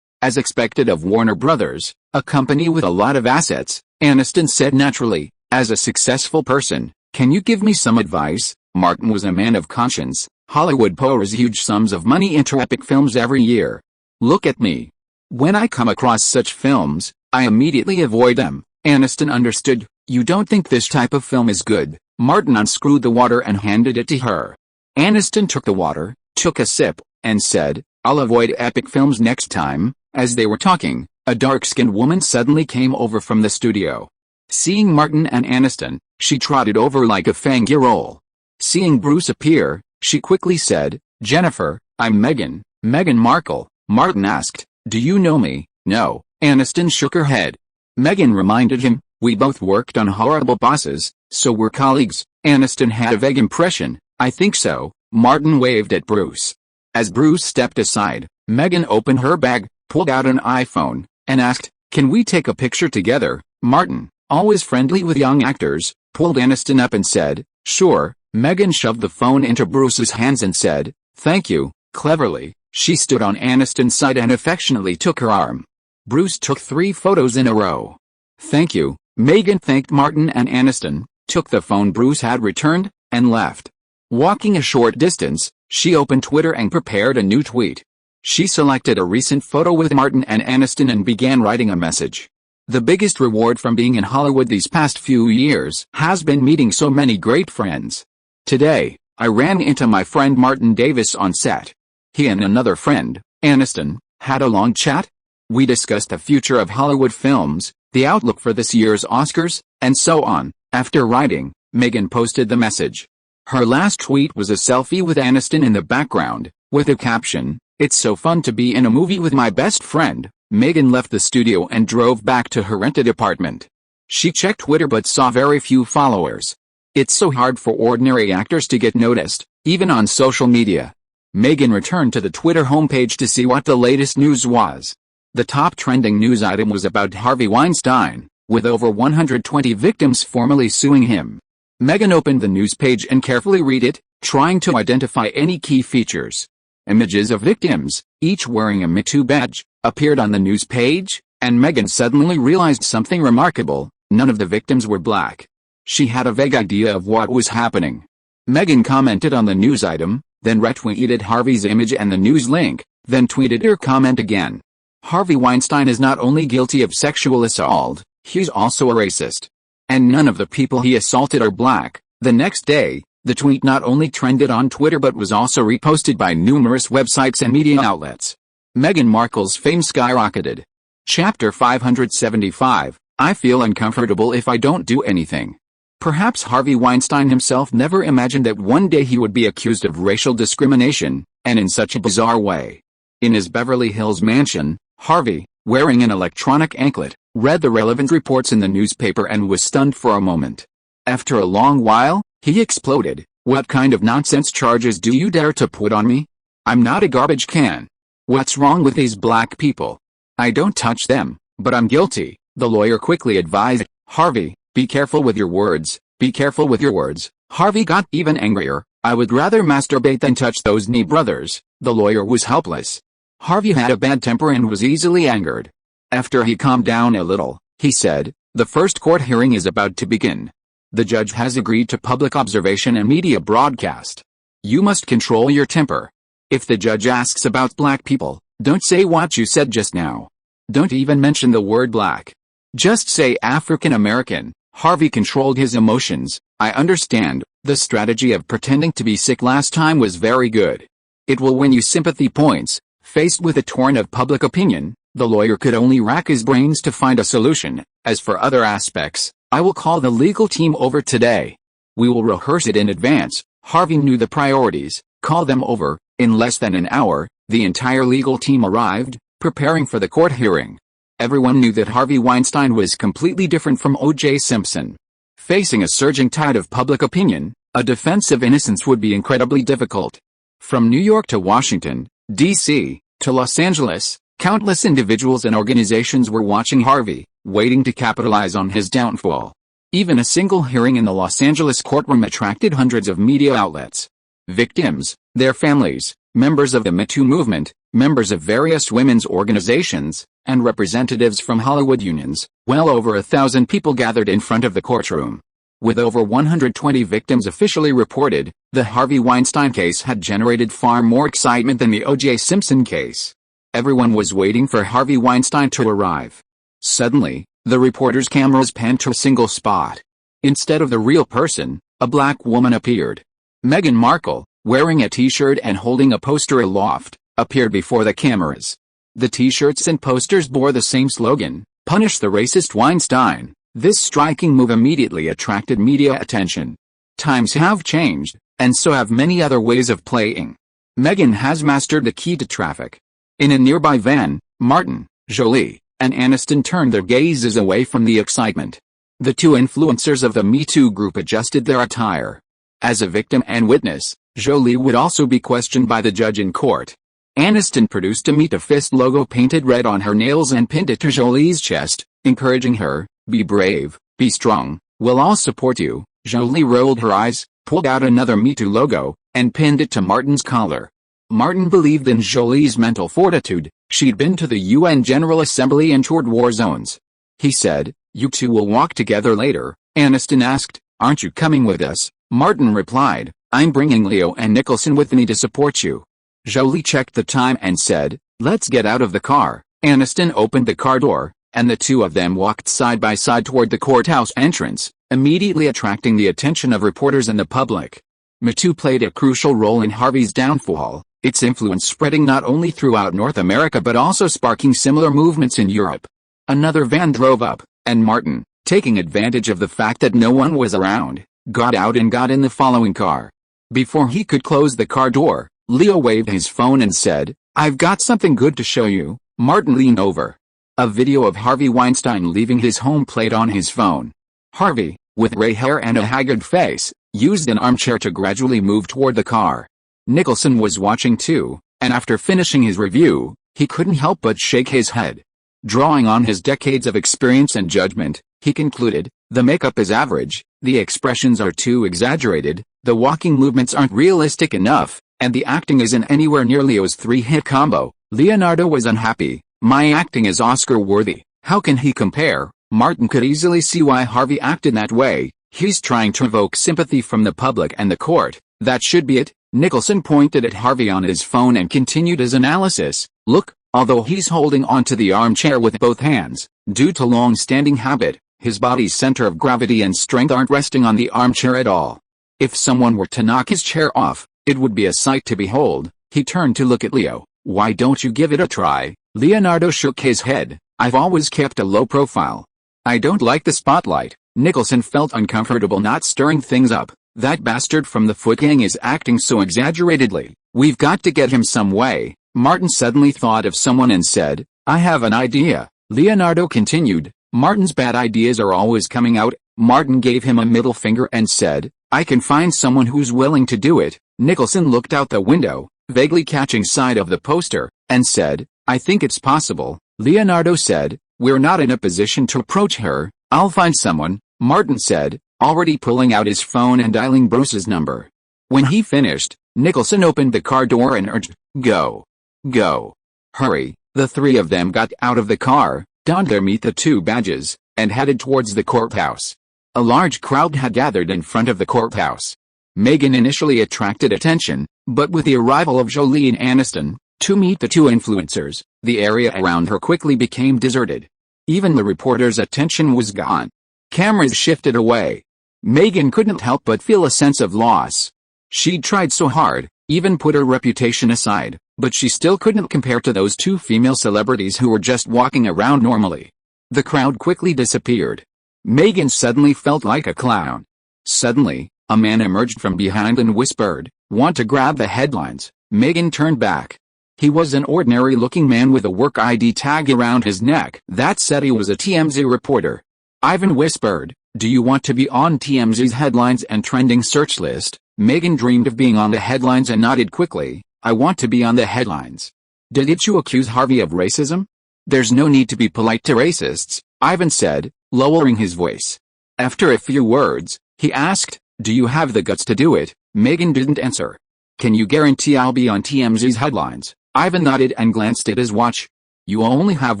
As expected of Warner Brothers, a company with a lot of assets, Aniston said naturally, "As a successful person, can you give me some advice?" Martin was a man of conscience. Hollywood pours huge sums of money into epic films every year. "Look at me. When I come across such films, I immediately avoid them." Aniston understood. "You don't think this type of film is good?" Martin unscrewed the water and handed it to her. Aniston took the water, took a sip, and said, "I'll avoid epic films next time." As they were talking, a dark-skinned woman suddenly came over from the studio. Seeing Martin and Aniston, she trotted over like a fangirl. Seeing Bruce appear, she quickly said, "Jennifer, I'm Meghan Markle." Martin asked, "Do you know me?" "No." Aniston shook her head. Meghan reminded him, "We both worked on Horrible Bosses, so we're colleagues." Aniston had a vague impression, "I think so." Martin waved at Bruce. As Bruce stepped aside, Meghan opened her bag, pulled out an iPhone, and asked, "Can we take a picture together?" Martin, always friendly with young actors, pulled Aniston up and said, "Sure." Meghan shoved the phone into Bruce's hands and said, "Thank you." Cleverly, she stood on Aniston's side and affectionately took her arm. Bruce took 3 photos in a row. "Thank you." Meghan thanked Martin and Aniston, took the phone Bruce had returned, and left. Walking a short distance, she opened Twitter and prepared a new tweet. She selected a recent photo with Martin and Aniston and began writing a message. "The biggest reward from being in Hollywood these past few years has been meeting so many great friends. Today, I ran into my friend Martin Davis on set. He and another friend, Aniston, had a long chat. We discussed the future of Hollywood films, the outlook for this year's Oscars, and so on." After writing, Meghan posted the message. Her last tweet was a selfie with Aniston in the background, with a caption, "It's so fun to be in a movie with my best friend." Meghan left the studio and drove back to her rented apartment. She checked Twitter but saw very few followers. It's so hard for ordinary actors to get noticed, even on social media. Meghan returned to the Twitter homepage to see what the latest news was. The top trending news item was about Harvey Weinstein, with over 120 victims formally suing him. Meghan opened the news page and carefully read it, trying to identify any key features. Images of victims, each wearing a Me Too badge, appeared on the news page, and Meghan suddenly realized something remarkable: none of the victims were black. She had a vague idea of what was happening. Meghan commented on the news item, then retweeted Harvey's image and the news link, then tweeted her comment again. Harvey Weinstein is not only guilty of sexual assault, he's also a racist. And none of the people he assaulted are black. The next day, the tweet not only trended on Twitter but was also reposted by numerous websites and media outlets. Meghan Markle's fame skyrocketed. Chapter 575, I feel uncomfortable if I don't do anything. Perhaps Harvey Weinstein himself never imagined that one day he would be accused of racial discrimination, and in such a bizarre way. In his Beverly Hills mansion, Harvey, wearing an electronic anklet, read the relevant reports in the newspaper and was stunned for a moment. After a long while, he exploded. "What kind of nonsense charges do you dare to put on me? I'm not a garbage can. What's wrong with these black people? I don't touch them, but I'm guilty," the lawyer quickly advised. "Harvey, be careful with your words, be careful with your words." Harvey got even angrier. "I would rather masturbate than touch those knee brothers." The lawyer was helpless. Harvey had a bad temper and was easily angered. After he calmed down a little, he said, "The first court hearing is about to begin. The judge has agreed to public observation and media broadcast. You must control your temper. If the judge asks about black people, don't say what you said just now. Don't even mention the word black. Just say African American." Harvey controlled his emotions. "I understand. The strategy of pretending to be sick last time was very good. It will win you sympathy points." Faced with a torrent of public opinion, the lawyer could only rack his brains to find a solution. "As for other aspects, I will call the legal team over today. We will rehearse it in advance." Harvey knew the priorities. Call them over. In less than an hour, the entire legal team arrived, preparing for the court hearing. Everyone knew that Harvey Weinstein was completely different from O.J. Simpson. Facing a surging tide of public opinion, a defense of innocence would be incredibly difficult. From New York to Washington, D.C., to Los Angeles, countless individuals and organizations were watching Harvey, waiting to capitalize on his downfall. Even a single hearing in the Los Angeles courtroom attracted hundreds of media outlets. Victims, their families, members of the Me Too movement, members of various women's organizations, and representatives from Hollywood unions. Well over 1,000 people gathered in front of the courtroom. With over 120 victims officially reported, the Harvey Weinstein case had generated far more excitement than the O.J. Simpson case. Everyone was waiting for Harvey Weinstein to arrive. Suddenly, the reporters' cameras panned to a single spot. Instead of the real person, a black woman appeared. Meghan Markle, wearing a t-shirt and holding a poster aloft, appeared before the cameras. The t-shirts and posters bore the same slogan, "Punish the racist Weinstein." This striking move immediately attracted media attention. Times have changed, and so have many other ways of playing. Meghan has mastered the key to traffic. In a nearby van, Martin, Jolie, and Aniston turned their gazes away from the excitement. The two influencers of the Me Too group adjusted their attire. As a victim and witness, Jolie would also be questioned by the judge in court. Aniston produced a Meet the Fist logo painted red on her nails and pinned it to Jolie's chest, encouraging her, "Be brave, be strong, we'll all support you." Jolie rolled her eyes, pulled out another Me Too logo, and pinned it to Martin's collar. Martin believed in Jolie's mental fortitude. She'd been to the UN General Assembly and toured war zones. He said, "You two will walk together later." Aniston asked, "Aren't you coming with us?" Martin replied, "I'm bringing Leo and Nicholson with me to support you." Jolie checked the time and said, "Let's get out of the car." Aniston opened the car door, and the two of them walked side by side toward the courthouse entrance, immediately attracting the attention of reporters and the public. Me Too played a crucial role in Harvey's downfall, its influence spreading not only throughout North America but also sparking similar movements in Europe. Another van drove up, and Martin, taking advantage of the fact that no one was around, got out and got in the following car. Before he could close the car door, Leo waved his phone and said, "I've got something good to show you." Martin leaned over. A video of Harvey Weinstein leaving his home played on his phone. Harvey, with gray hair and a haggard face, used an armchair to gradually move toward the car. Nicholson was watching too, and after finishing his review, he couldn't help but shake his head. Drawing on his decades of experience and judgment, he concluded, "The makeup is average, the expressions are too exaggerated, the walking movements aren't realistic enough, and the acting isn't anywhere near Leo's three-hit combo." Leonardo was unhappy. "My acting is Oscar-worthy. How can he compare?" Martin could easily see why Harvey acted that way. "He's trying to evoke sympathy from the public and the court. That should be it." Nicholson pointed at Harvey on his phone and continued his analysis. "Look, although he's holding onto the armchair with both hands, due to long-standing habit, his body's center of gravity and strength aren't resting on the armchair at all. If someone were to knock his chair off, it would be a sight to behold." He turned to look at Leo. "Why don't you give it a try?" Leonardo shook his head. "I've always kept a low profile. I don't like the spotlight." Nicholson felt uncomfortable not stirring things up. "That bastard from the Foot Gang is acting so exaggeratedly. We've got to get him some way." Martin suddenly thought of someone and said, "I have an idea." Leonardo continued, "Martin's bad ideas are always coming out." Martin gave him a middle finger and said, "I can find someone who's willing to do it." Nicholson looked out the window, vaguely catching sight of the poster, and said, "I think it's possible." Leonardo said, "We're not in a position to approach her. I'll find someone," Martin said, already pulling out his phone and dialing Bruce's number. When he finished, Nicholson opened the car door and urged, "Go. Go. Hurry." The three of them got out of the car, donned their Meet the Two badges, and headed towards the courthouse. A large crowd had gathered in front of the courthouse. Megan initially attracted attention, but with the arrival of Jolie and Aniston, to Meet the Two influencers, the area around her quickly became deserted. Even the reporters' attention was gone. Cameras shifted away. Megan couldn't help but feel a sense of loss. She'd tried so hard, even put her reputation aside, but she still couldn't compare to those two female celebrities who were just walking around normally. The crowd quickly disappeared. Megan suddenly felt like a clown. Suddenly, a man emerged from behind and whispered, "Want to grab the headlines?" Megan turned back. He was an ordinary-looking man with a work ID tag around his neck that said he was a TMZ reporter. Ivan whispered, "Do you want to be on TMZ's headlines and trending search list?" Megan dreamed of being on the headlines and nodded quickly. "I want to be on the headlines." "Did you accuse Harvey of racism?" "There's no need to be polite to racists," Ivan said, lowering his voice. After a few words, he asked, "Do you have the guts to do it?" Megan didn't answer. "Can you guarantee I'll be on TMZ's headlines?" Ivan nodded and glanced at his watch. "You only have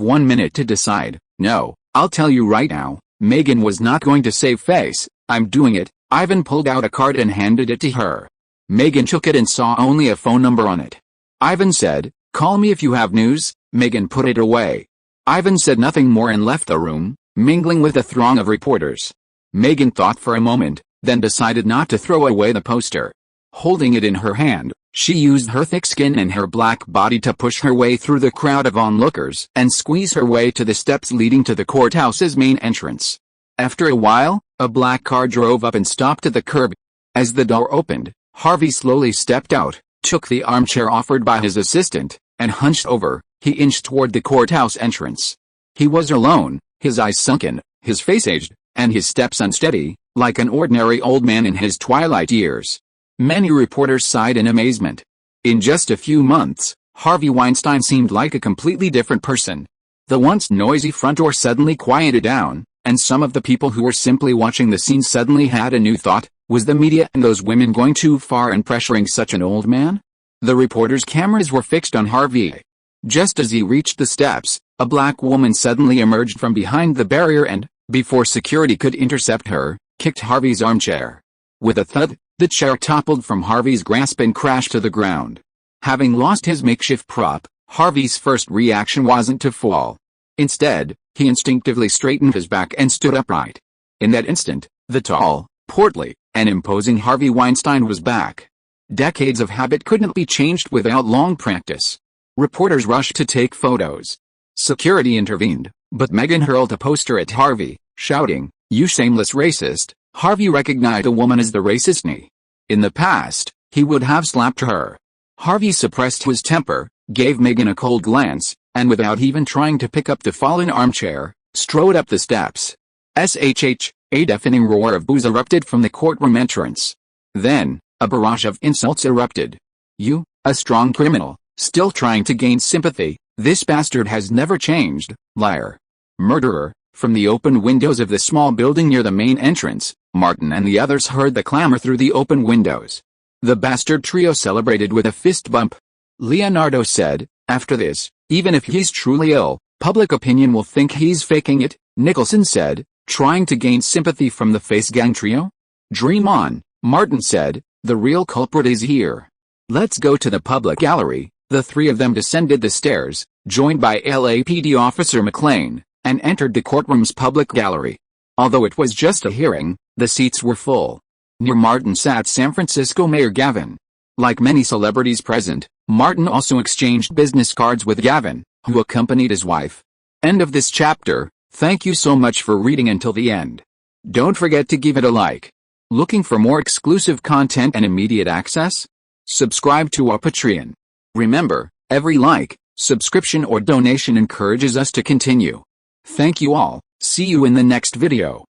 1 minute to decide." "No, I'll tell you right now." Megan was not going to save face. "I'm doing it." Ivan pulled out a card and handed it to her. Megan took it and saw only a phone number on it. Ivan said, "Call me if you have news." Megan put it away. Ivan said nothing more and left the room, mingling with a throng of reporters. Megan thought for a moment, then decided not to throw away the poster. Holding it in her hand, she used her thick skin and her black body to push her way through the crowd of onlookers and squeeze her way to the steps leading to the courthouse's main entrance. After a while, a black car drove up and stopped at the curb. As the door opened, Harvey slowly stepped out, took the armchair offered by his assistant, and hunched over. He inched toward the courthouse entrance. He was alone, his eyes sunken, his face aged, and his steps unsteady, like an ordinary old man in his twilight years. Many reporters sighed in amazement. In just a few months, Harvey Weinstein seemed like a completely different person. The once noisy front door suddenly quieted down, and some of the people who were simply watching the scene suddenly had a new thought: was the media and those women going too far in pressuring such an old man? The reporters' cameras were fixed on Harvey. Just as he reached the steps, a black woman suddenly emerged from behind the barrier and, before security could intercept her, kicked Harvey's armchair. With a thud, the chair toppled from Harvey's grasp and crashed to the ground. Having lost his makeshift prop, Harvey's first reaction wasn't to fall. Instead, he instinctively straightened his back and stood upright. In that instant, the tall, portly, and imposing Harvey Weinstein was back. Decades of habit couldn't be changed without long practice. Reporters rushed to take photos. Security intervened, but Meghan hurled a poster at Harvey, shouting, "You shameless racist." Harvey recognized a woman as the racist knee. In the past, he would have slapped her. Harvey suppressed his temper, gave Meghan a cold glance, and without even trying to pick up the fallen armchair, strode up the steps. SHH, a deafening roar of boos erupted from the courtroom entrance. Then, a barrage of insults erupted. "You, a strong criminal, still trying to gain sympathy, this bastard has never changed, liar. Murderer." From the open windows of the small building near the main entrance, Martin and the others heard the clamor through the open windows. The bastard trio celebrated with a fist bump. Leonardo said, "After this, even if he's truly ill, public opinion will think he's faking it," Nicholson said, trying to gain sympathy from the face gang trio. "Dream on," Martin said, "the real culprit is here. Let's go to the public gallery." The three of them descended the stairs, joined by LAPD officer McLean, and entered the courtroom's public gallery. Although it was just a hearing, the seats were full. Near Martin sat San Francisco Mayor Gavin. Like many celebrities present, Martin also exchanged business cards with Gavin, who accompanied his wife. End of this chapter. Thank you so much for reading until the end. Don't forget to give it a like. Looking for more exclusive content and immediate access? Subscribe to our Patreon. Remember, every like, subscription or donation encourages us to continue. Thank you all. See you in the next video.